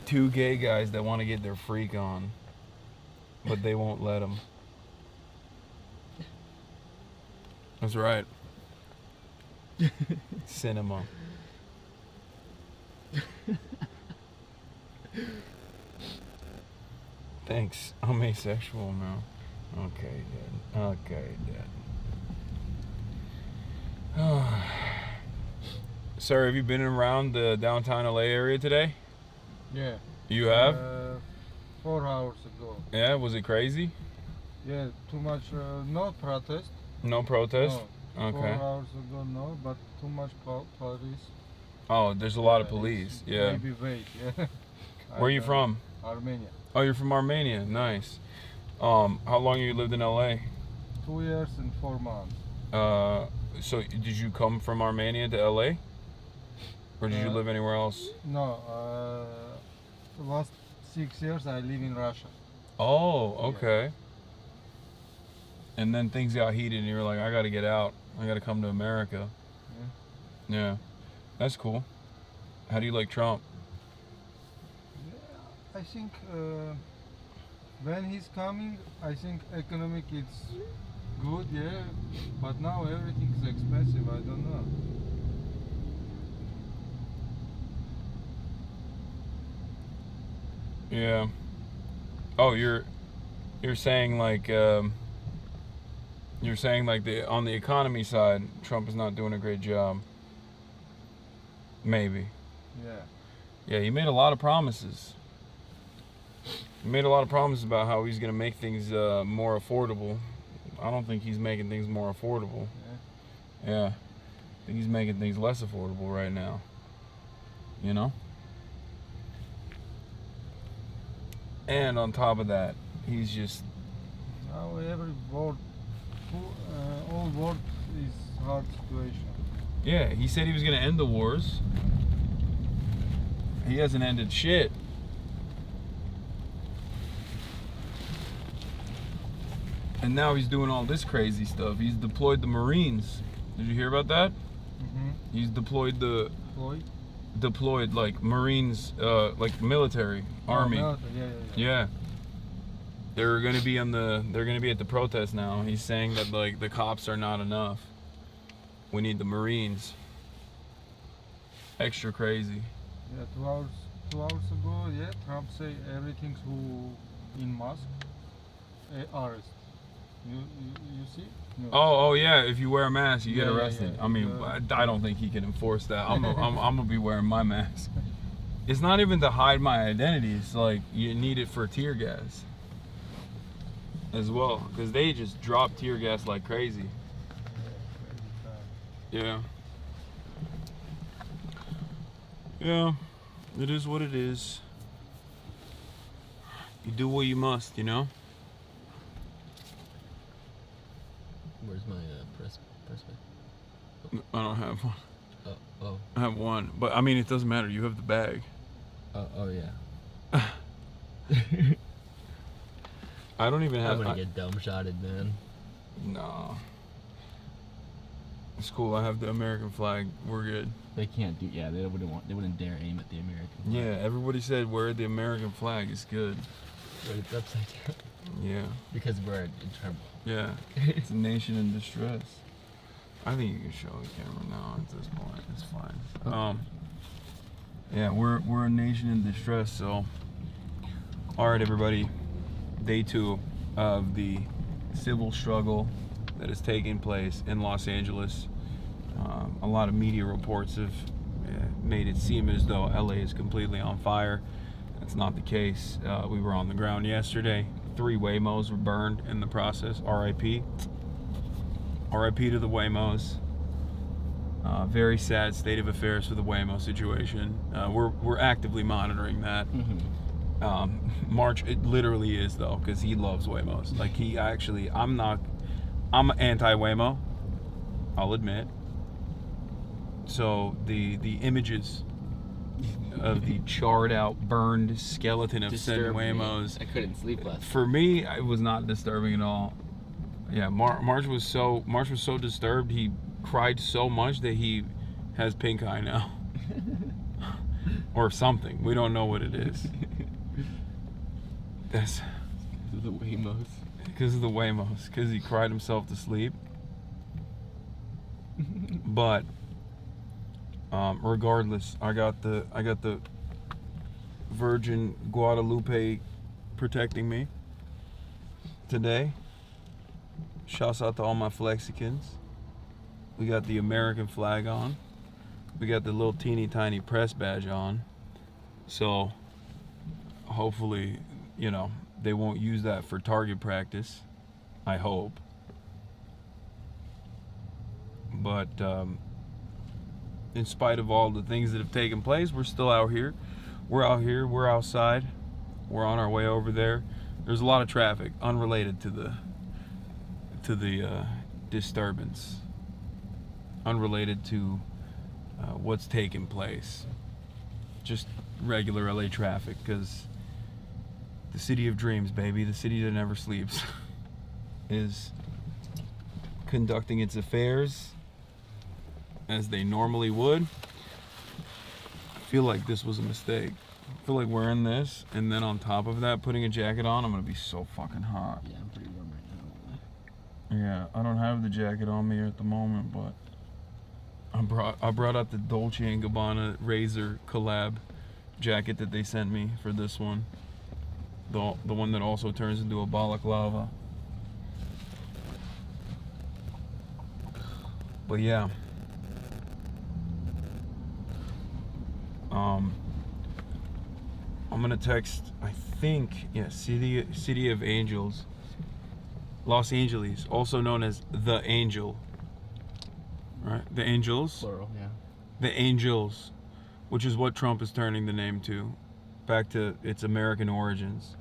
two gay guys that want to get their freak on, but they won't let them. That's right. Cinema. Thanks. I'm asexual now. Okay, Dad. Okay, Dad. Sir, have you been around the downtown LA area today? Yeah. You have? 4 hours ago. Yeah, was it crazy? Yeah, too much, no protest. No protest? No. Okay. 4 hours ago, no, but too much police. Oh, there's a lot of police, yeah. Maybe wait, yeah. Where are you from? Armenia. Oh, you're from Armenia, nice. How long you lived in LA? 2 years and 4 months. So did you come from Armenia to LA? Or did you live anywhere else? No, the last 6 years I live in Russia. Oh, okay. And then things got heated and you were like, I gotta get out. I gotta come to America. Yeah. That's cool. How do you like Trump? I think when he's coming, I think economic is good, yeah. But now everything is expensive, I don't know. Yeah. Oh, you're saying like on the economy side, Trump is not doing a great job. Maybe. Yeah. Yeah, he made a lot of promises. He made a lot of promises about how he's gonna make things more affordable. I don't think he's making things more affordable. Yeah. I think he's making things less affordable right now. You know? And on top of that, he's just... Now every world, all world is hard situation. Yeah, he said he was going to end the wars. He hasn't ended shit. And now he's doing all this crazy stuff. He's deployed the Marines. Did you hear about that? Mm-hmm. He's deployed like Marines, like military, army. Military. Yeah. They're gonna be at the protest now. He's saying that like the cops are not enough. We need the Marines. Extra crazy. Yeah, 2 hours ago, yeah, Trump say everything's who in mask, arrest. You see? No. Oh yeah. If you wear a mask, you get arrested. Yeah. I mean, I don't think he can enforce that. I'm gonna be wearing my mask. It's not even to hide my identity. It's like you need it for tear gas as well, because they just drop tear gas like crazy. Yeah. Yeah, it is what it is. You do what you must, you know? Where's my press bag? I don't have one. Oh. I have one, but I mean, it doesn't matter. You have the bag. Oh yeah. I don't even have. I'm gonna get dumb shotted, man. No. It's cool. I have the American flag. We're good. They can't do. Yeah, they wouldn't dare aim at the American flag. Yeah, everybody said wear the American flag is good. But it's upside down. Yeah. Because we're in trouble. Yeah. It's a nation in distress. I think you can show the camera now at this point. It's fine. Yeah, we're a nation in distress. So, all right, everybody. Day 2 of the civil struggle that is taking place in Los Angeles. A lot of media reports have made it seem as though LA is completely on fire. That's not the case. We were on the ground yesterday. 3 Waymos were burned in the process. RIP. RIP to the Waymos. Very sad state of affairs for the Waymo situation. We're actively monitoring that. March, it literally is though, because he loves Waymos. Like I'm anti-Waymo, I'll admit. So the images of the charred out, burned skeleton of said Waymos. I couldn't sleep last night. For me, it was not disturbing at all. Yeah, March was so disturbed. He cried so much that he has pink eye now, or something. We don't know what it is. That's because of the Waymos. Because of the Waymos. Because he cried himself to sleep. But regardless, I got the Virgin Guadalupe protecting me today. Shouts out to all my Flexicans. We got the American flag on. We got the little teeny tiny press badge on. So hopefully, you know, they won't use that for target practice. I hope. But in spite of all the things that have taken place, we're still out here. We're out here. We're outside. We're on our way over there. There's a lot of traffic unrelated to the disturbance, unrelated to what's taking place. Just regular LA traffic, because the city of dreams, baby, the city that never sleeps, is conducting its affairs as they normally would. I feel like this was a mistake. I feel like wearing this and then on top of that putting a jacket on, I'm gonna be so fucking hot. Yeah, I'm pretty warm right now. Yeah, I don't have the jacket on me at the moment, but I brought out the Dolce & Gabbana Razor collab jacket that they sent me for this one. The one that also turns into a balaclava. But yeah. I'm gonna text, I think, yeah, City of Angels. Los Angeles, also known as The Angel. Right? The Angels. Plural, yeah. The Angels, which is what Trump is turning the name to, back to its American origins.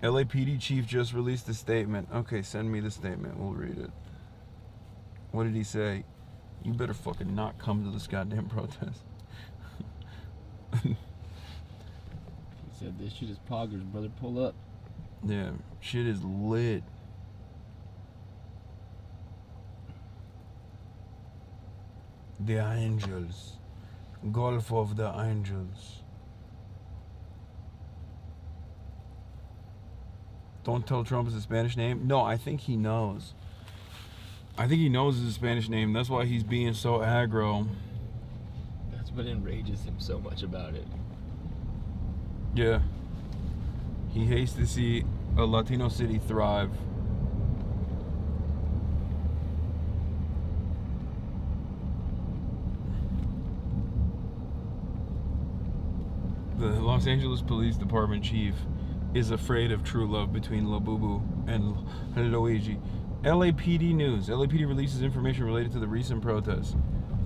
LAPD chief just released a statement. Okay, send me the statement. We'll read it. What did he say? You better fucking not come to this goddamn protest. He said this shit is poggers, brother. Pull up. Yeah, shit is lit. The Angels. Gulf of the Angels. Don't tell Trump it's a Spanish name. No, I think he knows. I think he knows it's a Spanish name. That's why he's being so aggro. That's what enrages him so much about it. Yeah. He hates to see a Latino city thrive. The Los Angeles Police Department chief is afraid of true love between Labubu and Luigi. LAPD news. LAPD releases information related to the recent protests.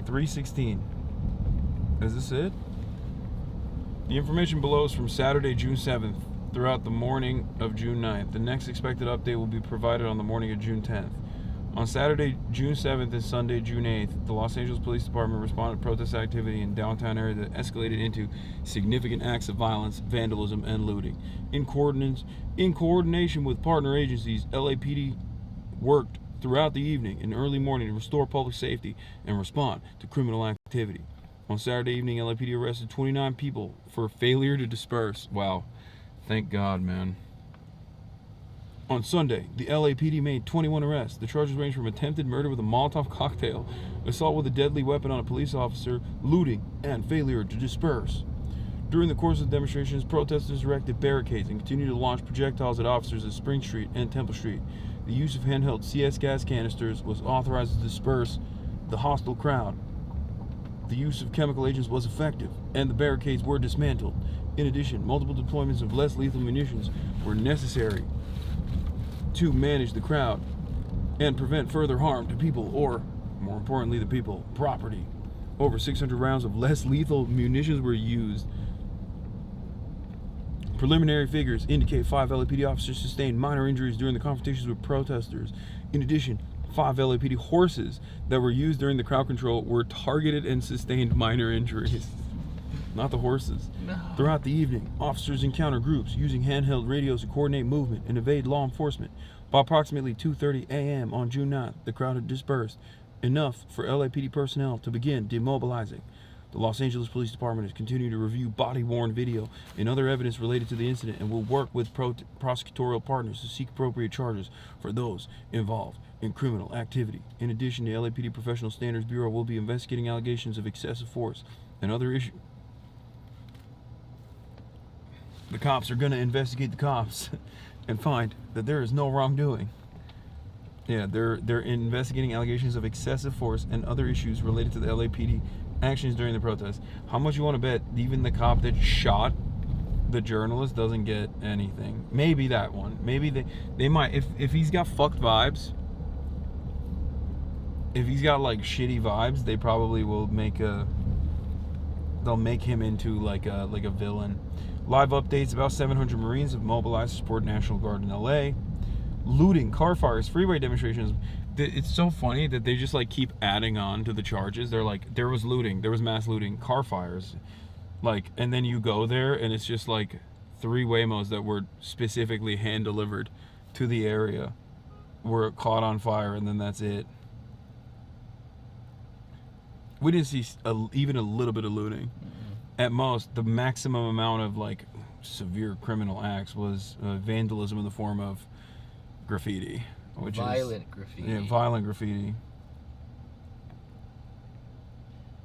3:16. Is this it? The information below is from Saturday, June 7th, throughout the morning of June 9th. The next expected update will be provided on the morning of June 10th. On Saturday, June 7th and Sunday, June 8th, the Los Angeles Police Department responded to protest activity in downtown area that escalated into significant acts of violence, vandalism, and looting. In coordination with partner agencies, LAPD worked throughout the evening and early morning to restore public safety and respond to criminal activity. On Saturday evening, LAPD arrested 29 people for failure to disperse. Wow. Thank God, man. On Sunday, the LAPD made 21 arrests. The charges range from attempted murder with a Molotov cocktail, assault with a deadly weapon on a police officer, looting, and failure to disperse. During the course of the demonstrations, protesters erected barricades and continued to launch projectiles at officers at Spring Street and Temple Street. The use of handheld CS gas canisters was authorized to disperse the hostile crowd. The use of chemical agents was effective, and the barricades were dismantled. In addition, multiple deployments of less lethal munitions were necessary to manage the crowd and prevent further harm to people or, more importantly, the people, property. Over 600 rounds of less lethal munitions were used. Preliminary figures indicate 5 LAPD officers sustained minor injuries during the confrontations with protesters. In addition, 5 LAPD horses that were used during the crowd control were targeted and sustained minor injuries. Not the horses. No. Throughout the evening, officers encountered groups using handheld radios to coordinate movement and evade law enforcement. By approximately 2:30 a.m. on June 9th, the crowd had dispersed, enough for LAPD personnel to begin demobilizing. The Los Angeles Police Department is continuing to review body-worn video and other evidence related to the incident and will work with prosecutorial partners to seek appropriate charges for those involved in criminal activity. In addition, the LAPD Professional Standards Bureau will be investigating allegations of excessive force and other issues. The cops are going to investigate the cops and find that there is no wrongdoing. Yeah, they're investigating allegations of excessive force and other issues related to the LAPD actions during the protest. How much you want to bet even the cop that shot the journalist doesn't get anything? Maybe that one. Maybe they might, if he's got fucked vibes, if he's got like shitty vibes, they probably will they'll make him into like a villain. Live updates: about 700 Marines have mobilized to support National Guard in LA. Looting, car fires, freeway demonstrations. It's so funny that they just like keep adding on to the charges. They're like, there was looting, there was mass looting, car fires, like, and then you go there and it's just like 3 Waymos that were specifically hand delivered to the area were caught on fire, and then that's it. We didn't see even a little bit of looting. At most, the maximum amount of like severe criminal acts was vandalism in the form of graffiti, which violent graffiti. Yeah, violent graffiti.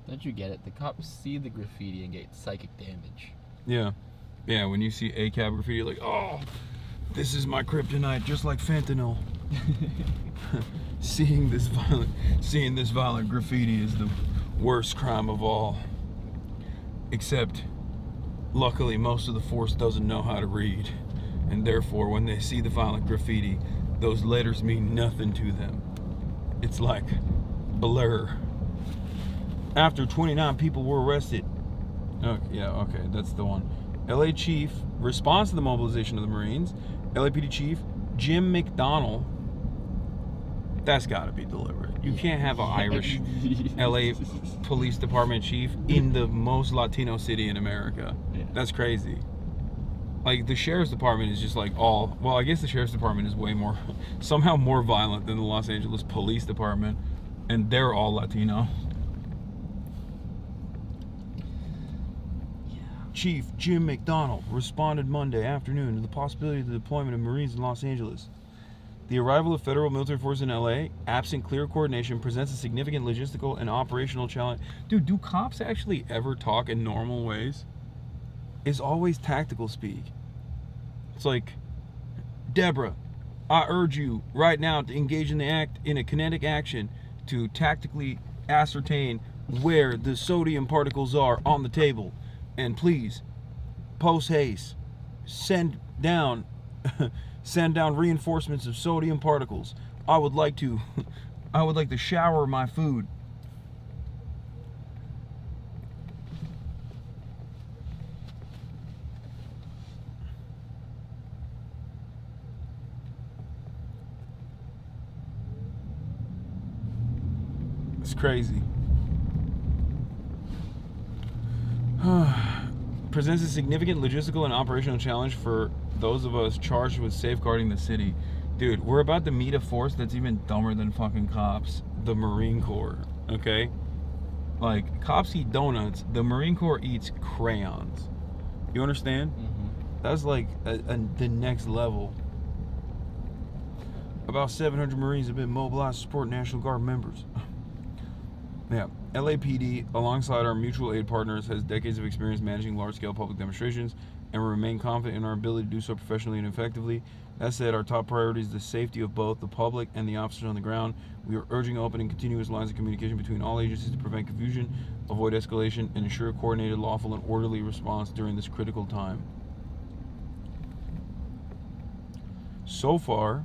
Don't you get it? The cops see the graffiti and get psychic damage. Yeah, yeah. When you see ACAB graffiti, like, oh, this is my kryptonite, just like fentanyl. Seeing this violent graffiti is the worst crime of all. Except, luckily, most of the force doesn't know how to read, and therefore, when they see the violent graffiti, those letters mean nothing to them. It's like blur. After 29 people were arrested. Okay, yeah, okay, that's the one. LA Chief responds to the mobilization of the Marines. LAPD Chief Jim McDonnell. That's got to be deliberate. You can't have an Irish LA Police Department chief in the most Latino city in America. Yeah. That's crazy. Like, the Sheriff's Department is just like well, I guess the Sheriff's Department is somehow more violent than the Los Angeles Police Department, and they're all Latino. Yeah. Chief Jim McDonnell responded Monday afternoon to the possibility of the deployment of Marines in Los Angeles. The arrival of federal military force in LA, absent clear coordination, presents a significant logistical and operational challenge. Dude, do cops actually ever talk in normal ways? It's always tactical speak. It's like, Deborah, I urge you right now to engage in a kinetic action to tactically ascertain where the sodium particles are on the table. And please, post haste, send down reinforcements of sodium particles. I would like to shower my food. It's crazy. Presents a significant logistical and operational challenge for those of us charged with safeguarding the city. Dude, we're about to meet a force that's even dumber than fucking cops. The Marine Corps, okay? Like, cops eat donuts. The Marine Corps eats crayons. You understand? That's like the next level. About 700 Marines have been mobilized to support National Guard members. Yeah, LAPD, alongside our mutual aid partners, has decades of experience managing large-scale public demonstrations, and we remain confident in our ability to do so professionally and effectively. That said, our top priority is the safety of both the public and the officers on the ground. We are urging open and continuous lines of communication between all agencies to prevent confusion, avoid escalation, and ensure coordinated, lawful, and orderly response during this critical time. So far,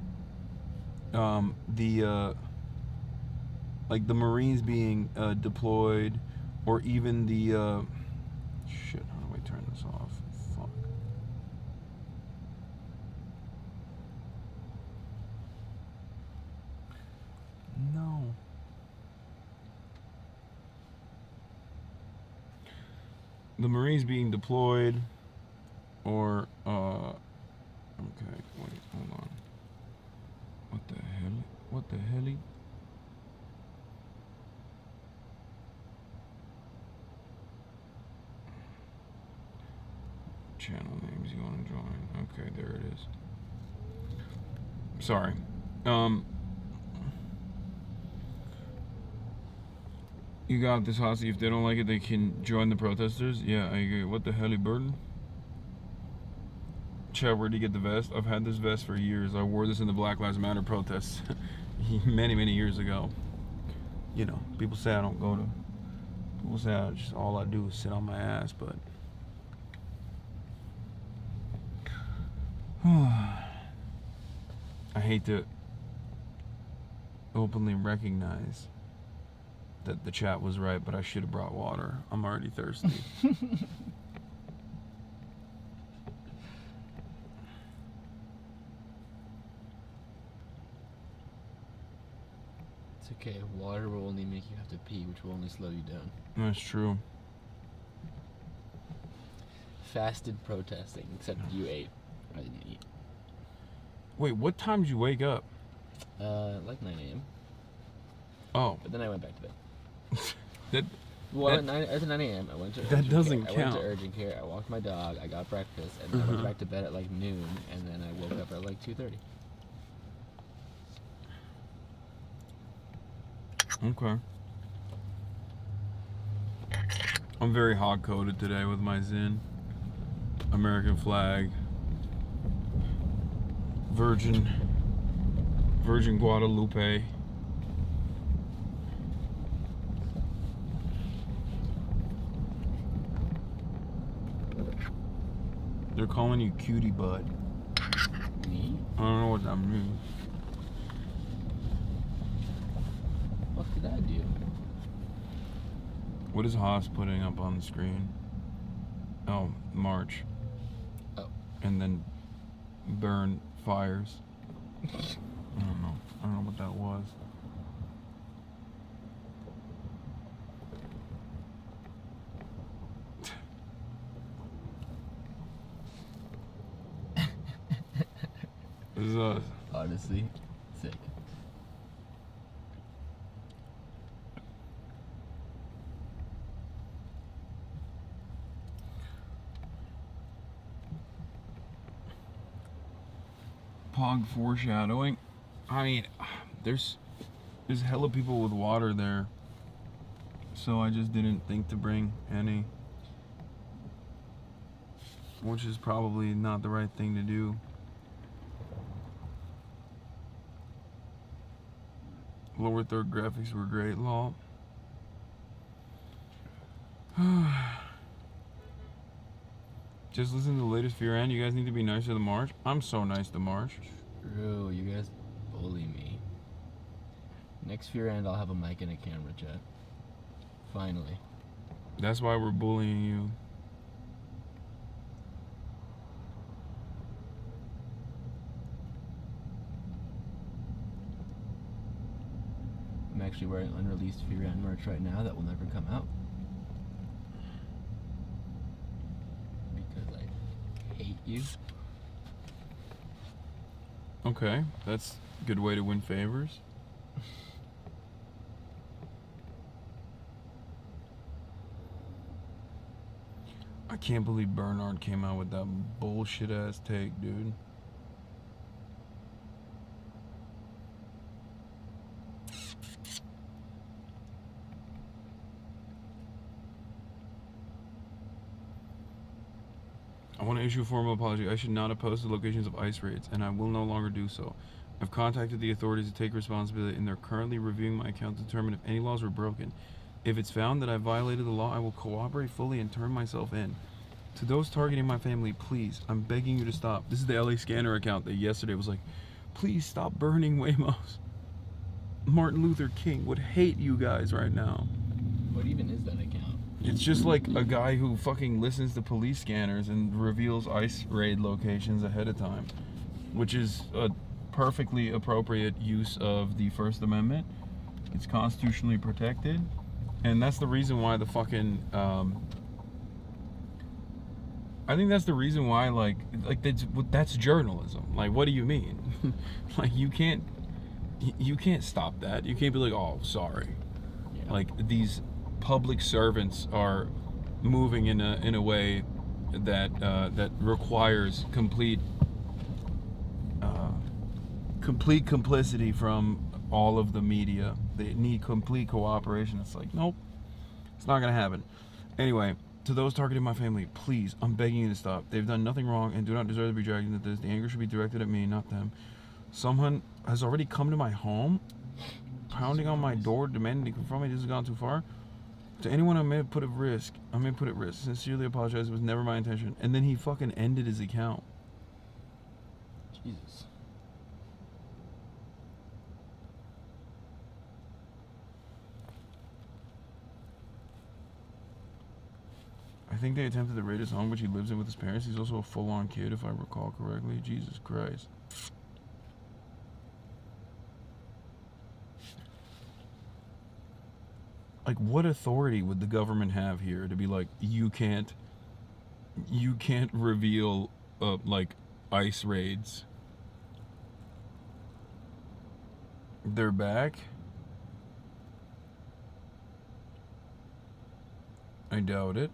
like the Marines being deployed, or even the shit, how do I turn this off? Fuck. No. The Marines being deployed, or okay, wait, hold on. What the hell? What the hell? Channel names you want to join. Okay, there it is. Sorry. You got this, Hossie. If they don't like it, they can join the protesters. Yeah, I agree. What the hell, Burden? Chad, where'd you get the vest? I've had this vest for years. I wore this in the Black Lives Matter protests many, many years ago. You know, people say I don't go to. People say all I do is sit on my ass, but. I hate to openly recognize that the chat was right, but I should have brought water. I'm already thirsty. It's okay. Water will only make you have to pee, which will only slow you down. That's true. Fasted protesting, except you ate. I didn't eat. Wait, what time did you wake up? Like 9 a.m. Oh. But then I went back to bed. That, well, at 9 a.m. I went to that doesn't care. count. I went to urgent care. I walked my dog. I got breakfast, and then I went back to bed at like noon, and then I woke up at like 2:30. Okay. I'm very hot-coded today with my Zin. American flag. Virgin Guadalupe. They're calling you cutie butt. Me? I don't know what that means. What did I do? What is Haas putting up on the screen? Oh, March. Oh. And then burn fires. I don't know. I don't know what that was. This is us. Honestly, sick. Pog foreshadowing. I mean, there's hella people with water there, so I just didn't think to bring any, which is probably not the right thing to do. Lower third graphics were great, lol. Just listen to the latest Fear and you guys need to be nicer to March. I'm so nice to March. True, you guys bully me. Next Fear End, I'll have a mic and a camera, chat. Finally. That's why we're bullying you. actually wearing unreleased Fear and merch right now that will never come out. Because I hate you. Okay, that's a good way to win favors. I can't believe Bernard came out with that bullshit ass take, dude. I want to issue a formal apology. I should not have posted locations of ICE raids, and I will no longer do so. I've contacted the authorities to take responsibility, and they're currently reviewing my account to determine if any laws were broken. If it's found that I violated the law, I will cooperate fully and turn myself in. To those targeting my family, please, I'm begging you to stop. This is the LA Scanner account that yesterday was like, please stop burning Waymos. Martin Luther King would hate you guys right now. What even is that account? It's just like a guy who fucking listens to police scanners and reveals ICE raid locations ahead of time, which is a perfectly appropriate use of the First Amendment. It's constitutionally protected, and that's the reason why the fucking I think that's the reason why like that's journalism. Like, what do you mean? Like, you can't stop that. You can't be like, oh, sorry. Yeah. Like, these public servants are moving in a way that that requires complete complicity from all of the media. They need complete cooperation. It's like, nope, it's not gonna happen. Anyway, to those targeting my family, please, I'm begging you to stop. They've done nothing wrong and do not deserve to be dragged into this. The anger should be directed at me, not them. Someone has already come to my home, pounding on my door, demanding to confront me. This has gone too far. To anyone I may have put at risk, sincerely apologize. It was never my intention. And then he fucking ended his account. Jesus. I think they attempted to raid his home, which he lives in with his parents. He's also a full-on kid, if I recall correctly. Jesus Christ. Like, what authority would the government have here to be like, you can't reveal like ICE raids? They're back? I doubt it.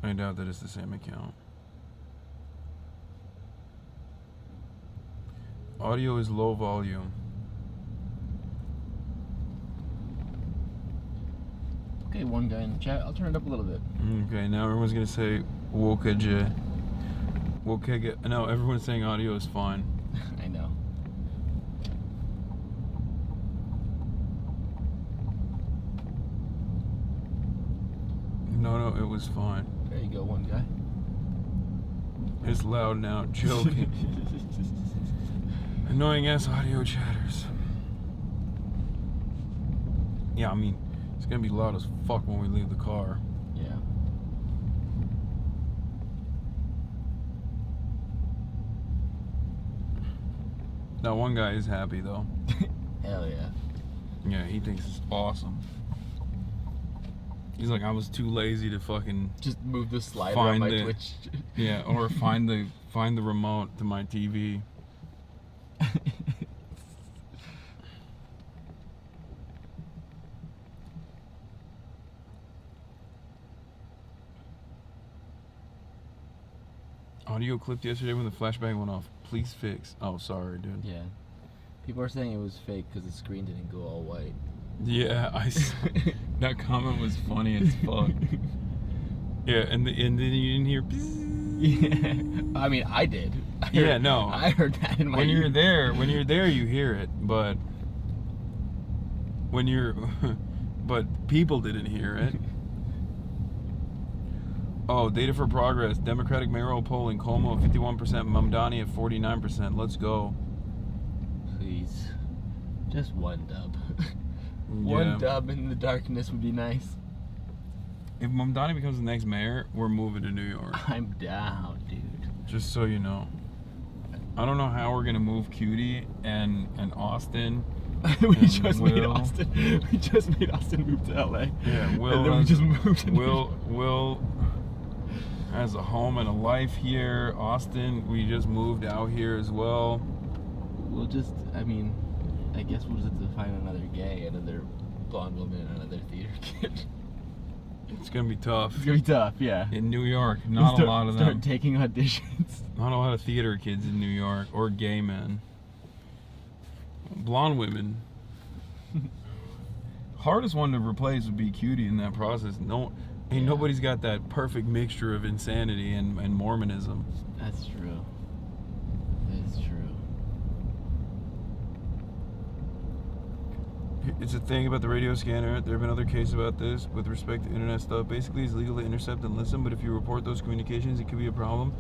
I doubt that it's the same account. Audio is low volume. Okay, one guy in the chat. I'll turn it up a little bit. Okay, now everyone's gonna say Wokaje. No, everyone's saying audio is fine. I know. No, it was fine. There you go, one guy. It's loud now, joking. Annoying ass audio chatters. Yeah, I mean, it's gonna be loud as fuck when we leave the car. Yeah. That one guy is happy though. Hell yeah. Yeah, he thinks it's awesome. He's like, I was too lazy to fucking just move the slider on my Twitch. Yeah, or find the remote to my TV. Audio clipped yesterday when the flashbang went off. Please fix. Oh, sorry, dude. Yeah. People are saying it was fake because the screen didn't go all white. Yeah, that comment was funny as fuck. Yeah, and then you didn't hear. Yeah, I mean, I did. I heard that in my. When you're there, you hear it, but but people didn't hear it. Oh, data for progress. Democratic mayoral polling. Cuomo at 51%. Mamdani at 49%. Let's go. Please, just one dub. Yeah. One dub in the darkness would be nice. If Mamdani becomes the next mayor, we're moving to New York. I'm down, dude. Just so you know. I don't know how we're gonna move Cutie and Austin We just made Austin move to LA. Yeah, Will. And then we just moved. Will has a home and a life here. Austin, we just moved out here as well. We'll just, I guess we'll just have to find another gay, another blonde woman, and another theater kid. It's gonna be tough. It's gonna be tough, yeah. In New York, not a lot of them. Start taking auditions. Not a lot of theater kids in New York, or gay men. Blonde women. Hardest one to replace would be Cutie in that process. Nobody's got that perfect mixture of insanity and Mormonism. That's true. It's true. It's a thing about the radio scanner. There have been other cases about this with respect to internet stuff. Basically, it's legal to intercept and listen, but if you report those communications, it could be a problem.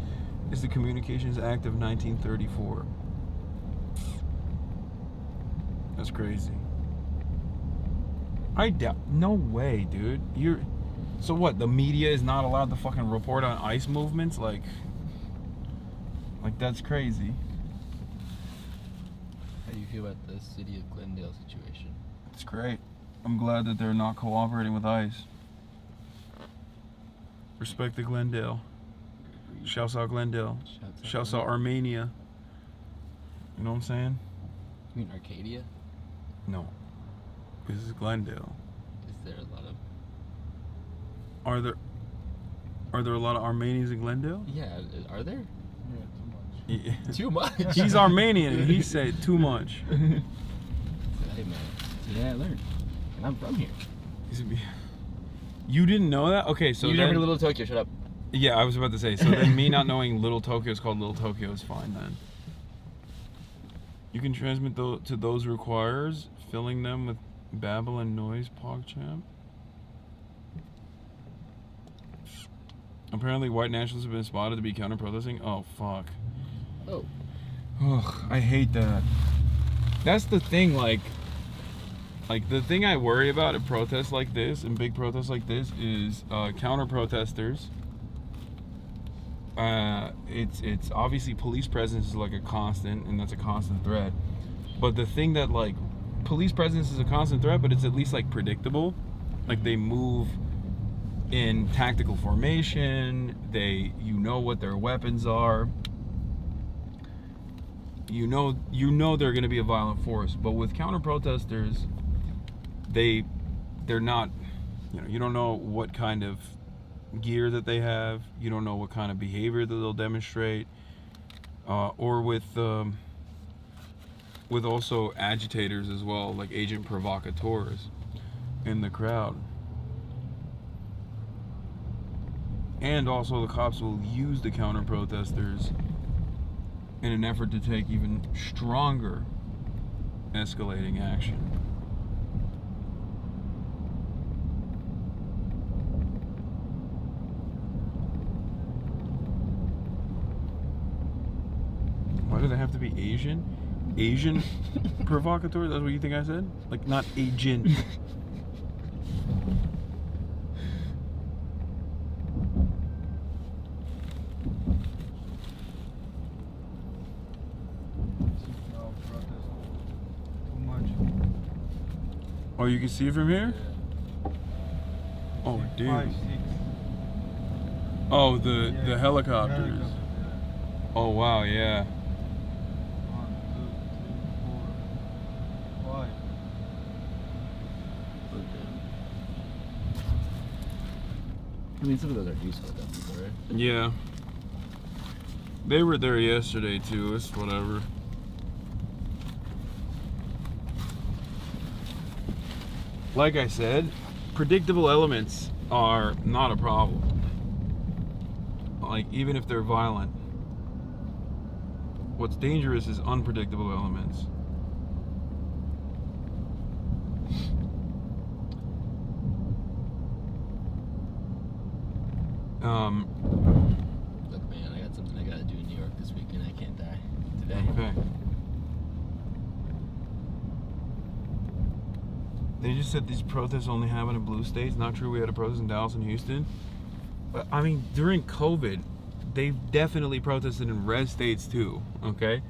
It's the Communications Act of 1934. That's crazy. I doubt. No way, dude. So what? The media is not allowed to fucking report on ICE movements? Like that's crazy. How do you feel about the city of Glendale situation? It's great. I'm glad that they're not cooperating with ICE. Respect to Glendale. Shouts out Glendale. Shouts out Armenia. You know what I'm saying? You mean Arcadia? No. This is Glendale. Is there a lot of... Are there a lot of Armenians in Glendale? Yeah, are there? Yeah, too much. Too much. He's Armenian and he said too much. Hey man, today I learned. And I'm from here. You didn't know that? Okay, so you never been to Little Tokyo, shut up. Yeah, I was about to say, so then me not knowing Little Tokyo is called Little Tokyo is fine then. You can transmit to those requires, filling them with babble and noise, PogChamp. Apparently white nationalists have been spotted to be counter-protesting. Oh, fuck. Oh. Ugh, I hate that. That's the thing, like the thing I worry about at protests like this and big protests like this is counter-protesters. It's obviously police presence is like a constant, and that's a constant threat. But the thing that like police presence is a constant threat, but it's at least like predictable. Like they move in tactical formation. You know what their weapons are. You know they're going to be a violent force. But with counter protesters, they're not. You don't know what kind of gear that they have. You don't know what kind of behavior that they'll demonstrate, or with also agitators as well, like agent provocateurs in the crowd. And also the cops will use the counter protesters in an effort to take even stronger escalating action. Why do they have to be Asian? Asian provocateur? That's what you think I said? Like, not agent. Oh, you can see it from here? Oh, dude. 5, 6. Oh, the helicopters. Oh, wow, yeah. 1, 2, 3, 4, 5. I mean, some of those are useful, definitely, right? Yeah. They were there yesterday, too. It's whatever. Like I said, predictable elements are not a problem. Like, even if they're violent. What's dangerous is unpredictable elements. Look, man, I got something I gotta do in New York this weekend. I can't die today. Okay. They just said these protests only happen in blue states. Not true. We had a protest in Dallas and Houston. But, I mean, during COVID, they've definitely protested in red states too, okay?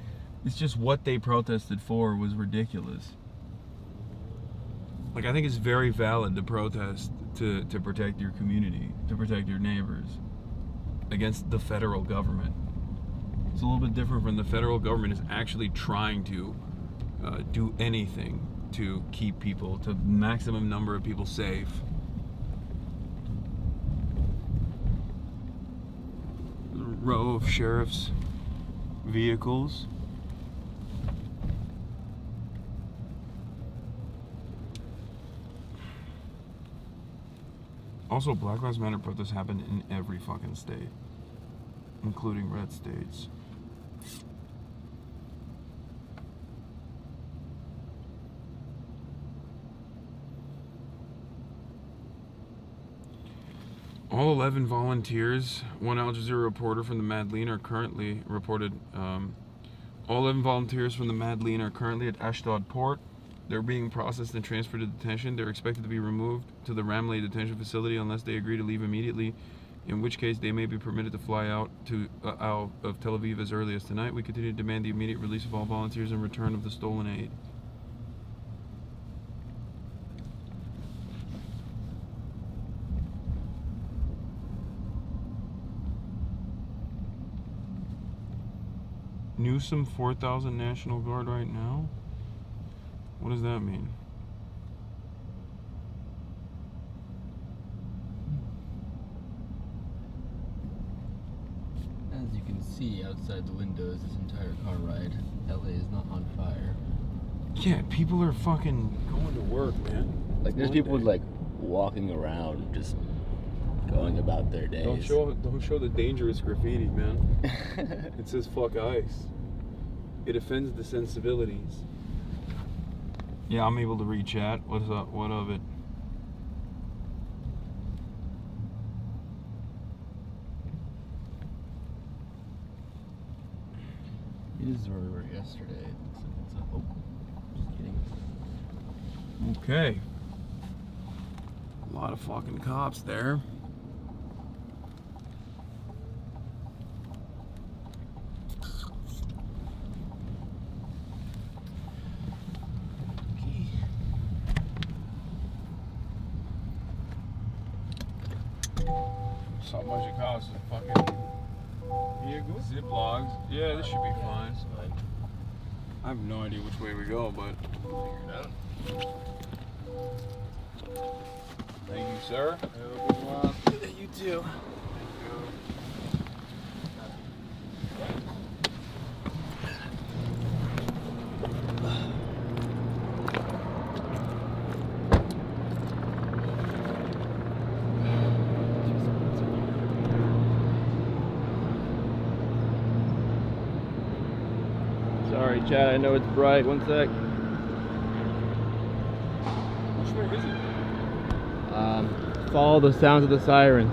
It's just what they protested for was ridiculous. Like, I think it's very valid to protest to protect your community, to protect your neighbors against the federal government. It's a little bit different from the federal government is actually trying to do anything to keep people, to maximum number of people safe. A row of sheriff's vehicles. Also, Black Lives Matter protests happen in every fucking state, including red states. All 11 volunteers, one Al Jazeera reporter from the Madleen are currently reported. All 11 volunteers from the Madleen are currently at Ashdod Port. They're being processed and transferred to detention. They're expected to be removed to the Ramleh detention facility unless they agree to leave immediately, in which case they may be permitted to fly out of Tel Aviv as early as tonight. We continue to demand the immediate release of all volunteers and return of the stolen aid. Newsom 4,000 National Guard right now? What does that mean? As you can see outside the windows, this entire car ride, LA is not on fire. Yeah, people are fucking going to work, man. Like, there's people like walking around, just going about their days. Don't show the dangerous graffiti, man. It says "fuck ICE." It offends the sensibilities. Yeah, I'm able to read chat. What's up? What of it? These were yesterday. It's a hope. Just kidding. Okay. A lot of fucking cops there. So much it costs is fucking Ziplocs. Yeah, this should be fine. I have no idea which way we go, but we'll figure it out. Thank you, sir. You too. Sorry, Chad, I know it's bright. One sec. Which way is it? Follow the sounds of the sirens.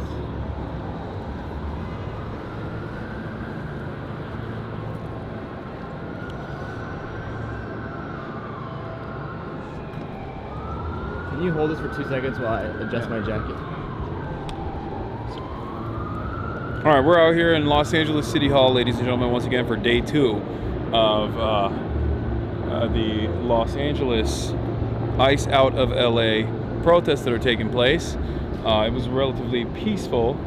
Can you hold this for 2 seconds while I adjust my jacket? All right, we're out here in Los Angeles City Hall, ladies and gentlemen, once again for day 2 of the Los Angeles ICE out of LA protests that are taking place. It was a relatively peaceful,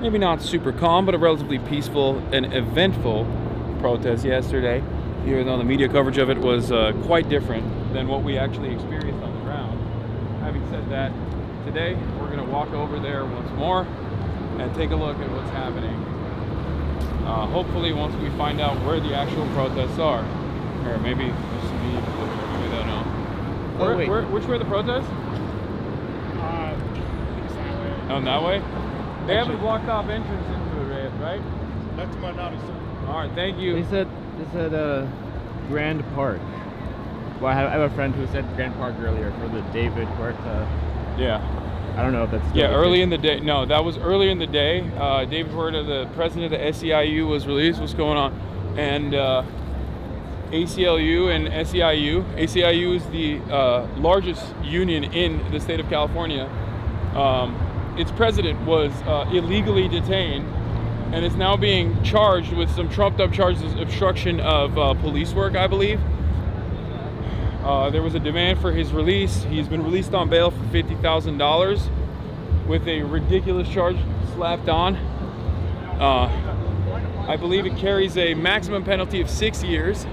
maybe not super calm, but a relatively peaceful and eventful protest yesterday, even though the media coverage of it was quite different than what we actually experienced on the ground. Having said that, today we're going to walk over there once more and take a look at what's happening. Hopefully once we find out where the actual protests are. Or maybe there's some media footage, maybe I don't know. Which way are the protests? I think it's that way. Oh, that way? They have a blocked off entrance into it, right? Not to my knowledge, sir. Alright, thank you. They said Grand Park. Well, I have a friend who said Grand Park earlier for the David Huerta. Yeah. I don't know if that's still yeah, early in the day. No, that was earlier in the day. David Huerta, the president of the SEIU, was released. What's going on? And ACLU and SEIU. ACIU is the largest union in the state of California. Its president was illegally detained and is now being charged with some trumped up charges of obstruction of police work, I believe. There was a demand for his release. He's been released on bail for $50,000 with a ridiculous charge slapped on. I believe it carries a maximum penalty of 6 years.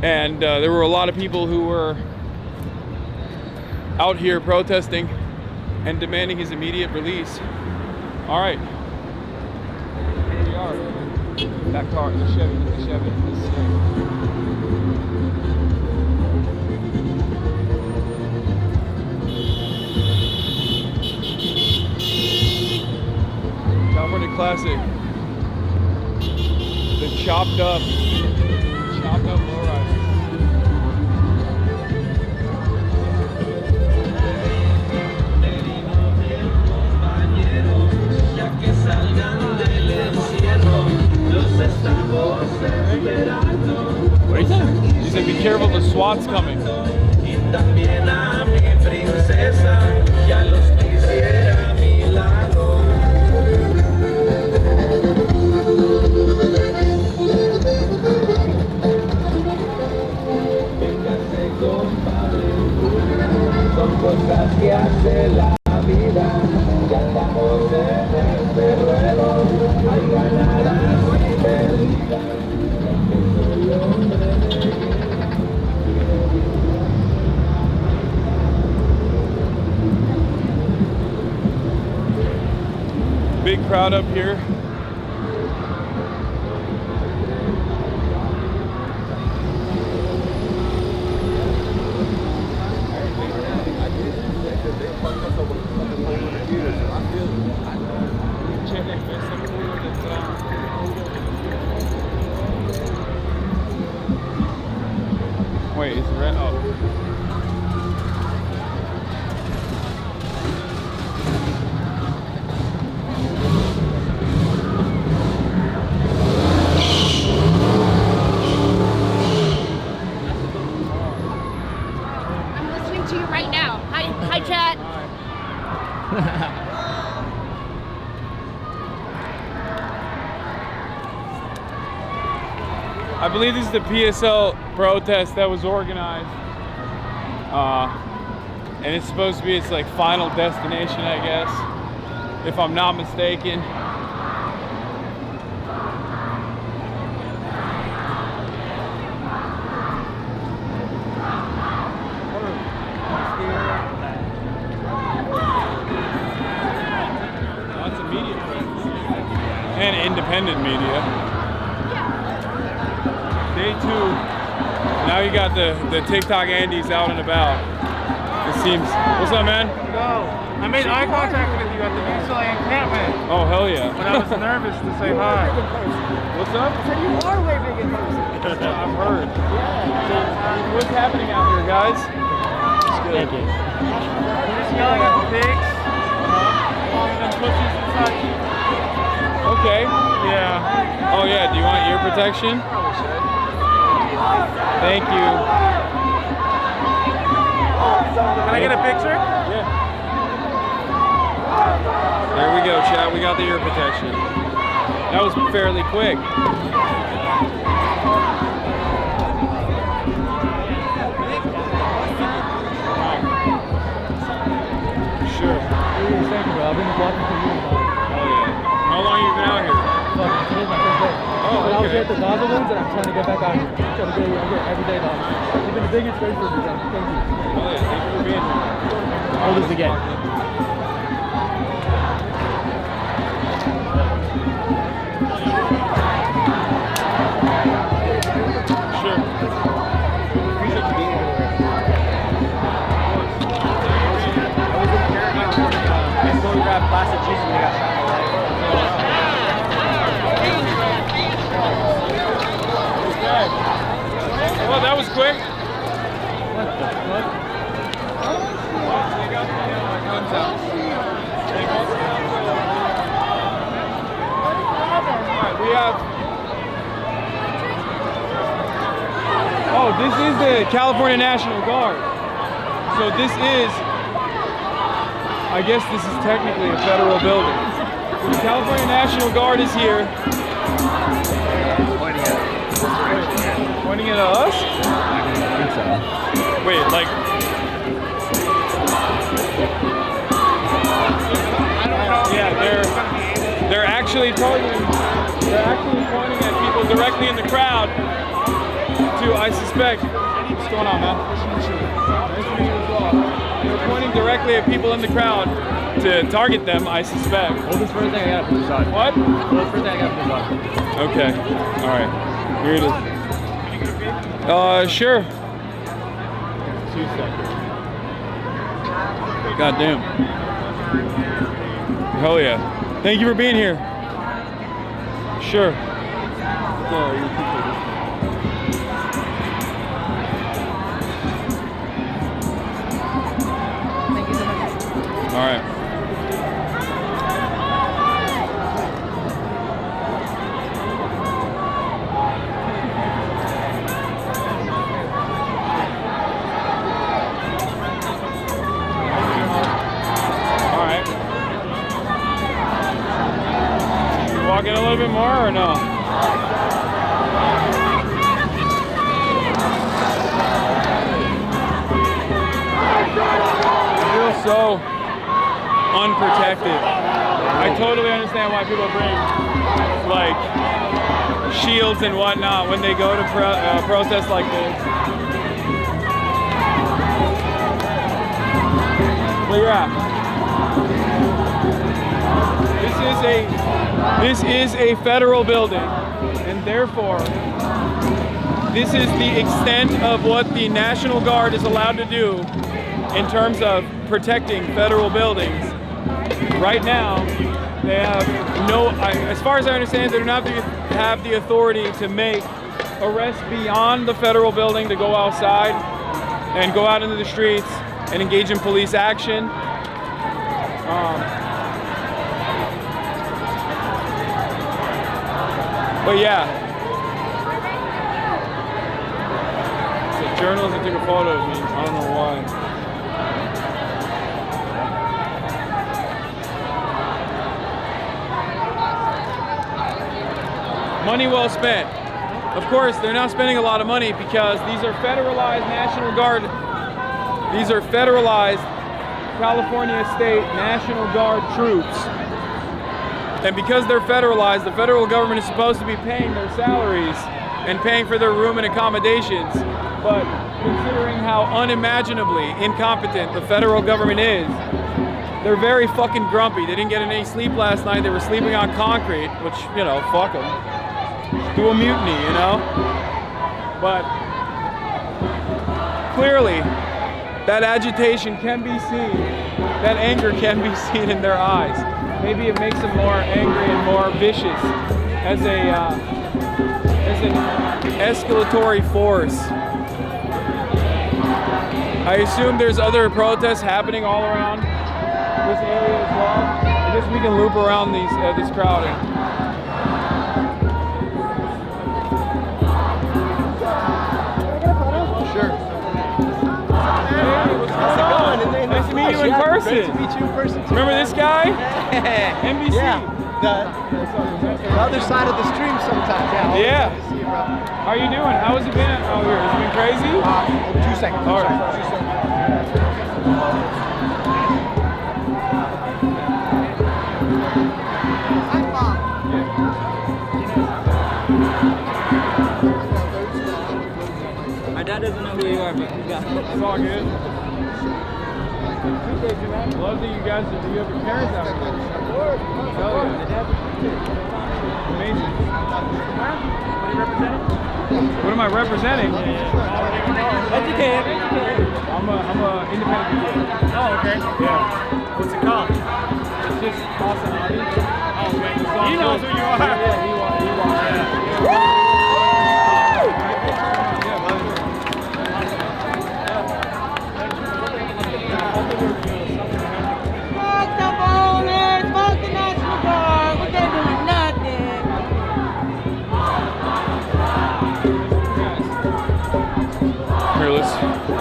And there were a lot of people who were out here protesting and demanding his immediate release. All right, here we are. That car, the Chevy, the Chevy. California Classic. The chopped up lowrider. What is that? He said, be careful, the SWAT's coming. Son cosas que hace la vida, ya estamos en este ruedo, hay ganadas y perdidas. Big crowd up here. Wait, is it red? Oh. I'm listening to you right now. Hi, chat. I believe this is the PSL protest that was organized. And it's supposed to be its like final destination, I guess, if I'm not mistaken. Lots of media and independent media. Day 2. Now you got the TikTok Andes out and about. It seems. What's up, man? No, I made eye contact with you at the UCLA encampment. Oh, hell yeah. But I was nervous to say hi. What's up? So you are way big in person. I've heard. So, what's happening out here, guys? Thank you. We're just yelling at the pigs. Calling them pussies inside. Okay. Yeah. Oh, yeah. Do you want ear protection? Thank you. Can I get a picture? Yeah. There we go, chat. We got the ear protection. That was fairly quick. Sure. I've been walking for years. Oh, yeah. How long have you been out here? Today's my first day. Oh, I was okay. at the Gaza ones, and I'm trying to get back out here. I'm trying to get every day now. You've been a big inspiration for me, guys. Thank you. Oh, yeah. Thank you for being here. Hold this again. Sure. Appreciate you being here. I photographed Classic Jesus when they got shot. Well, that was quick. What the fuck? They got the guns out. Alright, we have. Oh, this is the California National Guard. So this is, I guess this is technically a federal building. So the California National Guard is here. Pointing at us? think so. Wait, like. Yeah, they're actually targeting. They're actually pointing at people directly in the crowd. I suspect. What's going on, man? Nice to meet you as well. They're pointing directly at people in the crowd to target them, I suspect. Hold this first thing I got for the side. What? Hold this first thing I got for the side. Okay. All right. Here it is. Sure. 2 seconds. God damn. Hell yeah. Thank you for being here. Sure. All right. All right. You walk in a little bit more or no? I feel so unprotected. I totally understand why people bring like shields and whatnot when they go to protests like this. But yeah, this is a federal building, and therefore this is the extent of what the National Guard is allowed to do in terms of protecting federal buildings. Right now, they have no, as far as I understand, they do not have the authority to make arrests beyond the federal building to go outside and go out into the streets and engage in police action. But yeah, it's a journalist that took a photo of me. I don't know why. Money well spent. Of course, they're not spending a lot of money because these are federalized National Guard. These are federalized California State National Guard troops. And because they're federalized, the federal government is supposed to be paying their salaries and paying for their room and accommodations. But considering how unimaginably incompetent the federal government is, they're very fucking grumpy. They didn't get any sleep last night. They were sleeping on concrete, which, you know, fuck them. Do a mutiny, you know? But clearly, that agitation can be seen, that anger can be seen in their eyes. Maybe it makes them more angry and more vicious as an escalatory force. I assume there's other protests happening all around this area as well. I guess we can loop around this crowding. Sure. Hey, what's going on? Nice to meet you in person. Great to meet you in person too. Remember this guy? NBC. Yeah. The other side of the stream sometimes. Yeah. How are you doing? How has it been out here? Has it been crazy? 2 seconds. All right. My dad doesn't know who you are, but you got it. It's all good. Appreciate you, man. Love that you guys you have your parents out here. Hell yeah. Amazing. What are you representing? What am I representing? Educate. I'm a independent DJ. Oh, okay. Yeah. What's it called? It's just Austin Hobby. Oh, okay. He knows who you are. Yeah, he wants. Yeah. Fuck the bowlers, fuck the National Guard, what they doing nothing. Here, let's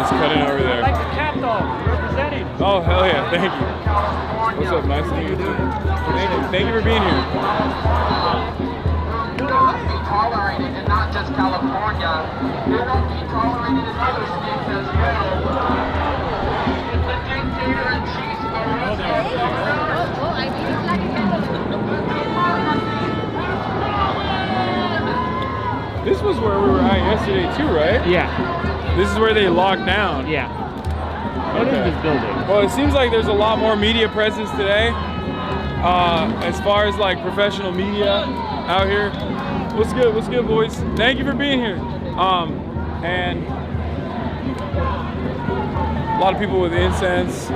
cut in over there. Like the cat dog, representing. Oh, hell yeah, thank you. What's up, nice to meet you too. Thank you for being here. tolerated, and not just California. It won't be tolerated in other states as well. If the dictator in chief This was where we were at yesterday too, right? Yeah. This is where they locked down. Yeah. What is this building? Well, it seems like there's a lot more media presence today. As far as like professional media out here. What's good? What's good, boys? Thank you for being here. And a lot of people with incense.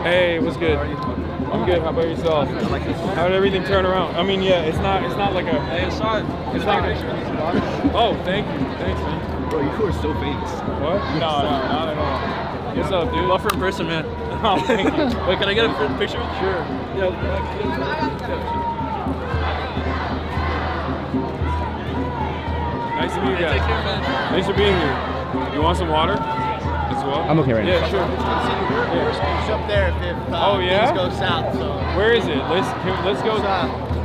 Hey, what's good? I'm good. How about yourself? How did everything turn around? I mean, yeah, it's not like a. Hey, I saw it. It's not. Oh, thank you. Thanks, man. Bro, you are so famous. What? No, not at all. What's up, dude? Love for in person, man. Oh, thank you. Wait, can I get a picture? Sure. Yeah. Nice to meet you guys. Take care, man. Thanks for being here. You want some water as well? I'm okay right now. Yeah, sure. It's up there if Oh, yeah? things go south. So. Where is it? Let's go.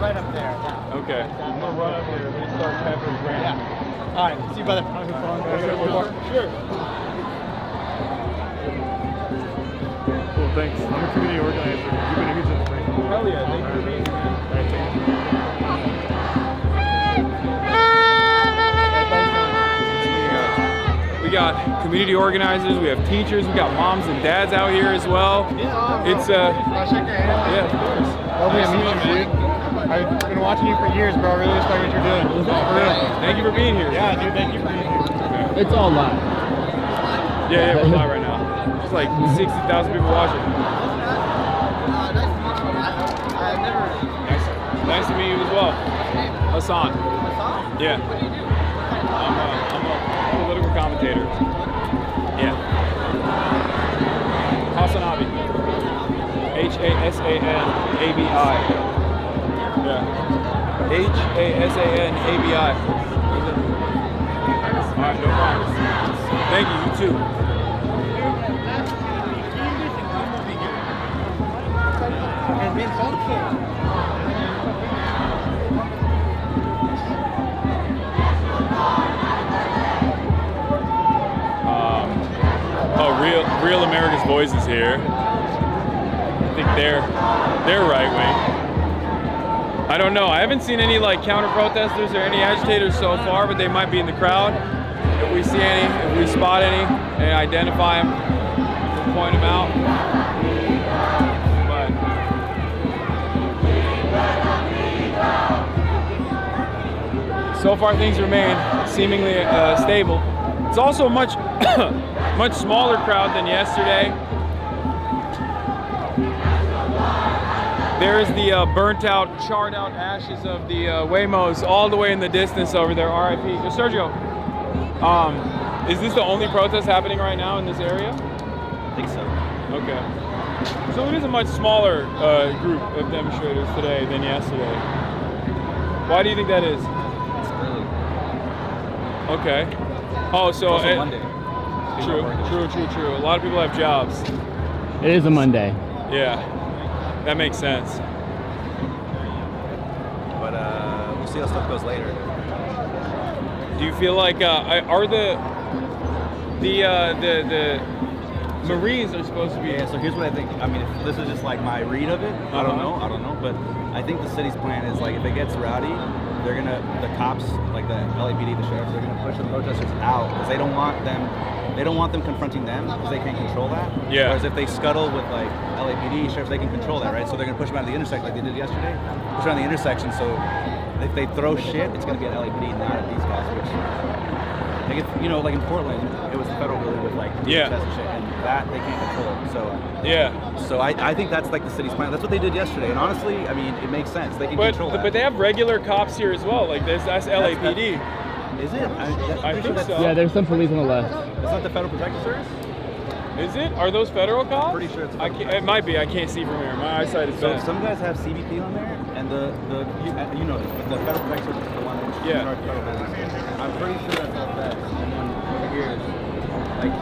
Right up there. Okay. I'm gonna run up there. Let's start tapping the ground. Yeah. All right. See you, brother. Sure. Cool, thanks. I'm a community organizer. You've been a huge inspiration. Hell yeah, thank you for being here, man. All right, thank you. We got community organizers, we have teachers, we got moms and dads out here as well. It's yeah, of course. Lovely to meet you, dude. I've been watching you for years, bro. I really respect what you're doing. For real. Thank you for being here. Yeah, dude, thank you for being here. It's all live. Yeah, we're live right now. There's like 60,000 people watching. Nice to meet you as well. Hassan. Yeah. I'm a political commentator. Yeah. Hassanabi. Hasanabi. Yeah. Hasanabi. All right, no problem. Thank you. You too. Real America's Voice is here. I think they're right wing. I don't know. I haven't seen any like counter protesters or any agitators so far, but they might be in the crowd. If we see any, if we spot any, and identify them, we'll point them out. But so far, things remain seemingly stable. It's also a much smaller crowd than yesterday. There's the burnt out, charred out ashes of the Waymos all the way in the distance over there, RIP. Sergio, is this the only protest happening right now in this area? I think so. Okay. So it is a much smaller group of demonstrators today than yesterday. Why do you think that is? It's early. Okay. Oh, so it's also Monday. True. A lot of people have jobs. It is a Monday. Yeah, that makes sense. But we'll see how stuff goes later. Do you feel like are the Marines are supposed to be? Yeah. So here's what I think. I mean, if this is just like my read of it. I don't know. But I think the city's plan is like if it gets rowdy, the cops, like the LAPD, the sheriffs, they're gonna push the protesters out because they don't want them confronting them because they can't control that. Yeah. Whereas if they scuttle with like LAPD, sheriffs, they can control that, right? So they're gonna push them out of the intersection like they did yesterday. Push them out of the intersection. So if they throw shit, it's gonna get LAPD, not at these guys. Which, like if, like in Portland, it was the federal building with like protests and shit, and that they can't control. So yeah. So I think that's like the city's plan. That's what they did yesterday, and honestly, I mean, it makes sense. They can control that. But they have regular cops here as well. Like that's LAPD. Is it? I think so. Yeah, there's some police on the left. It's not the Federal Protective Service? Is it? Are those federal cops? Pretty sure it's it might be. I can't see from here. My eyesight is bad. So some guys have CBP on there, and you know this, but the Federal Protective Service is the one in charge of federal business. I'm pretty sure that's all feds. And then over here is like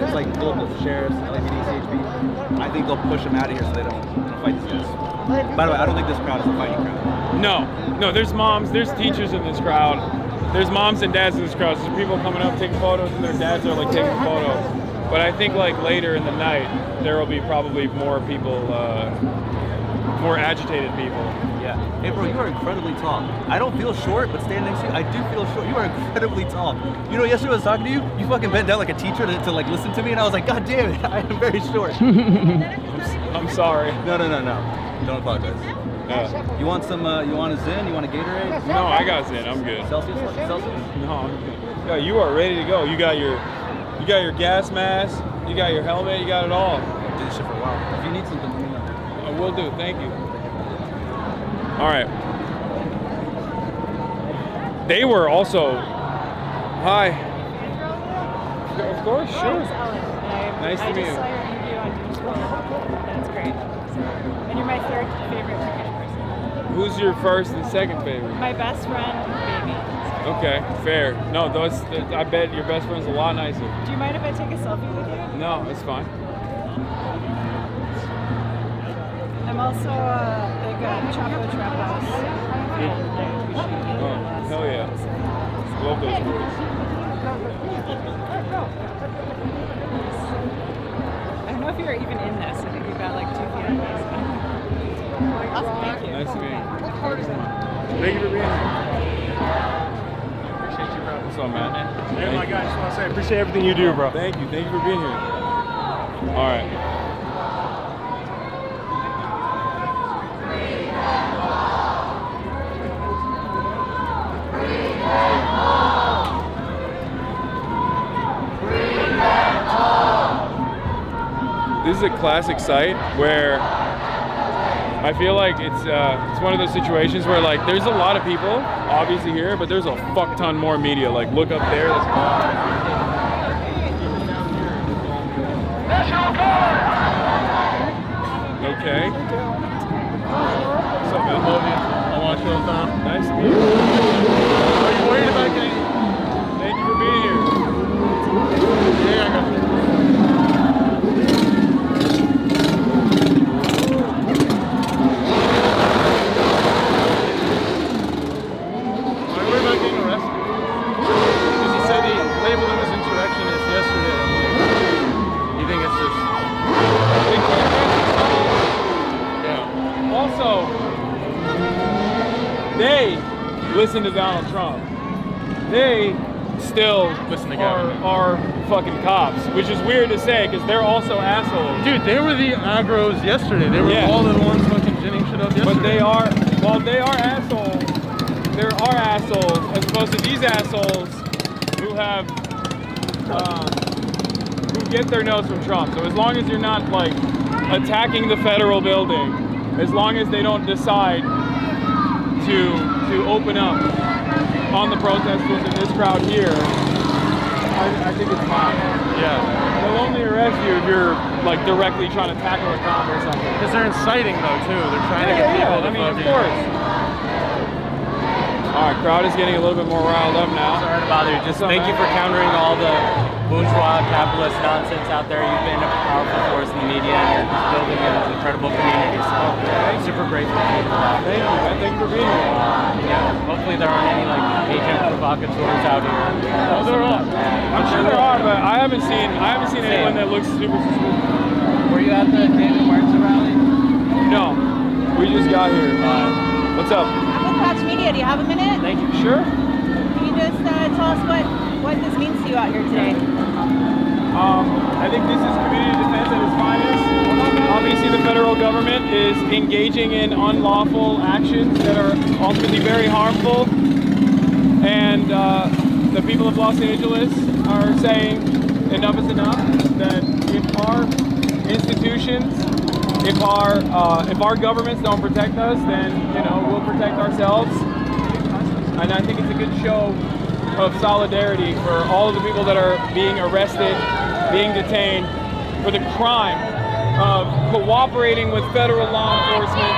It's like local sheriffs, LAPD, CHP. I think they'll push them out of here so they don't fight these guys. By the way, I don't think this crowd is a fighting crowd. No, there's moms, there's teachers in this crowd. There's moms and dads in this crowd. There's people coming up taking photos, and their dads are like taking photos. But I think like later in the night, there will be probably more people, more agitated people. Yeah. Hey, bro, you are incredibly tall. I don't feel short, but standing next to you, I do feel short. You are incredibly tall. You know, yesterday I was talking to you, you fucking bent down like a teacher to like listen to me, and I was like, God damn it, I am very short. I'm sorry. No. Don't apologize. You want some? You want a Zen? You want a Gatorade? No, I got Zen. I'm good. Celsius? No, I'm good. Yeah, you are ready to go. You got your gas mask. You got your helmet. You got it all. I did this shit for a while. If you need something, let me know. I will do. Thank you. All right. They were also. Hi. Of course, sure. Nice to meet you. That's great. And you're my third favorite Turkish person. Who's your first and second favorite? My best friend, baby. Okay, fair. No, I bet your best friend's a lot nicer. Do you mind if I take a selfie with you? No, it's fine. I'm also a big Choco Trap House. Oh, hell yeah. Love those movies. I don't know if you're even in this. I think you've got like 2 feet on this. Awesome, thank you. Nice to meet you. Thank you for being here. Appreciate you, bro. What's up, man? Hey, my guy, I just want to say I appreciate everything you do, bro. Thank you. Thank you for being here. All right. This is a classic site where I feel like it's one of those situations where like there's a lot of people obviously here, but there's a fuck ton more media. Like look up there. Okay. What's up, man? Love you. I want you all the time. Nice to meet you. Are you worried about getting? Thank you for being here. Yeah, I got you. They listen to Donald Trump. They still listen to are fucking cops, which is weird to say because they're also assholes. Dude, they were the aggros yesterday. They were all the ones fucking ginning shit up yesterday. But they are assholes. There are assholes as opposed to these assholes who have who get their nose from Trump. So as long as you're not like attacking the federal building, as long as they don't decide to open up on the protesters in this crowd here, I think it's fine. Yeah. They'll only arrest you if you're like directly trying to tackle a cop or something. Because they're inciting though too. They're trying to get people to I mean, of course. All right, crowd is getting a little bit more riled up now. Sorry to bother you. Just thank you for countering all the bourgeois capitalist nonsense out there. You've been a powerful force in the media and you're building an incredible community. So I'm super grateful for you for that. Thank you, man. Thank you for being here. Yeah, hopefully there aren't any like agent provocateurs out here. No, there are. I'm sure there are, but I haven't seen anyone that looks super suspicious. Were you at the David Martin rally? No, we just got here. What's up? I'm with Fox Media. Do you have a minute? Thank you. Sure. Can you just tell us what this means to you out here today? I think this is community defense at its finest. Obviously, the federal government is engaging in unlawful actions that are ultimately very harmful. And the people of Los Angeles are saying enough is enough, that if our institutions, if our governments don't protect us, then we'll protect ourselves. And I think it's a good show of solidarity for all of the people that are being arrested, being detained for the crime of cooperating with federal law enforcement.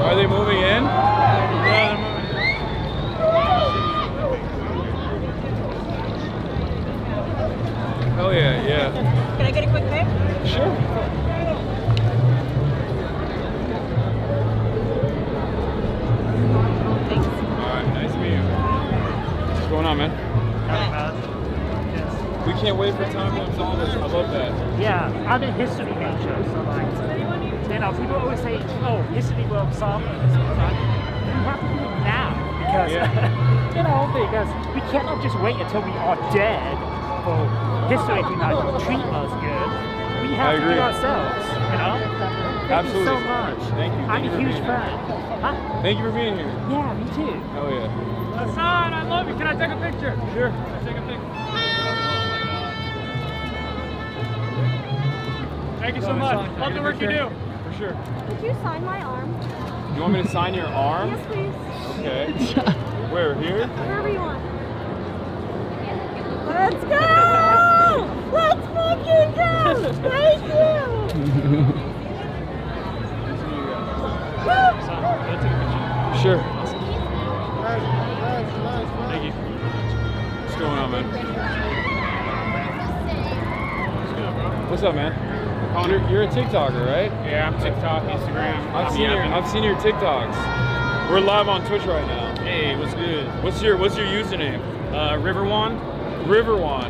Are they moving in? Yeah, they're moving in. yeah. Can I get a quick pic? Sure. Thanks. All right, nice to meet you. What's going on, man? We can't wait for time lapse all this. I love that. Yeah, I'm a history major, so like, you know, people always say, oh, history will solve this. Like, you have to do it now because, you know, because we cannot just wait until we are dead for history to not treat us good. We have to do it ourselves, you know? Thank you so much. Thank you. I'm a huge fan. Huh? Thank you for being here. Yeah, me too. Oh yeah. Hassan, I love you. Can I take a picture? Sure. Can I take a picture? Thank you so much. Love the work you do. For sure. Could you sign my arm? You want me to sign your arm? Yes, please. Okay. Where? Here? Wherever you want. Let's go! Let's fucking go! Thank you! Sure. Thank you. What's going on, man? What's up, man? You're a TikToker, right? Yeah, I'm TikTok, Instagram. I've seen your TikToks. We're live on Twitch right now. Hey, what's good? What's your username? Riverwan. Riverwan.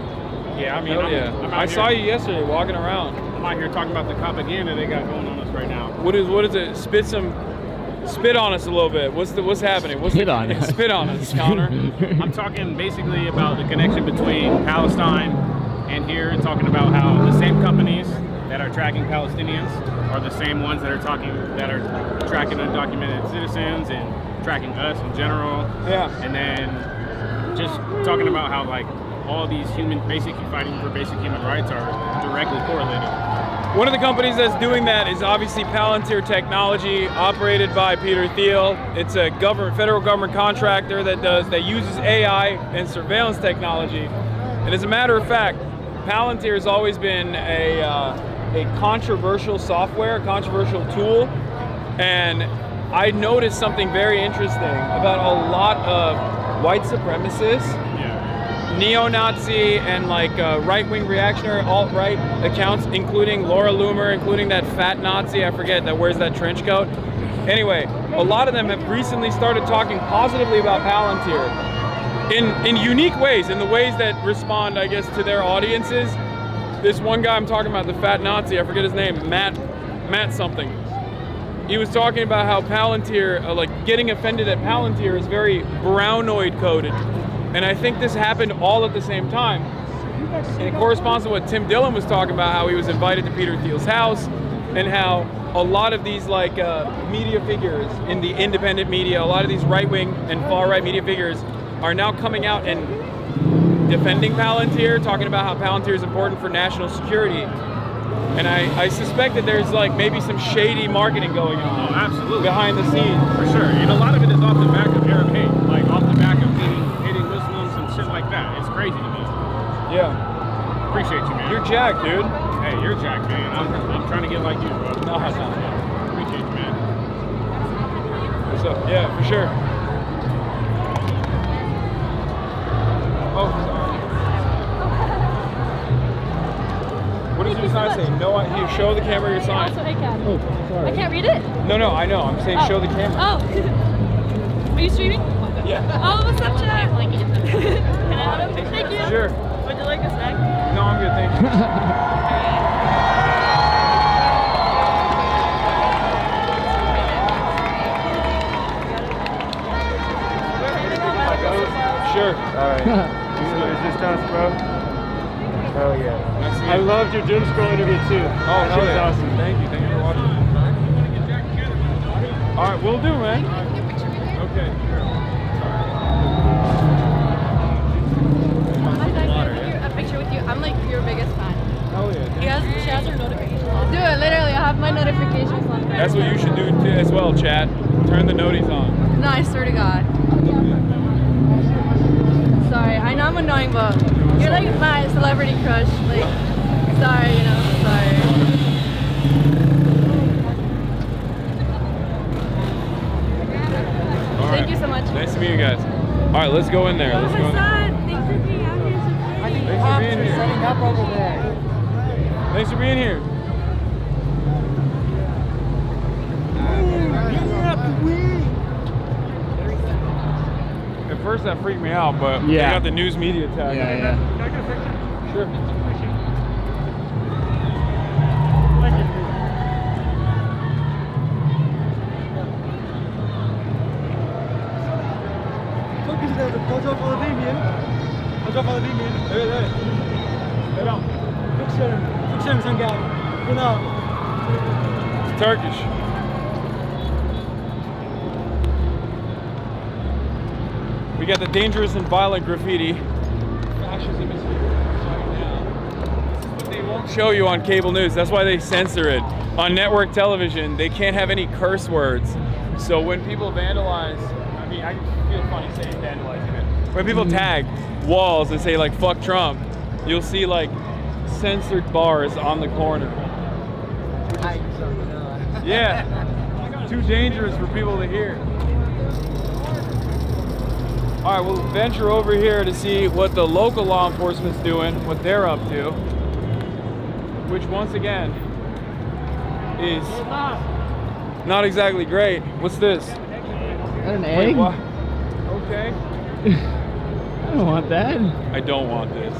Yeah, I mean, Hell I saw you yesterday walking around. I'm out here talking about the propaganda they got going on us right now. What is it? Spit on us a little bit. What's happening? Spit on us. Spit on us, Connor. I'm talking basically about the connection between Palestine and here, and talking about how the same companies that are tracking Palestinians are the same ones that are tracking undocumented citizens and tracking us in general. Yeah. And then just talking about how like all these fighting for basic human rights are directly correlated. One of the companies that's doing that is obviously Palantir Technology, operated by Peter Thiel. It's a federal government contractor that uses AI and surveillance technology. And as a matter of fact, Palantir has always been a controversial software, a controversial tool. And I noticed something very interesting about a lot of white supremacists, neo-Nazi, and like right-wing reactionary alt-right accounts, including Laura Loomer, including that fat Nazi, I forget, that wears that trench coat. Anyway, a lot of them have recently started talking positively about Palantir in unique ways, in the ways that respond, I guess, to their audiences. This one guy I'm talking about, the fat Nazi, I forget his name, Matt something. He was talking about how Palantir, like getting offended at Palantir is very brownoid coded. And I think this happened all at the same time. And it corresponds to what Tim Dillon was talking about, how he was invited to Peter Thiel's house, and how a lot of these like media figures in the independent media, a lot of these right-wing and far-right media figures are now coming out and defending Palantir, talking about how Palantir is important for national security. And I suspect that there's like maybe some shady marketing going on. Oh, absolutely. Behind the scenes. For sure. And a lot of it is off the back of Arab hate, like off the back of hating Muslims and shit like that. It's crazy to me. Yeah. Appreciate you, man. You're jacked, dude. Hey, you're jacked, man. I'm trying to get like you, bro. No. Appreciate you, man. What's up? Yeah, for sure. Oh, sorry. What does your sign say? No, you show the camera your sign. Also, oh, sorry. I can't read it? No, I know. I'm saying show the camera. Oh. Are you streaming? Yeah. Oh, what's up, Jack? Can I have a picture? Thank you. Sure. Would you like a snack? No, I'm good, thank you. Sure. All right. Is this us, bro? Hell yeah. I loved your Doom Scroll interview too. Oh, that was awesome. Thank you for watching. All right, we'll do, man. Okay. A picture with you. I'm like your biggest fan. Oh yeah. She has her notifications on. Do it, literally. I have my notifications on. That's what you should do too, as well, chat. Turn the noties on. No, I swear to God. Sorry, I know I'm annoying, but you're like my celebrity crush. Like, sorry, you know, sorry. Thank you so much. Nice to meet you guys. All right, let's go in there. Let's go in there. Thanks for being out here. Thanks for being here. Setting up over there. Thanks for being here. At first that freaked me out, but they got the news media tag. Yeah. Can I get a picture? Sure. It's Turkish. We got the dangerous and violent graffiti. Fascism is here. This is what they won't show you on cable news. That's why they censor it. On network television, they can't have any curse words. So when people vandalize, I mean, I feel funny saying vandalizing it. When people tag walls and say like "fuck Trump," you'll see like censored bars on the corner. Yeah, too dangerous for people to hear. All right, we'll venture over here to see what the local law enforcement's doing, what they're up to, which once again is not exactly great. What's this? Is that an Wait, egg? what? Okay. I don't want that. I don't want this.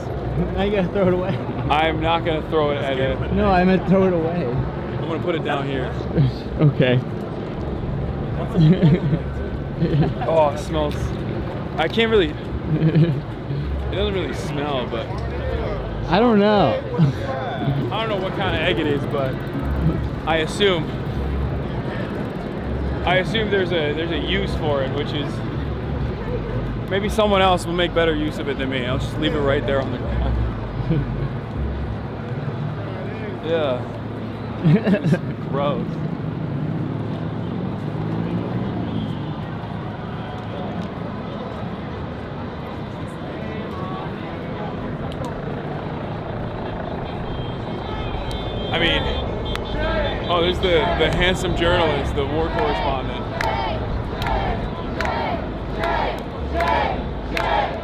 Now you gotta throw it away. I'm not gonna throw it at it. No, I meant throw it away. I'm gonna put it down here. Okay. Oh, it smells. I can't really. It doesn't really smell, but I don't know. I don't know what kind of egg it is, but I assume there's a use for it, which is maybe someone else will make better use of it than me. I'll just leave it right there on the ground. Yeah. It's gross. I mean, oh, there's the handsome journalist, the war correspondent.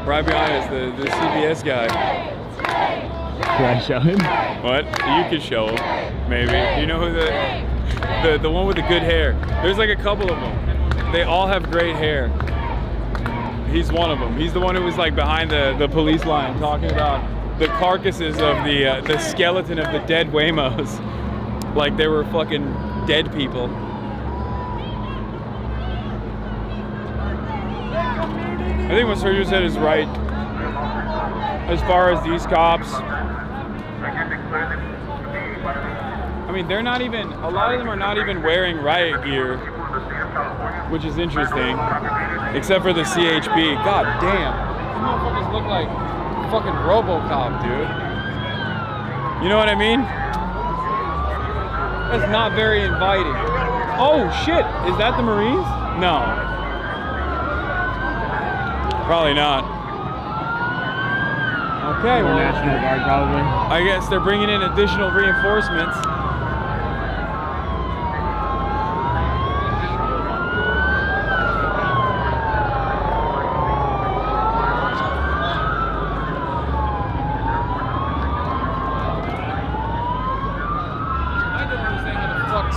Right behind us, the CBS guy. Can I show him? What? You could show him, maybe. You know who the one with the good hair? There's like a couple of them. They all have great hair. He's one of them. He's the one who was like behind the police line talking about the carcasses of the skeleton of the dead Waymos, like they were fucking dead people. I think what Sergio said is right. As far as these cops, I mean, they're not even, a lot of them are not even wearing riot gear, which is interesting, except for the CHP. God damn, these motherfuckers look like fucking RoboCop, dude. You know what I mean? That's not very inviting. Oh shit, is that the Marines? No. Probably not. Okay, well, National Guard probably. I guess they're bringing in additional reinforcements.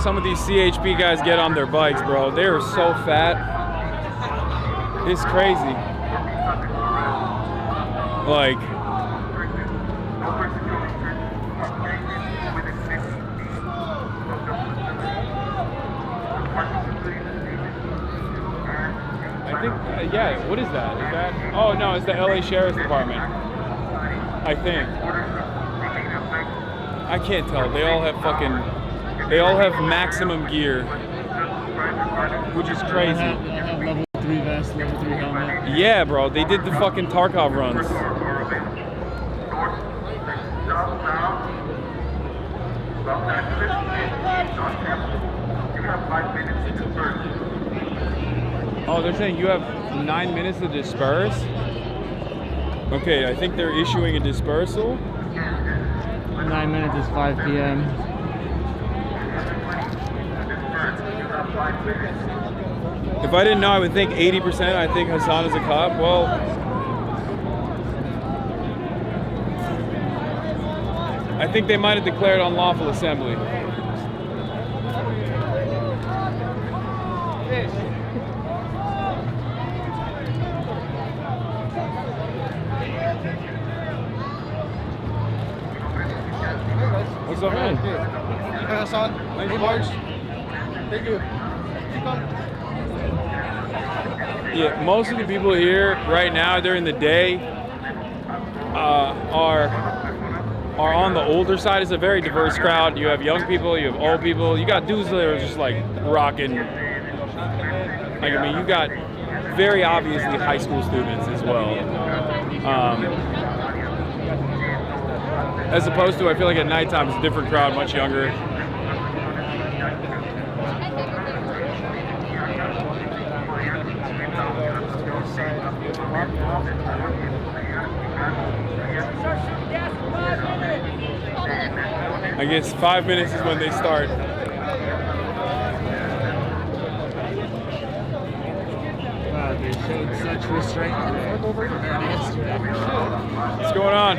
Some of these CHP guys get on their bikes, bro. They are so fat. It's crazy. Like, I think, yeah, what is that? Is that, oh no, it's the LA Sheriff's Department. I think. I can't tell. They all have maximum gear, which is crazy. They have level 3 vest, level 3 helmet. Yeah, bro, they did the fucking Tarkov runs. Oh, they're saying you have 9 minutes to disperse? Okay, I think they're issuing a dispersal. 9 minutes is 5 p.m. If I didn't know, I would think 80%. I think Hassan is a cop. Well, I I think they might have declared unlawful assembly. What's up, man? Hey, Marge. Thank you. Yeah, most of the people here right now during the day are on the older side. It's a very diverse crowd. You have young people, you have old people. You got dudes that are just like rocking. Like, I mean, you got very obviously high school students as well. As opposed to, I feel like at nighttime it's a different crowd, much younger. I guess 5 minutes is when they start. Wow, they showed such restraint over yesterday. What's going on?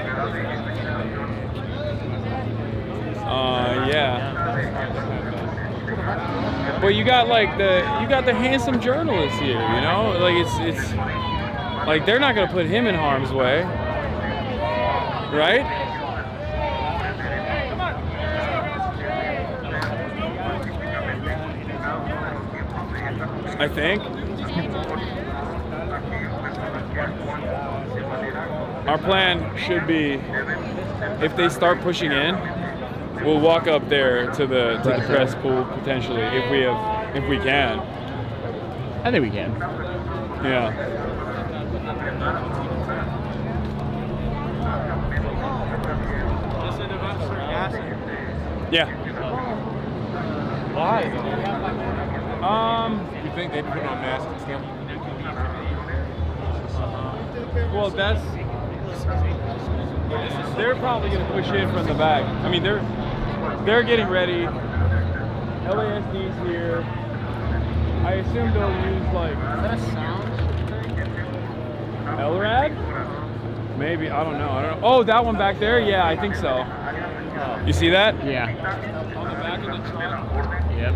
Yeah. But you got like the handsome journalist here, you know? Like it's like they're not gonna put him in harm's way. Right? I think. Our plan should be, if they start pushing in, we'll walk up there to the press pool potentially if we can. I think we can. Yeah. Yeah. Why? You think they put on masks and stuff? Well, they're probably going to push in from the back. I mean, they're getting ready. LASD's here. I assume they'll use like. Is that a sound thing? LRAD? Maybe. I don't know. Oh, that one back there? Yeah, I think so. You see that? Yeah. On the back of the truck. Yep.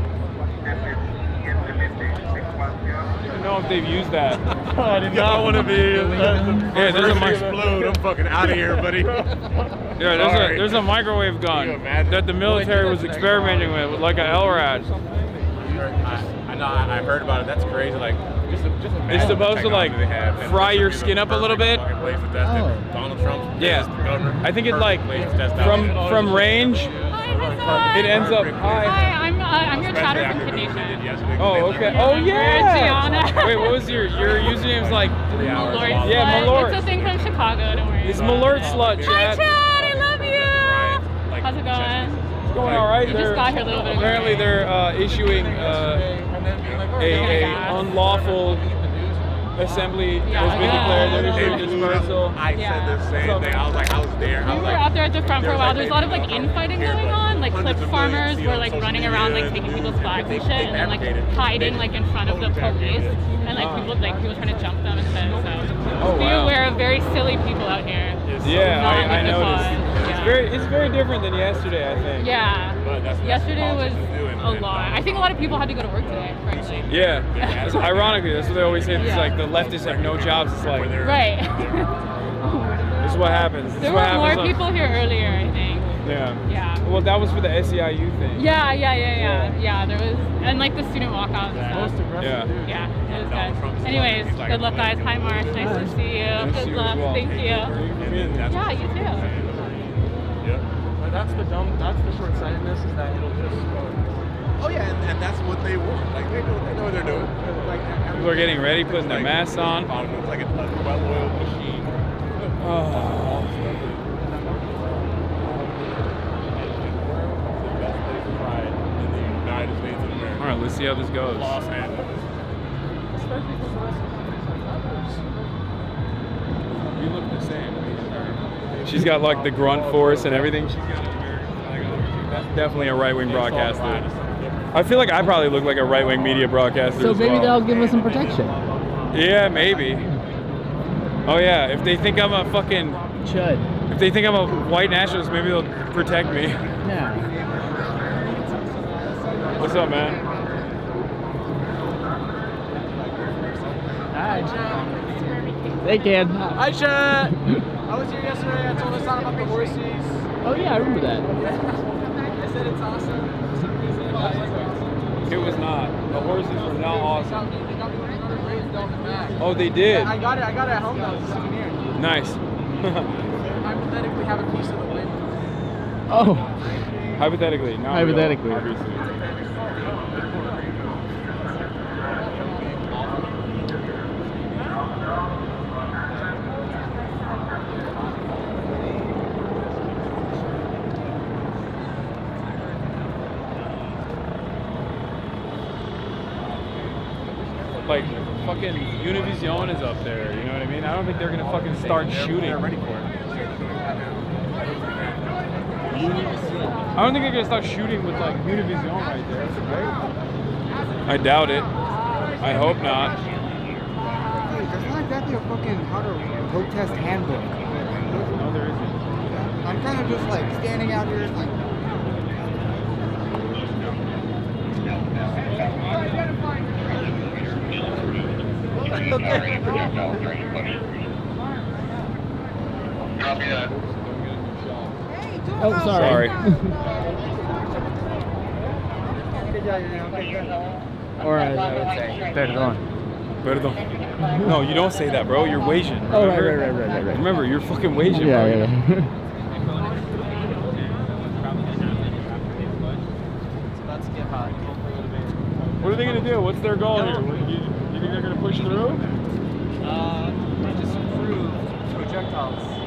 I don't know if they've used that. I did not want to be. Yeah, there's a explode. I'm fucking out of here, buddy. Yeah, there's a microwave gun that the military was experimenting with like a LRAD. I know. I heard about it. That's crazy. Like, just imagine It's supposed to like fry your skin up a little bit. Donald Trump. Yeah, I think it like from range, it ends up high. Hi, I'm your chatter from Kid Nation. Oh, okay. Oh, yeah. Gianna. Wait, what was your username's like? Malort. Yeah, Malort. It's a thing from Chicago. Don't worry. It's Malort Slut, Hi, chat. Chad. I love you. How's it going? It's going all right. You just got here a little bit ago. Apparently, they're issuing a unlawful assembly has been declared. They're issuing dispersal. I said the same thing. I was like, I was there. We were out there at the front for a while. There's a lot of like infighting going on. Like clip farmers were like running around like taking people's flags and shit, and then like hiding like in front of the police, and like people trying to jump them and shit. So be aware of very silly people out here. Yeah, I noticed. It's very different than yesterday, I think. Yeah. Yesterday was a lot. I think a lot of people had to go to work today, frankly. Yeah. Ironically, that's what they always say. It's like the leftists have no jobs. It's like right. This is what happens. There were more people here earlier, I think. Yeah. Yeah. Well, that was for the SEIU thing. Yeah. There was, and like the student walkout and stuff. Yeah. Yeah, it was good. Anyways, good luck, guys. Hi, Marsh. Nice to see you. Good luck. Thank you. Yeah, you too. That's the short-sightedness is that it'll just. Oh yeah, and that's what they want. Like they know what they're doing. Like people are getting ready, putting their masks on. It's like a well-oiled machine. Oh. All right, let's see how this goes. Los Angeles. You look the same. She's got like the grunt force and everything. She's got that's definitely a right-wing broadcaster. I feel like I probably look like a right-wing media broadcaster. So as maybe well. they'll give us some protection. Yeah, maybe. Oh yeah, if they think I'm a fucking chud. If they think I'm a white nationalist, maybe they'll protect me. Yeah. What's up, man? Hi. They can. Hi, Chet. I was here yesterday. I told us all about the horses. Oh yeah, I remember that. I said it's awesome. It was not. The horses were not awesome. They got me one of the raised on the back. Oh, they did? I got it at home though. It's a souvenir. Nice. Hypothetically, have a piece of the win. Oh. Hypothetically. Now Hypothetically. Obviously. Like, fucking Univision is up there, you know what I mean? I don't think they're gonna fucking start shooting. They're ready for it. I don't think they're gonna start shooting with like Univision right there, right? I doubt it. I hope not. That's not exactly a fucking how to protest handbook. No, there isn't. I'm kind of just like standing out here like. Oh, sorry. Or as I would say, perdón. Perdón. No, you don't say that, bro. You're Asian. Oh, right. Remember, you're fucking Asian, Yeah, bro. yeah. It's about to get hot. What are they gonna do? What's their goal here? You think they're gonna push through? They just improved projectiles.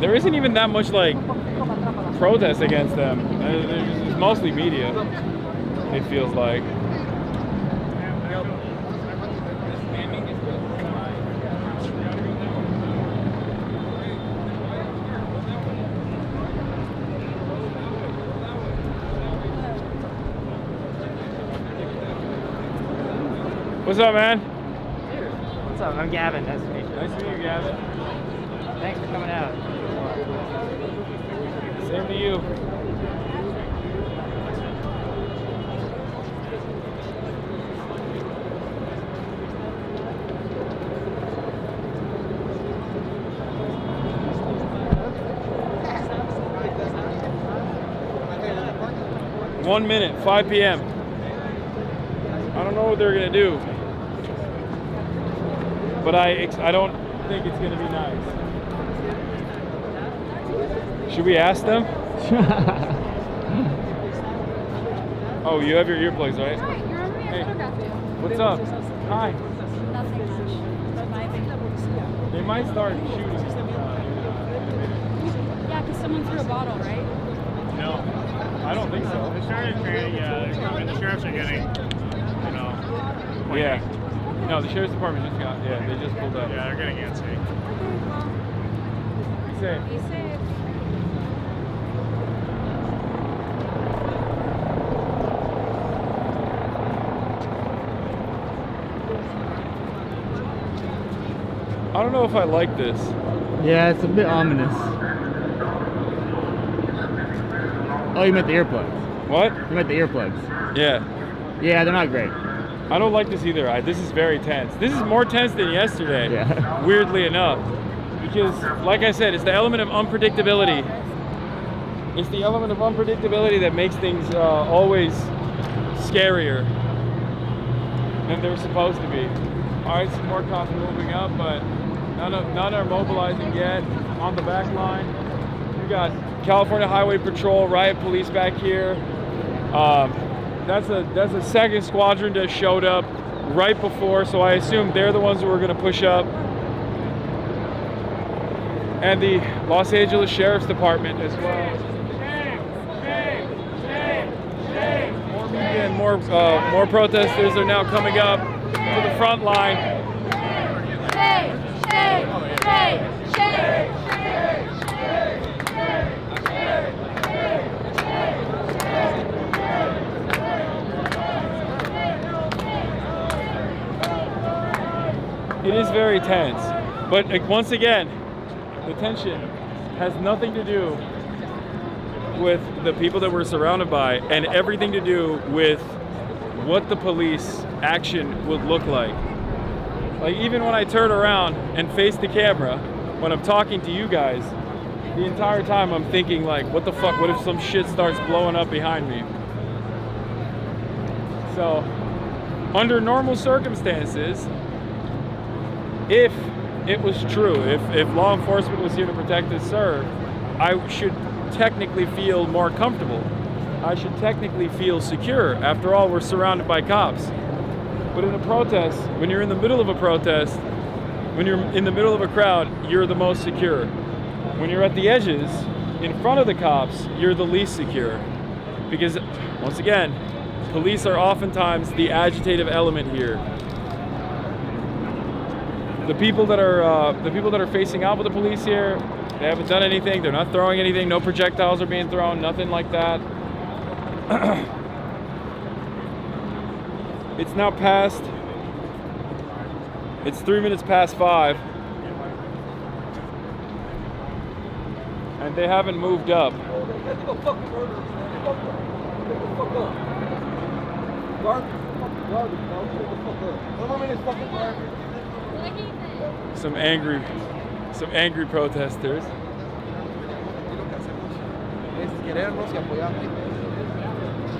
There isn't even that much like protest against them. It's mostly media. It feels like. What's up, man? What's up? I'm Gavin. Nice to meet you. Nice to meet you, Gavin. Thanks for coming out. Same to you. One minute, 5 p.m. I don't know what they're gonna do, but I don't think it's gonna be nice. Should we ask them? Oh, you have your earplugs, right? Hey, what's up? Hi. They might start shooting. Yeah, because someone threw a bottle, right? No, I don't think so. They started training, the sheriffs are getting, Yeah. No, the sheriff's department just got, they just pulled up. Yeah, they're getting antsy. Be safe. Be safe. I don't know if I like this. Yeah, it's a bit ominous. Oh, you meant the earplugs. What? You meant the earplugs. Yeah. Yeah, they're not great. I don't like this either. This is very tense. This is more tense than yesterday, Yeah. weirdly enough. Because, like I said, it's the element of unpredictability. It's the element of unpredictability that makes things always scarier than they're supposed to be. All right, some more cops moving up, but none are mobilizing yet. On the back line, we got California Highway Patrol, riot police back here. That's a second squadron that showed up right before, so I assume they're the ones who are going to push up. And the Los Angeles Sheriff's Department as well. More media and more protesters are now coming up to the front line. It is very tense. But once again, the tension has nothing to do with the people that we're surrounded by and everything to do with what the police action would look like. Like even when I turn around and face the camera, when I'm talking to you guys, the entire time I'm thinking like, what the fuck, what if some shit starts blowing up behind me? So, under normal circumstances, if it was true, if law enforcement was here to protect and serve, I should technically feel more comfortable. I should technically feel secure. After all, we're surrounded by cops. But in a protest, when you're in the middle of a protest, when you're in the middle of a crowd, you're the most secure. When you're at the edges, in front of the cops, you're the least secure. Because, once again, police are oftentimes the agitative element here. The people that are facing out with the police here, they haven't done anything. They're not throwing anything. No projectiles are being thrown. Nothing like that. It's now past. It's 3 minutes past 5, and they haven't moved up. Some angry protesters.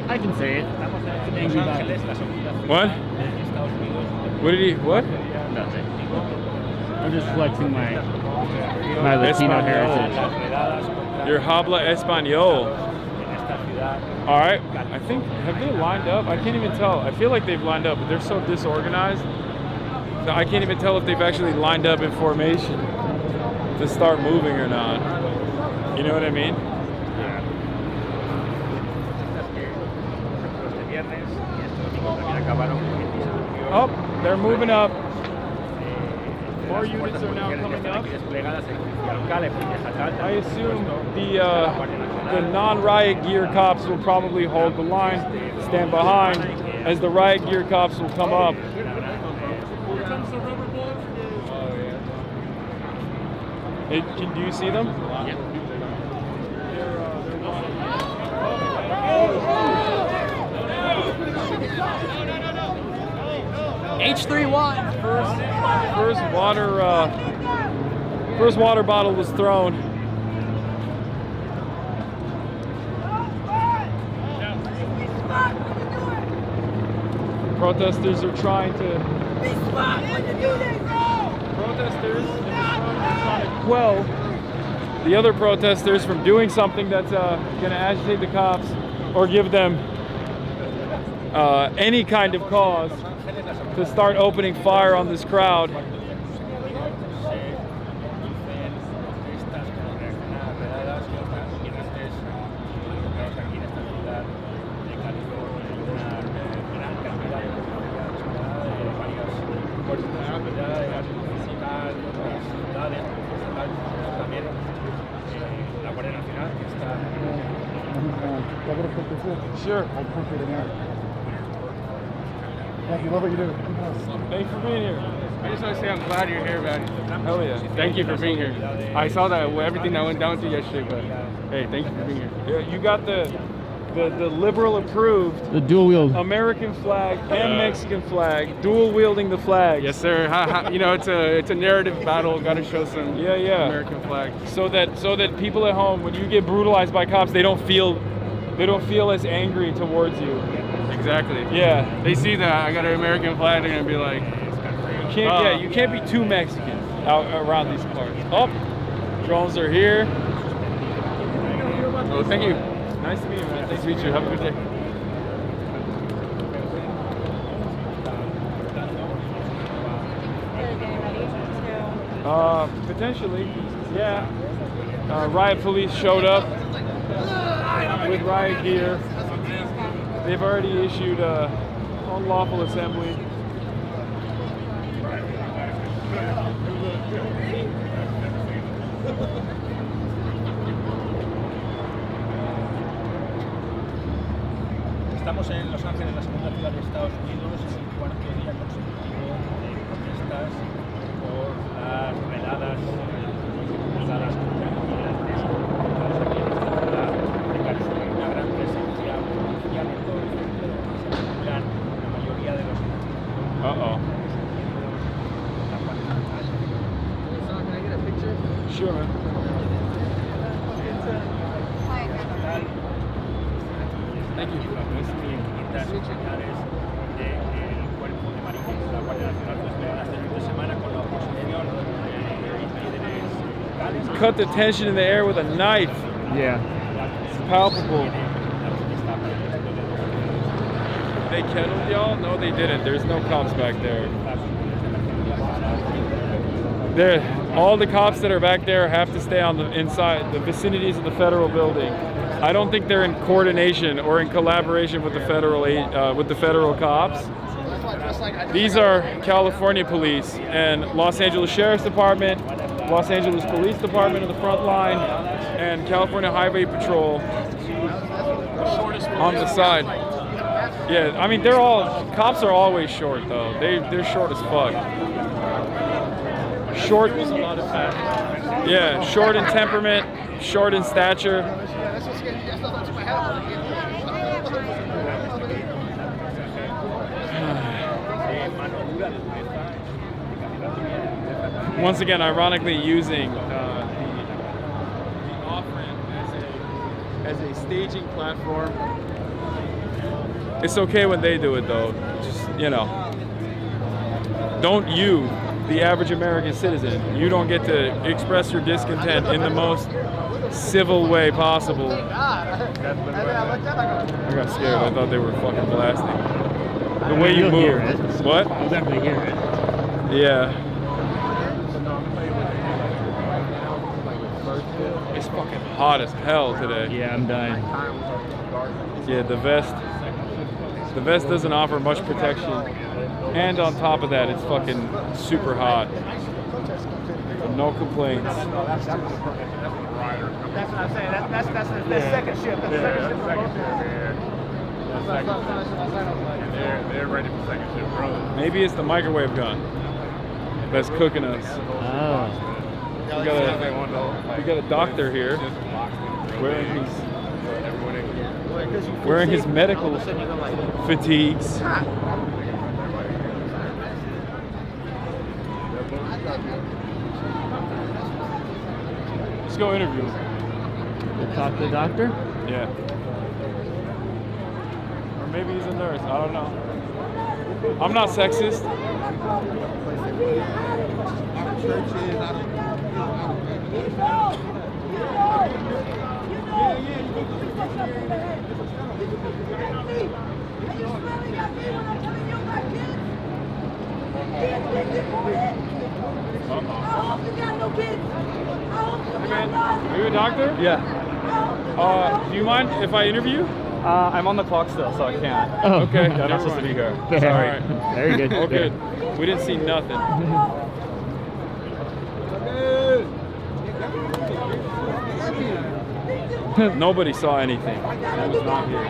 I can say it. Angry What? What did he? What? Nothing. I'm just flexing my Latino heritage. Your habla español. All right. I think, have they lined up? I can't even tell. I feel like they've lined up, but they're so disorganized that I can't even tell if they've actually lined up in formation to start moving or not. You know what I mean? Oh, they're moving up. More units are now coming up. I assume the non-riot gear cops will probably hold the line, stand behind, as the riot gear cops will come up. Do you see them? Yeah. H3-1. First water bottle was thrown. Protesters are trying to. Protesters are trying to quell the other protesters from doing something that's going to agitate the cops or give them any kind of cause to start opening fire on this crowd. Sure. Thank you. Love what you do. Thanks for being here. I just want to say I'm glad you're here, man. Hell yeah. Thank you for being here. I saw that everything that went down to yesterday, but hey, thank you for being here. Yeah, you got the liberal approved, the dual wield American flag and Mexican flag, dual wielding the flag. Yes, sir. You know, it's a narrative battle. Got to show some American flag. So that people at home, when you get brutalized by cops, they don't feel as angry towards you. Exactly. Yeah. They see that I got an American flag, they're gonna be like, you can't be too Mexican out around these parts. Oh, drones are here. Oh, thank you. Nice to meet you, man. Nice to meet you. Have a good day. Potentially, yeah. Riot police showed up with riot gear. They've already issued unlawful assembly. Estamos en Los Ángeles, la segunda ciudad de Estados Unidos, es el cuarto día consecutivo de protestas sure, man. Thank you. Cut the tension in the air with a knife. Yeah. It's palpable. They kettled y'all? No, they didn't. There's no cops back there. All the cops that are back there have to stay on the inside, the vicinities of the federal building. I don't think they're in coordination or in collaboration with the federal cops. These are California police and Los Angeles Sheriff's Department, Los Angeles Police Department in the front line, and California Highway Patrol on the side. Yeah, I mean cops are always short though. They're short as fuck. Short. Yeah, short in temperament, short in stature. Once again, ironically using the off-ramp as a staging platform. It's okay when they do it though. Just, you know, don't you, the average American citizen, you don't get to express your discontent in the most civil way possible. I got scared. I thought they were fucking blasting. The way you move. What? You'll definitely hear it. Yeah. It's fucking hot as hell today. Yeah, I'm dying. Yeah, the vest doesn't offer much protection. And on top of that, it's fucking super hot. No complaints. That's what I'm saying. That's the second shift. That's second shift. They're ready for second shift, bro. Maybe it's the microwave gun that's cooking us. Oh. We got a doctor here wearing his medical fatigues. Let's go interview him. We'll talk to the doctor? Yeah. Or maybe he's a nurse. I don't know. I'm not sexist. Are you a doctor? Yeah. Do you mind if I interview? I'm on the clock still, so I can't. Oh. Okay. I'm not supposed to be here. All right. Very good. Okay. We didn't see nothing. Nobody saw anything. I was not here.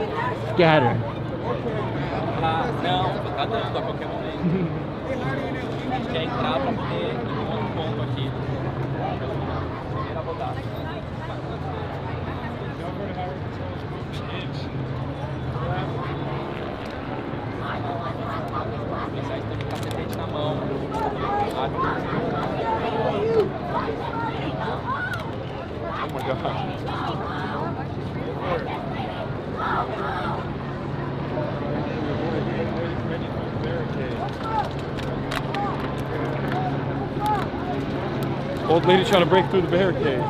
Scatter. Oh my God. Old lady trying to break through the barricade.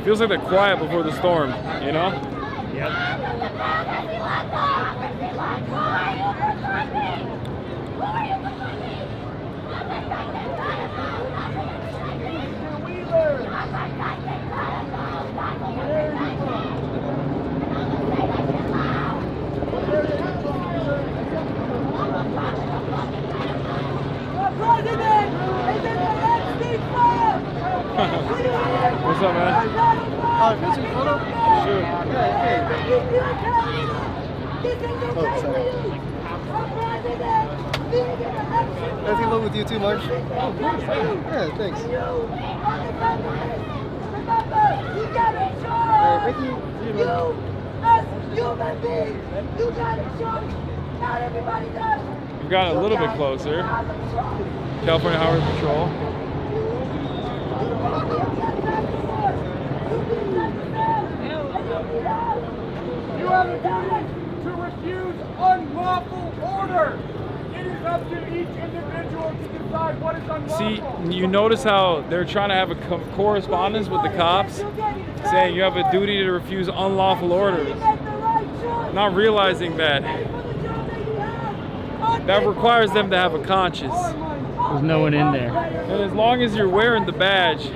Feels like they're quiet before the storm, you know? Yep. What's up, man? Can I take a photo? Sure. Oh, sorry. Anything wrong with you too, March? Oh, cool. Yeah, thanks. Thank you. You, as human beings, you got a choice. Not everybody does. We've got a little bit closer. California Highway Patrol. You have a duty to refuse unlawful order. It is up to each individual to decide what is unlawful. See, you notice how they're trying to have a correspondence with the cops, saying you have a duty to refuse unlawful orders, not realizing that that requires them to have a conscience. There's no one in there. And as long as you're wearing the badge,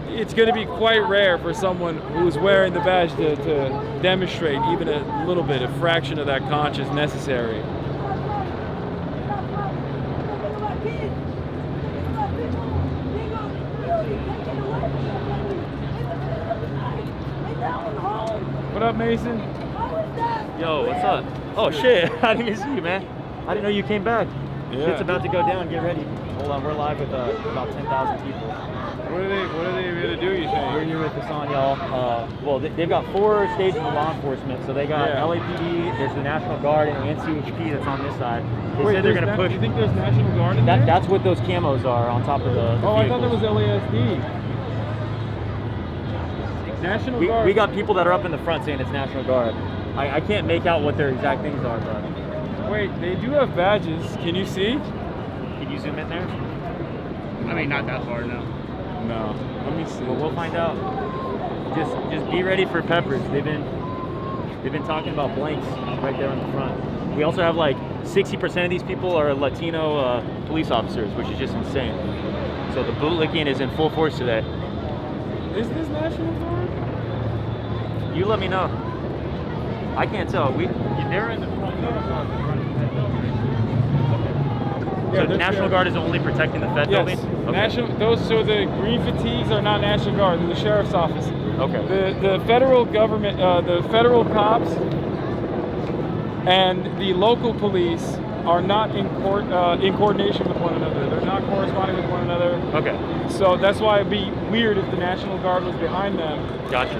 it's going to be quite rare for someone who's wearing the badge to demonstrate even a little bit, a fraction of that conscience necessary. What up, Mason? Yo, what's up? Oh shit, I didn't even see you, man. I didn't know you came back. Yeah. Shit's about to go down, get ready. Hold on, we're live with about 10,000 people. What are they gonna do, you think? We're here with Hassan, y'all. Well, they've got 4 stages of law enforcement. So they got LAPD, there's the National Guard, and NCHP that's on this side. They said they're gonna push. You think there's National Guard in there? That's what those camos are on top of the Oh, I thought that vehicles. was LASD. National Guard. We got people that are up in the front saying it's National Guard. I can't make out what their exact things are, but. Wait, they do have badges. Can you see? Can you zoom in there? I mean, not that far, no. No. Let me see. Well, we'll find out. Just be ready for peppers. They've been talking about blanks right there in the front. We also have like 60% of these people are Latino police officers, which is just insane. So the bootlicking is in full force today. Is this National Guard? You let me know. I can't tell. They're in the front. So the National Guard is only protecting the Fed Yes. building? Okay. So the green fatigues are not National Guard, they're the sheriff's office. Okay. The federal government, the federal cops and the local police are not in coordination with one another. They're not corresponding with one another. Okay. So that's why it'd be weird if the National Guard was behind them. Gotcha.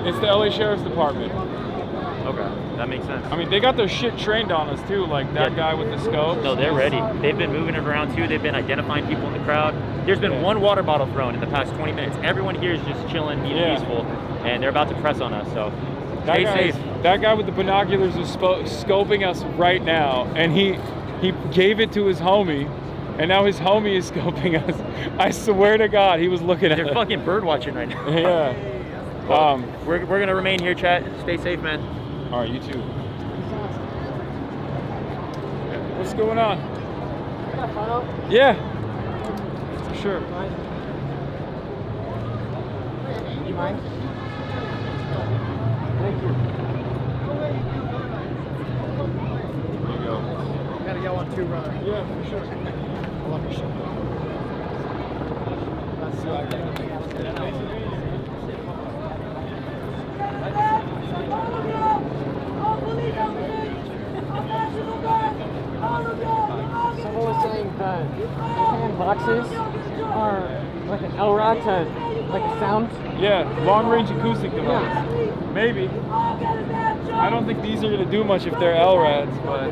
It's the LA Sheriff's Department. Okay, that makes sense. I mean, they got their shit trained on us too, like that guy with the scope. No, they're ready. They've been moving it around too. They've been identifying people in the crowd. There's been one water bottle thrown in the past 20 minutes. Everyone here is just chilling, being peaceful, and they're about to press on us, so stay safe. That guy with the binoculars is scoping us right now, and he gave it to his homie, and now his homie is scoping us. I swear to God, he was looking at us. They're fucking bird watching right now. Yeah. Well, we're gonna remain here, chat. Stay safe, man. All right, you too. What's going on? Yeah. For sure. You mind? Thank you. There you go. Gotta go on 2 runners. Yeah, for sure. I love your show. That's so Someone was saying that the fan boxes are like an LRAD to like a sound. Yeah, long range acoustic device. Maybe. I don't think these are going to do much if they're LRADs, but.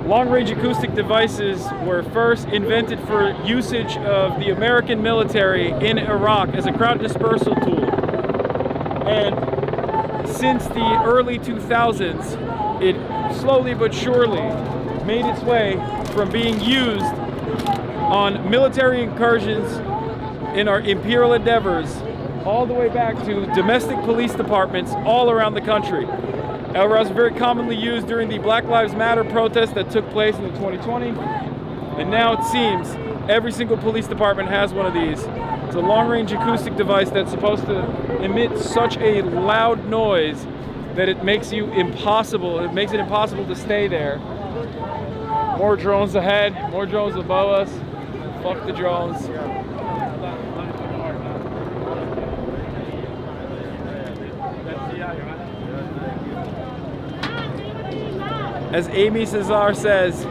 Long range acoustic devices were first invented for usage of the American military in Iraq as a crowd dispersal tool. And since the early 2000s, it slowly but surely made its way from being used on military incursions in our imperial endeavors all the way back to domestic police departments all around the country. LRADs were very commonly used during the Black Lives Matter protest that took place in 2020. And now it seems every single police department has one of these. It's a long-range acoustic device that's supposed to emit such a loud noise that it makes it impossible to stay there. More drones ahead, more drones above us. Fuck the drones. As Amy Cesar says,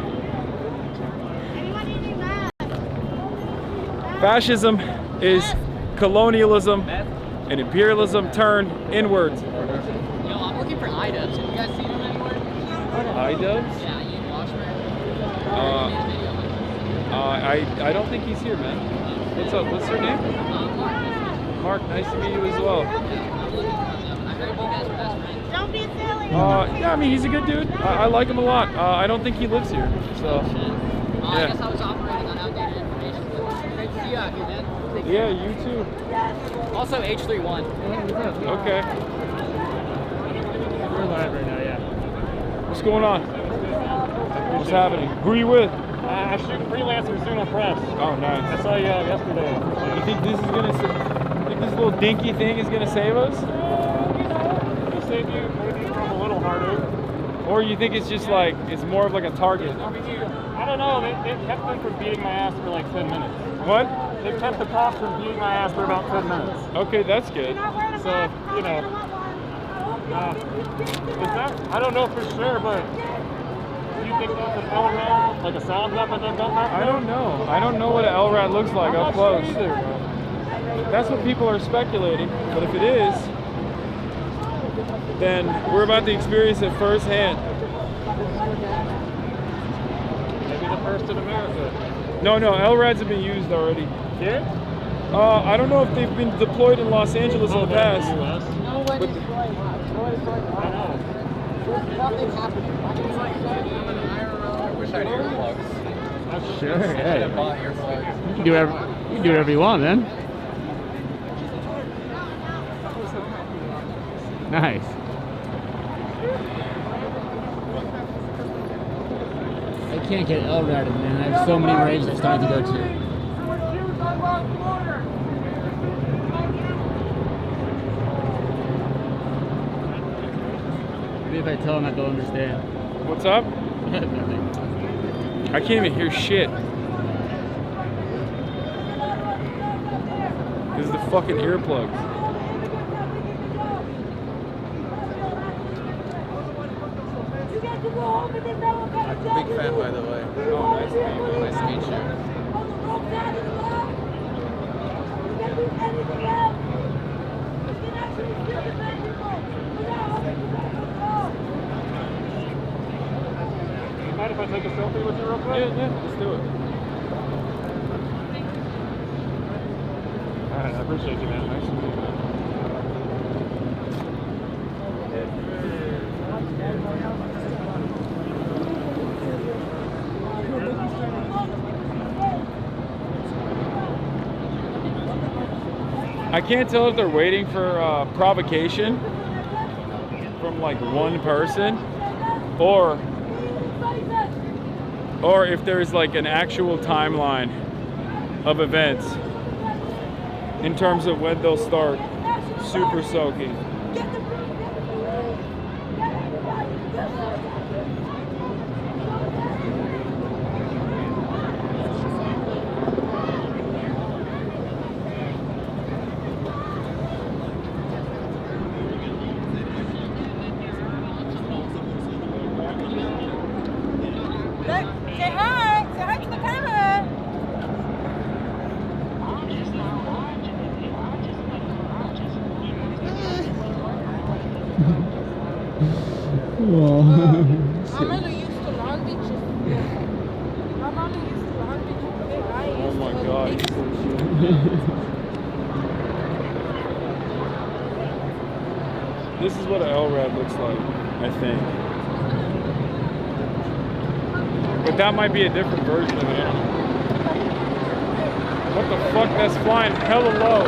fascism is colonialism and imperialism turned inwards. Yo, I'm looking for iDubbbz. Have you guys seen him anywhere? iDubbbz? Yeah, Ian Washburn. I don't think he's here, man. What's up? What's your name? Mark, nice to meet you as well. I heard you guys were best friends. Don't be silly. Yeah, I mean, he's a good dude. I like him a lot. I don't think he lives here, so. I Yeah. guess I was operating on outdated information. Great to see you out here, man. Take Yeah, care. you too. Also, H31. Okay. We're live right now, yeah. What's going on? What's happening? Who are you with? I shoot freelancers soon on press. Oh, nice. I saw you yesterday. You think this is gonna? Think this little dinky thing is gonna save us? It'll save you maybe from a little heartache. Or you think it's just like it's more of like a target? I don't know. They kept them from beating my ass for like 10 minutes. What? They kept the cops from beating my ass for about 10 minutes. Okay, that's good. So, you know. Is that? I don't know for sure, but do you think that's an LRAD? Like a sound weapon that done that? I don't know. I don't know what an LRAD looks like up close. That's what people are speculating. But if it is, then we're about to experience it firsthand. Maybe the first in America. No, LRADs have been used already. Here? I don't know if they've been deployed in Los Angeles in the past. No one But is right. No one is right. I know. There's nothing happening. I wish I had earplugs. Sure, I should yeah. have bought earplugs. You can do whatever you want, man. Nice. I can't get LRADed, man. I have so many raves I'm starting to go to. Maybe if I tell them that they'll understand. What's up? Nothing. I can't even hear shit. This is the fucking earplugs. I'm a big fan, by the way. Oh, nice to meet you. Nice to meet you. Mind if I take a selfie with you real quick? Yeah, let's do it. Alright, I appreciate you, man. Nice to meet you. I can't tell if they're waiting for provocation from like one person or if there's like an actual timeline of events in terms of when they'll start super soaking. Say hi. Say hi to the camera. I'm only used to Long Beach. I'm only used to Long Beach. Oh my god. This is what an LRAD looks like, I think. But that might be a different version of it. I don't know. What the fuck? That's flying hella low.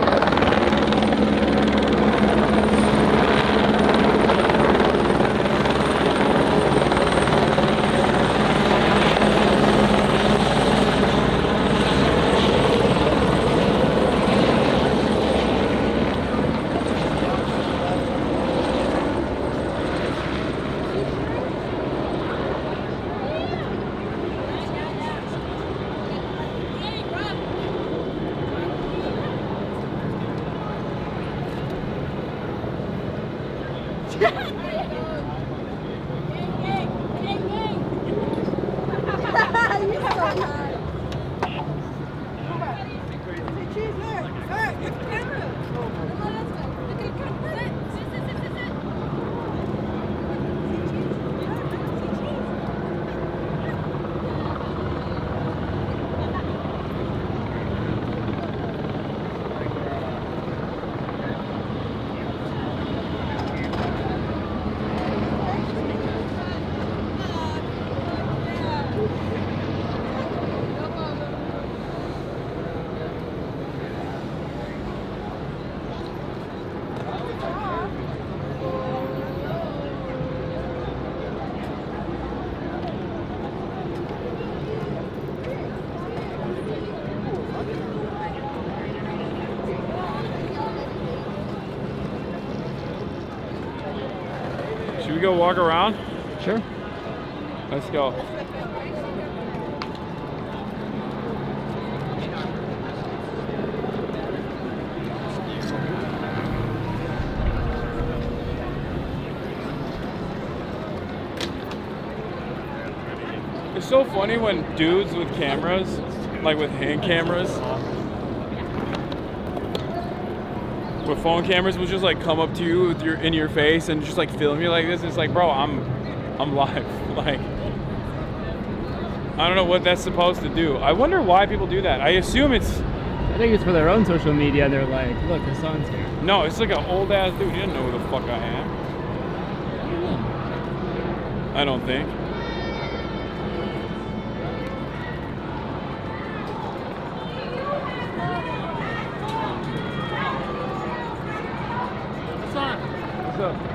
Should we go walk around? Sure. Let's go. It's so funny when dudes with cameras, like with hand cameras, with phone cameras, will just like come up to you with in your face and just like film you like this. It's like, bro, I'm live. Like, I don't know what that's supposed to do. I wonder why people do that. I assume it's. I think it's for their own social media, and they're like, look, the sun's here. No, it's like an old ass dude. He doesn't know who the fuck I am. I don't think.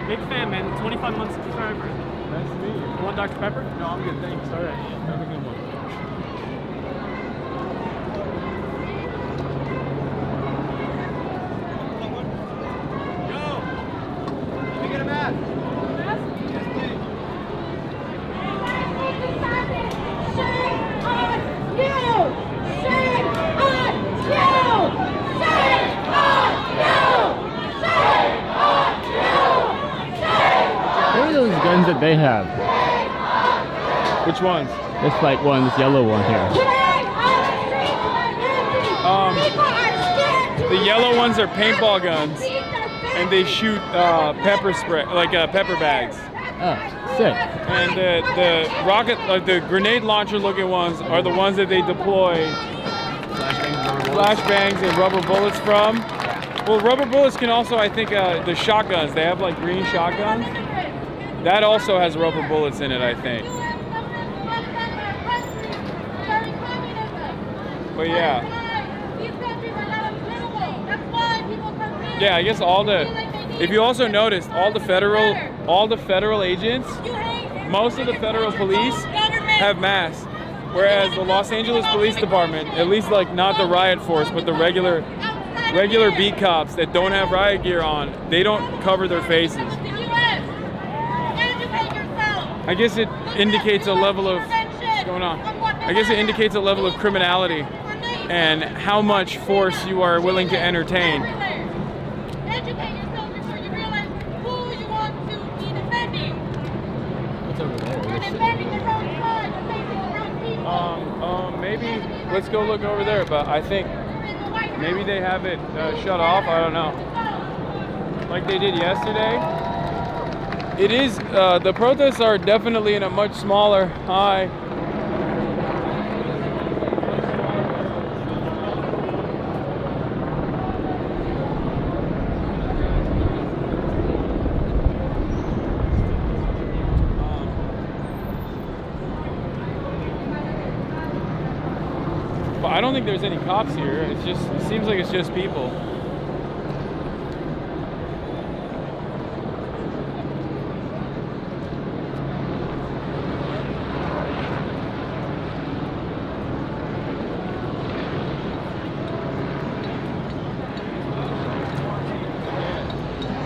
Big fan, man. 25 months subscriber. Nice to meet you. You want Dr. Pepper? No, I'm good. Thanks. All right. Have a good one. Let me get a mask. Yes, please. What are those guns that they have? Which ones? This like one, this yellow one here. The yellow ones are paintball guns, and they shoot pepper spray, like pepper bags. Oh, sick. And the rocket, like the grenade launcher looking ones, are the ones that they deploy flashbangs and rubber bullets from. Well, rubber bullets can also, I think, the shotguns. They have like green shotguns. That also has rubber bullets in it, I think. But yeah. Yeah, I guess all the. If you also noticed, all the federal agents, most of the federal police have masks, whereas the Los Angeles Police Department, at least like not the riot force, but the regular beat cops that don't have riot gear on, they don't cover their faces. I guess it indicates a level of what's going on. I guess it indicates a level of criminality and how much force you are willing to entertain. Maybe let's go look over there, but I think maybe they have it shut off. I don't know. Like they did yesterday. It is, the protests are definitely in a much smaller high. But I don't think there's any cops here. It's just, it seems like it's just people.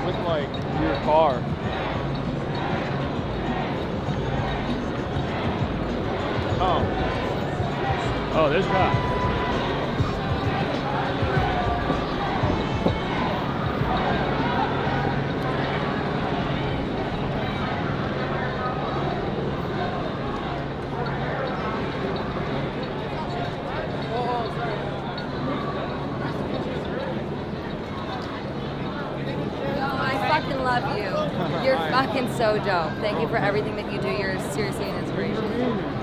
With like your car. Oh, there's cops. so dope. Thank you for everything that you do. You're seriously an inspiration.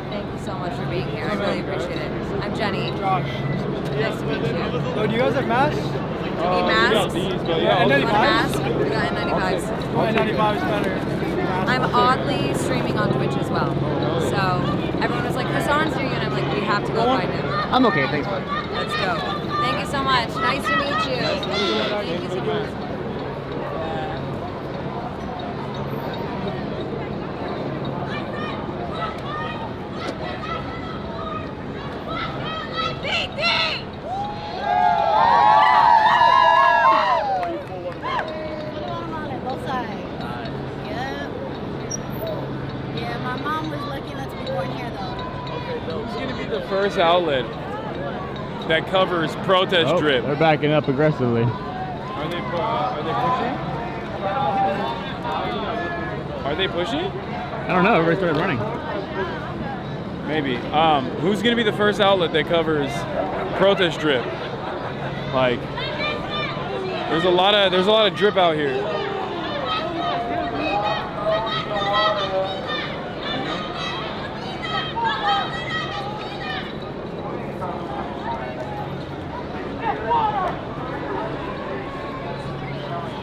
Thank you so much for being here. I really appreciate it. I'm Jenny. Josh. Nice to meet you. Oh, do you guys have masks? Need masks? Yeah, You want a mask? We got N95s. N95 is better. I'm oddly streaming on Twitch as well. So everyone was like, Hassan's doing it. And I'm like, we have to go find him. I'm okay, thanks, bud. Let's go. Thank you so much. Nice to meet you. Thank you so much. Both sides. Yep. Yeah, my mom was lucky enough to be born here though. Who's going to be the first outlet that covers protest drip? They're backing up aggressively. Are they pushing? Are they pushing? I don't know. Everybody started running. Maybe. Who's going to be the first outlet that covers protest drip? Like, there's a lot of drip out here.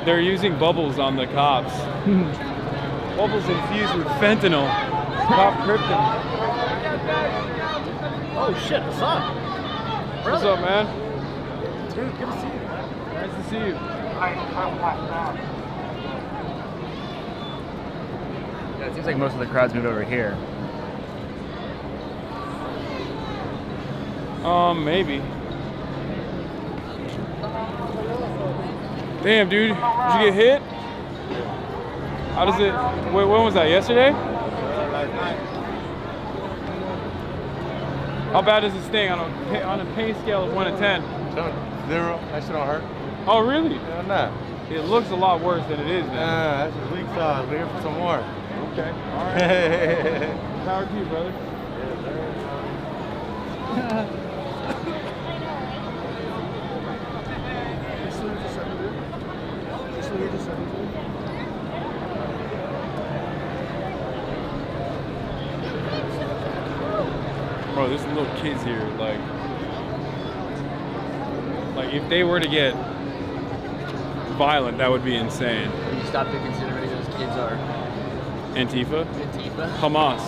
They're using bubbles on the cops. Bubbles infused with fentanyl. Cop krypton. Oh shit, Hassan. What's up, man? Dude, good to see you. Nice to see you. Yeah, it seems like most of the crowd's moved over here. Maybe. Damn, dude. Did you get hit? How does it... Wait, when was that? Yesterday? How bad does this sting on a pain scale of 1 to 10? 0. That shit don't hurt. Oh, really? Yeah, nah. It looks a lot worse than it is, man. Nah, that's a weak sauce. We're here for some more. Okay. All right. Power to you, brother. Bro, there's little kids here. Like if they were to get violent, that would be insane. Can you stop to consider who those kids are? Antifa? Antifa? Hamas.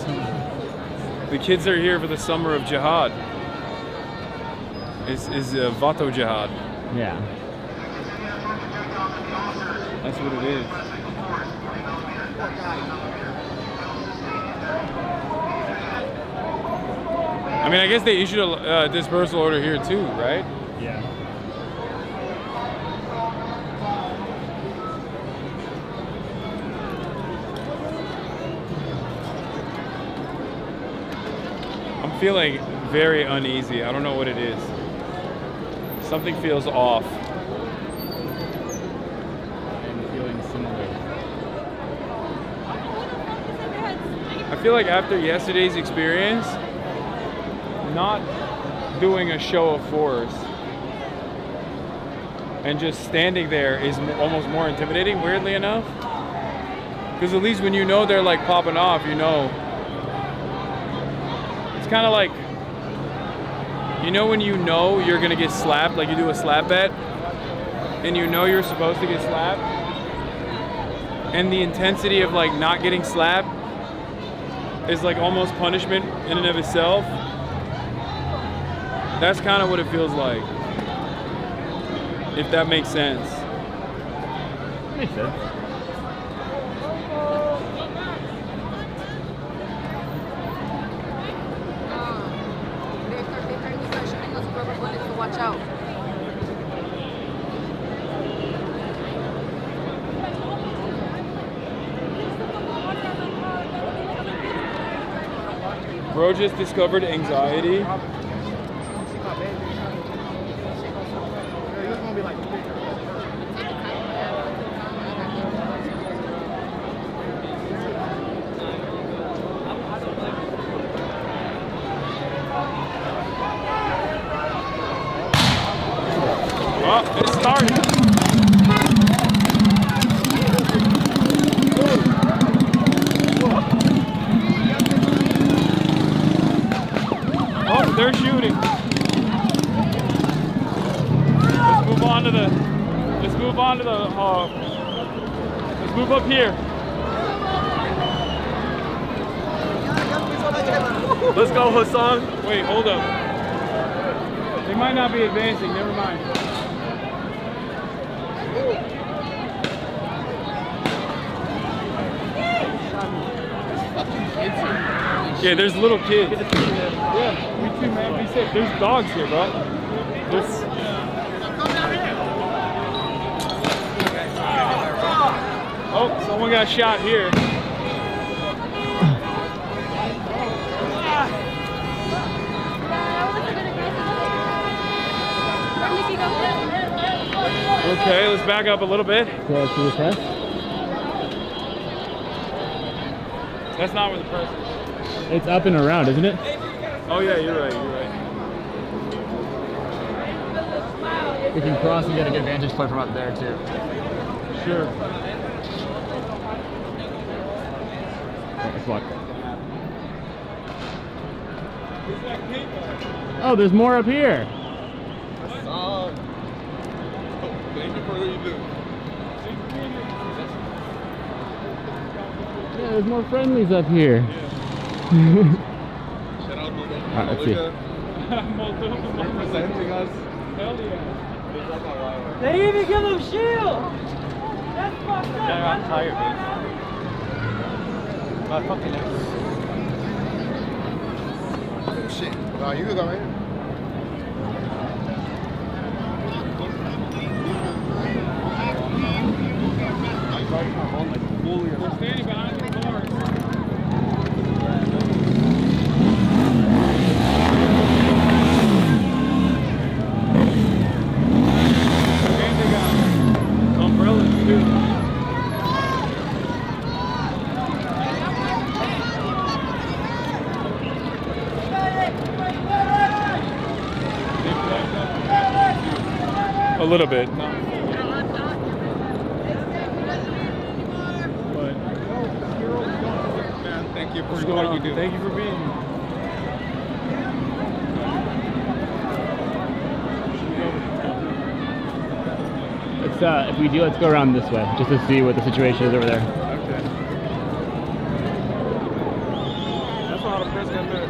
The kids are here for the summer of jihad. Is Vato jihad. Yeah. That's what it is. I mean, I guess they issued a dispersal order here too, right? Yeah. I'm feeling very uneasy. I don't know what it is. Something feels off. I'm feeling similar. I feel like after yesterday's experience, not doing a show of force and just standing there is almost more intimidating, weirdly enough. Because at least when you know they're like popping off, you know. It's kind of like, you know when you know you're gonna get slapped, like you do a slap bet, and you know you're supposed to get slapped, and the intensity of like not getting slapped is like almost punishment in and of itself. That's kind of what it feels like, if that makes sense. Makes sense. Watch out. Bro just discovered anxiety. Oh, it started. Let's move up here. Let's go, Hassan. Wait, hold up. They might not be advancing, never mind. Yeah, there's little kids. Yeah, me too, man. Be safe. There's dogs here, bro. There's... Oh, someone got shot here. Okay, let's back up a little bit. Go to the press. That's not where the press is. It's up and around, isn't it? Oh yeah, you're right, you're right. We can cross and get a good vantage point from up there too. Sure. Let's walk. Oh, there's more up here. Thank you for what you do. Yeah, there's more friendlies up here. Shout out to Alright, let's see. Representing us. Hell yeah. They even give them shield. That's fucked up. Yeah, I'm tired, man. My fucking Oh shit. Wow, you go right here. We're standing behind the bars. And they got umbrellas too. A little bit. Not Thank you for What's going what on? you do. Thank you for being here. Let's if we do, let's go around this way just to see what the situation is over there. Okay. That's not a press gun there.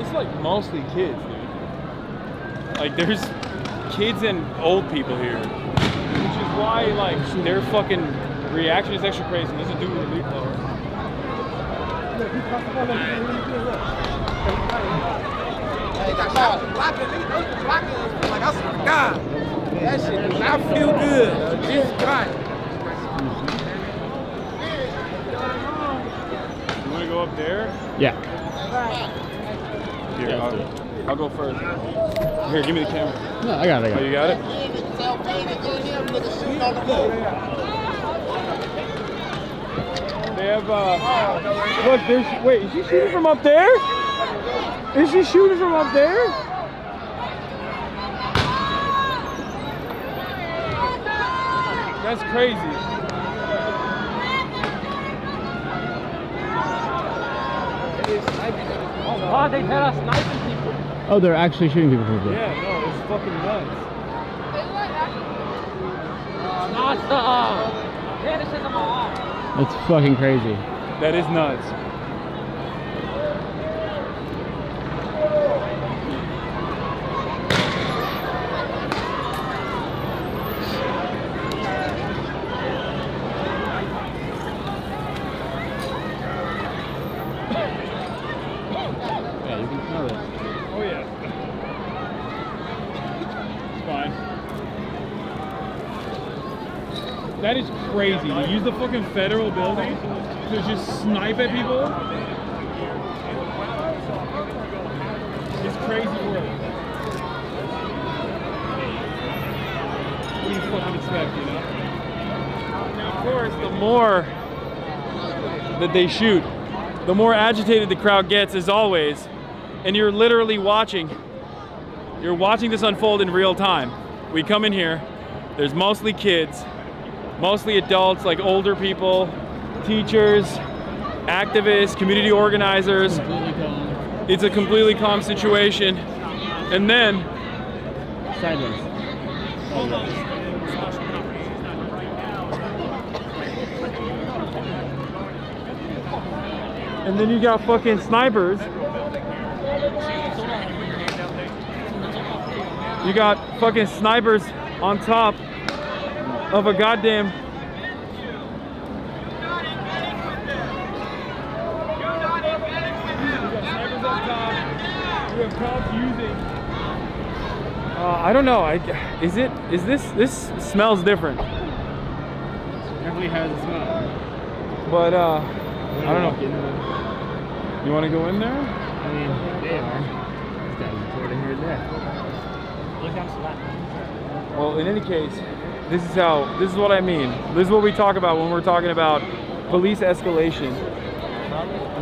It's like mostly kids, dude. Like there's kids and old people here, which is why like their fucking reaction is extra crazy. There's a dude with a leaf blower. Like, I swear to God, that shit does not feel good. Jesus Christ. You want to go up there? Yeah. Here, I'll go first. Here, give me the camera. No, I got it. Oh, you got it? They have, look, there's, wait, is she shooting from up there? Is she shooting from up there? That's crazy. Oh, they had us sniping people. Oh, they're actually shooting people from there. Yeah, no, it's fucking nuts. That's fucking crazy. That is nuts. Yeah, you can smell it. Oh yeah. It's fine. That is crazy. To use the fucking federal building to just snipe at people. It's crazy work. What do you fucking expect, you know? Now, of course, the more that they shoot, the more agitated the crowd gets, as always. And you're literally watching. You're watching this unfold in real time. We come in here, there's mostly kids, mostly adults, like older people, teachers, activists, community organizers. It's a completely calm situation. And then sideways. And then you got fucking snipers. You got fucking snipers on top of a goddamn you have cops using I don't know. This smells different. Definitely has a smell. But I don't know. You want to go in there? I mean, they are. This guy's recording here and there. Well, in any case, this is what I mean. This is what we talk about when we're talking about police escalation,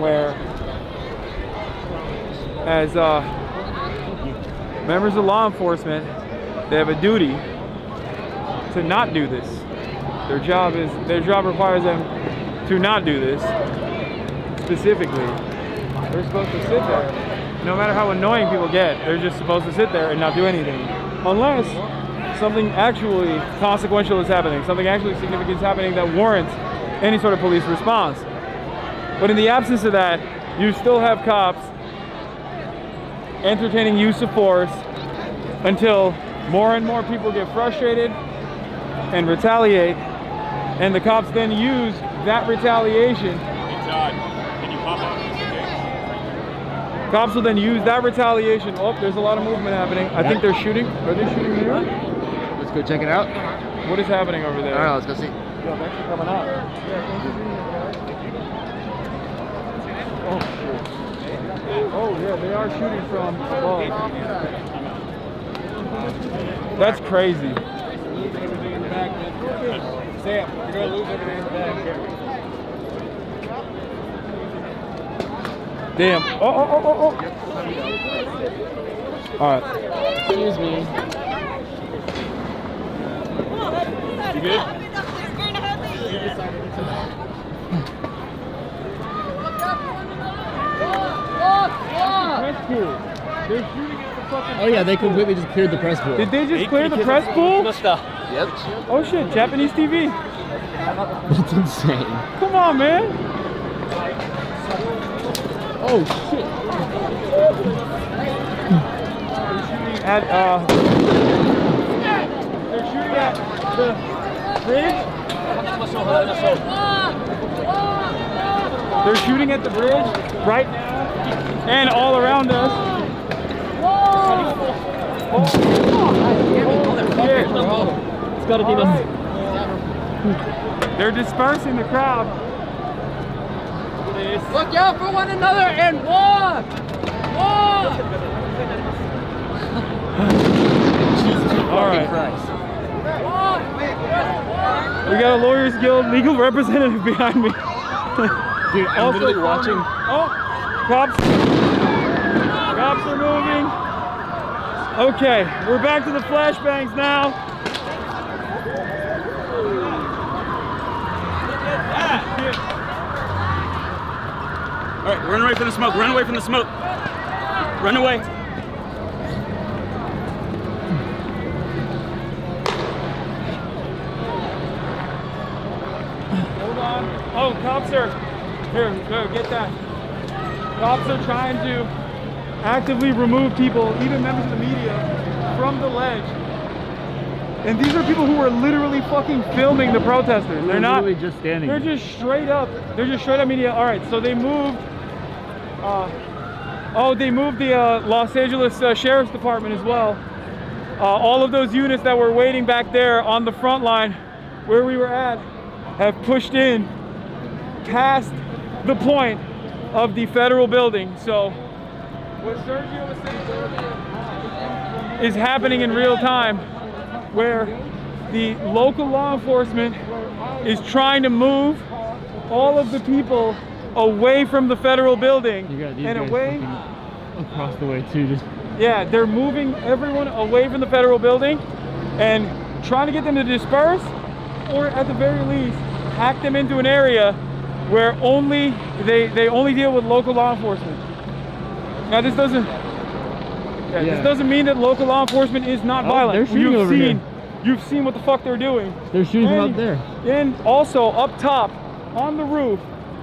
where as members of law enforcement, they have a duty to not do this. Their job requires them to not do this. Specifically, they're supposed to sit there. No matter how annoying people get, they're just supposed to sit there and not do anything. Unless something actually consequential is happening, something actually significant is happening that warrants any sort of police response. But in the absence of that, you still have cops entertaining use of force until more and more people get frustrated and retaliate, and the cops then use that retaliation. Can you pop up? Cops will then use that retaliation. Oh, there's a lot of movement happening. I think they're shooting. Are they shooting here? Let's go check it out. What is happening over there? All right, let's go see. Yo, they're actually coming out. Oh yeah, they are shooting from above. That's crazy. Sam, you're gonna lose everything in the back. Damn. Oh. All right. Excuse me. You good? Press pool. They're shooting at the fucking. Oh yeah, they completely just cleared the press pool. Did they just clear the press pool? Yep. Oh shit, Japanese TV. That's insane. Come on, man. Oh shit. They're shooting at the bridge. They're shooting at the bridge right now and all around us. It's gotta be us. They're dispersing the crowd. Look out for one another and walk! Walk! All right. We got a Lawyers Guild legal representative behind me. Dude, I'm literally watching. Oh, cops are moving. Okay, we're back to the flashbangs now. All right, run away from the smoke. Run away from the smoke. Run away. Hold on. Oh, cops are here. Go get that. Cops are trying to actively remove people, even members of the media, from the ledge. And these are people who are literally fucking filming the protesters. They're not literally just standing. They're just straight up. They're just straight up media. All right, so they moved. They moved the Los Angeles Sheriff's Department as well. All of those units that were waiting back there on the front line where we were at have pushed in past the point of the federal building. So what Sergio was saying earlier is happening in real time, where the local law enforcement is trying to move all of the people away from the federal building You got these and guys away. fucking across the way too. Just Yeah, they're moving everyone away from the federal building and trying to get them to disperse, or at the very least, hack them into an area where only they only deal with local law enforcement. Now this doesn't this doesn't mean that local law enforcement is not violent. They're shooting over here. You've seen what the fuck they're doing. They're shooting from up there. And also up top on the roof,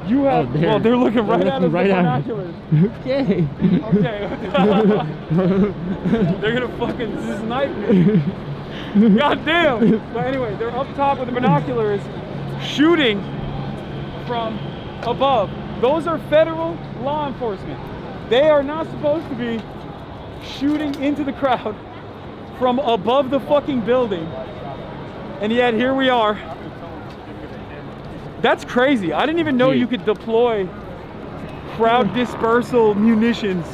you have well, they're looking right at us with binoculars. Okay. Okay. They're gonna fucking snipe me. God damn. But anyway, they're up top with the binoculars, shooting from above. Those are federal law enforcement. They are not supposed to be shooting into the crowd from above the fucking building. And yet here we are. That's crazy. I didn't even know you could deploy crowd dispersal munitions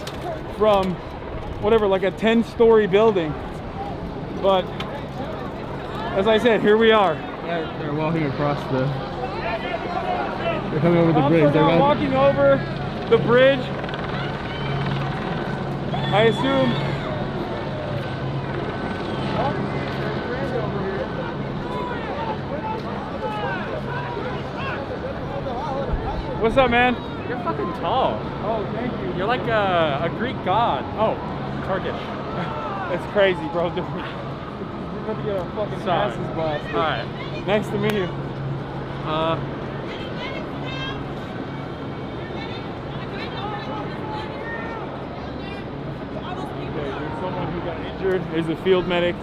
from whatever, like a 10-story building. But as I said, here we are. They're walking across the. They're coming over the bridge. They're walking over the bridge. I assume. What's up, man? You're fucking tall. Oh, thank you. You're like a Greek god. Oh, Turkish. That's crazy, bro. We're about to get our fucking asses blasted. Alright. Nice to meet you. Okay, there's someone who got injured. There's a field medic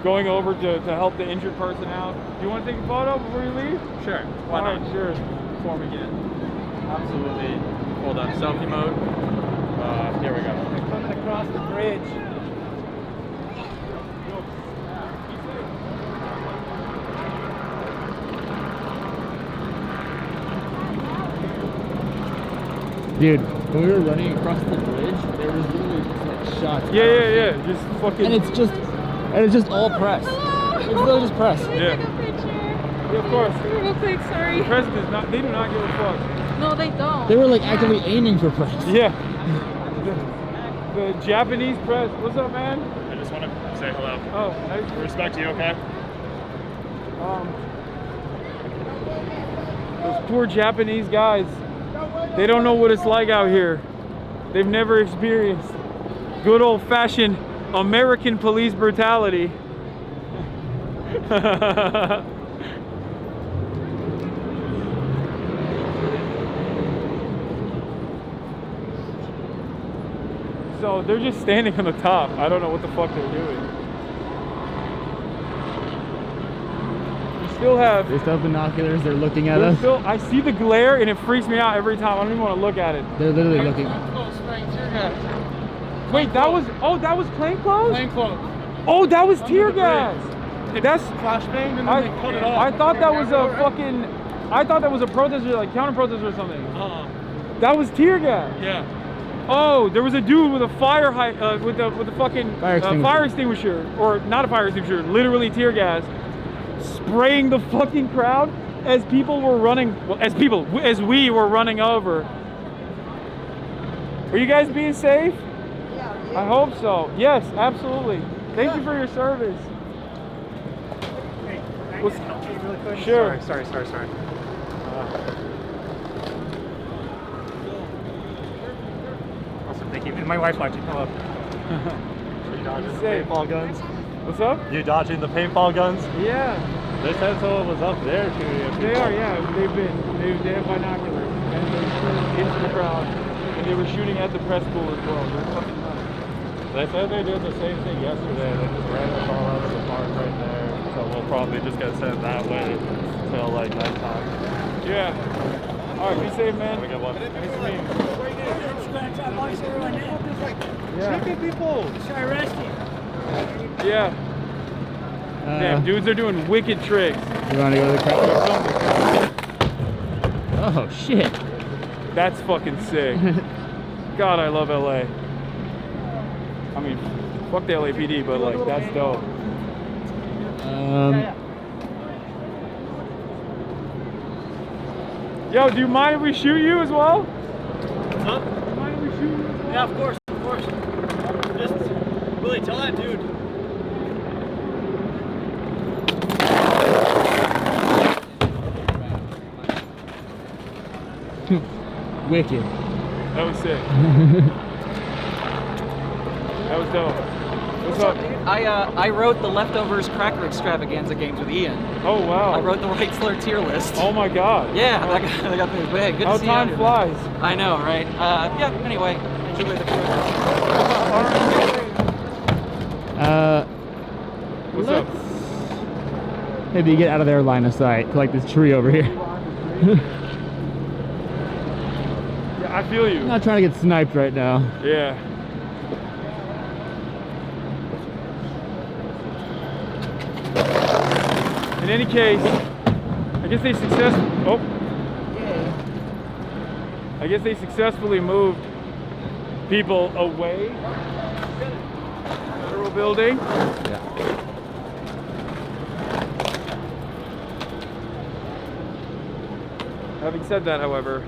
going over to help the injured person out. Do you want to take a photo before you leave? Sure. Why not? Alright, sure. Form again. Absolutely. Hold on. Selfie mode. Here we go. They're coming across the bridge. Dude, when we were running across the bridge, there was literally just like shots. Yeah. Just fucking. And it's just all press. It's literally just press. Yeah. Yeah, of course. Real quick, sorry. The president they do not give a fuck. No, they don't. They were like actively aiming for press. Yeah. The Japanese press. What's up, man? I just want to say hello. Oh, nice. Respect to you, okay? Those poor Japanese guys. They don't know what it's like out here. They've never experienced good old-fashioned American police brutality. So they're just standing on the top. I don't know what the fuck they're doing. We still have. They still have binoculars. They're looking at us. I see the glare and it freaks me out every time. I don't even want to look at it. They're literally looking. Wait, that was plainclothes? Plainclothes. Oh, that was tear gas. That's flashbang and then they cut it off. I thought that was a fucking. I thought that was a protester, like counter protester or something. That was tear gas. Yeah. Oh, there was a dude with a fire with the fucking fire extinguisher, or not a fire extinguisher, literally tear gas, spraying the fucking crowd as people were running. Well, as we were running over. Are you guys being safe? Yeah. I hope so. Yes, absolutely. Thank you for your service. Hey, can I just help you really quick? Sure. Sorry. Awesome, thank you. And my wife's watching. Hello. Are you dodging the paintball guns? What's up? You dodging the paintball guns? Yeah. They said someone was up there shooting. They are, yeah. They have binoculars and they're into the crowd, and they were shooting at the press pool as well. They're fucking nuts. They said they did the same thing yesterday. They just ran us all out of the park right there. So we'll probably just get sent that way till like nighttime. Yeah. All right, be safe, man. Have a good one. Nice to meet you. Tricking people. Should I arrest you? Yeah. Damn, dudes are doing wicked tricks. You want to go to the crowd? Oh shit. That's fucking sick. God, I love LA. I mean, fuck the LAPD, but like that's dope. Yo, do you mind if we shoot you as well? Huh? Do you mind if we shoot you as well? Yeah, of course, of course. Just, Willie, tell that dude. Wicked. That was sick. That was dope. What's up? I wrote the Leftovers Cracker Extravaganza games with Ian. Oh wow. I wrote the Reitzler tier list. Oh my god. Yeah, that got me big. Good How to see you. time flies. I know, right? Yeah. Anyway, enjoy the What's up? Maybe get out of their line of sight to like this tree over here. Yeah, I feel you. I'm not trying to get sniped right now. Yeah. In any case, I guess they successfully moved people away from the federal building. Yeah. Having said that, however,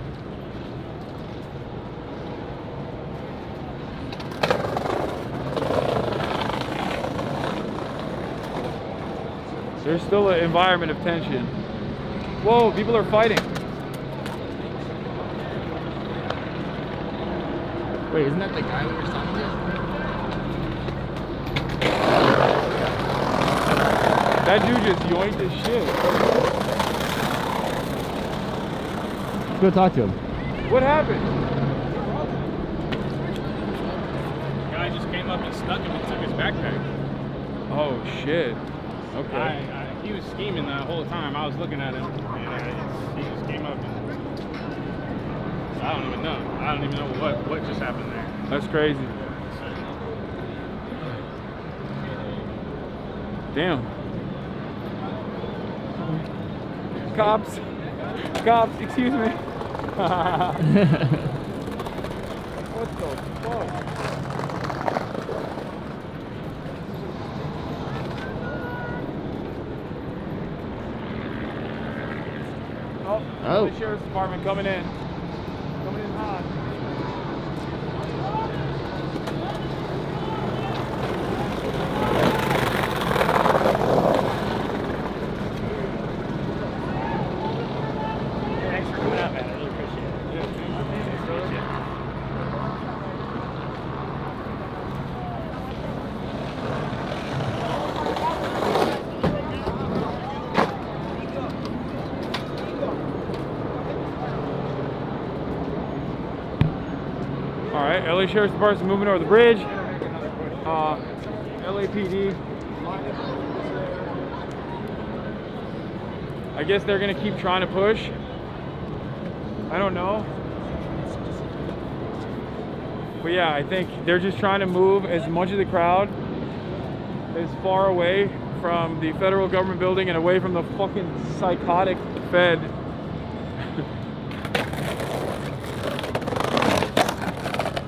there's still an environment of tension. Whoa, people are fighting. Wait, isn't that the guy we were talking to? That dude just yoinked his shit. Let's go talk to him. What happened? Guy just came up and stuck him and took his backpack. Oh shit. Okay. He was scheming the whole time. I was looking at him, and he just came up and I don't even know. I don't even know what just happened there. That's crazy. Damn. Cops. Cops, excuse me. What the fuck? Oh, the sheriff's department coming in. Coming in hot. Thanks for coming out, man. I really appreciate it. Yeah, thanks for being here, brother. All right, LA Sheriff's Department's moving over the bridge. LAPD. I guess they're gonna keep trying to push. I don't know. But yeah, I think they're just trying to move as much of the crowd as far away from the federal government building and away from the fucking psychotic Fed.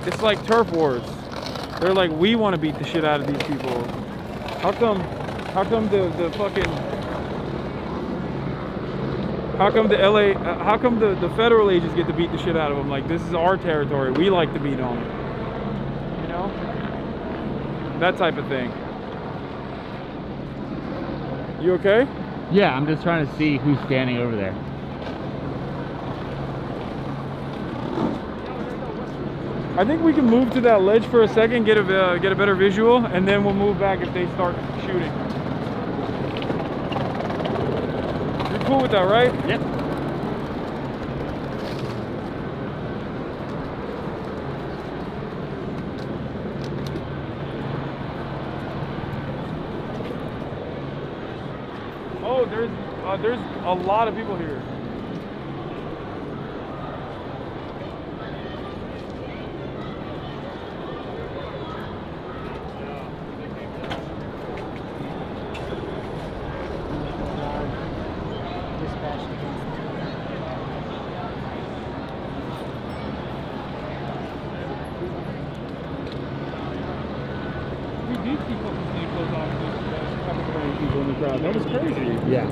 It's like turf wars. They're like, we want to beat the shit out of these people. How come the fucking, how come the LA, how come the federal agents get to beat the shit out of them? Like, this is our territory. We like to beat on them. You know? That type of thing. You okay? Yeah, I'm just trying to see who's standing over there. I think we can move to that ledge for a second, get a better visual, and then we'll move back if they start shooting. You're cool with that, right? Yep. Oh, there's a lot of people here. We did see fucking plainclothes officers, people in the crowd. That was crazy. Yeah.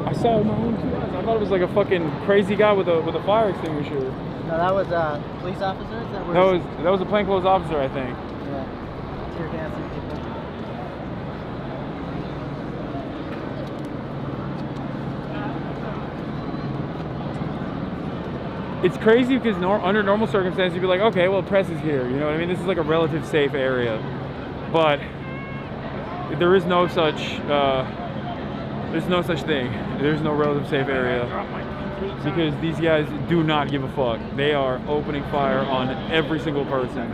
I saw it with my own 2 eyes. I thought it was like a fucking crazy guy with a fire extinguisher. No, that was a police officer? That was a plainclothes officer, I think. Yeah. Tear gassing people. It's crazy because under normal circumstances you'd be like, okay, well, press is here. You know what I mean? This is like a relative safe area, but there is no such. There's no such thing. There's no relative safe area because these guys do not give a fuck. They are opening fire on every single person.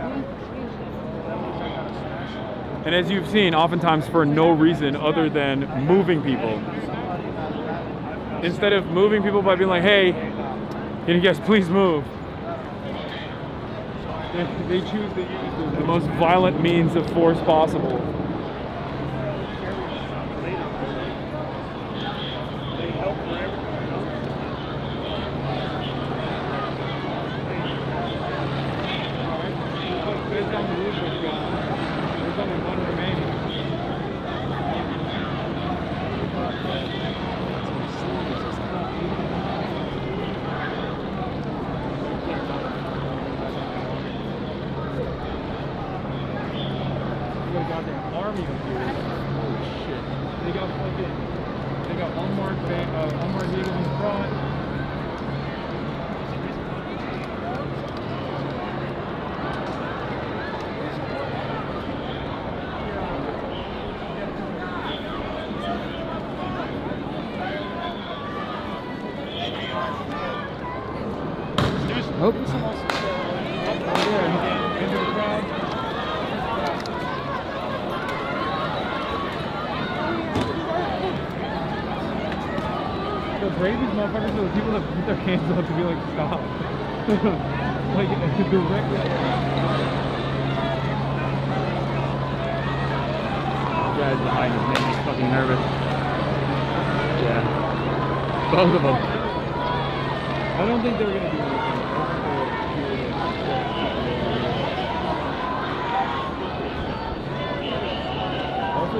And as you've seen, oftentimes for no reason other than moving people. Instead of moving people by being like, hey, can you guys please move? They choose to use the most violent means of force possible. Unmarked vehicles in front. Brave these motherfuckers are the people that put their hands up to be like, stop. Like, directly. Guys behind us make me fucking nervous. Yeah. Both of them. I don't think they're gonna do anything. Also,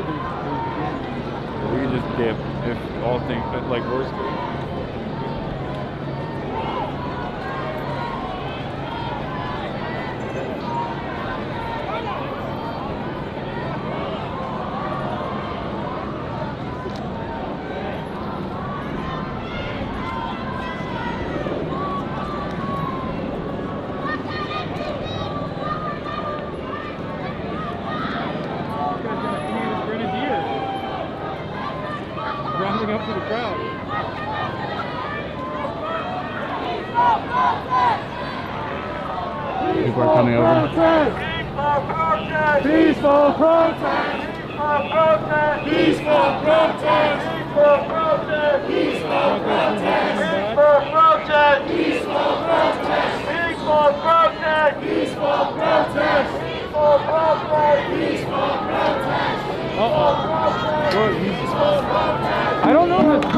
we can just dip if all things, like worst case. Rounding up to the crowd. People are coming over. Peaceful protest! Peaceful protest! Peaceful protest! Peaceful protest! Peaceful protest! Peaceful protest! Peaceful protest! Peaceful protest! Peaceful protest! Peaceful protest! I don't know if it's...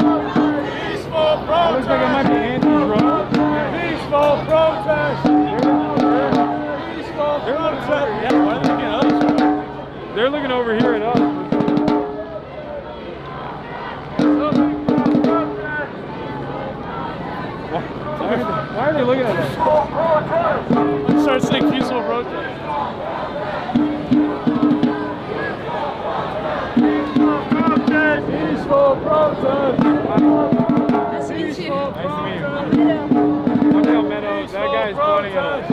Peaceful protest! Looks like it might be anti-drug. Peaceful protest! Peaceful protest! Yeah, why are they looking at us? They're looking over here at us. Why are they looking at us? Let's start saying peaceful protest. Peaceful protest! Nice to meet you. Nice to meet you. Watch out, Meadows. That guy's pointing at us.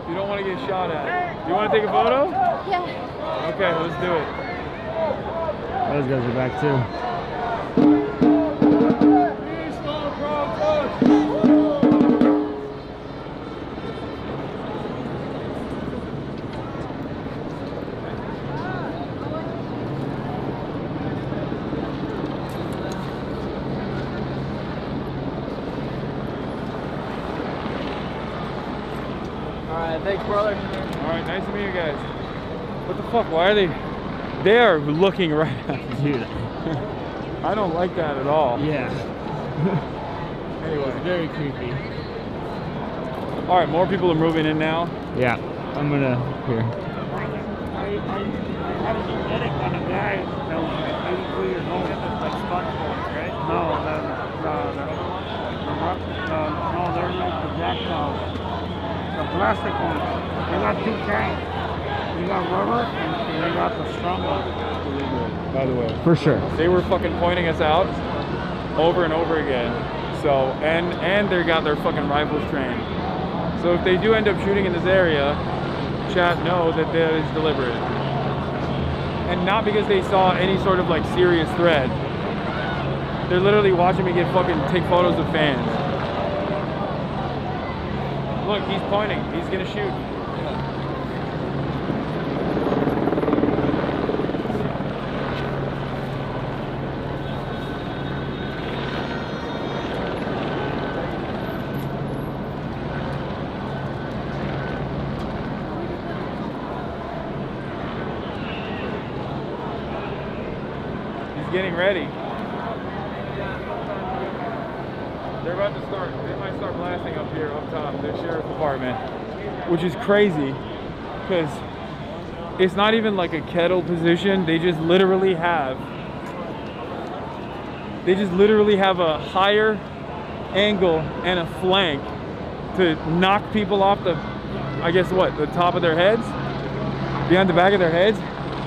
You don't want to get shot at. You want to take a photo? Yeah. Okay, let's do it. Those guys are back too. Peaceful protest! Alright, thanks, brother. Alright, nice to meet you guys. What the fuck? Why are they... They are looking right at me. Dude. I don't like that at all. Yeah. Anyway. It's very creepy. Alright, more people are moving in now. Yeah. I'm gonna... Here. had a genetic on a guy that was 83 years old. Like sponge ones, right? No, they're like projectiles. The plastic ones. They got two kinds. You got rubber and they got the strong one. By the way. For sure. They were fucking pointing us out over and over again. So, and they got their fucking rifles trained. So if they do end up shooting in this area, chat, know that that is deliberate. And not because they saw any sort of like serious threat. They're literally watching me get fucking take photos of fans. Look, he's pointing. He's gonna shoot. Getting ready. They're about to start, they might start blasting up here up top, the sheriff's department, which is crazy because it's not even like a kettle position. They just literally have a higher angle and a flank to knock people off the, I guess what, the top of their heads, behind the back of their heads,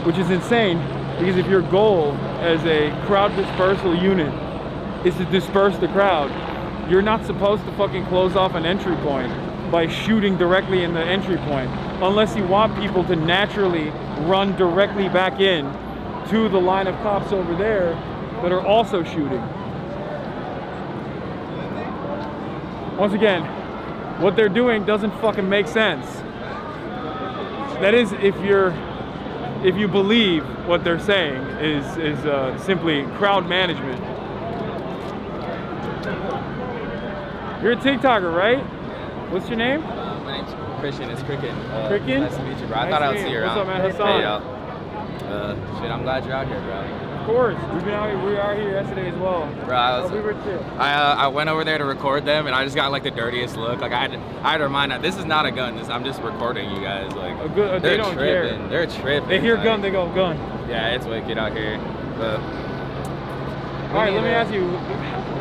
which is insane. Because if your goal as a crowd dispersal unit is to disperse the crowd, you're not supposed to fucking close off an entry point by shooting directly in the entry point, unless you want people to naturally run directly back in to the line of cops over there that are also shooting. Once again, what they're doing doesn't fucking make sense. That is, if you believe what they're saying is simply crowd management. You're a TikToker, right? What's your name? My name's Christian. It's Cricket. Cricket? Nice to meet you, bro. I thought I would see you around. What's up, man? Hassan. Hey, shit, I'm glad you're out here, bro. Of course. We've been out here. We were out here yesterday as well. Bro, we were too. I went over there to record them, and I just got like the dirtiest look. Like I had to remind that this is not a gun. I'm just recording you guys. Like they don't tripping. care. They're tripping. They hear like, gun, they go gun. Yeah, it's wicked out here. But all right, let me ask you.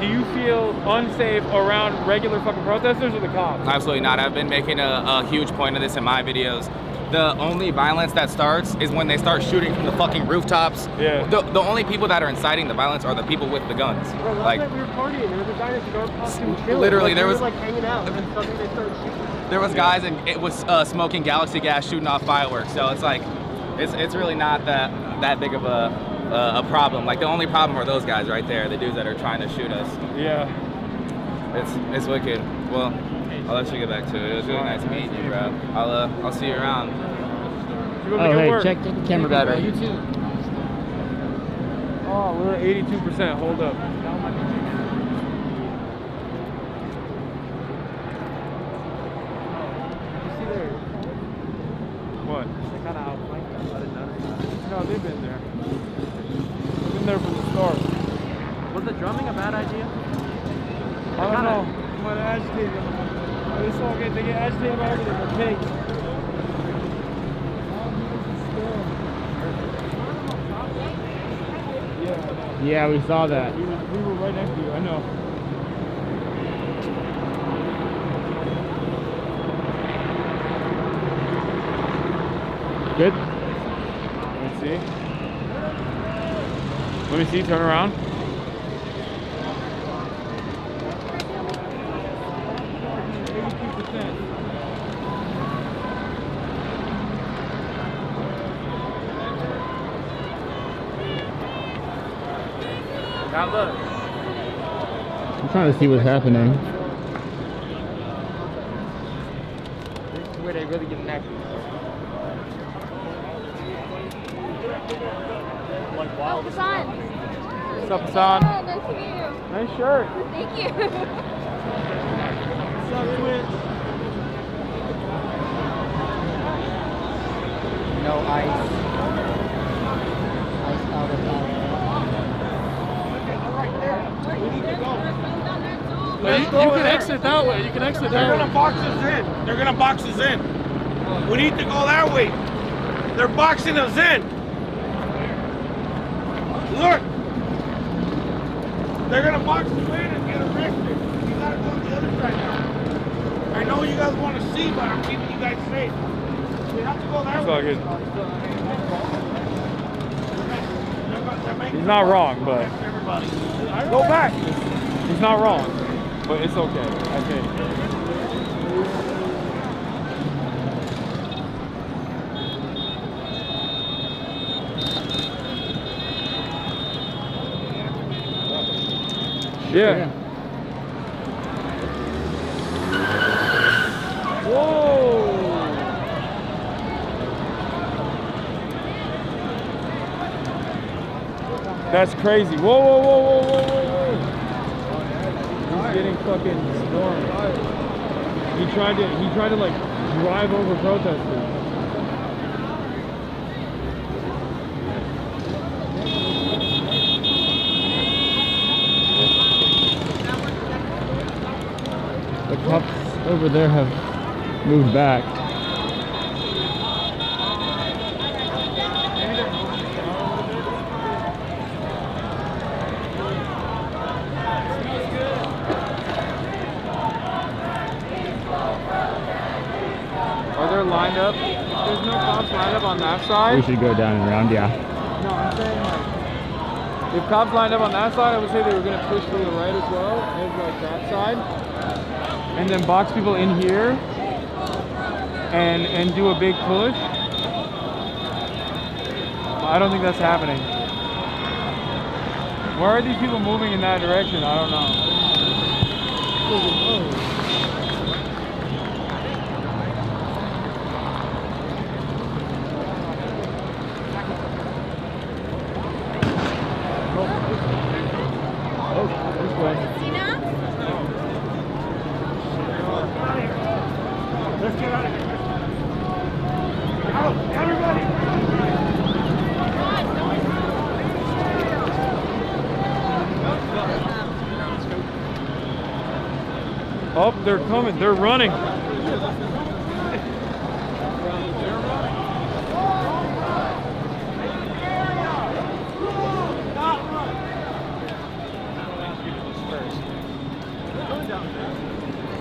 Do you feel unsafe around regular fucking protesters or the cops? Absolutely not. I've been making a huge point of this in my videos. The only violence that starts is when they start shooting from the fucking rooftops. Yeah. The only people that are inciting the violence are the people with the guns. Bro, like we were partying. There was a guy at the costume chilling. literally, like, there we was were, like hanging out, and then suddenly they started shooting. There was guys and it was smoking galaxy gas, shooting off fireworks. So it's like, it's really not that big of a problem. Like the only problem are those guys right there, the dudes that are trying to shoot us. Yeah. It's wicked. Well, I'll let you get back to it. It was really nice meeting you, bro. I'll see you around. Oh, hey, check the camera battery. You too. Oh, we're at 82%. Hold up. What? They kind of outflanked us. I didn't notice that. No, they've been there. They've been there from the start. Was the drumming a bad idea? I don't know. I'm gonna agitate them. They get agitated about everything. They're pigs. Yeah, we saw that. We were right next to you, I know. Good? Let me see, turn around. Now look. I'm trying to see what's happening. This is where they really get active. Like wild. Hassan. What's up, Hassan? Nice to meet you. Nice shirt. Thank you. What's up, Twitch? No ice. Ice out of You can exit that way. You can exit that way. They're gonna box us in. They're gonna box us in. We need to go that way. They're boxing us in. Look. They're gonna box you in and get arrested. You gotta go on the other side now. I know you guys want to see, but I'm keeping you guys safe. You have to go that way. He's not wrong, but Go back. he's not wrong, but it's okay. I think. Yeah. Whoa. That's crazy. Whoa, whoa, whoa, whoa, whoa, whoa, whoa. He's getting fucking stormed. He tried to like drive over protesters. The cops over there have moved back. Are they lined up? There's no cops lined up on that side? We should go down and around, yeah. No, I'm saying like, if cops lined up on that side, I would say they were gonna push to the right as well, as like that side. And then box people in here and do a big push. I don't think that's happening. Why are these people moving in that direction? I don't know. Oh, this way. Let's get out of here. Out, everybody. Oh, they're coming. They're running.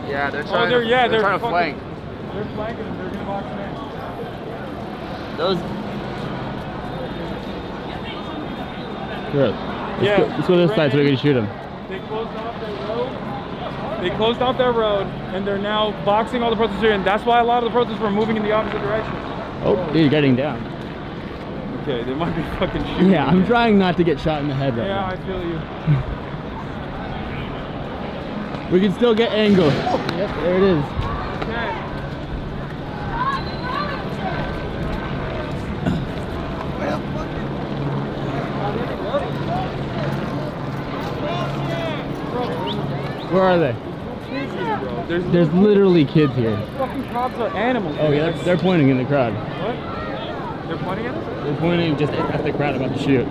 Yeah, they're trying. They're trying to flank. They're flanking them. They're gonna box them in. Those. Good. Let's go this side so we can shoot them. They closed off their road. They closed off their road, and they're now boxing all the protesters in. That's why a lot of the protesters were moving in the opposite direction. Oh, he's getting down. Okay, they might be fucking shooting. Yeah, I'm trying not to get shot in the head right Yeah, now. I feel you. We can still get angle. Yep, there it is. Where are they? There's literally kids here. Fucking cops are animals. Oh yeah, they're pointing in the crowd. What? They're pointing at us? They're pointing just at the crowd about to shoot.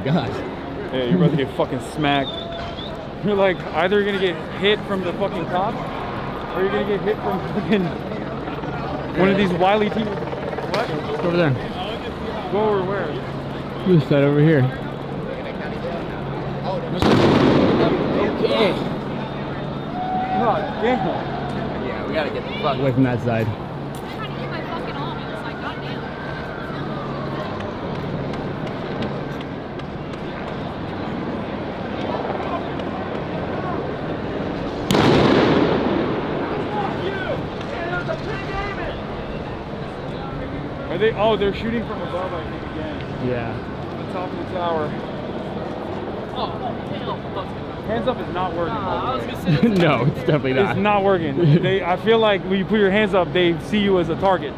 God. Yeah, you're about to get fucking smacked. You're like, either you're gonna get hit from the fucking cops, or you're gonna get hit from fucking one of these wily teams. What? Let's go over there. Go over where? This side over here. Okay. God damn. Yeah, we gotta get the fuck away from that side. Are they? Oh, they're shooting from above, I think, again. Yeah. On the top of the tower. Hands up is not working. No, it's definitely not. It's not working. I feel like when you put your hands up, they see you as a target.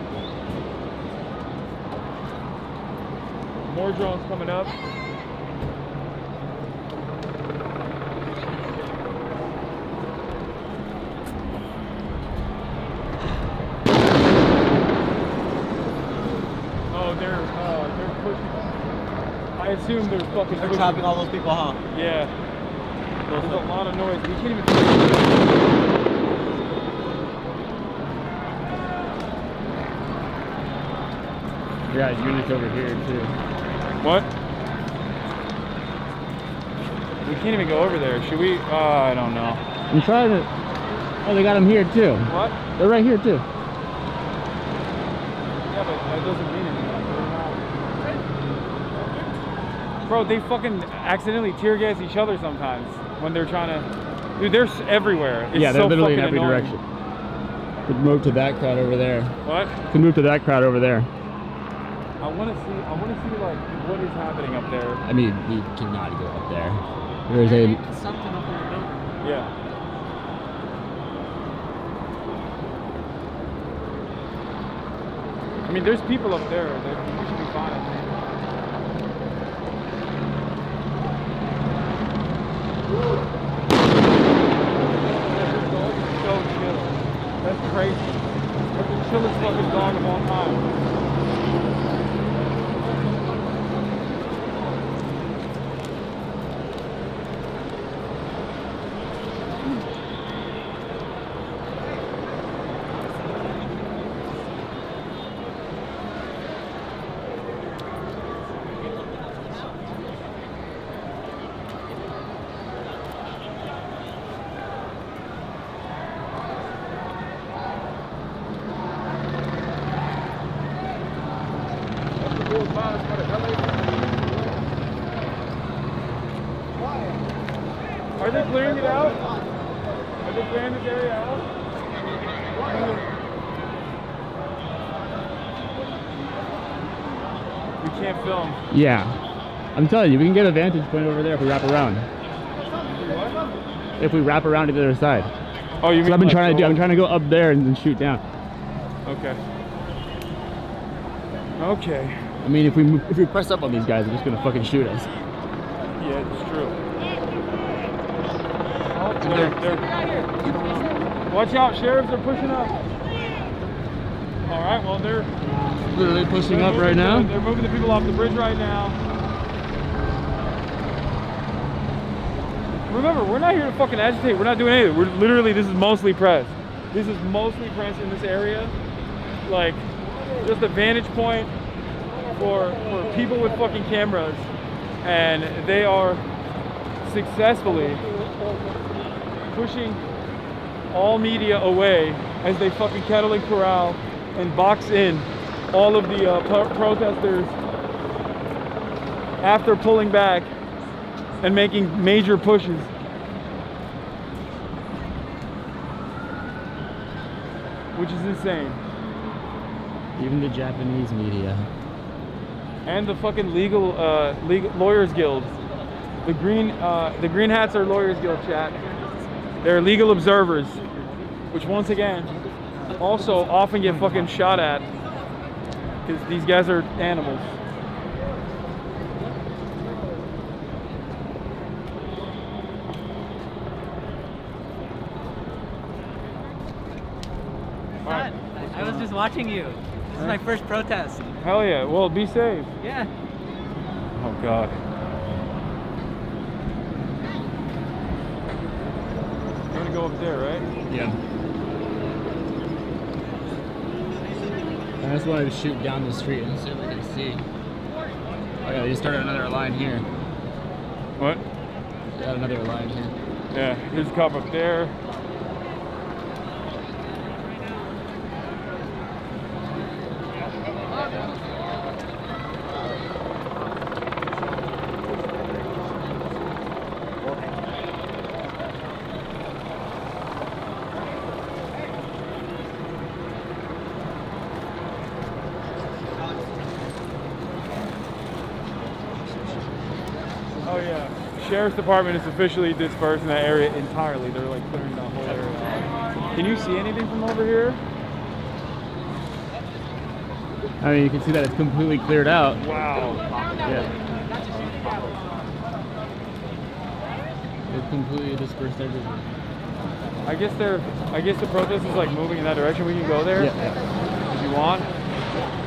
More drones coming up. they're pushing. I assume they're fucking. They're chopping all those people, huh? Yeah. There's a lot of noise. We can't even. Yeah, units over here too. What? We can't even go over there. Should we? I don't know. I'm trying to. Oh, they got them here too. What? They're right here too. Yeah, but that doesn't mean anything. Bro, they fucking accidentally tear gas each other sometimes when they're trying to. Dude, they're everywhere. It's yeah, they're so literally in fucking every annoying. direction. Could move to that crowd over there. What? Could move to that crowd over there. I want to see like what is happening up there. I mean, we cannot go up there. There is a. Something up in the middle. Yeah. I mean, there's people up there. We should be fine. So chill. That's crazy. That's the chillest fucking dog of all time. Are they clearing it out? Are they clearing this area out? We can't film. Yeah. I'm telling you, we can get a vantage point over there if we wrap around. If we wrap around to the other side. Oh, you mean I've been like trying to do. I'm trying to go up there and then shoot down. Okay. Okay. I mean, if we press up on these guys, they're just gonna fucking shoot us. Yeah, it's true. Oh, watch out, sheriffs are pushing up. All right, well they're literally pushing up right now. They're moving the people off the bridge right now. Remember, we're not here to fucking agitate. We're not doing anything. We're literally, this is mostly press. This is mostly press in this area. Like, just a vantage point for people with fucking cameras. And they are successfully pushing all media away as they fucking cattle and corral and box in all of the protesters after pulling back and making major pushes. Which is insane. Even the Japanese media. And the fucking legal lawyers guild. The green hats are lawyers guild, chat. They're legal observers, which once again also often get fucking shot at because these guys are animals. I was just watching you. This is my first protest. Hell yeah. Well, be safe. Yeah. Oh God. You're gonna go up there, right? Yeah. I just wanted to shoot down the street and see if I can see. Oh yeah, they just started another line here. What? Got another line here. Yeah, there's a cop up there. Oh yeah, Sheriff's Department is officially dispersed in that area entirely. They're like clearing the whole area out. Can you see anything from over here? I mean, you can see that it's completely cleared out. Wow. Yeah. It's completely dispersed everywhere. I guess the protest is like moving in that direction. We can go there Yeah. if you want.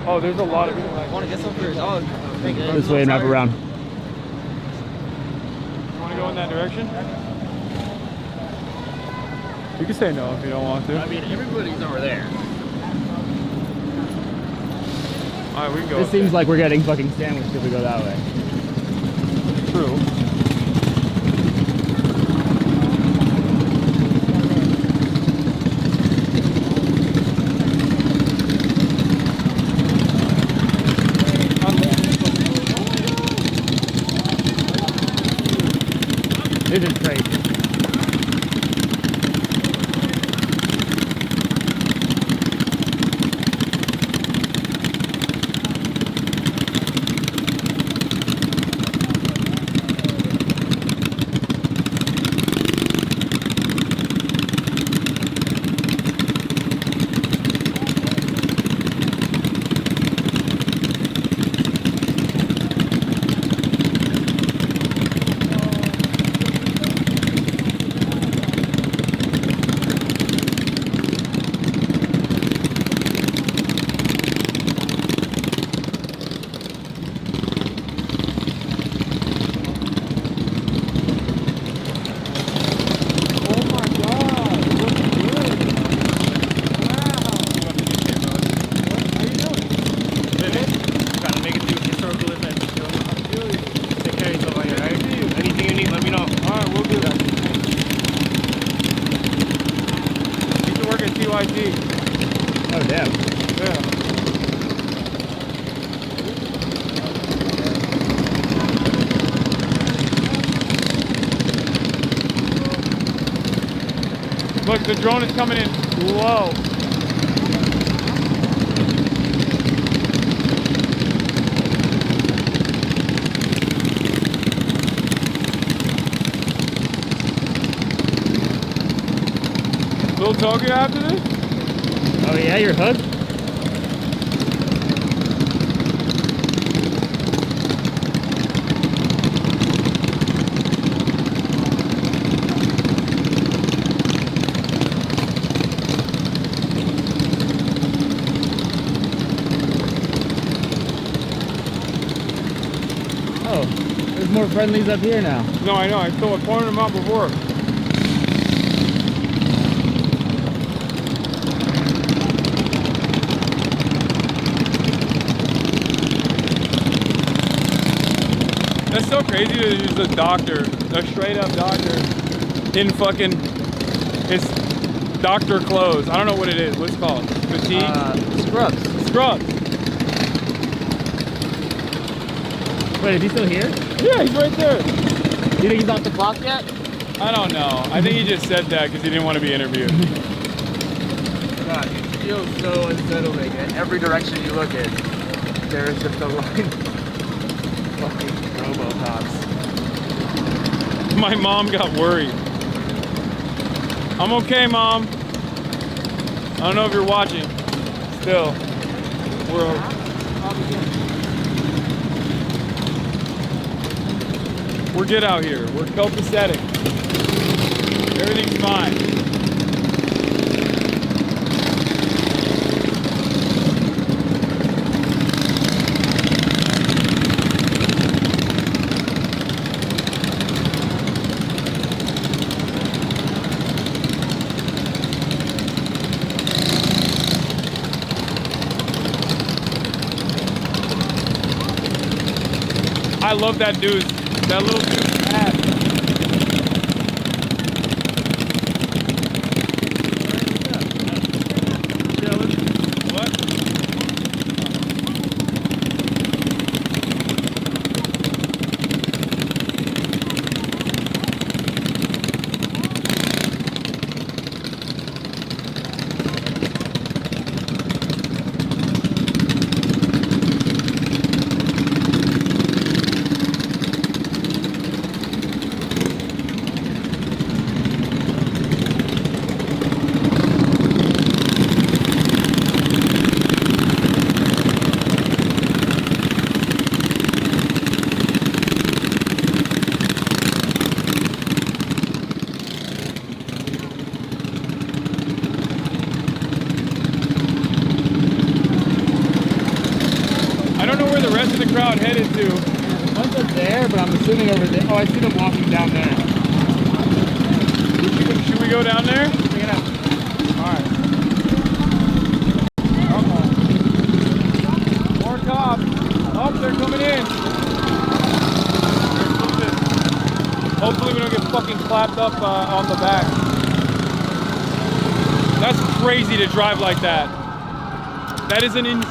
Oh, there's a lot of people. I want to get some for your dog. This way and wrap around. You want to go in that direction? You can say no if you don't want to. I mean, everybody's over there. All right, we can go. This seems like we're getting fucking sandwiched if we go that way. True. This is crazy. Oh, damn. Yeah. Look, the drone is coming in low. Little Tokyo after this? Oh yeah, you're hooked? Oh, there's more friendlies up here now. No, I know. I pointed them out before. That's so crazy to use a doctor, a straight up doctor, in fucking his doctor clothes. I don't know what it is. What's it called? Fatigue? Scrubs. Scrubs. Wait, is he still here? Yeah, he's right there. You think he's off the clock yet? I don't know. I think he just said that because he didn't want to be interviewed. God, it feels so unsettling. In every direction you look in, there is just a line. Fucking Robocops. My mom got worried. I'm okay, Mom. I don't know if you're watching. Still, we're good out here. We're copacetic. Everything's fine. I love that dude, that little dude's ass. What? I don't know where the rest of the crowd headed to. One's up there, but I'm assuming over there. Oh, I see them walking down there. Should we go down there? Yeah. Alright. More cops. Oh, they're coming in. Hopefully we don't get fucking clapped up on the back. That's crazy to drive like that. That is an insane...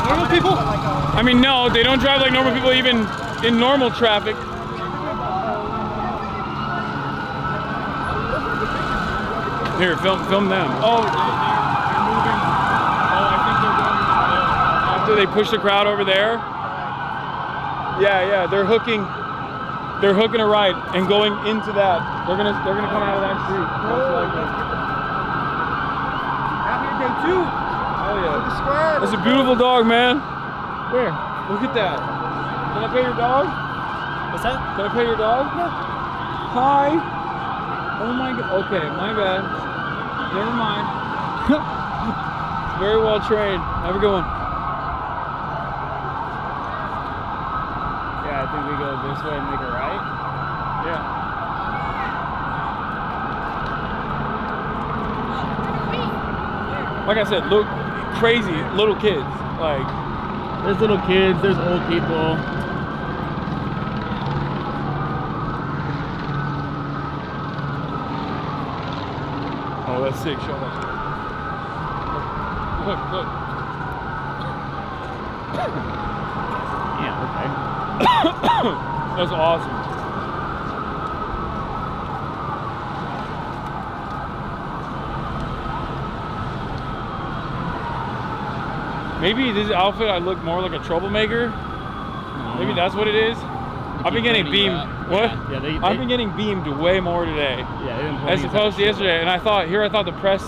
Normal people? I mean, no, they don't drive like normal people even in normal traffic. Here, film them. Oh, they're moving. Oh, I think they're going after they push the crowd over there. Yeah, they're hooking a right and going into that. They're gonna come out of that street. Happy day 2. Oh yeah. The square. That's a beautiful dog, man. Where? Look at that. Can I pet your dog? What's that? Can I pet your dog? Hi. Oh my god. Okay, my bad. Never mind. Very well trained. Have a good one. Yeah, I think we go this way and make a right. Yeah. Like I said, look, crazy little kids. Like, there's little kids, there's old people. Oh, that's sick. Show that. Look. Yeah, okay. That's awesome. Maybe this outfit I look more like a troublemaker. Maybe that's what it is. I've been getting beamed. What? Yeah, I've been getting beamed way more today. Yeah, as opposed to yesterday. And I thought the press.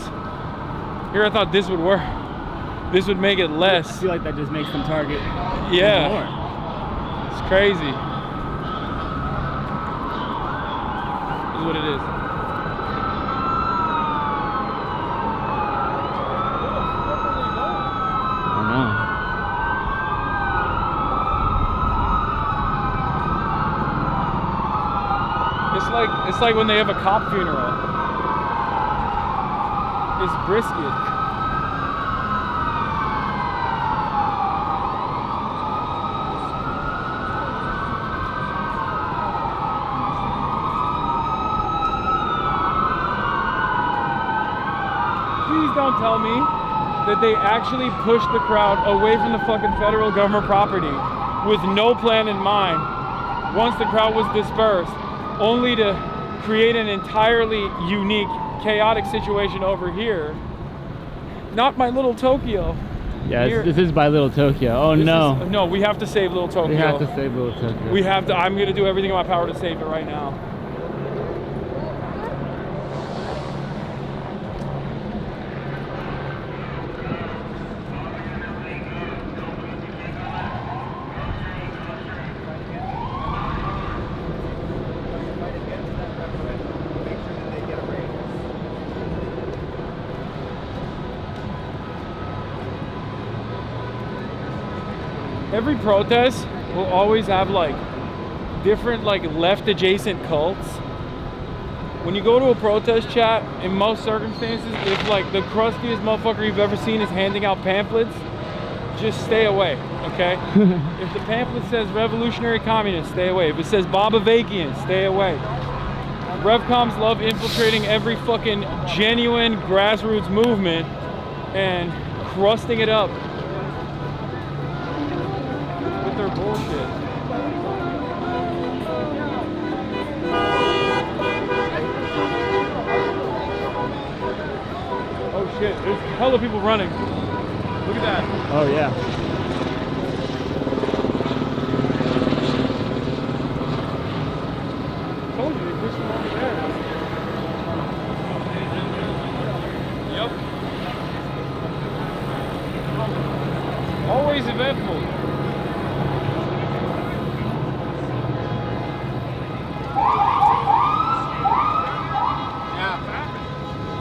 Here I thought this would work. This would make it less. I feel like that just makes them target. Yeah. More. It's crazy. This is what it is. It's like when they have a cop funeral. It's brisket. Please don't tell me that they actually pushed the crowd away from the fucking federal government property with no plan in mind once the crowd was dispersed, only to create an entirely unique, chaotic situation over here. Not my little Tokyo. Yeah, this is by Little Tokyo. Oh no. No, we have to save Little Tokyo. We have to save Little Tokyo. We have to. I'm going to do everything in my power to save it right now. Every protest will always have like different like left adjacent cults. When you go to a protest chat, in most circumstances, if like the crustiest motherfucker you've ever seen is handing out pamphlets, just stay away, okay? If the pamphlet says revolutionary communist, stay away. If it says Bob Avakian, stay away. Revcoms love infiltrating every fucking genuine grassroots movement and crusting it up with their bullshit. Oh shit, there's hella people running. Look at that. Oh yeah. Told you, they pushed them over there. Yep. Always eventful.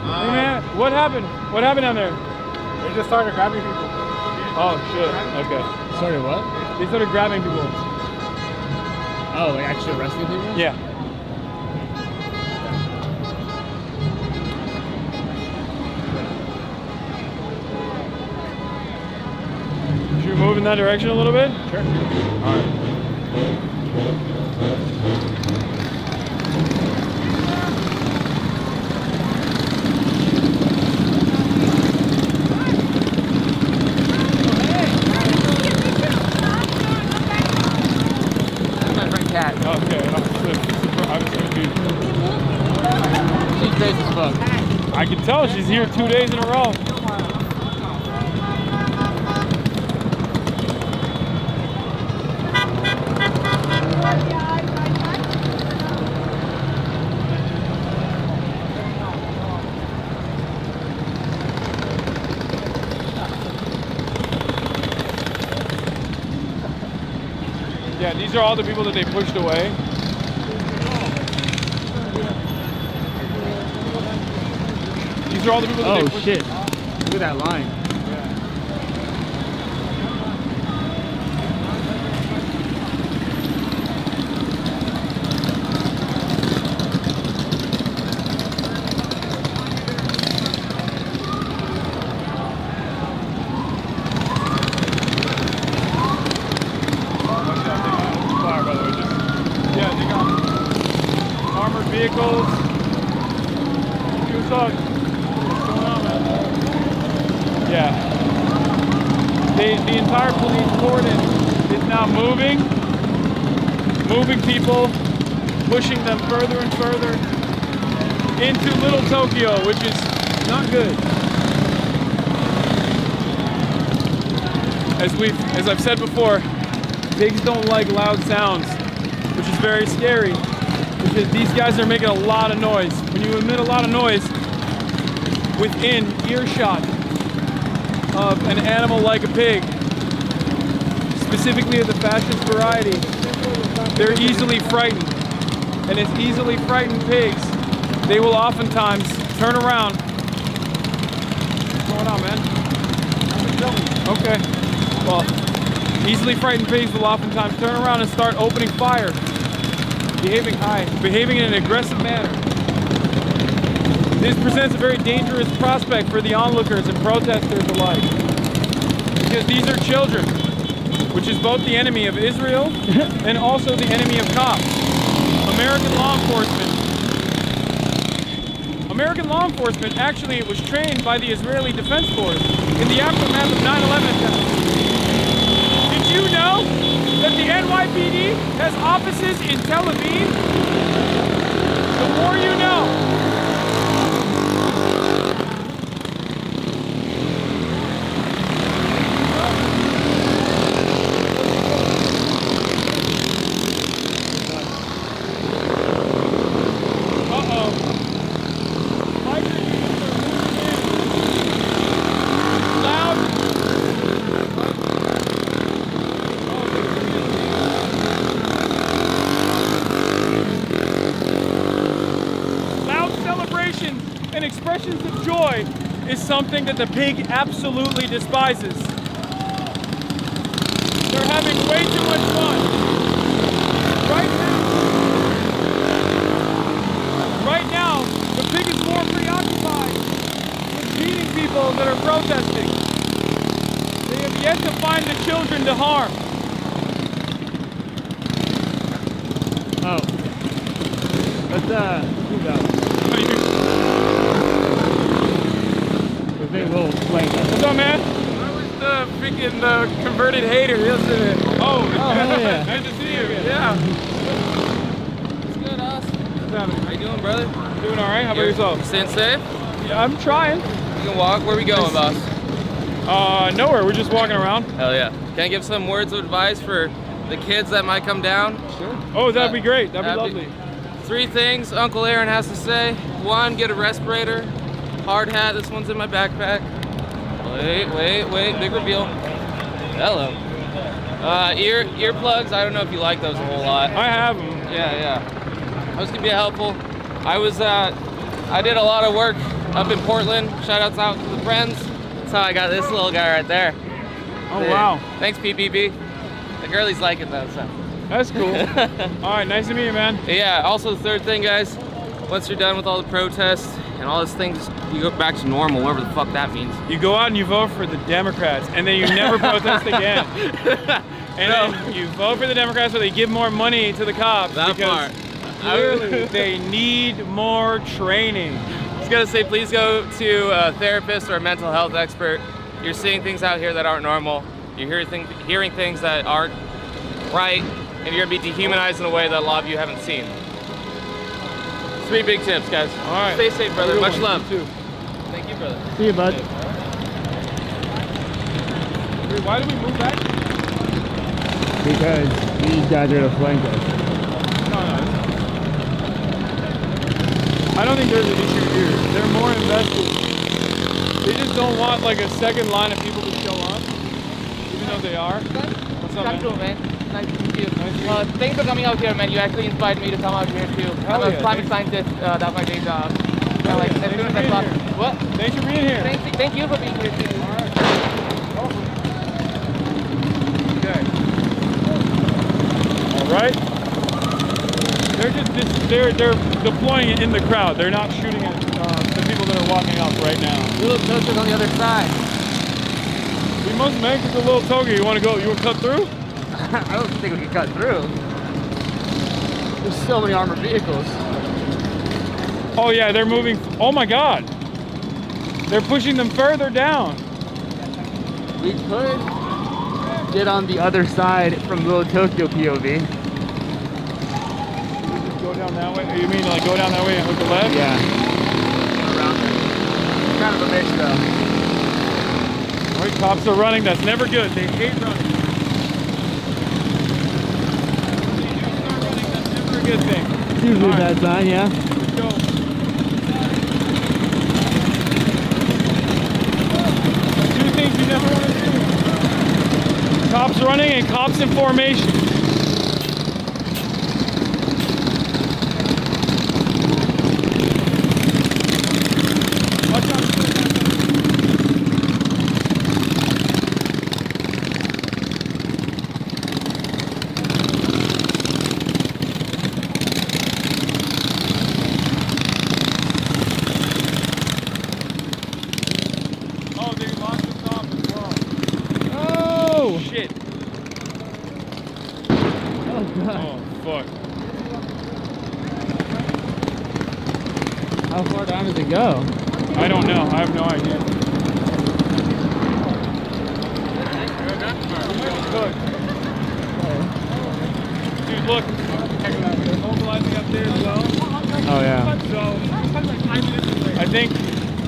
Hey man, what happened? What happened down there? They just started grabbing people. Oh shit. Okay. Sorry, what? They started grabbing people. Oh, like actually arresting people? Yeah. Should we move in that direction a little bit? Sure. All right. Cat. Okay, I was confused. She's crazy as fuck. I can tell she's here 2 days in a row. Yeah, these are all the people that they pushed away. These are all the people that they pushed. Oh shit. Look at that line. Vehicles. What's up? What's going on, man? Yeah. The entire police cordon is now moving people, pushing them further and further into Little Tokyo, which is not good. As I've said before, pigs don't like loud sounds, which is very scary. Because these guys are making a lot of noise. When you emit a lot of noise within earshot of an animal like a pig, specifically of the fascist variety, they're easily frightened. And as easily frightened pigs, they will oftentimes turn around. What's going on, man? Okay. Well, easily frightened pigs will oftentimes turn around and start opening fire. Behaving in an aggressive manner. This presents a very dangerous prospect for the onlookers and protesters alike. Because these are children, which is both the enemy of Israel and also the enemy of cops. American law enforcement actually was trained by the Israeli Defense Force in the aftermath of 9/11 attacks. Did you know that the NYPD has offices in Tel Aviv? The more you know. And expressions of joy is something that the pig absolutely despises. They're having way too much fun. Right now, the pig is more preoccupied with beating people that are protesting. They have yet to find the children to harm. Oh. Let's move out. What's up, man? I was the freaking converted hater yesterday. Oh, yeah. Nice to see you. Yeah. What's good, us? What's happening? How you doing, brother? Doing all right. How about yourself? You staying safe? Yeah, I'm trying. You can walk. Where we going, boss? Nowhere. We're just walking around. Hell yeah. Can I give some words of advice for the kids that might come down? Sure. Oh, that'd be great. That'd be lovely. 3 things Uncle Aaron has to say. 1, get a respirator. Hard hat. This one's in my backpack. Wait. Big reveal. Hello. Earplugs. I don't know if you like those a whole lot. I have them. Yeah. Those can be helpful. I did a lot of work up in Portland. Shout outs out to the friends. That's how I got this little guy right there. Oh, wow. Thanks, PPP. The girlie's liking that, so. That's cool. All right, nice to meet you, man. Yeah, also the third thing, guys, once you're done with all the protests and all these things, you go back to normal, whatever the fuck that means. You go out and you vote for the Democrats, and then you never protest again. And then you vote for the Democrats, so they give more money to the cops. That because clearly they need more training. I was gonna say, please go to a therapist or a mental health expert. You're seeing things out here that aren't normal. You're hearing things that aren't right, and you're gonna be dehumanized in a way that a lot of you haven't seen. 3 big tips, guys. All right. Stay safe, brother. Much love. You too. Thank you, brother. See you, bud. Wait, why did we move back? Because these guys are to flank us. No. I don't think there's an issue here. They're more invested. They just don't want like a second line of people to show up, even though they are. What's up, man? Nice to meet you. Thanks for coming out here, man. You actually inspired me to come out here too. I'm a climate scientist. That's my day job. Like, as soon as I thought, what? Thanks for being here. Thank you for being here too. All right. They're deploying it in the crowd. They're not shooting at the people that are walking up right now. Little Toga's on the other side. We must make it to Little Toga. You want to go? You want to cut through? I don't think we can cut through. There's so many armored vehicles. Oh yeah, they're moving. Oh my God. They're pushing them further down. We could get on the other side from Little Tokyo POV. Go down that way? You mean like go down that way and hook the left? Yeah. Around there. It's kind of a mix though. All right, cops are running. That's never good. They hate running. Good thing. It's usually a bad sign, yeah. Let's go. Two things you never want to do. Cops running and cops in formation. Watch out. How far down does it go? I don't know. I have no idea. Dude, look. They're mobilizing up there as well. Oh, yeah. So, I think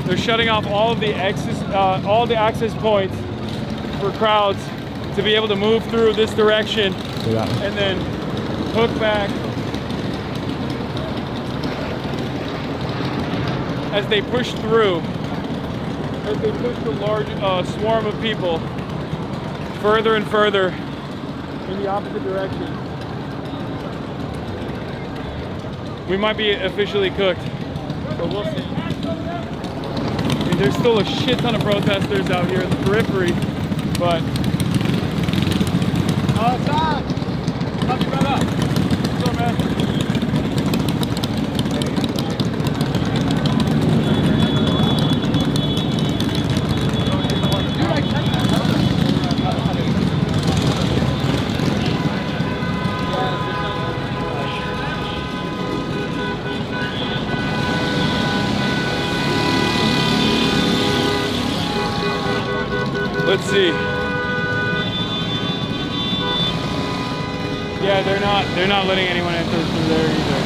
they're shutting off all of the access points for crowds to be able to move through this direction and then hook back as they push through, as they push the large swarm of people further and further in the opposite direction. We might be officially cooked, but we'll see. I mean, there's still a shit ton of protesters out here in the periphery, but... Oh, Tom! Love you, brother! What's up, man? Let's see. Yeah, they're not letting anyone enter through there either.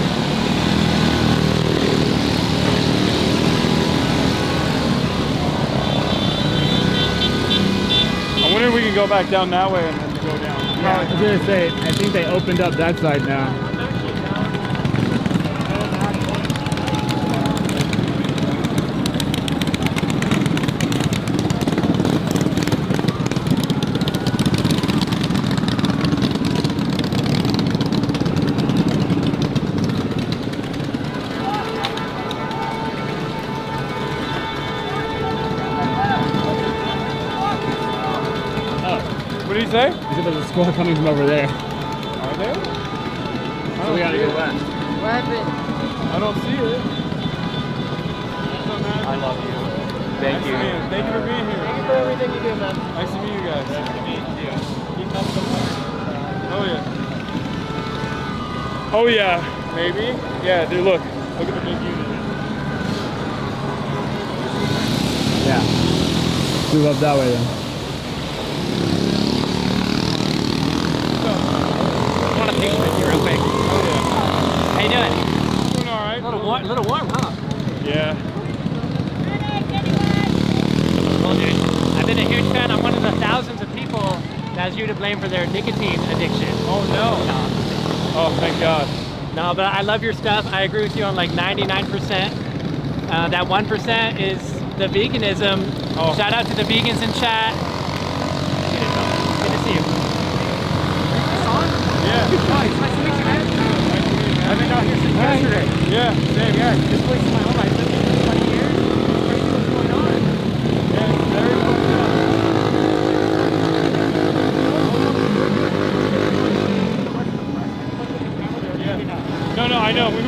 I wonder if we can go back down that way and then go down. Yeah, I was gonna say, I think they opened up that side now. you say? He said there's a squad coming from over there. Are there? So we gotta go west. What happened? I don't see it. I love you. Thank you. Thank you for being here. Thank you for everything you do, man. Nice to meet you guys. Nice to meet you. Oh yeah. Oh yeah, maybe. Yeah, dude, look at the big unit. Yeah. Move up that way then. I want a picture with you real quick. Oh yeah. How you doing? Doing all right. A little warm, huh? Yeah. Well, dude, I've been a huge fan. I'm one of the thousands of people that has you to blame for their nicotine addiction. Oh no. Oh, thank God. No, but I love your stuff. I agree with you on like 99%. That 1% is the veganism. Oh. Shout out to the vegans in chat. Good to see you. Yeah. Nice to meet you, man. I've been out here since yesterday. Yeah, same. Yeah, this place is my home. I've lived here for 20 years. It's crazy what's going on. Yeah, it's very fucked up. No, I know. We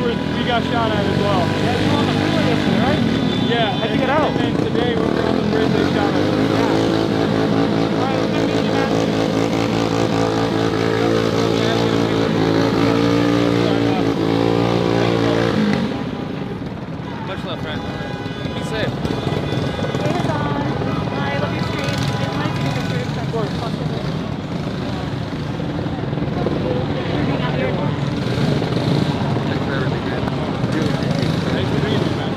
got shot at as well. Yeah, you were on the freeway yesterday, right? Yeah. How'd you get out? And today we were on the bridge, they shot us. Much love, friend. Be safe. I love your stream. I wanted to take pictures. Of course. Thanks for everything, man. Thanks for being here, man.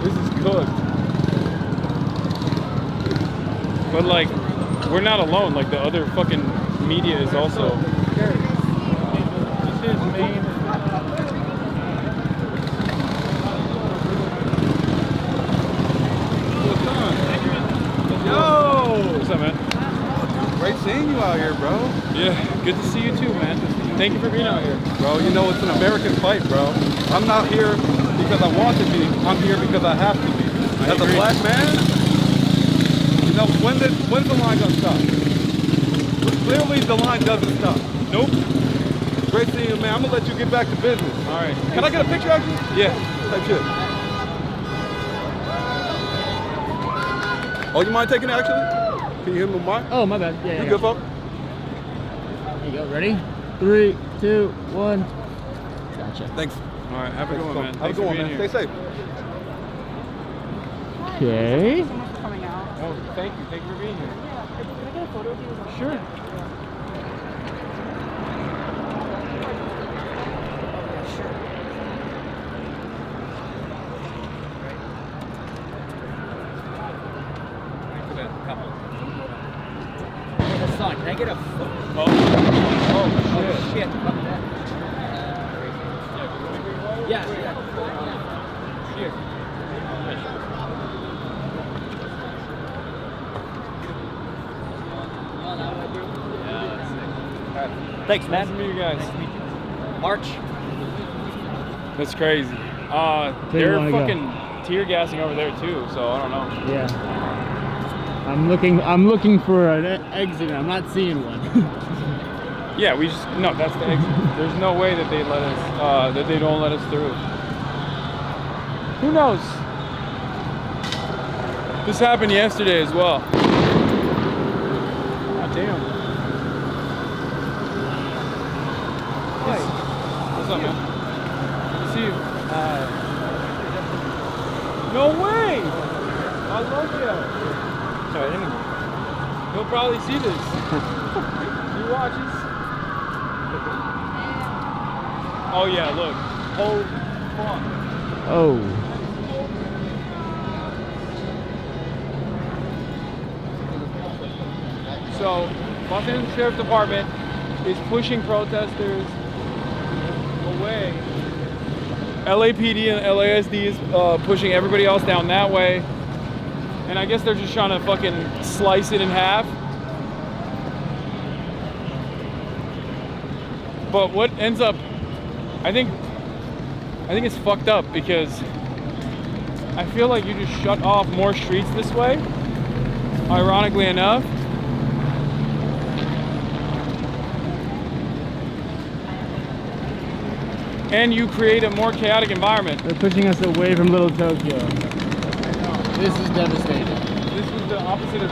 This is cooked. But like, we're not alone. Like the other fucking media is also. This is main. Yo! What's up, man? Great seeing you out here, bro. Yeah, good to see you too, man. Thank you for being out here. Bro, you know it's an American fight, bro. I'm not here because I want to be. I'm here because I have to be. As a black man, you know, when's the line gonna stop? Clearly the line doesn't stop. Nope. Great seeing you, man. I'm gonna let you get back to business. All right. Can I get a picture of you? Yeah. Type shit. Oh, you mind taking it actually? Can you hear me, Mark? Oh, my bad. Yeah. You good, folks? There you go. Ready? 3, 2, 1. Gotcha. Thanks. All right. Have a good one, man. Have a good one, man. Stay safe. Okay. So much for coming out. Oh, thank you. Thank you for being here. Can I get a photo of you? Sure. Son, can I get a photo? Oh Shit. Fuck that. Yeah. Here. Thanks, man. Nice to meet you guys. March. That's crazy. They're fucking tear gassing over there too, so I don't know. Yeah. I'm looking for an exit. I'm not seeing one. Yeah, that's the exit. There's no way that they let us, that they don't let us through. Who knows? This happened yesterday as well. God damn. Hey. What's up, man? Good to see you. No way! I love you. Sorry, he'll probably see this. He watches. Oh yeah, look. Oh fuck. Oh. So, Los Angeles Sheriff's Department is pushing protesters away. LAPD and LASD is pushing everybody else down that way. And I guess they're just trying to fucking slice it in half. But what ends up, I think it's fucked up because I feel like you just shut off more streets this way, ironically enough. And you create a more chaotic environment. They're pushing us away from Little Tokyo. This is devastating. This is the opposite of,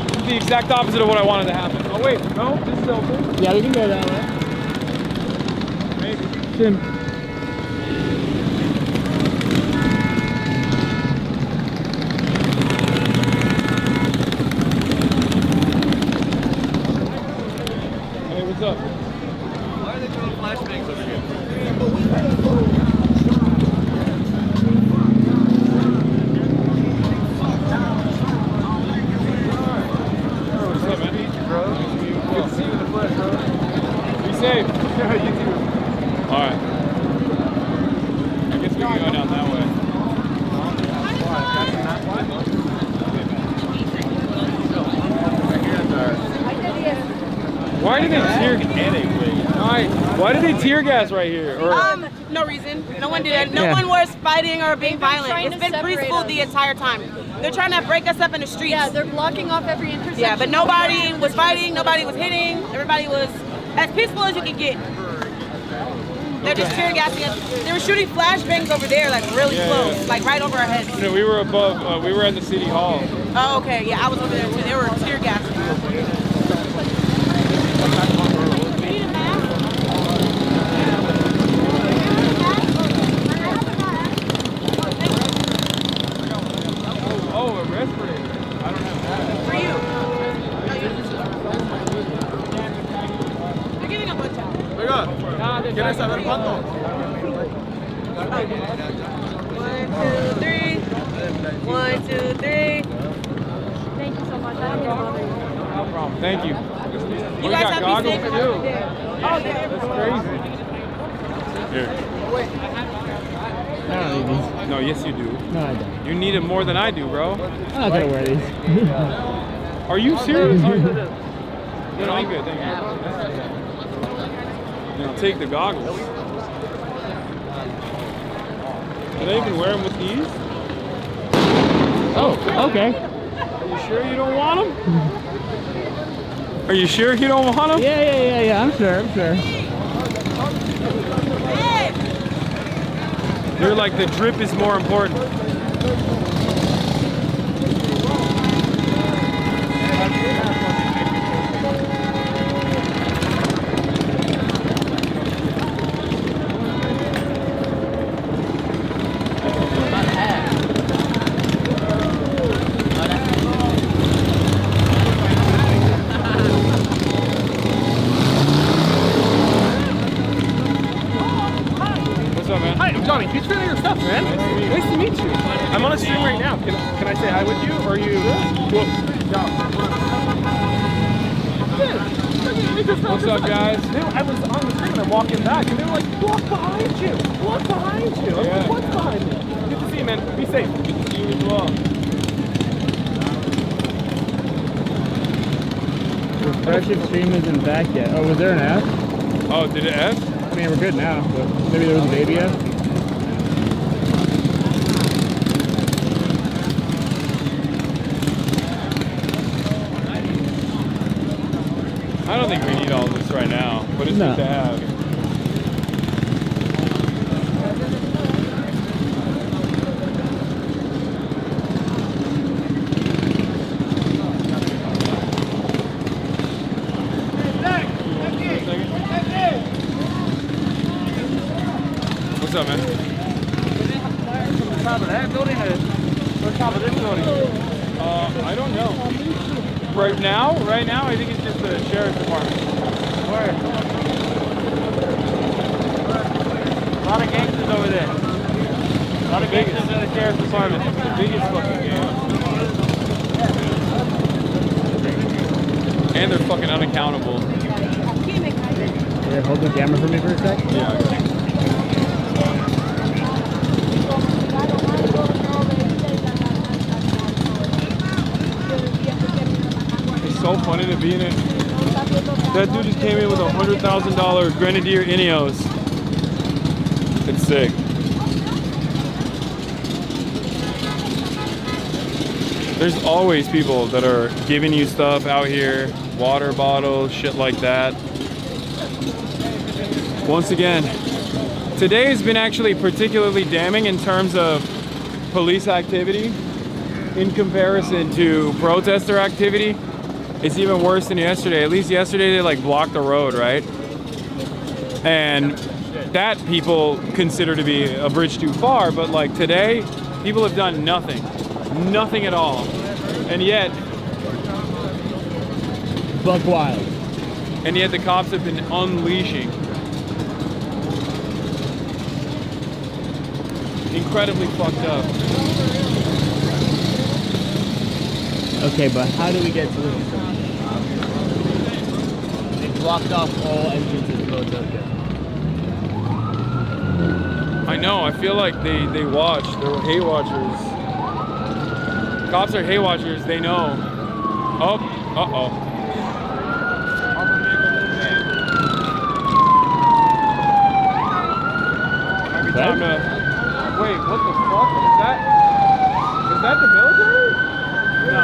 this is the exact opposite of what I wanted to happen. Oh wait, no, this is open. Yeah, we can go that way. Maybe. Shouldn't. Hey, what's up? Why are they doing flashbangs over here? What's up, man? Good to see you in the flesh, bro. Be safe. You too. Alright. I guess we can go down that way. Why did they tear Why did they tear gas right here? Or No reason. No one did. No one was fighting or being violent. It's been peaceful the entire time. They're trying to break us up in the streets. Yeah, they're blocking off every intersection. Yeah, but nobody was fighting. Nobody was hitting. Everybody was as peaceful as you can get. They're just tear gassing us. They were shooting flashbangs over there, like really close, like right over our heads. No, we were above. We were at the city hall. Oh, okay. Yeah, I was over there too. They were tear gassing. Oh, a respirator. I don't have that. For you. They're giving a bunch out. ¿Quieres saber cuánto? 1, 2, 3. 1, 2, 3. Thank you so much. I don't get bothered. No problem. Thank you. You guys have goggles to be safe. too. Oh, yeah. That's crazy. Here. I don't need these. No, yes you do. No, I don't. You need it more than I do, bro. I'm not gonna wear these. Are you serious? No, I'm good. Thank you. Then I'll take the goggles. Can I even wear them with these? Oh, okay. Are you sure you don't want them? Are you sure you don't want them? Yeah. I'm sure. They're like the drip is more important. Hi, I'm Johnny. Huge fan of your stuff, man. Nice to meet you. I'm on a stream right now. Can I say hi with you? Or are you? Cool. What's up, guys? I was on the stream and I'm walking back, and they were like, "Look behind you! Look behind you!" I was like, "What's behind you?" Good to see you, man. Be safe. You as well. Refresh stream isn't back yet. Oh, was there an F? Oh, did it F? I mean, we're good now, but maybe there was a baby F. I don't think we need all this right now, but it's good to have. What's up, man? Top of that building or top of this building? I don't know. Right now, I think it's just the sheriff's department. Where? A lot of gangsters over there. A lot of gangsters in the sheriff's department. The biggest fucking gang. And they're fucking unaccountable. Yeah, hold the camera for me for a sec. Yeah. into Venus. That dude just came in with a $100,000 Grenadier Ineos. It's sick. There's always people that are giving you stuff out here, water bottles, shit like that. Once again, today has been actually particularly damning in terms of police activity in comparison to protester activity. It's even worse than yesterday. At least yesterday they like blocked the road, right? And that people consider to be a bridge too far, but like today, people have done nothing. Nothing at all. And yet, buck wild. And yet the cops have been unleashing. Incredibly fucked up. Okay, but how do we get to this? They blocked off all entrances to Tokyo. I know, I feel like they watch. They're hate watchers. Cops are hate watchers, they know. Oh, uh-oh. Might be time to... Wait, what the fuck? Is that the military? No.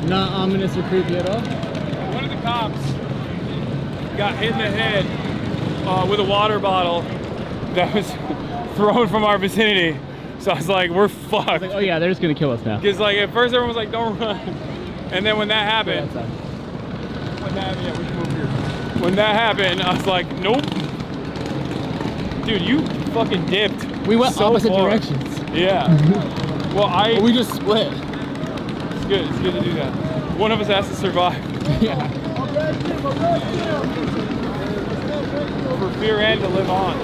Not ominous or creepy at all? One of the cops got hit in the head with a water bottle that was thrown from our vicinity. So I was like, we're fucked. Like, oh yeah, they're just gonna kill us now. Because like at first everyone was like, don't run. And then when that happened, when that happened, I was like, nope. Dude, you fucking dipped. We went so opposite far. directions. Yeah. Well, we just split. It's good. It's good to do that. One of us has to survive. Yeah. For fear and to live on.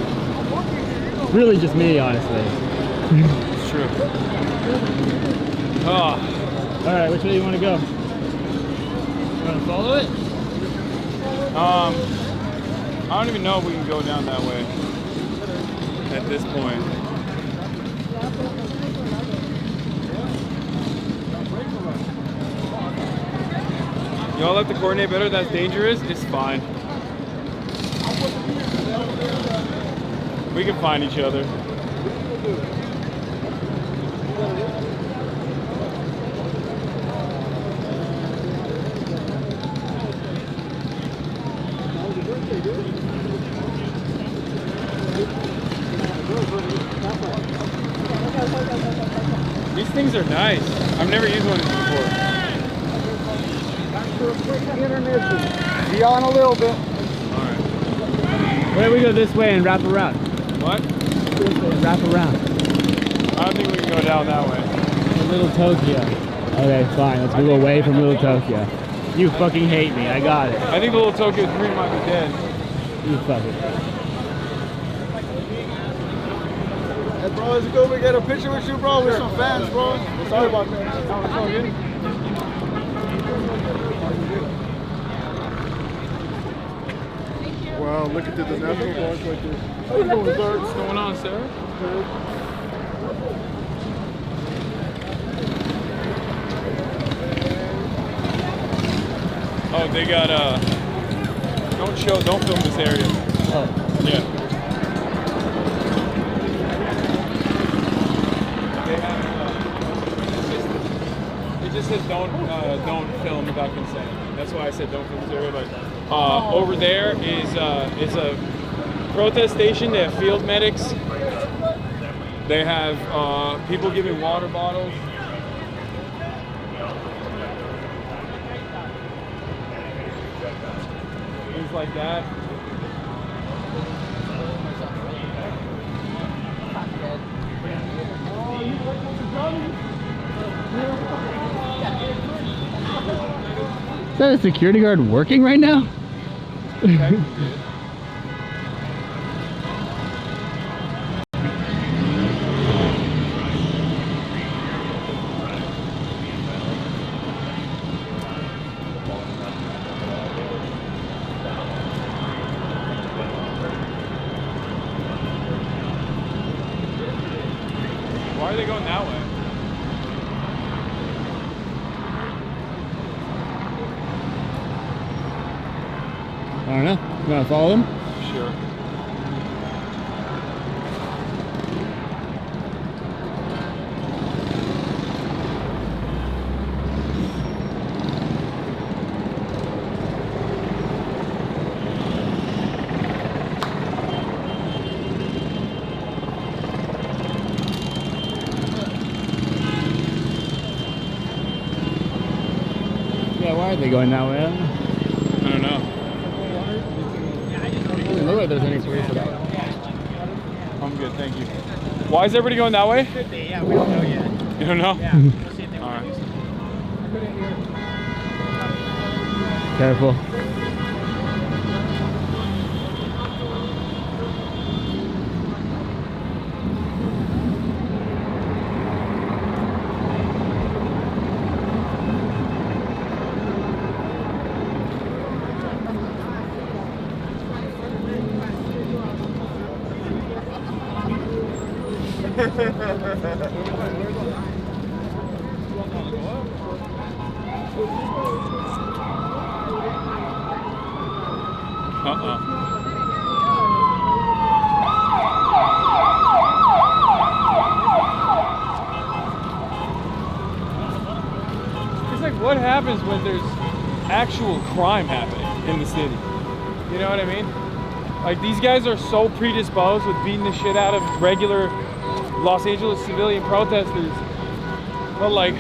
Really just me, honestly. It's true. Oh. Alright, which way do you want to go? You want to follow it? I don't even know if we can go down that way at this point. Y'all have to coordinate better. That's dangerous. It's fine. We can find each other. These things are nice. I've never used one of these before. Be on a little bit. Alright. Where do we go this way and wrap around? What? This way and wrap around. I don't think we can go down that way. Little Tokyo. Okay, fine. Let's move away from Little Tokyo. You fucking hate me. I got it. I think the Little Tokyo 3 might be dead. You fucking. Hey, bro, is it good we get a picture with you, bro? With some fans, bro. Sorry about that. It's all good. Wow, look at the national guards right there. How you doing, sir? What's going on, sir? Oh, they got don't film this area. Oh. Yeah. They says don't film without consent. That's why I said don't film this area. But over there is a protest station. They have field medics. They have people giving water bottles. Things like that. Is that a security guard working right now? Why are they going that way? I don't know. You want to follow them? Sure. Yeah, why are they going that way? I don't know. Doesn't look like there's any police at all. I'm good, thank you. Why is everybody going that way? Yeah, we don't know yet. You don't know? Yeah. All right. Careful. It's like, what happens when there's actual crime happening in the city? You know what I mean? Like, these guys are so predisposed with beating the shit out of regular Los Angeles civilian protesters. But like,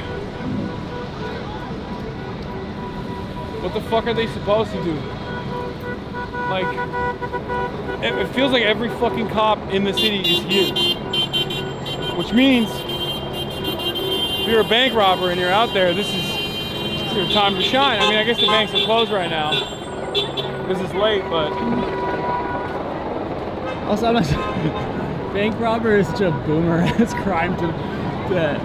what the fuck are they supposed to do? Like, it feels like every fucking cop in the city is here. Which means, if you're a bank robber and you're out there, this is your time to shine. I mean, I guess the banks are closed right now because it's late, but... Also, I'm not bank robber is such a boomer ass crime to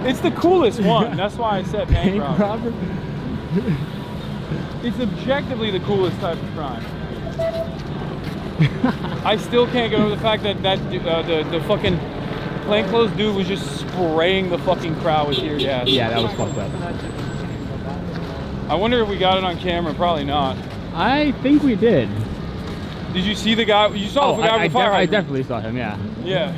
it's the coolest one. That's why I said bank robber. It's objectively the coolest type of crime. I still can't get over the fact that the fucking plainclothes dude was just spraying the fucking crowd with tear gas. Yeah, that was fucked up. I wonder if we got it on camera. Probably not. I think we did. Did you see the guy? You saw the guy with the fire hydrant. I definitely saw him, yeah. Yeah.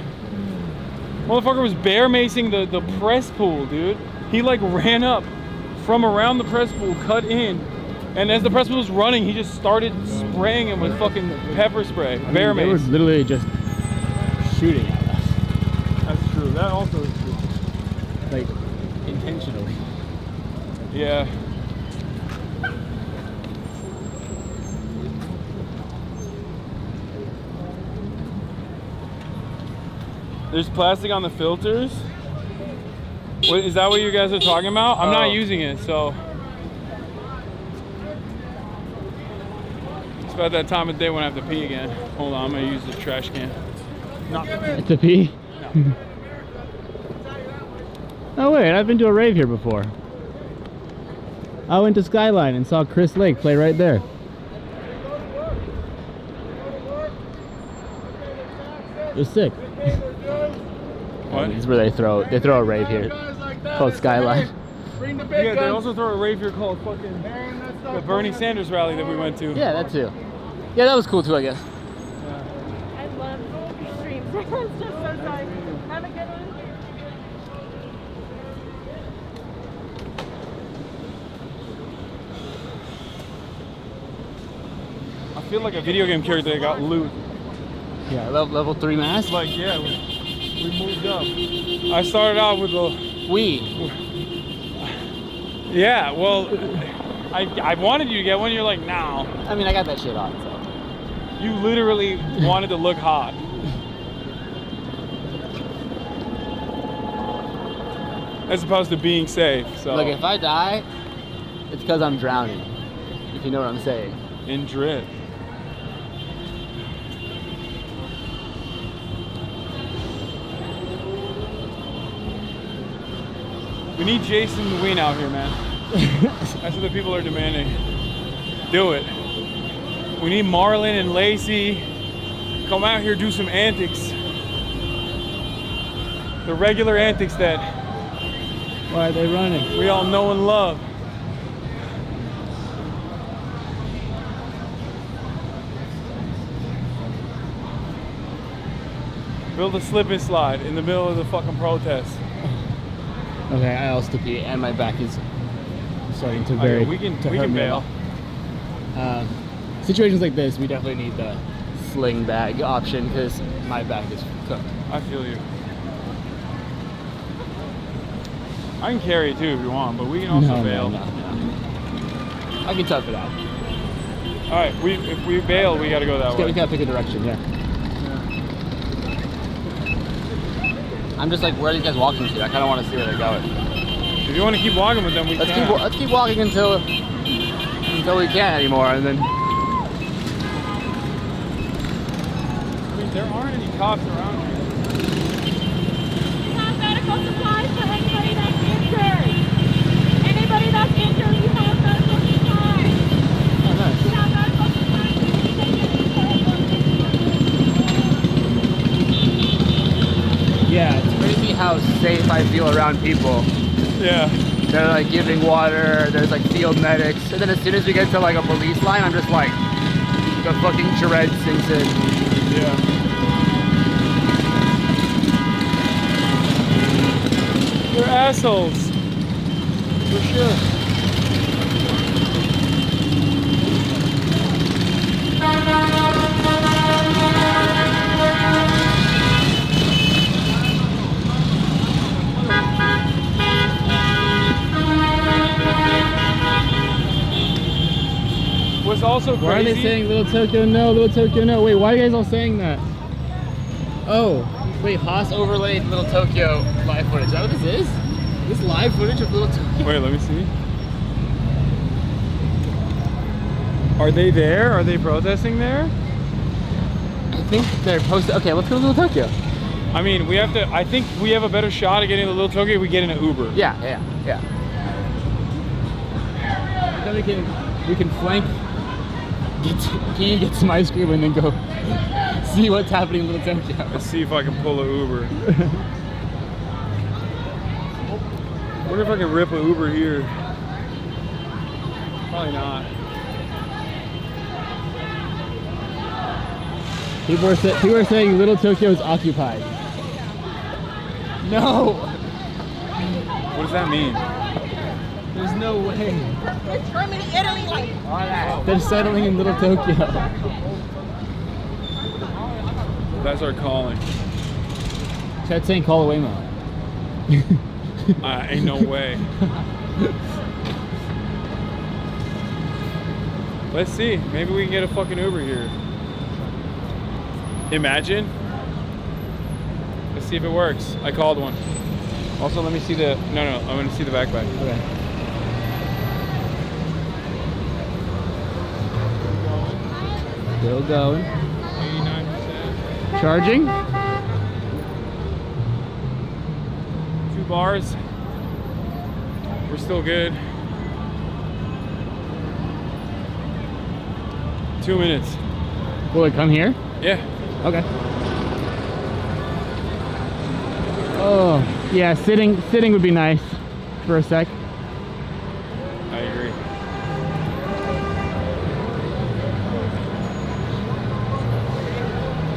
Motherfucker was bear macing the press pool, dude. He like ran up from around the press pool, cut in, and as the press pool was running, he just started spraying him with fucking pepper spray, bear mace. They were literally just shooting at us. That's true. That also is true. Like, intentionally. Yeah. There's plastic on the filters. What, is that what you guys are talking about? I'm not using it, so. It's about that time of day when I have to pee again. Hold on, I'm gonna use the trash can. Not to pee? No. Oh wait, I've been to a rave here before. I went to Skyline and saw Chris Lake play right there. It was sick. What? This is where they throw a rave here called Skyline. Yeah, they also throw a rave here called fucking the Bernie Sanders rally that we went to. Yeah, that too. Yeah, that was cool too, I guess. I love streams. It's just so nice. Have a good one. feel like a video game character that got loot. Yeah, level 3 mask? Like, yeah, we moved up. I started out with a... Yeah, well, I wanted you to get one, you're like, no. I mean, I got that shit on, so. You literally wanted to look hot. As opposed to being safe, so. Look, if I die, it's because I'm drowning. If you know what I'm saying. In drip. We need Jason the Ween out here, man. That's what the people are demanding. Do it. We need Marlon and Lacey. Come out here, do some antics. The regular antics that... Why are they running? We all know and love. Build a slip and slide in the middle of the fucking protest. Okay, I also pee, and my back is starting to very. We can bail. Situations like this, we definitely need the sling bag option because my back is cooked. I feel you. I can carry it too if you want, but we can also bail. No. I can tough it out. All right, if we bail, we got to go that way. We gotta pick a direction, yeah. I'm just like, where are these guys walking to? I kind of want to see where they're going. If you want to keep walking with them, we can. Let's keep walking until we can't anymore, and then. I mean, there aren't any cops around here. We have medical supplies for anybody that's injured. Anybody that's injured, we have medical supplies. Oh, nice. We have medical supplies for Yeah, it's crazy how safe I feel around people. Yeah. They're like giving water, there's like field medics, and then as soon as we get to like a police line, I'm just like, the fucking dread sinks in. Yeah. They're assholes. For sure. What's also crazy? Why are they saying Little Tokyo no, Little Tokyo no? Wait, why are you guys all saying that? Oh, wait, Haas overlaid Little Tokyo live footage. Is that what this is? This live footage of Little Tokyo? Wait, let me see. Are they there? Are they protesting there? I think they're posted. Okay, let's go to Little Tokyo. I mean, we have to. I think we have a better shot at getting to Little Tokyo if we get in an Uber. Yeah. Then we can flank. Get some ice cream and then go see what's happening in Little Tokyo. Let's see if I can pull an Uber. I wonder if I can rip an Uber here. Probably not. People are saying Little Tokyo is occupied. No! What does that mean? There's no way. It's Germany, Italy, like all that. They're settling in Little Tokyo. That's our calling. Chat's saying call Waymo. Ain't no way. Let's see. Maybe we can get a fucking Uber here. Imagine. Let's see if it works. I called one. Also, let me see the... No, I'm going to see the backpack. Okay. Still going. 89%. Charging. 2 bars. We're still good. 2 minutes. Will it come here? Yeah. Okay. Oh, yeah, sitting would be nice for a sec. I agree.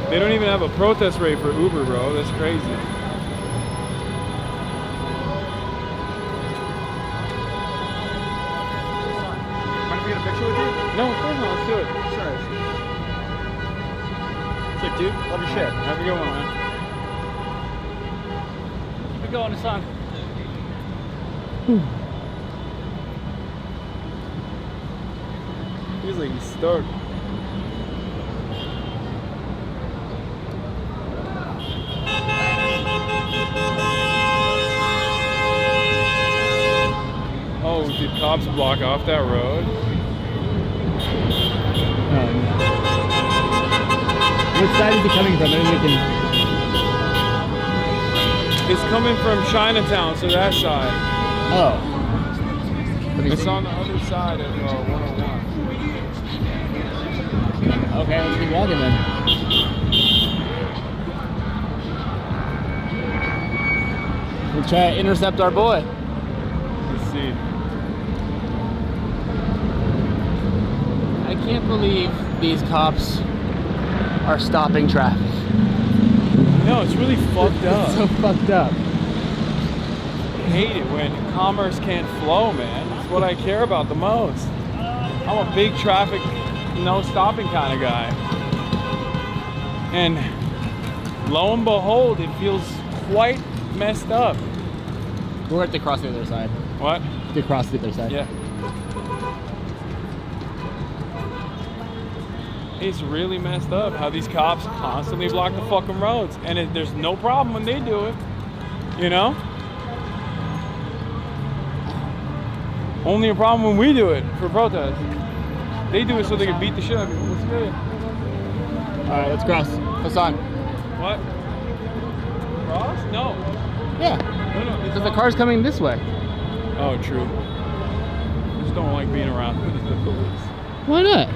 They don't even have a protest rate for Uber, bro. That's crazy. Mind if we get a picture with you? No, of course not. Let's do it. Sorry. shit, dude. Love your shit. Have a good one, man. Keep it going, son. Feels like he's stoked. Oh, did cops block off that road? Which side is he coming from? Maybe we can... It's coming from Chinatown, so that side. Oh. It's on the other side of 101. Okay, let's keep walking then. We'll try to intercept our boy. Let's see. I can't believe these cops are stopping traffic. No, it's really fucked up. It's so fucked up. I hate it when commerce can't flow, man. That's what I care about the most. I'm a big traffic, no stopping kind of guy. And lo and behold, it feels quite messed up. We're at the cross the other side. What? To cross the other side. Yeah. It's really messed up how these cops constantly block the fucking roads, and there's no problem when they do it, you know? Only a problem when we do it for protest. They do it so they can beat the shit out of people. Let's get it. All right, let's cross. Hassan. What? Cross? No. Yeah. No, because the car's coming this way. Oh, true. I just don't like being around the police. Why not?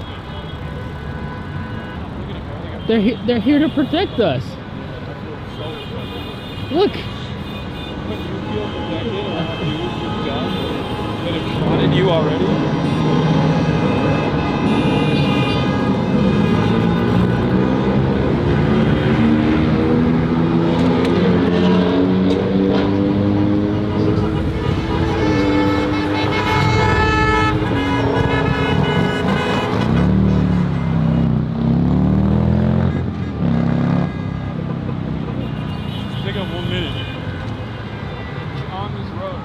They're here to protect us. Look. That have shot at you already? Take up 1 minute on this road.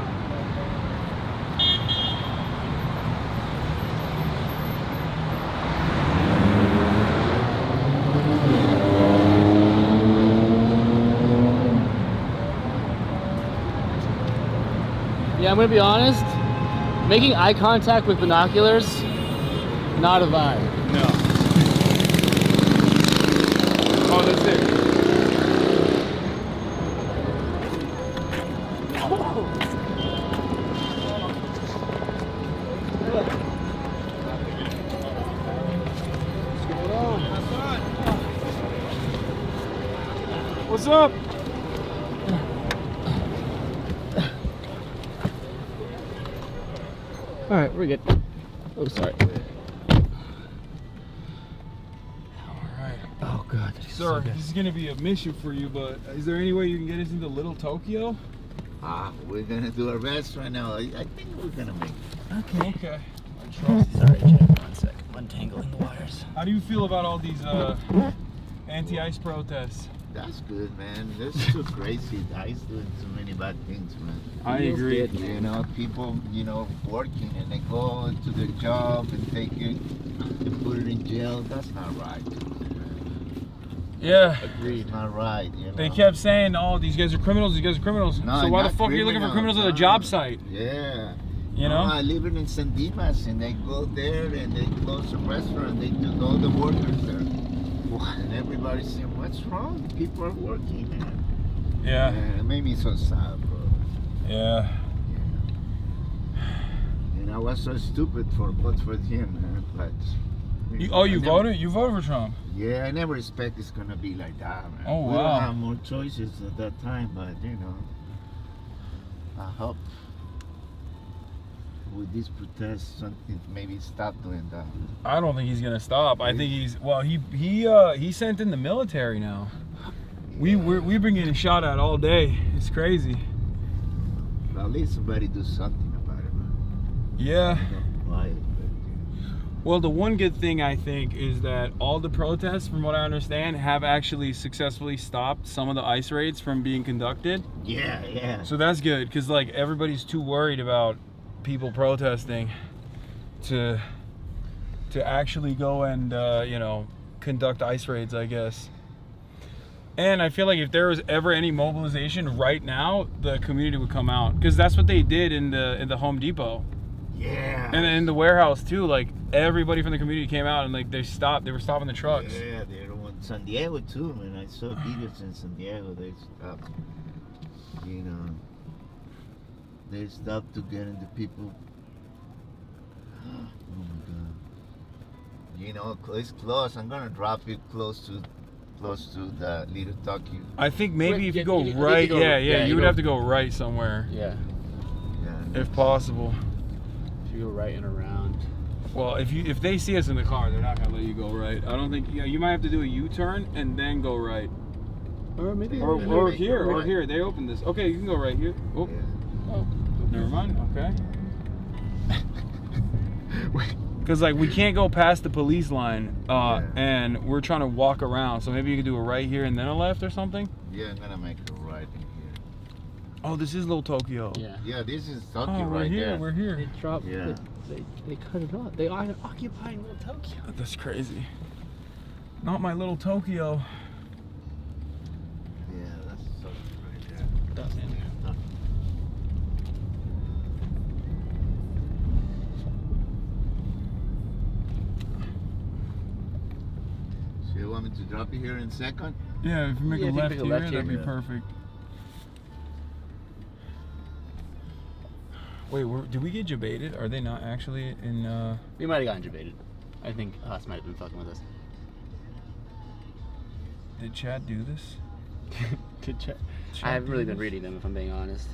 Yeah, I'm gonna be honest. Making eye contact with binoculars, not a vibe. No. Oh, that's it. What's up? All right, we're good. Oh, sorry. Oh God, sir, this is gonna be a mission for you, but is there any way you can get us into Little Tokyo? We're gonna do our best right now. I think we're gonna make it. Okay. Okay. I trust you. Sorry, Jake. 1 sec. I'm untangling the wires. How do you feel about all these anti-ICE protests? That's good, man. This is too crazy. ICE doing too many bad things, man. I agree. You know, people, working and they go to their job and take it and put it in jail. That's not right. Yeah. Agreed. It's not right. They kept saying, "Oh, these guys are criminals. These guys are criminals." No, so why the not fuck are you looking for criminals at a no. job site? Yeah. You know? I live in San Dimas, and they go there and they close the restaurant. They took all the workers there. And everybody's saying, "What's wrong? People are working, man." Yeah. It made me so sad, bro. Yeah. And I was so stupid for vote for him, man. But You voted? You voted for Trump? yeah, I never expect it's gonna be like that, man. Oh, We wow. don't have more choices at that time, but I hope with this protest something maybe stop doing that. I don't think he's gonna stop. I think he sent in the military now. We've been getting shot at all day. It's crazy. But at least somebody do something about it, man. Yeah. Why? Well, the one good thing I think is that all the protests, from what I understand, have actually successfully stopped some of the ICE raids from being conducted. Yeah. So that's good, because like everybody's too worried about people protesting to actually go and you know, conduct ICE raids, I guess. And I feel like if there was ever any mobilization right now, the community would come out, because that's what they did in the Home Depot. Yeah. And in the warehouse too, like everybody from the community came out and like they were stopping the trucks. Yeah, they're the ones. San Diego too, man. I saw videos in San Diego. They stopped. You know, they stopped to get into people. Oh my God. You know, it's close. I'm gonna drop it close to the Little Tokyo. I think maybe if you go right, you would have to go right somewhere. Yeah. If possible. If you go right and around. Well, if they see us in the car, they're not gonna let you go right. I don't think. Yeah, you might have to do a U-turn and then go right. Or maybe. Or here. They opened this. Okay, you can go right here. Oh. Oh. Never mind. Okay. Because like we can't go past the police line, and we're trying to walk around. So maybe you could do a right here and then a left or something. Yeah, I'm gonna make a right in here. Oh, this is Little Tokyo. Yeah. Yeah, this is Tokyo we're right here. there. We're here. They dropped. Yeah. They cut it off. They are occupying Little Tokyo. That's crazy. Not my Little Tokyo. Yeah, that's Tokyo right there. That's in there. So you want me to drop you here in a second? Yeah, if you make a left here, that'd be perfect. Wait, did we get jebaited? Are they not actually in? We might have gotten jebaited. I think Haas might have been fucking with us. Did Chad do this? Did Chad? I haven't really been reading them, if I'm being honest.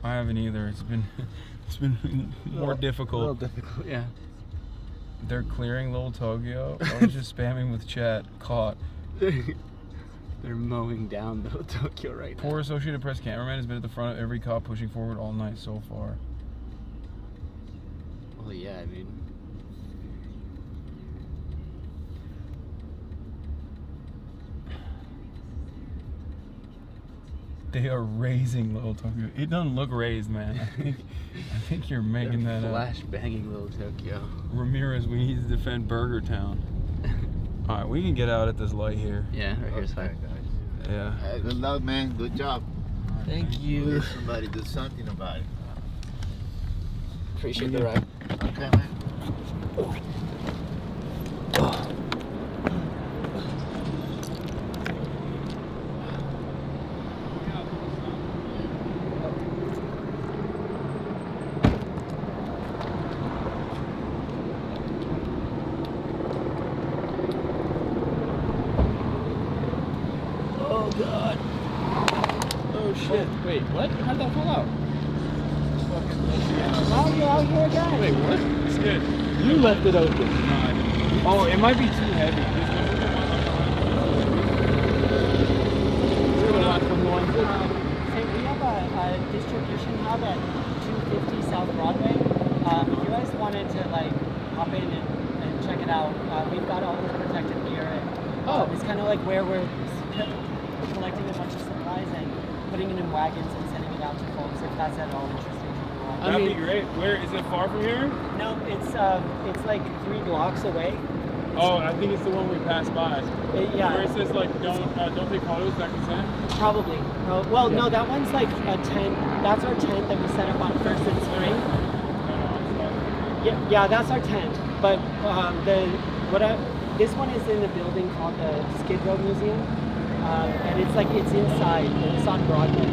I haven't either. It's been more difficult. A little difficult, yeah. They're clearing Little Tokyo. I was just spamming with chat. Caught. They're mowing down Little Tokyo right now. Poor Associated Press cameraman has been at the front of every cop pushing forward all night so far. Well, yeah, I mean... They are raising Little Tokyo. It doesn't look raised, man. I think you're making that up. Flash banging Little Tokyo. Ramirez, we need to defend Burger Town. All right, we can get out at this light here. Yeah, right here's fine. Yeah. Good luck, man. Good job. Thank you. Let somebody do something about it. Appreciate the ride. Okay, man. Oh God. Oh shit. Wait, what? How'd that fall out? Now you're out here again. Wait, what? It's good. You left it open. Oh, it might be too heavy. Hey, we have a distribution hub at 250 South Broadway. If you guys wanted to like hop in and check it out, we've got all this protective gear. And, it's kind of like where we're collecting a bunch of supplies and putting it in wagons and sending it out to folks if that's at all interesting to you all. That'd be great. Where is it? Far from here? No, it's like 3 blocks away. Oh, I think it's the one we passed by. Yeah. Where it says like don't take photos, that consent. Probably. Well, no, that one's like a tent. That's our tent that we set up on First and Spring. Yeah, that's our tent. But this one is in a building called the Skid Row Museum, and it's inside. It's on Broadway.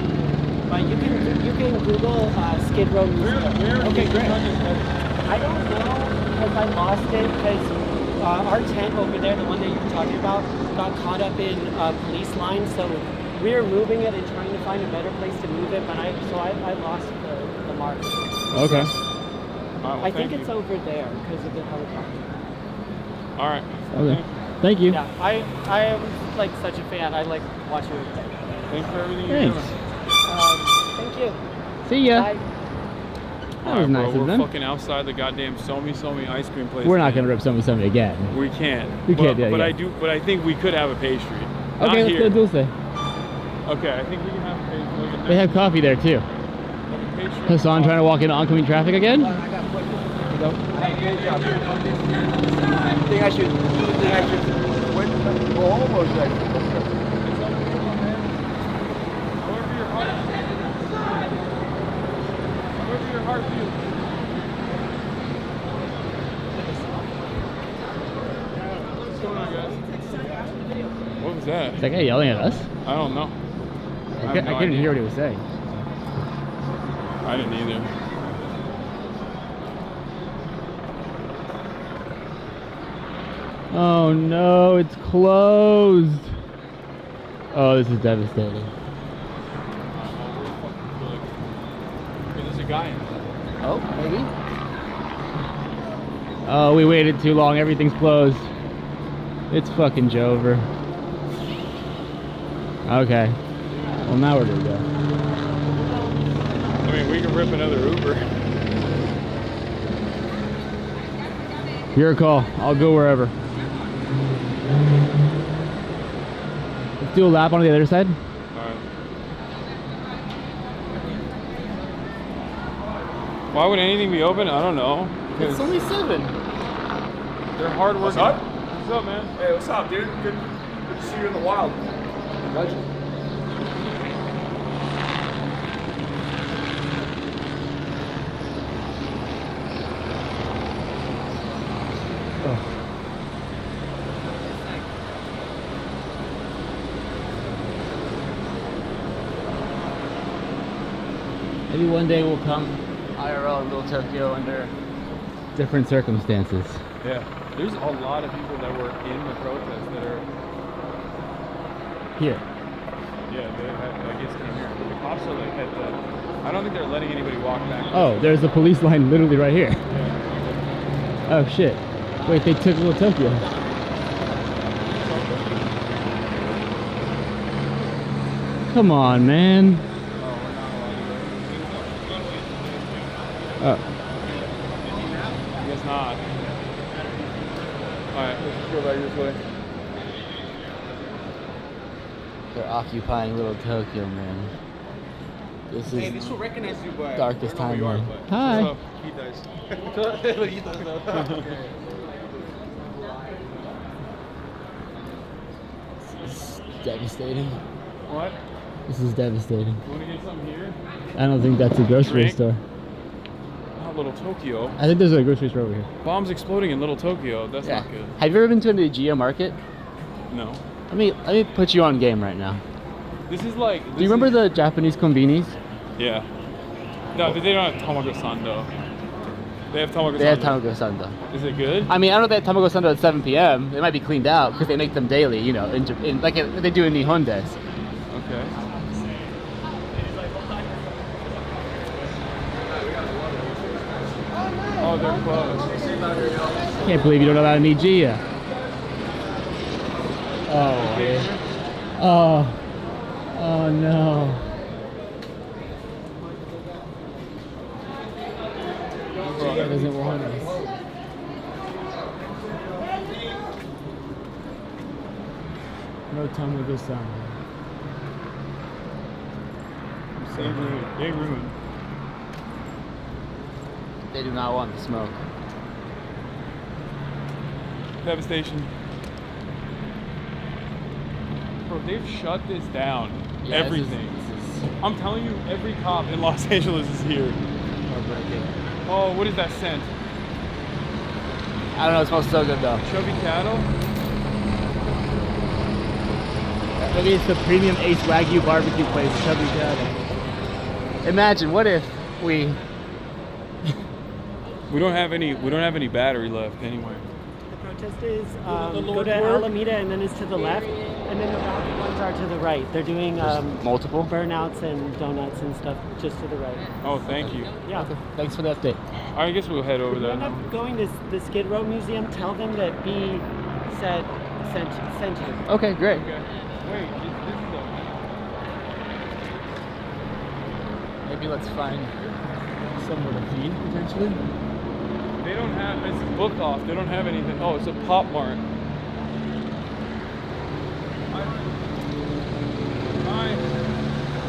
But you can Google Skid Row Museum. Where okay, great. I don't know because I lost it because our tent over there, the one that you were talking about, got caught up in police lines. So we were moving it and trying to find a better place to move it, but I lost the mark. Okay. I think it's over there because of the helicopter. All right. Okay. Thank you. Yeah, I am like such a fan. I like watching everything. Thanks for everything you're doing. Thank you. See ya. Bye. That was nice bro, of we're them. fucking outside the goddamn Somi ice cream place. We're not gonna rip something again. We can't. We can't do that But again. I think we could have a pastry. Not Okay, let's here. go Dulce. Okay, I think we can have a pastry. They have coffee there too. Hassan trying to walk into oncoming traffic again? I think I should go almost like. However your heart feels. What's going on, guys? What was that? Is that guy yelling at us? I don't know. I couldn't hear what he was saying. I didn't either. Oh no, it's closed. Oh, this is devastating. There's a guy in there. Oh, maybe. Oh, we waited too long. Everything's closed. It's fucking Jover. Okay. Well, now where do we go? I mean, we can rip another Uber. Your call. I'll go wherever. Let's do a lap on the other side. Alright. Why would anything be open? I don't know. It's only 7. They're hard working. What's up? What's up, man? Hey, what's up, dude? Good to see you in the wild. Legend. Maybe one day we'll come IRL in Little Tokyo under different circumstances. Yeah. There's a lot of people that were in the protest that are Here. Yeah, they had, I guess came here. The cops are like at the. I don't think they're letting anybody walk back. Oh, there's a police line literally right here. Oh shit. Wait, they took Little Tokyo. Come on, man. Oh. I guess not. Alright, let's just go back this way. They're occupying Little Tokyo, man. This is Hey, this will recognize you by darkest I don't know who you timeline. are, but- Hi. What's up? He does. He does. This is devastating. What? This is devastating. You want to get something here? I don't think that's a grocery Drink? store. Not Little Tokyo. I think there's a grocery store over here. Bombs exploding in Little Tokyo. That's Yeah. not good. Have you ever been to an Geo market? No. Let me put you on game right now. This is like. Do you remember the Japanese konbinis? Yeah. No, but they don't have Tamago Sando. They have Tamago Sando. They have Tamago Sando. Is it good? I mean, I don't know if they have Tamago Sando at 7 p.m. They might be cleaned out because they make them daily, you know, in like they do in Nihon Des. Okay. Oh, they're closed. Can't believe you don't know about an Nijiya. Oh, man. Oh. Oh no. That doesn't want us. No Tamago Sando. They ruined. They ruined. They do not want the smoke. Devastation. Bro, they've shut this down. Yeah, Everything. I'm telling you, every cop in Los Angeles is here. Oh, what is that scent? I don't know, it smells so good though. Chubby cattle? Maybe it's the premium Ace Wagyu barbecue place, Chubby Cattle. Imagine, what if we We don't have any battery left anyway. The protest is the go Lord's to work? Alameda and then it's to the left, and then the rowdy ones are to the right. They're doing multiple burnouts and donuts and stuff just to the right. Oh, thank you. Yeah. Okay. Thanks for the update. I guess we'll head over If you there. end up going to the Skid Row Museum, tell them that B sent you. Okay, great. Okay. Wait, this is Maybe let's find somewhere to feed potentially. They don't have, it's book off. They don't have anything. Oh, it's a Pop Mart.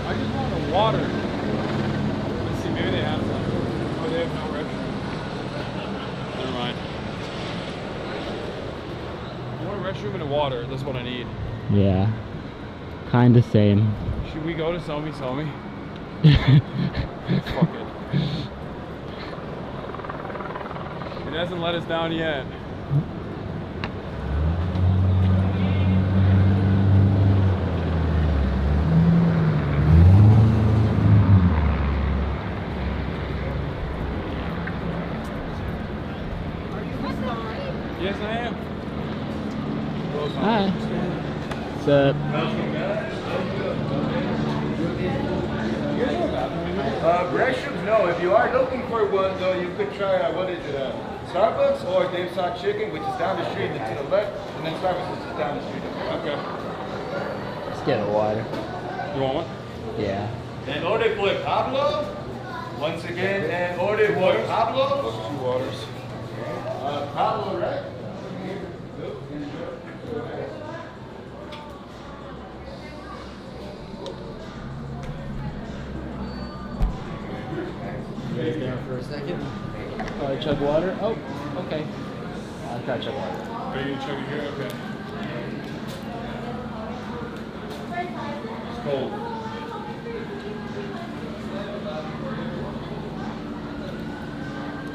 I just want a water. Let's see, maybe they have some. Oh, they have no restroom. Never mind. I want a restroom and a water. That's what I need. Yeah. Kinda same. Should we go to Somi Somi? Fuck it. It hasn't let us down yet. Yes, I am. Hi. What's up? Restrooms, no. If you are looking for one, though, you could try, what is it, Starbucks or Dave's Hot Chicken, which is down the street to the left, and then Starbucks is just down the street. Okay. Let's get a water. You want one? Yeah. And order for Pablo. Once again, and order for Pablo. 2 waters. Pablo, right? You guys there for a second? Chug water? Oh, okay. I'll try chug water. Are you gonna chug it here? Okay. It's cold.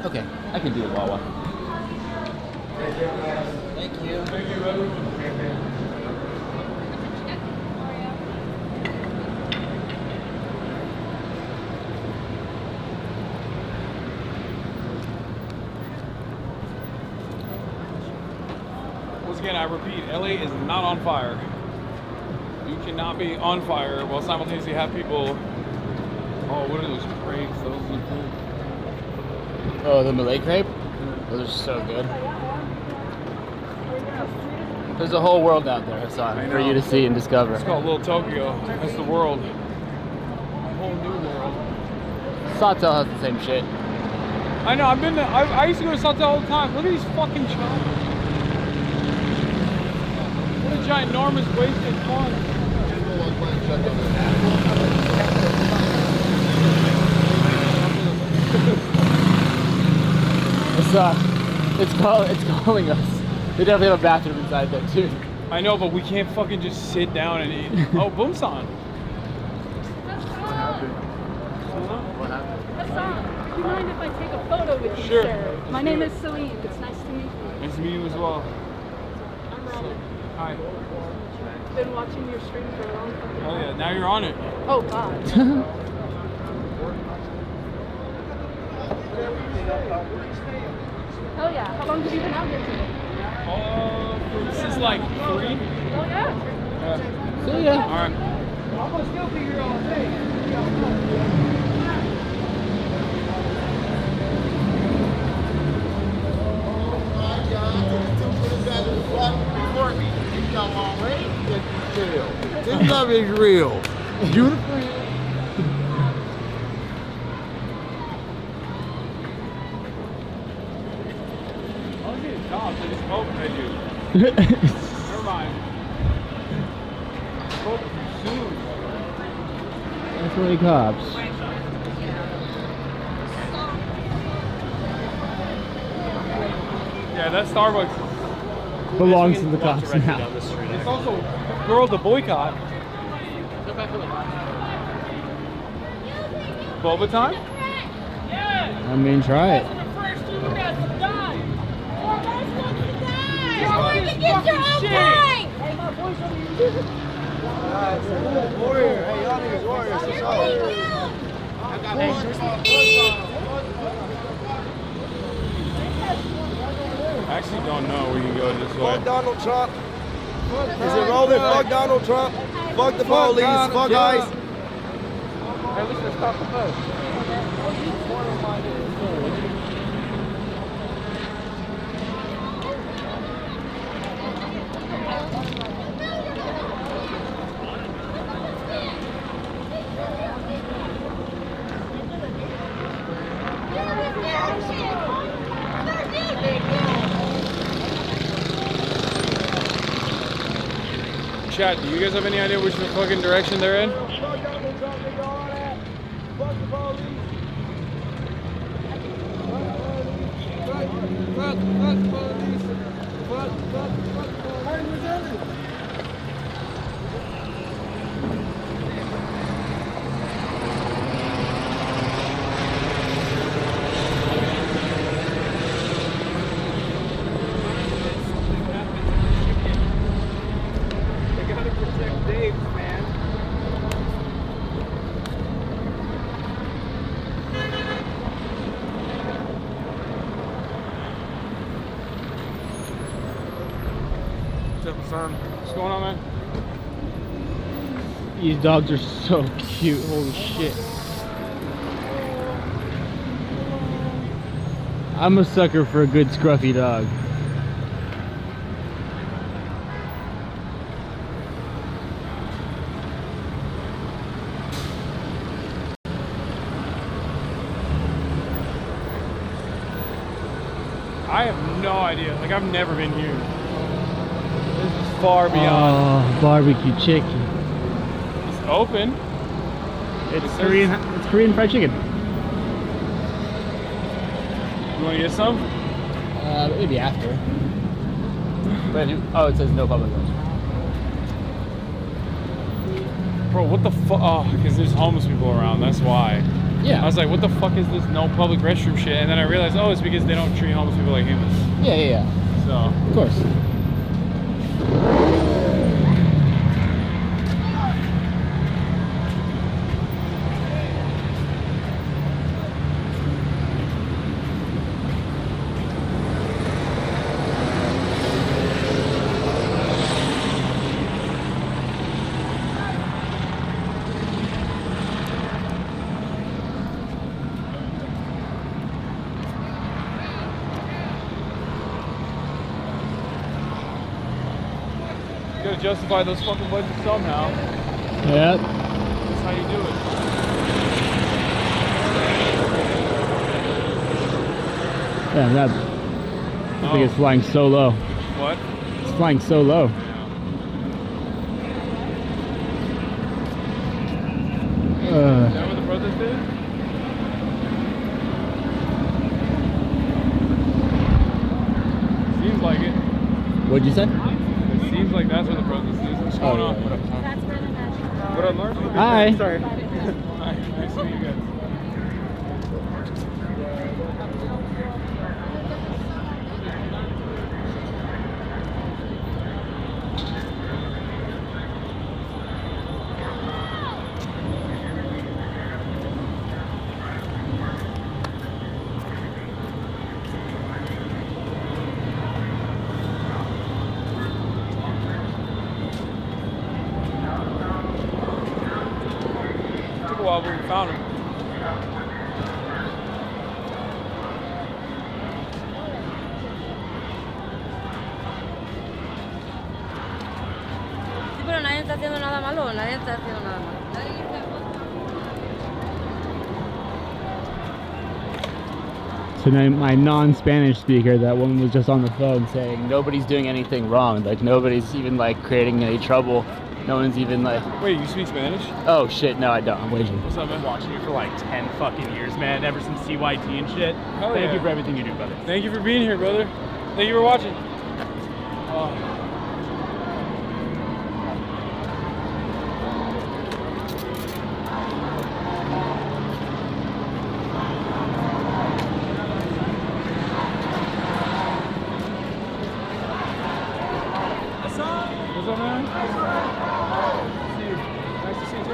Okay, I can do it, Wawa. Thank you. Thank you. Thank you, everyone. Once again, I repeat, LA is not on fire. You cannot be on fire while simultaneously have people. Oh, what are those crepes? Those are cool. Oh, the Malay crepe? Those are so good. There's a whole world out there, Hassan, for you to see and discover. It's called Little Tokyo. That's the world. A whole new world. Sawtell has the same shit. I know, I've been there. I used to go to Sawtell all the time. Look at these fucking children. What a ginormous wasted fun. It's calling us. They definitely have a bathroom inside there too. I know, but we can't fucking just sit down and eat. Oh, Boomsan. What happened? Hassan, do you mind if I take a photo with you, Sure. sir? My name is Celine. It's nice to meet you. Nice to meet you as well. I'm Robin. Hi. Been watching your stream for a long time. Oh yeah, now you're on it. Oh, God. Oh, yeah. How long have you been out here today? Since like 3. Oh, yeah. See ya. All right. I'm gonna still be here all day. This love is real. Beautiful. I'm getting cops. I just opened you. Never mind. Spoke soon. That's really cops. Yeah, that Starbucks Belongs to the cops now. It's also girl to boycott. Boba time? I mean, try it. Get your own pint! Warrior, hey, y'all niggas warriors. What's up? I got I actually don't know. We can go this way. Fuck Donald Trump. Is it rolling? Fuck Donald Trump. Fuck the police. Fuck ICE. Hey, let's just stop the bus. Chat, do you guys have any idea which fucking direction they're in? What's going on, man? These dogs are so cute. Holy shit. I'm a sucker for a good scruffy dog. I have no idea. Like, I've never been here. This is far beyond. Oh, barbecue chicken. It's open. It's Korean fried chicken. You want to get some? Maybe after. But oh, it says no public restroom. Bro, what the fuck? Oh, because there's homeless people around. That's why. Yeah. I was like, what the fuck is this no public restroom shit? And then I realized, oh, it's because they don't treat homeless people like humans. Yeah. So. Of course. Gotta justify those fucking budgets somehow. Yep. That's how you do it. Yeah, that. I think it's flying so low. What? It's flying so low. Is that where the protest is? Seems like it. What'd you say? It seems like that's where the protest is. What's going on? What up, Tom? What up, Lars? Hi. Sorry. Hi. Nice to meet you guys. Took a while, but we found him. Sí, pero nadie está haciendo nada malo, nadie está haciendo nada malo. So now my non-Spanish speaker, that woman was just on the phone saying nobody's doing anything wrong. Like nobody's even like creating any trouble. No one's even like. Wait, you speak Spanish? Oh shit, no I don't. I'm waiting. What's up, man? I've been watching you for like 10 fucking years, man. Ever since CYT and shit. Hell Thank yeah. you for everything you do, brother. Thank you for being here, brother. Thank you for watching. What's up, man? Nice to see you too.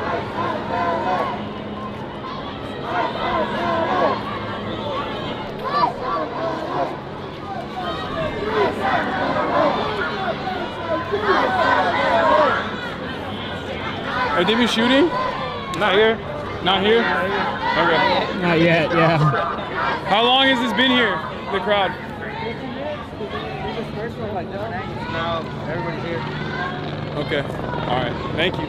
Are they been shooting? Not here. Not here? Okay. Not yet, yeah. How long has this been here, the crowd? Now everybody's here. Okay. All right. Thank you.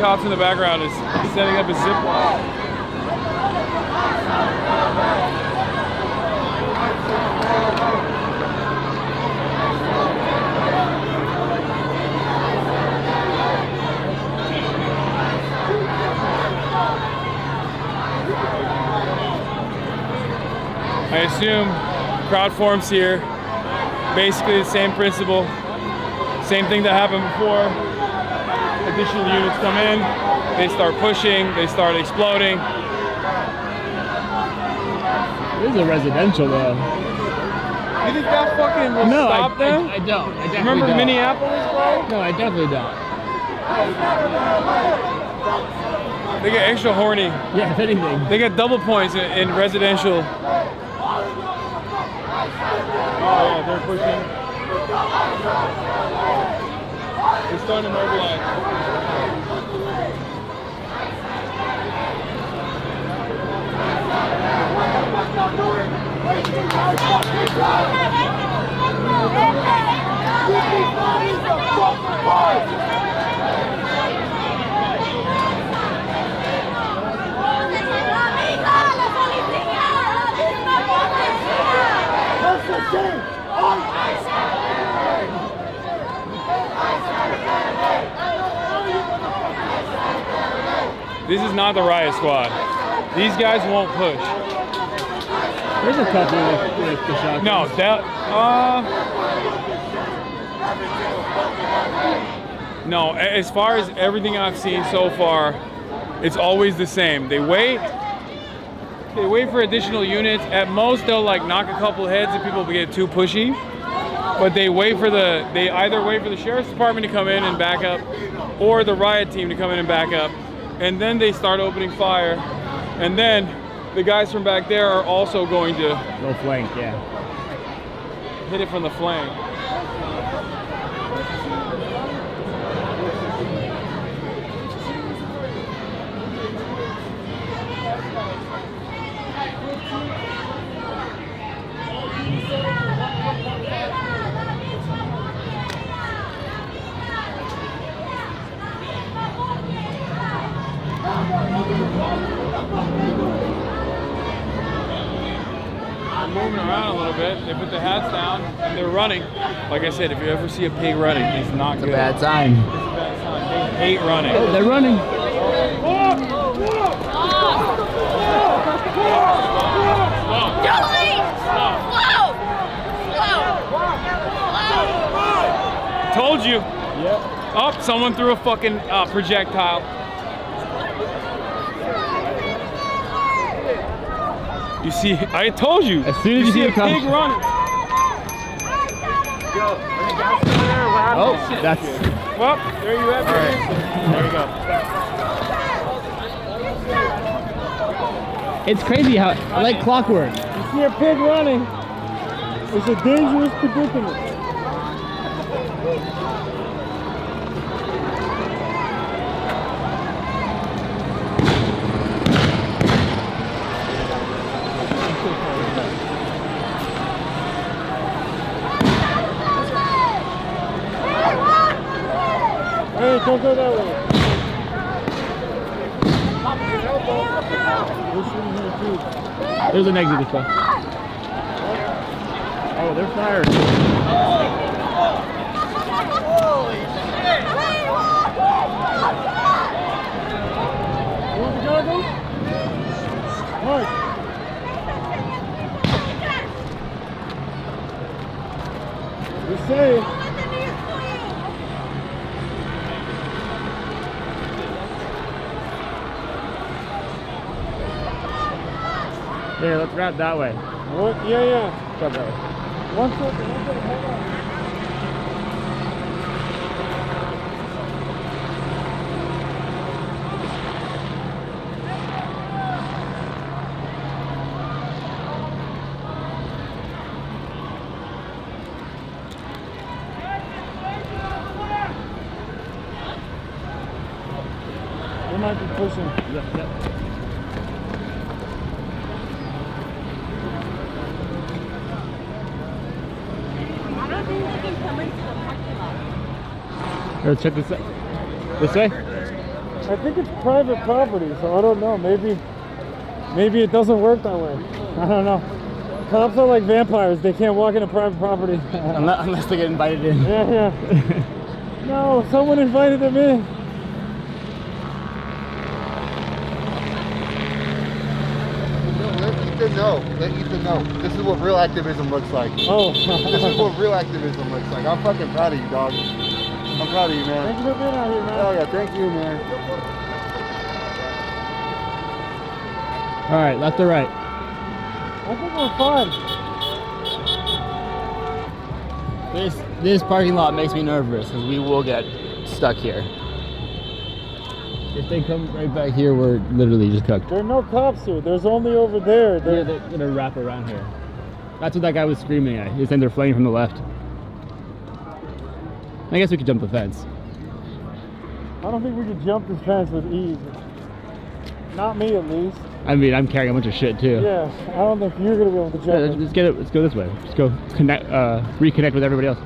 cops in the background is setting up a zip line. I assume crowd forms here. Basically the same principle. Same thing that happened before. Additional units come in, they start pushing, they start exploding. This is a residential though. You think that fucking will No, stop them? I don't. I definitely Remember don't. Minneapolis, bro? No, I definitely don't. They get extra horny. Yeah, if anything. They get double points in residential. Oh yeah, they're pushing. They're starting to mobilize. This is not the riot squad. These guys won't push. There's a couple with the shotguns. No, that no, as far as everything I've seen so far, it's always the same. They wait for additional units. At most they'll like knock a couple heads if people get too pushy. But they either wait for the sheriff's department to come in and back up or the riot team to come in and back up. And then they start opening fire. And then the guys from back there are also going to go flank, yeah. Hit it from the flank. Moving around a little bit. They put the hats down and they're running. Like I said, if you ever see a pig running, it's not good. It's a bad sign. It's a bad sign. They hate running. Oh, they're running. Told you. Yep. Oh, someone threw a fucking projectile. You see, I told you. As soon as you see a pig running. Oh, that's. Well, there you have it. There you go. It's crazy how, like clockwork. You see a pig running. It's a dangerous predicament. Hey, don't go that way. There's an exit this way. Oh, they're fired. Holy shit! You want the goggles? Mark. Just say it. Here, let's grab that way. What? Yeah. Grab that way. One second, hold on. They might be pushing. Yep. Here, check this out. This way? I think it's private property, so I don't know. Maybe it doesn't work that way. I don't know. Cops are like vampires. They can't walk into private property. Unless they get invited in. Yeah. No, someone invited them in. Let Ethan know. This is what real activism looks like. Oh. This is what real activism looks like. I'm fucking proud of you, dog. I'm proud of you, man. Thank you for being out here, man. Oh yeah, thank you, man. All right, left or right? I think we're fine. This parking lot makes me nervous because we will get stuck here. If they come right back here, we're literally just cooked. There are no cops here. There's only over there. Yeah, they're gonna wrap around here. That's what that guy was screaming at. He was saying they're flanking from the left. I guess we could jump the fence. I don't think we could jump this fence with ease. Not me, at least. I mean, I'm carrying a bunch of shit too. Yeah, I don't think you're gonna be able to jump it. Let's get it. Let's go this way. Let's go connect, reconnect with everybody else.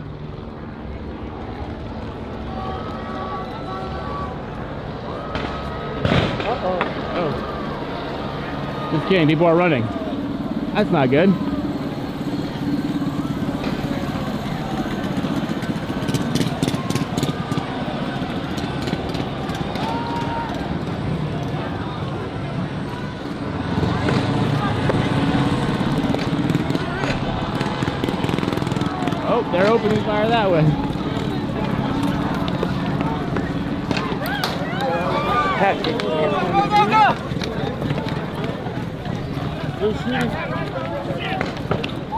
Oh. Just kidding. People are running. That's not good. Oh, they're opening fire that way.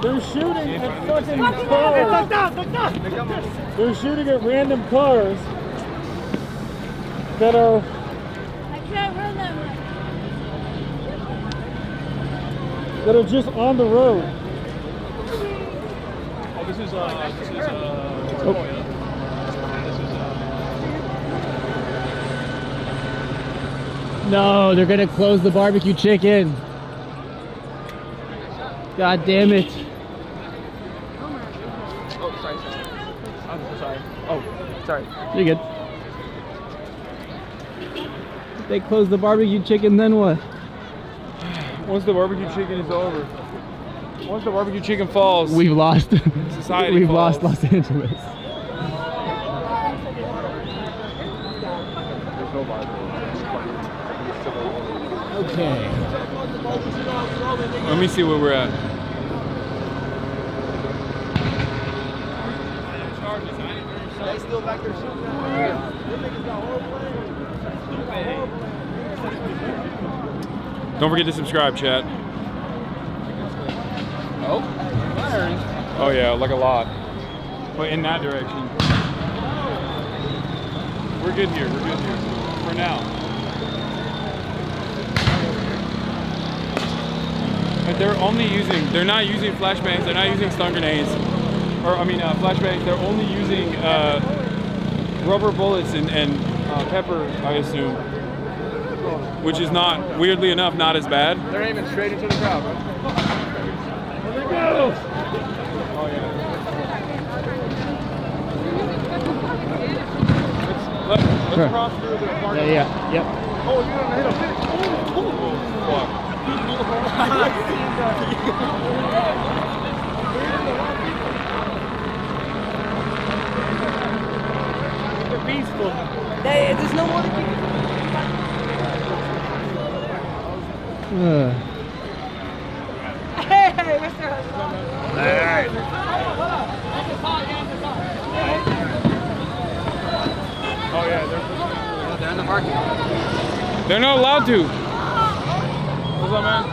They're shooting at fucking cars. They're shooting at random cars that are. I can't run that way. That are just on the road. Oh, this is No, they're gonna close the barbecue chicken. God damn it. Oh, sorry. I'm so sorry. Oh, sorry. You're good. If they close the barbecue chicken, then what? Once the barbecue chicken is over. Once the barbecue chicken falls, We've lost. Society We've falls. lost Los Angeles. Okay. Let me see where we're at. They still back there shooting Don't forget to subscribe, chat. Oh, firing. Oh yeah, like a lot. But in that direction. We're good here. We're good here. For now. But they're not using flashbangs, they're not using stun grenades. Flashbangs, they're only using rubber bullets and pepper, I assume. Which is not, weirdly enough, not as bad. They're aiming straight into the crowd, right? Here we go! Oh yeah. Let's Sure. cross through the parking lot. Yep. Oh, you're gonna hit him. Fuck. They're peaceful. There's no more to keep. Hey, Mr. Husband. Oh yeah, They're in the market. they're not allowed to. What's up, man?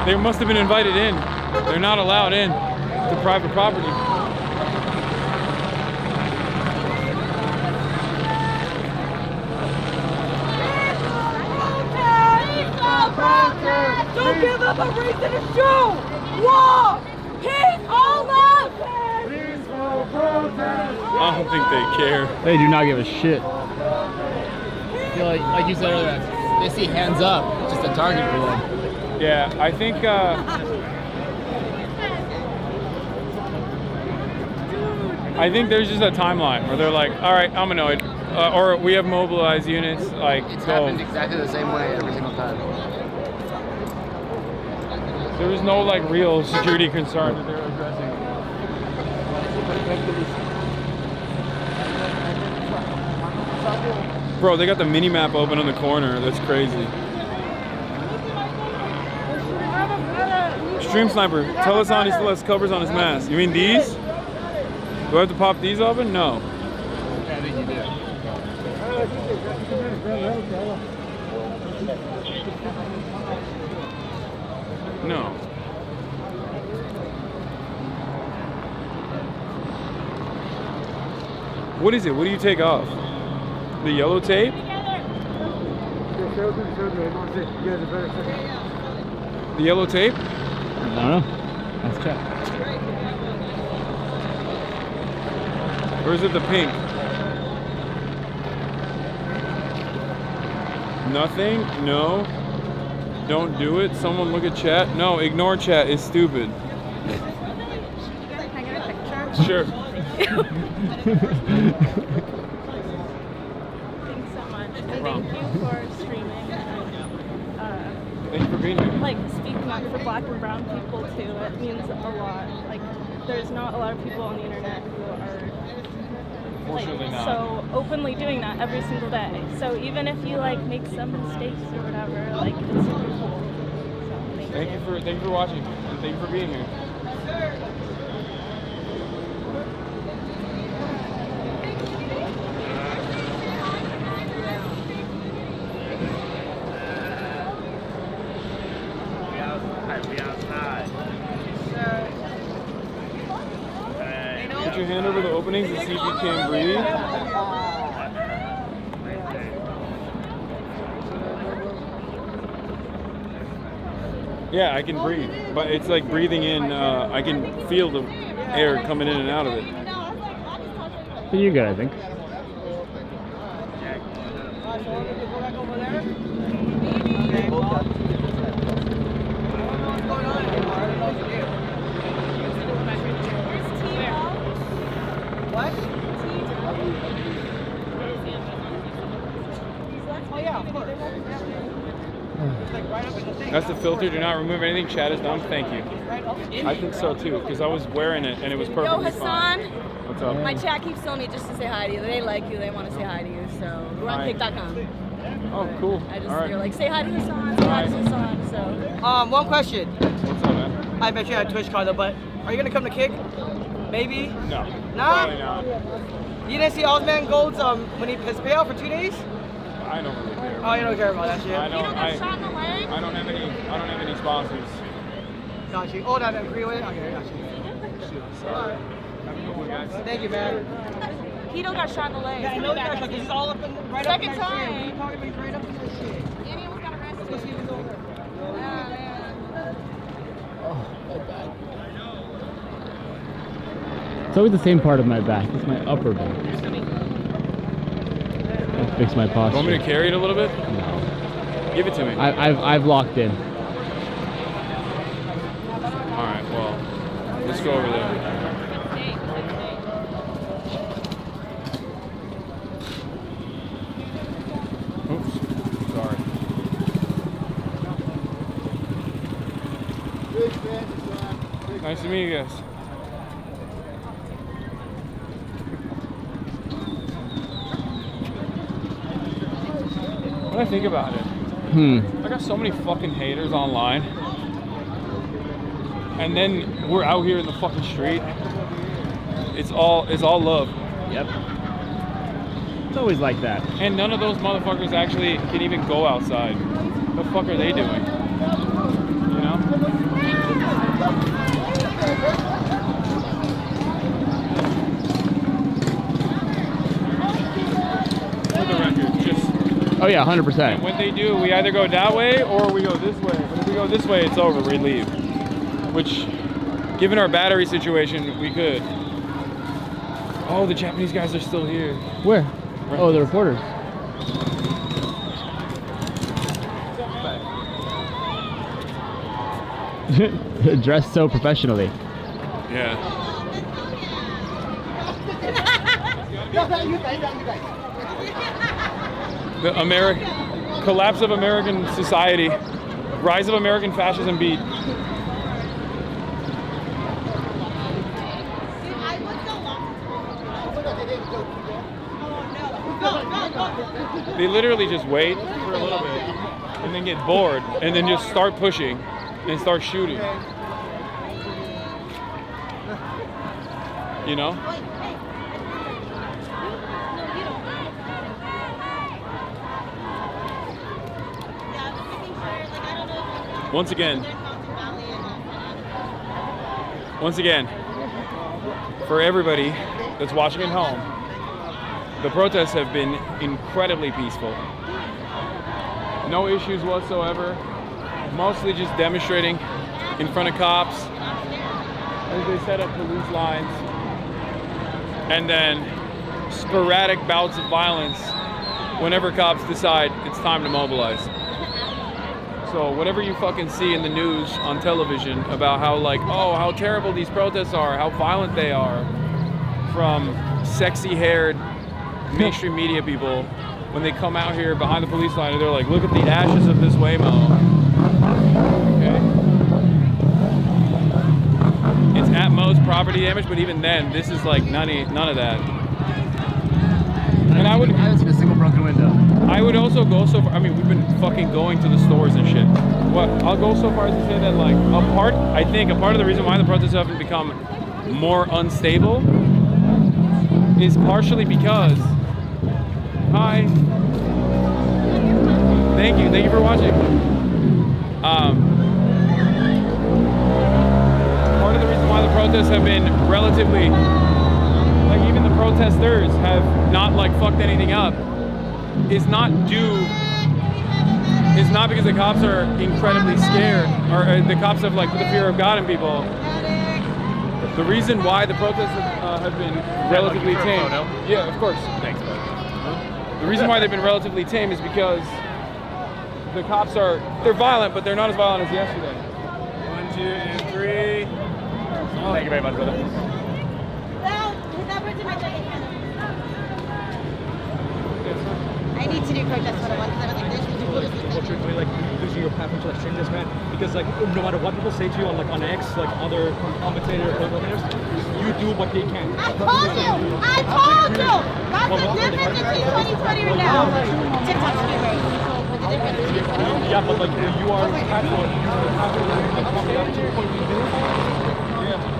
They must have been invited in. They're not allowed in to private property. Don't give them a reason to shoot! Walk! Peace all love! I don't think they care. They do not give a shit. I feel like you said earlier, they see hands up, it's just a target for them. Yeah, I think I think there's just a timeline where they're like, all right, I'm annoyed. Or we have mobilized units, like, It's go. happened exactly the same way every single time. There was no, like, real security concern that they're addressing. Bro, they got the mini-map open on the corner. That's crazy. Stream Sniper, tell us on he still has covers on his mask. You mean these? Do I have to pop these open? No. I think you do. No. What is it? What do you take off? The yellow tape? The yellow tape? I don't know. Let's check. Or is it the pink? Nothing? No. Don't do it. Someone look at chat. No, ignore chat. It's stupid. Sure. Thanks so much. And thank you for streaming and Thank you for being here. like speaking up for black and brown people too. It means a lot. Like there's not a lot of people on the internet who are Fortunately not. so openly doing that every single day. So even if you like make some mistakes or whatever, like it's super cool. So Thank you for watching and thank you for being here. Put your hand over the openings to see if you can breathe. Yeah, I can breathe, but it's like breathing in. I can feel the air coming in and out of it. But you're good, I think. What? Oh yeah, of course. That's the filter. Do not remove anything. Chat is dumb. Thank you. I think so too, because I was wearing it and it was Yo, perfectly fine. Hassan. What's up? My chat keeps telling me just to say hi to you. They like you. They want to say hi to you. So we're on Hi. kick.com. Oh, cool. I just All right. they're like, say hi to Hassan. Say hi to Hassan. So. One question. What's up, man? I bet you had a Twitch card though, but are you gonna come to Kick? Maybe? No. Nah? Probably not. You didn't see Osman Gold's when he his payout for 2 days? I don't really care. Oh, you don't care about that shit. I don't have any sponsors. Got you. Oh, I don't agree with it. Okay, I got you. Sorry. Have a good one, guys. Thank you, man. Keto got shot in the leg. Yeah, I know he got shot because he's all up in right up in Second that shit. time. What are you talking about? He's right up in this shit. And he almost got arrested. Let's go see if he's over there. It's always the same part of my back. It's my upper back. I'll fix my posture. Want me to carry it a little bit? No. Give it to me. I've locked in. All right. Well, let's go over there. Oops. Sorry. Nice to meet you guys. When I think about it, I got so many fucking haters online, and then we're out here in the fucking street. It's all love. Yep. It's always like that. And none of those motherfuckers actually can even go outside. What the fuck are they doing? You know? For the record, just. Oh yeah, 100%. And when they do, we either go that way or we go this way. But if we go this way, it's over. We leave. Which, given our battery situation, we could. Oh, the Japanese guys are still here. Where? Oh, the reporters. Dressed so professionally. Yeah. The collapse of American society, rise of American fascism beat. They literally just wait for a little bit and then get bored and then just start pushing and start shooting. You know? Once again, for everybody that's watching at home, the protests have been incredibly peaceful. No issues whatsoever. Mostly just demonstrating in front of cops as they set up police lines. And then sporadic bouts of violence whenever cops decide it's time to mobilize. So whatever you fucking see in the news on television about how like, oh, how terrible these protests are, how violent they are, from sexy-haired mainstream media people, when they come out here behind the police line and they're like, look at the ashes of this Waymo. Okay. It's at most property damage, but even then, this is like none of that. And I haven't seen a single broken window. I would also go so far, I mean, we've been fucking going to the stores and shit. What I'll go so far as to say that like I think a part of the reason why the protests haven't become more unstable is partially because, hi, thank you for watching. Part of the reason why the protests have been relatively, like even the protesters have not like fucked anything up, is not because the cops are incredibly scared, or the cops have like put the fear of God in people. The reason why the protests have been relatively tame. Yeah, of course. Thanks, bud. The reason why they've been relatively tame is because the cops they're violent, but they're not as violent as yesterday. 1, 2, and 3. Oh. Thank you very much, brother. I need to do protest 101 because I was like, this is what you're doing, like losing your platform to like strangers, man. Because like no matter what people say to you on like on X, like other commentators, you do what they can. I told you! That's the difference between 2020 and now. TikTok's very what's the difference between 2020? Yeah, but like you are platform,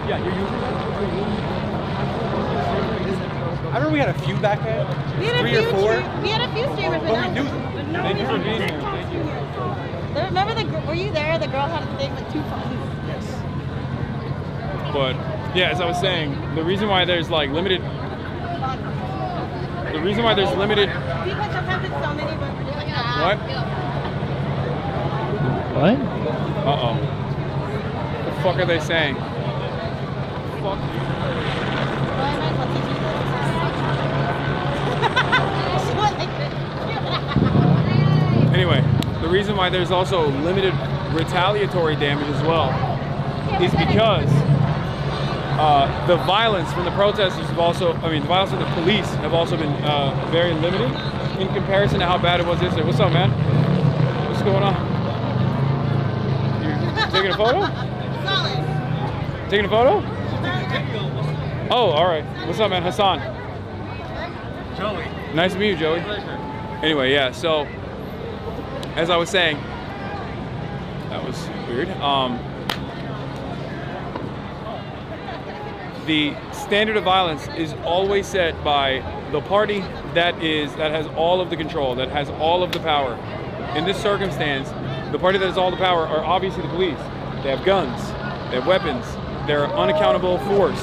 yeah, you're using it. I remember we had a few back then, 3 or 4. We had a few streamers, but we do them. Thank you for being here. Thank you. Remember were you there? The girl had a thing with 2 phones. Yes. But yeah, as I was saying, the reason why there's like limited. The reason why there's limited. Because sometimes it's so many. What? What? Uh-oh. What the fuck are they saying? Fuck. Anyway, the reason why there's also limited retaliatory damage as well is because the violence from the protesters have also, the violence from the police have also been very limited in comparison to how bad it was yesterday. What's up, man? What's going on? You taking a photo? Taking a photo? Oh, all right. What's up, man? Hassan. Joey. Nice to meet you, Joey. Anyway, yeah, so as I was saying, that was weird. The standard of violence is always set by the party that has all of the control, that has all of the power. In this circumstance, the party that has all the power are obviously the police. They have guns, they have weapons, they're an unaccountable force.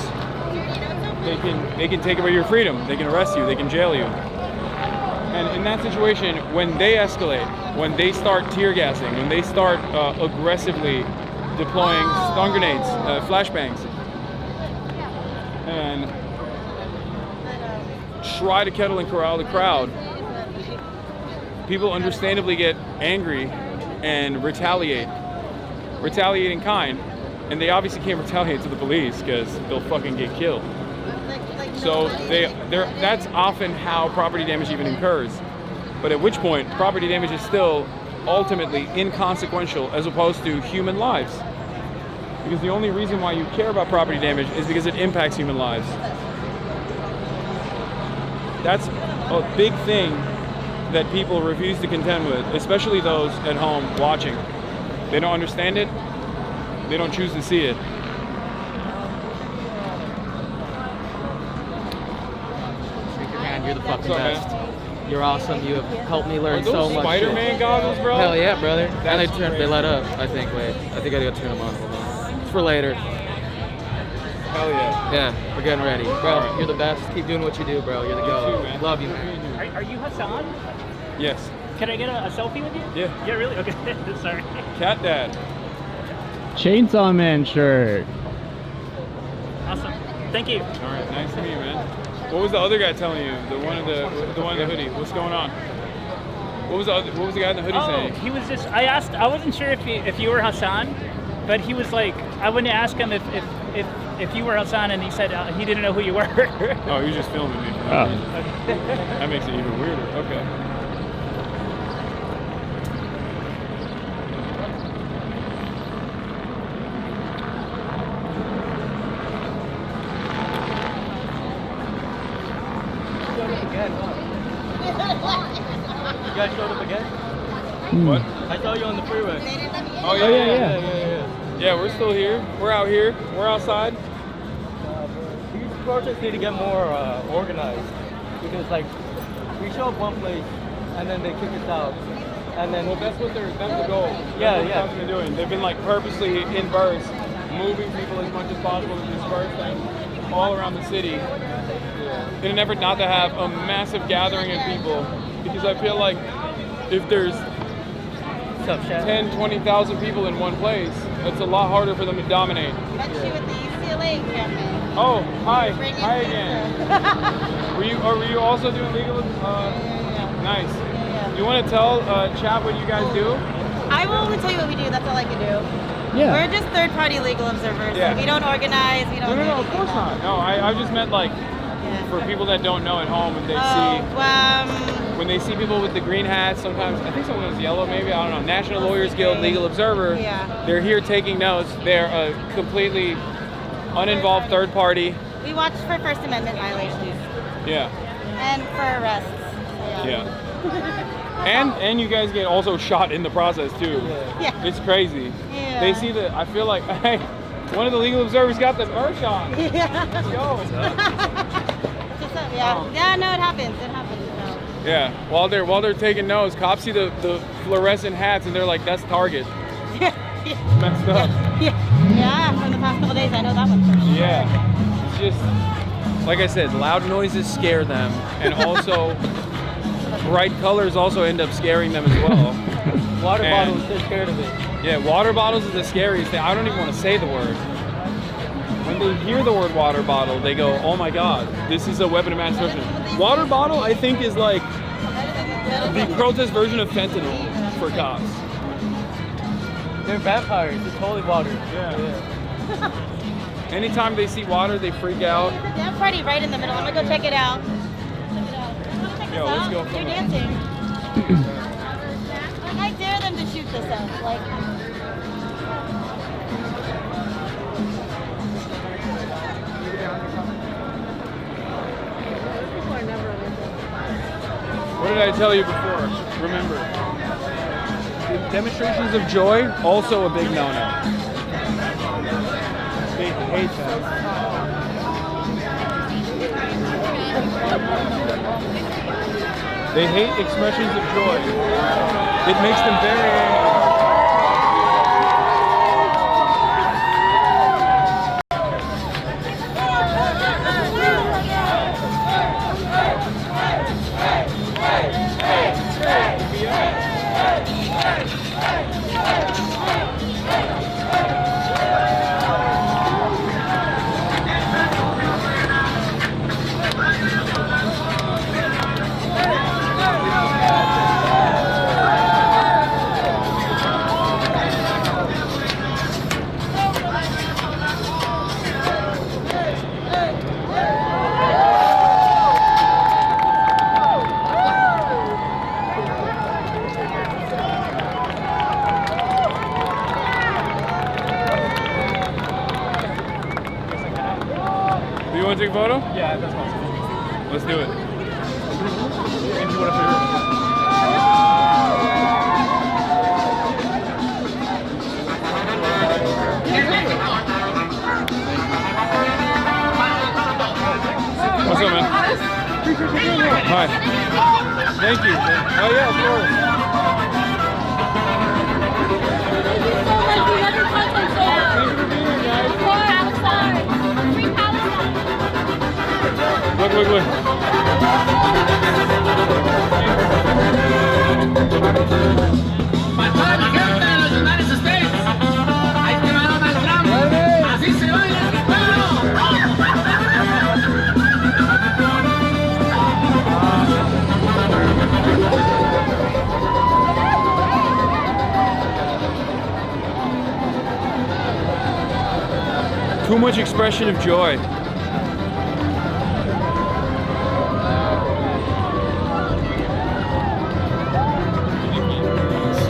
They can take away your freedom, they can arrest you, they can jail you. And in that situation, when they escalate, when they start tear gassing, when they start aggressively deploying stun grenades, flashbangs, and try to kettle and corral the crowd, people understandably get angry and retaliate in kind. And they obviously can't retaliate to the police because they'll fucking get killed. Like So that's often how property damage even occurs. But at which point, property damage is still ultimately inconsequential as opposed to human lives. Because the only reason why you care about property damage is because it impacts human lives. That's a big thing that people refuse to contend with, especially those at home watching. They don't understand it. They don't choose to see it. Man, you're the fucking What's up, best. man? You're awesome. You have helped me learn Are those so much. Spider-Man shit. goggles, bro? Hell yeah, brother. And That's they let up, I think. Wait, I think I gotta turn them on. Hold on. It's for later. Hell yeah. Yeah, we're getting ready. Bro, you're the best. Keep doing what you do, bro. You're the go. too, man. Love you, man. Are you Hassan? Yes. Can I get a selfie with you? Yeah. Yeah, really? Okay. Sorry. Cat Dad. Chainsaw Man shirt. Awesome. Thank you. All right, nice to meet you, man. What was the other guy telling you? The one in the hoodie. What's going on? What was the guy in the hoodie saying? He was just. I asked. I wasn't sure if you were Hassan, but he was like, I wouldn't ask him if you were Hassan, and he said he didn't know who you were. Oh, he was just filming me. Oh. That makes it even weirder. Okay. You guys showed up again? What? I saw you on the freeway. Oh yeah. Yeah, we're still here. We're out here. We're outside. These protests need to get more organized because, like, we show up one place and then they kick us out, and then that's the goal. Yeah, That's what they're doing. They've been like purposely in bursts, moving people as much as possible to disperse them all around the city in an effort not to have a massive gathering of people. Because I feel like if there's 10, 20,000 people in one place, it's a lot harder for them to dominate. Met you at the UCLA campus. Oh, hi again. Were you also doing legal? Nice. Do you want to tell chat what you guys do? I will only tell you what we do. That's all I can do. Yeah. We're just third-party legal observers. Yeah. We don't organize. We don't. No, of course not. No, I just meant like for people that don't know at home and they see when they see people with the green hats. Sometimes I think someone was yellow, maybe I don't know. National Lawyers Guild Legal Observer. Yeah. They're here taking notes. They're a completely uninvolved third party. We watch for First Amendment violations Yeah. and for arrests. Yeah. And you guys get also shot in the process too. Yeah. It's crazy. Yeah. They see the. I feel like hey, one of the legal observers got the merch on. Yeah. Let's go. Just, yeah. Yeah. No, it happens. It happens. No. Yeah. While they're taking notes, cops see the fluorescent hats and they're like, that's Target. Yeah. Messed up. Yeah. From the past couple days, I know that one for sure. Yeah. It's just like I said, loud noises scare them, and also bright colors also end up scaring them as well. Water bottles, they're scared of it. Yeah, water bottles is the scariest thing. I don't even want to say the word. When they hear the word water bottle, they go, oh my God, this is a weapon of mass destruction. Water bottle, I think, is like the protest version of fentanyl for cops. They're vampires. It's holy water. Yeah. Anytime they see water, they freak out. Dance party right in the middle. I'm gonna go check it out. Yo, let's go. They're dancing. Like, I dare them to shoot this up. Like. What did I tell you before? Remember, demonstrations of joy, also a big no-no. They hate that. They hate expressions of joy. It makes them very angry. want to take a photo? Yeah, that's possible. Let's do it. If you want to figure What's up, man? Hi. Thank you. Oh yeah, of course. Look, look, look. Too much expression of joy.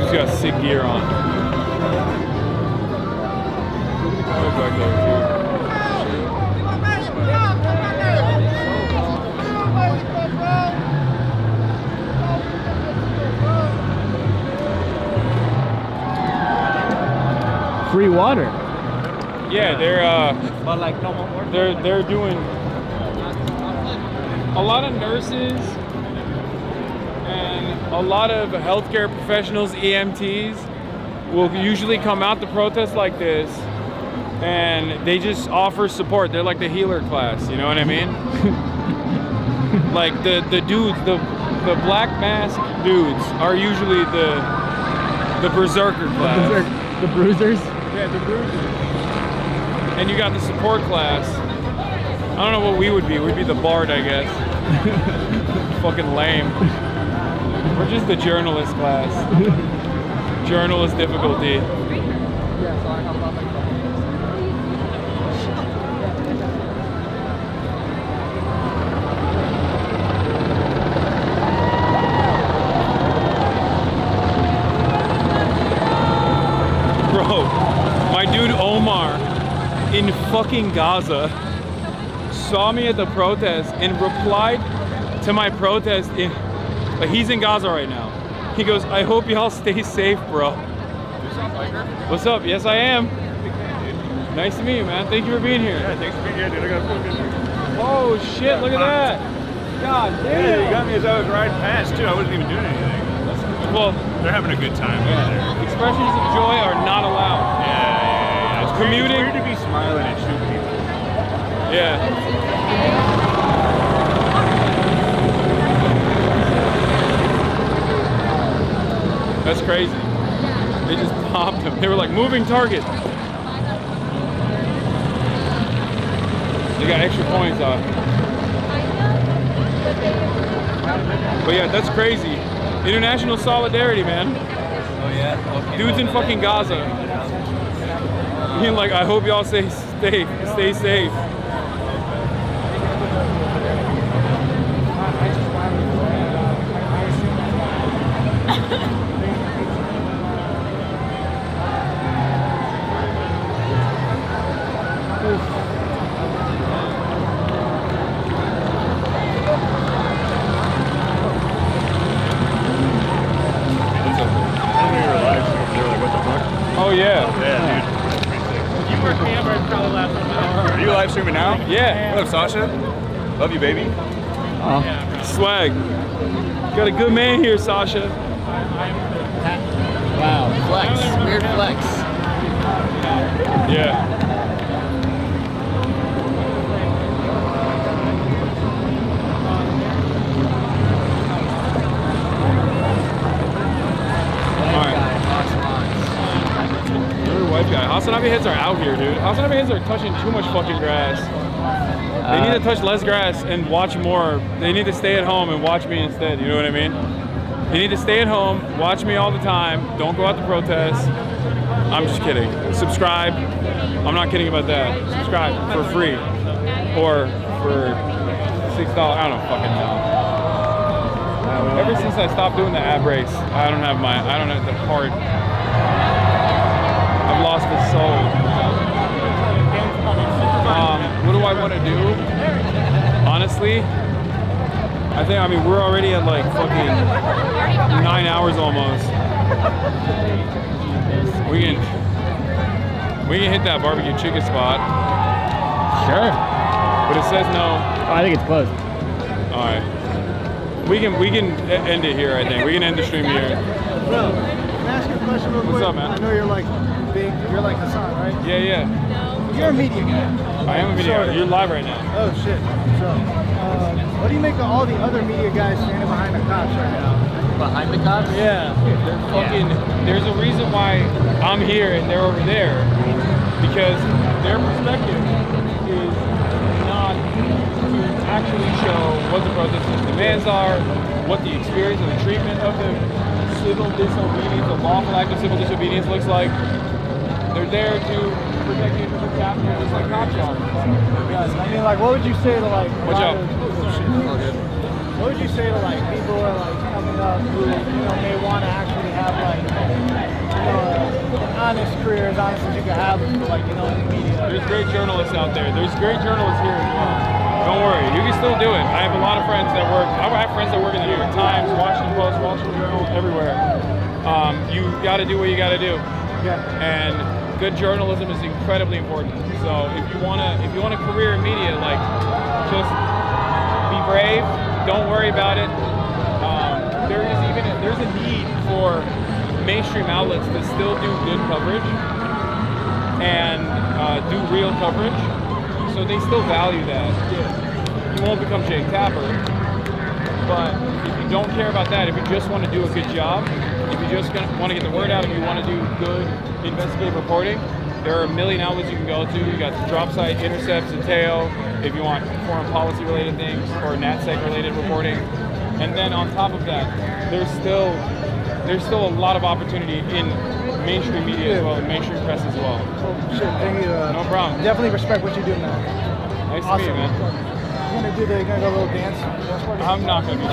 He's got sick gear on. Look back there, too. Free water. Yeah, but like no more. They're doing a lot of nurses and a lot of healthcare professionals, EMTs, will usually come out to protest like this, and they just offer support. They're like the healer class, you know what I mean? Like the dudes, the black mask dudes are usually the berserker class. The bruisers? Yeah, the bruisers. And you got the support class. I don't know what we would be. We'd be the bard, I guess. Fucking lame. We're just the journalist class. Journalist difficulty. Bro, my dude Omar in fucking Gaza saw me at the protest and replied to my protest in, like, he's in Gaza right now. He goes, I hope y'all stay safe, bro. What's up? Yes, I am. Nice to meet you, man. Thank you for being here. Yeah, thanks for being here, dude. I got a good here. Oh shit, look at that. God damn. Yeah, you got me as I was riding past too. I wasn't even doing anything. Well, they're having a good time. Yeah. Expressions of joy are not allowed. Yeah. It's commuting. It's weird to be smiling and shoot people. Yeah. That's crazy. They just popped him. They were like, moving target. They got extra points off. But yeah, that's crazy. International solidarity, man. Oh yeah? Okay. Dudes in fucking Gaza. Being like, I hope y'all stay safe. Oh yeah. Yeah, dude. You were camera probably last time. Are you live streaming now? Yeah. What up, Sasha? Love you, baby. Swag. Got a good man here, Sasha. Wow, flex. Weird flex. Yeah. White guy. Hasanabe heads are out here, dude. Hasanabe heads are touching too much fucking grass. They need to touch less grass and watch more. They need to stay at home and watch me instead. You know what I mean? They need to stay at home, watch me all the time. Don't go out to protest. I'm just kidding. Subscribe. I'm not kidding about that. Subscribe for free or for $6. I don't fucking know. Ever since I stopped doing the ab race, I don't have the heart. I've lost the soul. What do I want to do? honestly, I mean, we're already at like fucking 9 hours almost. We can hit that barbecue chicken spot. Sure. But it says no. Oh, I think it's closed. All right. We can end it here, I think. We can end the stream here. Bro, can I ask you a question real quick? What's up, man? I know you're like big, you're like Hassan, right? Yeah, yeah. You're a media guy. I am a media guy. You're live right now. Oh shit. So, what do you make of all the other media guys standing behind the cops right now? Behind the cops? Yeah. They're fucking, there's a reason why I'm here and they're over there. Because their perspective is not to actually show what the protesters' demands are, what the experience and the treatment of the civil disobedience, the lawful act of civil disobedience looks like. They're there to protect the interests of Capitol, just like cops are. Yes, I mean, like, what would you say to like? Watch out. What would you say to like people who are like coming up who may want to actually have like an honest career, as honest as you can have, like in the media? There's great journalists out there. There's great journalists here as well. Don't worry, you can still do it. I have a lot of friends that work. I have friends that work in the New York Times, Washington Post, Wall Street Journal, everywhere. You got to do what you got to do. Yeah. And good journalism is incredibly important. So if you want a career in media, like just be brave. Don't worry about it. There's a need for mainstream outlets to still do good coverage and do real coverage. So they still value that. You won't become Jake Tapper, but if you don't care about that, if you just want to do a good job, if you just want to get the word out, if you want to do good investigative reporting, there are a million outlets you can go to. You got Dropsite, Intercept, Zateo, if you want foreign policy related things or NatSec related reporting. And then on top of that, there's still a lot of opportunity in mainstream media as well, and mainstream press as well. Shit, thank you. No problem. Definitely respect what you do, man. Nice Awesome. to meet you, man. You gonna go a little dance? I'm not gonna be.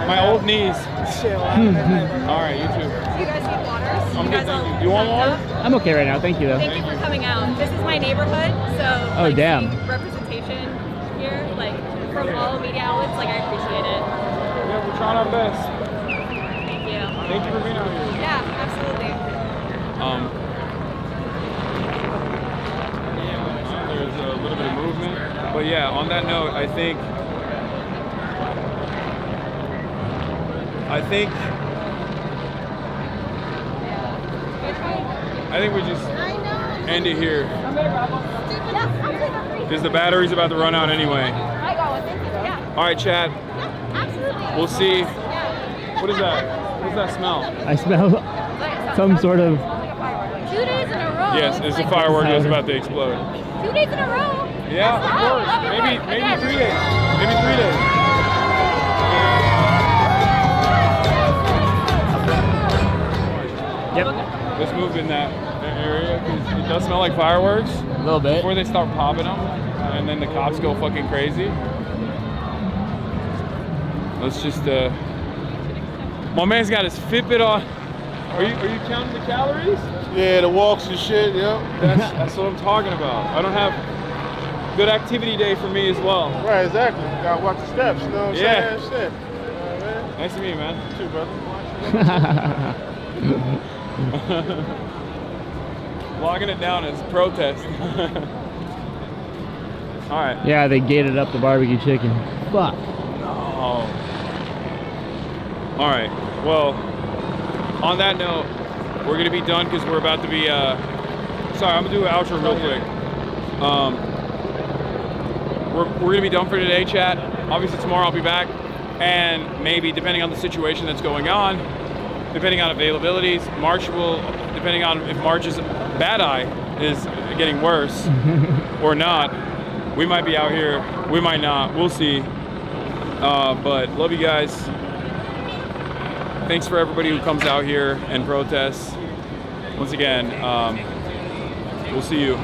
My old knees. Shit, well, all right, you too. Do you guys need water? I'm good, thank you. Do you want water? I'm okay right now, thank you though. Thank you for coming out. This is my neighborhood, so Oh, like, damn. seeing representation here, like from all media outlets, like I appreciate it. Yeah, we're trying our best. Thank you. Thank you for being out here. Yeah, absolutely. There's a little bit of movement, but yeah, on that note, I think we just end it here. Because the battery's about to run out anyway. All right, Chad. We'll see. What is that? What does that smell? I smell some sort of... 2 days in a row. Yes, it's a firework that's about to explode. 2 days in a row. Yeah, of course. Maybe 3 days. Maybe 3 days. Yep. Let's move in that area because it does smell like fireworks. A little bit. Before they start popping them, and then the cops go fucking crazy. Let's just my man's got his Fitbit on. Are you counting the calories? Yeah, the walks and shit, yeah. That's what I'm talking about. I don't have good activity day for me as well. Right, exactly. Gotta watch the steps, you know what I'm Yeah. saying? Shit. Nice to meet you, man. You too, brother. Logging it down as protest. All right. Yeah, they gated up the barbecue chicken. Fuck. Oh. All right. Well, on that note, we're gonna be done because we're about to be. Sorry, I'm gonna do an outro real quick. We're gonna be done for today, chat. Obviously tomorrow I'll be back, and maybe depending on the situation that's going on, depending on availabilities, March will, depending on if March's bad eye is getting worse or not, we might be out here, we might not, we'll see. But love you guys. Thanks for everybody who comes out here and protests. Once again, we'll see you.